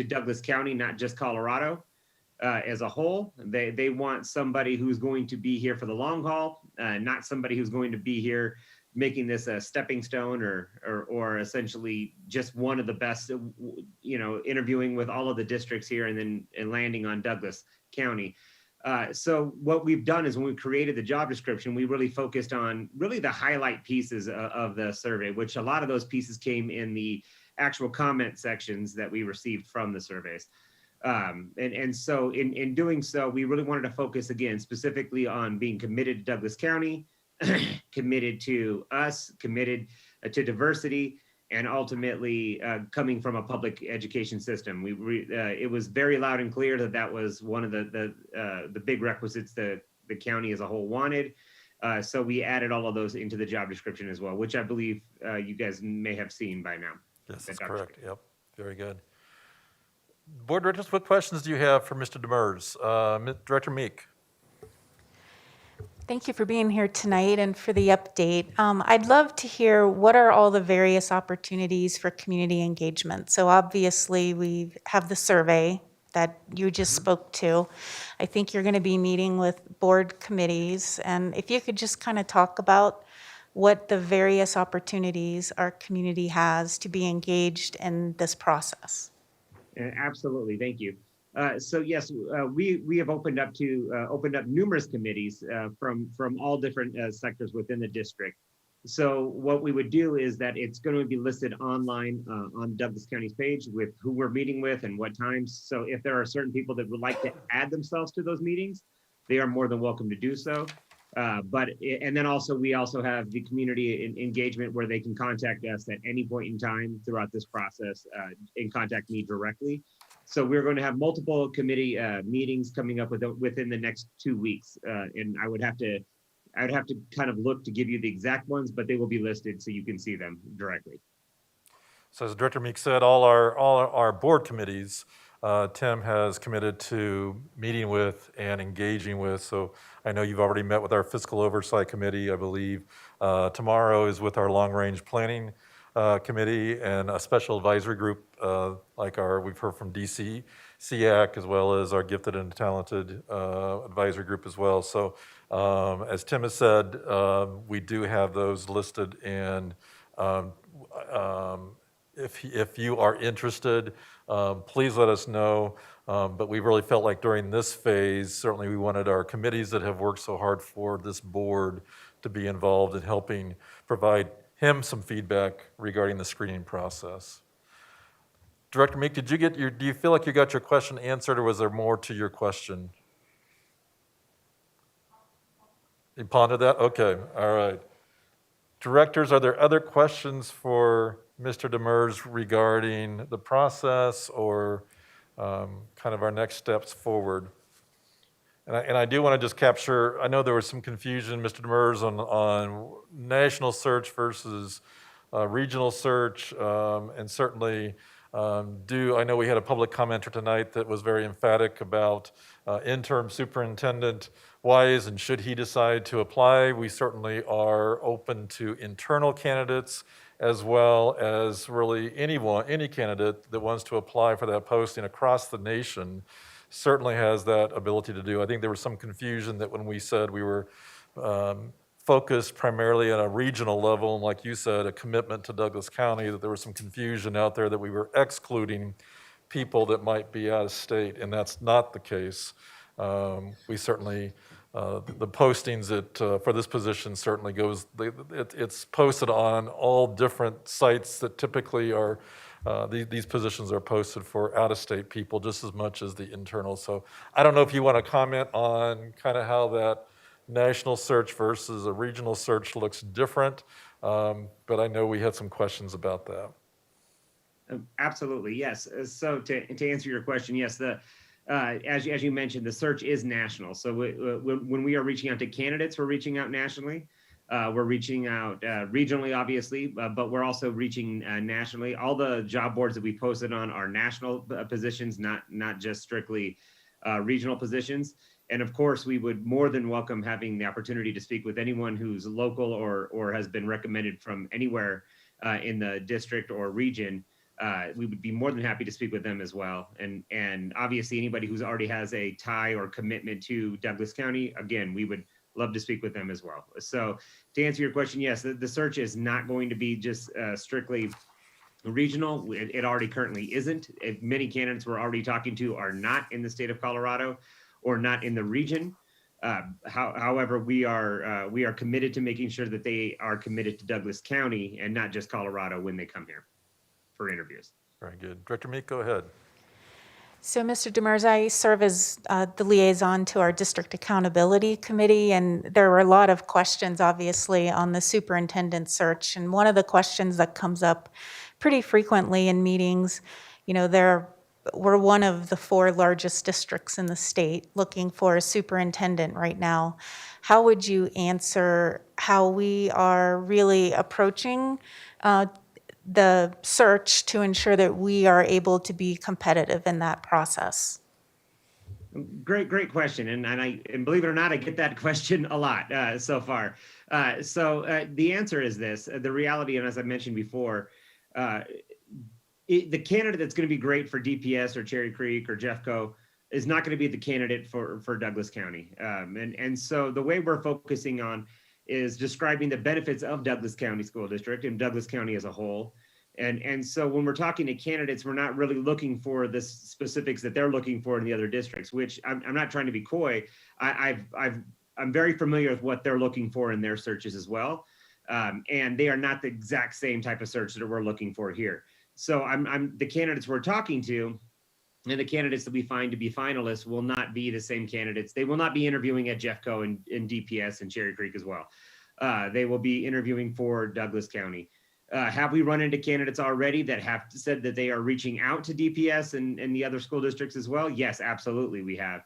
Douglas County, not just Colorado. As a whole, they want somebody who's going to be here for the long haul, not somebody who's going to be here making this a stepping stone or essentially just one of the best, interviewing with all of the districts here and landing on Douglas County. So what we've done is when we created the job description, we really focused on really the highlight pieces of the survey, which a lot of those pieces came in the actual comment sections that we received from the surveys. And so in doing so, we really wanted to focus again specifically on being committed to Douglas County, committed to us, committed to diversity, and ultimately coming from a public education system. It was very loud and clear that was one of the big requisites the county as a whole wanted. So we added all of those into the job description as well, which I believe you guys may have seen by now. Yes, that's correct. Yep, very good. Board directors, what questions do you have for Mr. Demers? Director Meek. Thank you for being here tonight and for the update. I'd love to hear what are all the various opportunities for community engagement. So obviously we have the survey that you just spoke to. I think you're going to be meeting with board committees, and if you could just kind of talk about what the various opportunities our community has to be engaged in this process. Absolutely, thank you. So yes, we have opened up numerous committees from all different sectors within the district. So what we would do is that it's going to be listed online on Douglas County's page with who we're meeting with and what times. So if there are certain people that would like to add themselves to those meetings, they are more than welcome to do so. And then also we also have the community engagement where they can contact us at any point in time throughout this process and contact me directly. So we're going to have multiple committee meetings coming up within the next 2 weeks, and I would have to kind of look to give you the exact ones, but they will be listed so you can see them directly. So as Director Meek said, all our board committees, Tim has committed to meeting with and engaging with. So I know you've already met with our Fiscal Oversight Committee, I believe. Tomorrow is with our Long Range Planning Committee and a special advisory group like we've heard from DC, SEAC, as well as our Gifted and Talented advisory group as well. So as Tim has said, we do have those listed, and if you are interested, please let us know. But we really felt like during this phase, certainly we wanted our committees that have worked so hard for this board to be involved in helping provide him some feedback regarding the screening process. Director Meek, do you feel like you got your question answered, or was there more to your question? You pondered that? Okay, all right. Directors, are there other questions for Mr. Demers regarding the process or kind of our next steps forward? And I do want to just capture, I know there was some confusion, Mr. Demers, on national search versus regional search, and certainly I know we had a public commenter tonight that was very emphatic about interim superintendent wise, and should he decide to apply, we certainly are open to internal candidates as well as really any candidate that wants to apply for that posting across the nation certainly has that ability to do. I think there was some confusion that when we said we were focused primarily at a regional level, and like you said, a commitment to Douglas County, that there was some confusion out there that we were excluding people that might be out of state, and that's not the case. We certainly, the postings for this position certainly it's posted on all different sites that typically are, these positions are posted for out-of-state people just as much as the internal. So I don't know if you want to comment on kind of how that national search versus a regional search looks different, but I know we had some questions about that. Absolutely, yes. So to answer your question, yes, as you mentioned, the search is national. So when we are reaching out to candidates, we're reaching out nationally. We're reaching out regionally, obviously, but we're also reaching nationally. All the job boards that we posted on are national positions, not just strictly regional positions. And of course, we would more than welcome having the opportunity to speak with anyone who's local or has been recommended from anywhere in the district or region. We would be more than happy to speak with them as well. And obviously anybody who's already has a tie or commitment to Douglas County, again, we would love to speak with them as well. So to answer your question, yes, the search is not going to be just strictly regional. It already currently isn't. Many candidates we're already talking to are not in the state of Colorado or not in the region. However, we are committed to making sure that they are committed to Douglas County and not just Colorado when they come here for interviews. Very good. Director Meek, go ahead. So, Mr. Demers, I serve as the liaison to our District Accountability Committee, and there were a lot of questions, obviously, on the superintendent search. And one of the questions that comes up pretty frequently in meetings, we're one of the 4 largest districts in the state looking for a superintendent right now. How would you answer how we are really approaching the search to ensure that we are able to be competitive in that process? Great question, and believe it or not, I get that question a lot so far. So the answer is this: the reality, and as I mentioned before, the candidate that's going to be great for DPS or Cherry Creek or Jeffco is not going to be the candidate for Douglas County. And so the way we're focusing on is describing the benefits of Douglas County School District and Douglas County as a whole. And so when we're talking to candidates, we're not really looking for the specifics that they're looking for in the other districts, which I'm not trying to be coy. I'm very familiar with what they're looking for in their searches as well. And they are not the exact same type of search that we're looking for here. So I'm the candidates we're talking to and the candidates that we find to be finalists will not be the same candidates. They will not be interviewing at Jeffco and DPS and Cherry Creek as well. They will be interviewing for Douglas County. Have we run into candidates already that have said that they are reaching out to DPS and the other school districts as well? Yes, absolutely, we have.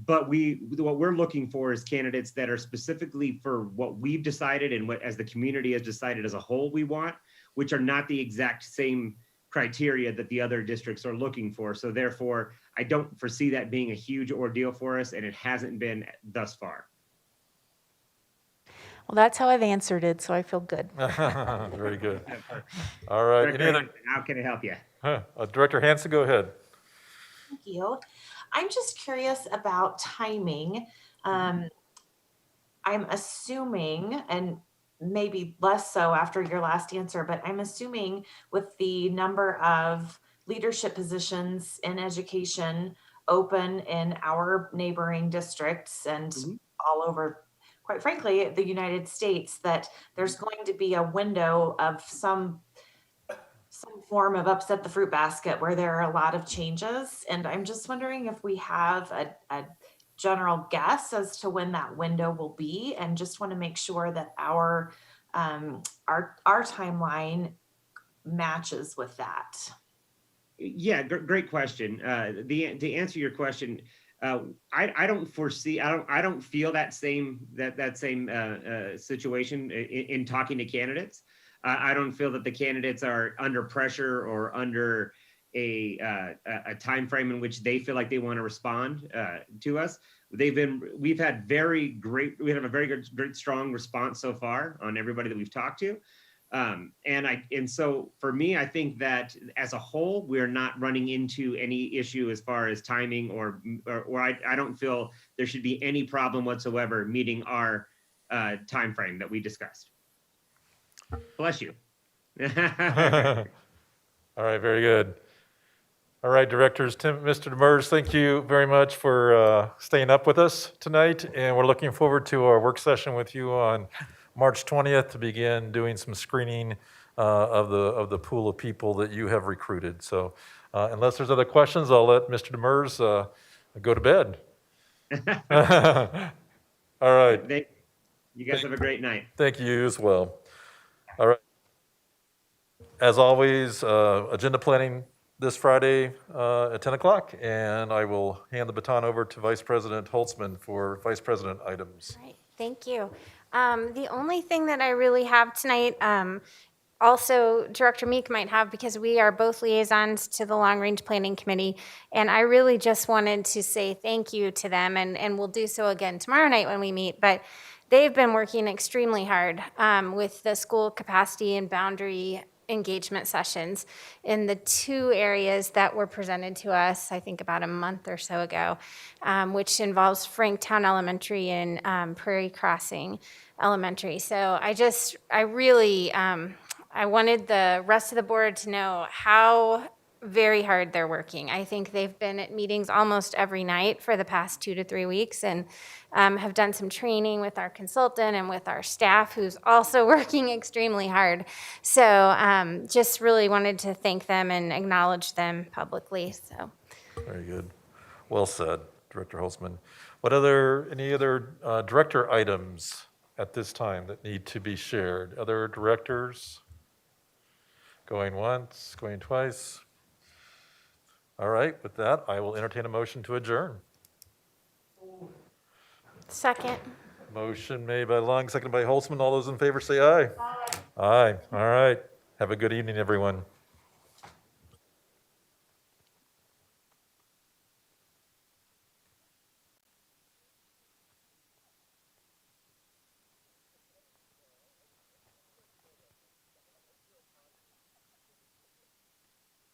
But what we're looking for is candidates that are specifically for what we've decided and what as the community has decided as a whole we want, which are not the exact same criteria that the other districts are looking for. So therefore, I don't foresee that being a huge ordeal for us, and it hasn't been thus far. Well, that's how I've answered it, so I feel good. Very good. All right. Director, how can I help you? Director Hanson, go ahead. Thank you. I'm just curious about timing. I'm assuming, and maybe less so after your last answer, but I'm assuming with the number of leadership positions in education open in our neighboring districts and all over, quite frankly, the United States, that there's going to be a window of some some form of upset the fruit basket where there are a lot of changes. And I'm just wondering if we have a general guess as to when that window will be, and just want to make sure that our timeline matches with that. Yeah, great question. To answer your question, I don't foresee, I don't feel that same situation in talking to candidates. I don't feel that the candidates are under pressure or under a time frame in which they feel like they want to respond to us. We've had a very great strong response so far on everybody that we've talked to. And so for me, I think that as a whole, we're not running into any issue as far as timing or I don't feel there should be any problem whatsoever meeting our time frame that we discussed. Bless you. All right, very good. All right, directors, Mr. Demers, thank you very much for staying up with us tonight. And we're looking forward to our work session with you on March 20th to begin doing some screening of the pool of people that you have recruited. So unless there's other questions, I'll let Mr. Demers go to bed. All right. You guys have a great night. Thank you as well. All right. As always, agenda planning this Friday at 10 o'clock, and I will hand the baton over to Vice President Holtzman for Vice President items. Right, thank you. The only thing that I really have tonight, also Director Meek might have, because we are both liaisons to the Long Range Planning Committee, and I really just wanted to say thank you to them, and we'll do so again tomorrow night when we meet, but they've been working extremely hard with the school capacity and boundary engagement sessions in the two areas that were presented to us, I think about a month or so ago, which involves Franktown Elementary and Prairie Crossing Elementary. So I really wanted the rest of the board to know how very hard they're working. I think they've been at meetings almost every night for the past 2 to 3 weeks, and have done some training with our consultant and with our staff, who's also working extremely hard. So just really wanted to thank them and acknowledge them publicly. So Very good. Well said, Director Holtzman. Any other director items at this time that need to be shared? Other directors? Going once, going twice? All right, with that, I will entertain a motion to adjourn. second. Motion made by Long, seconded by Holtzman. All those in favor say aye. Aye. Aye. All right. Have a good evening, everyone.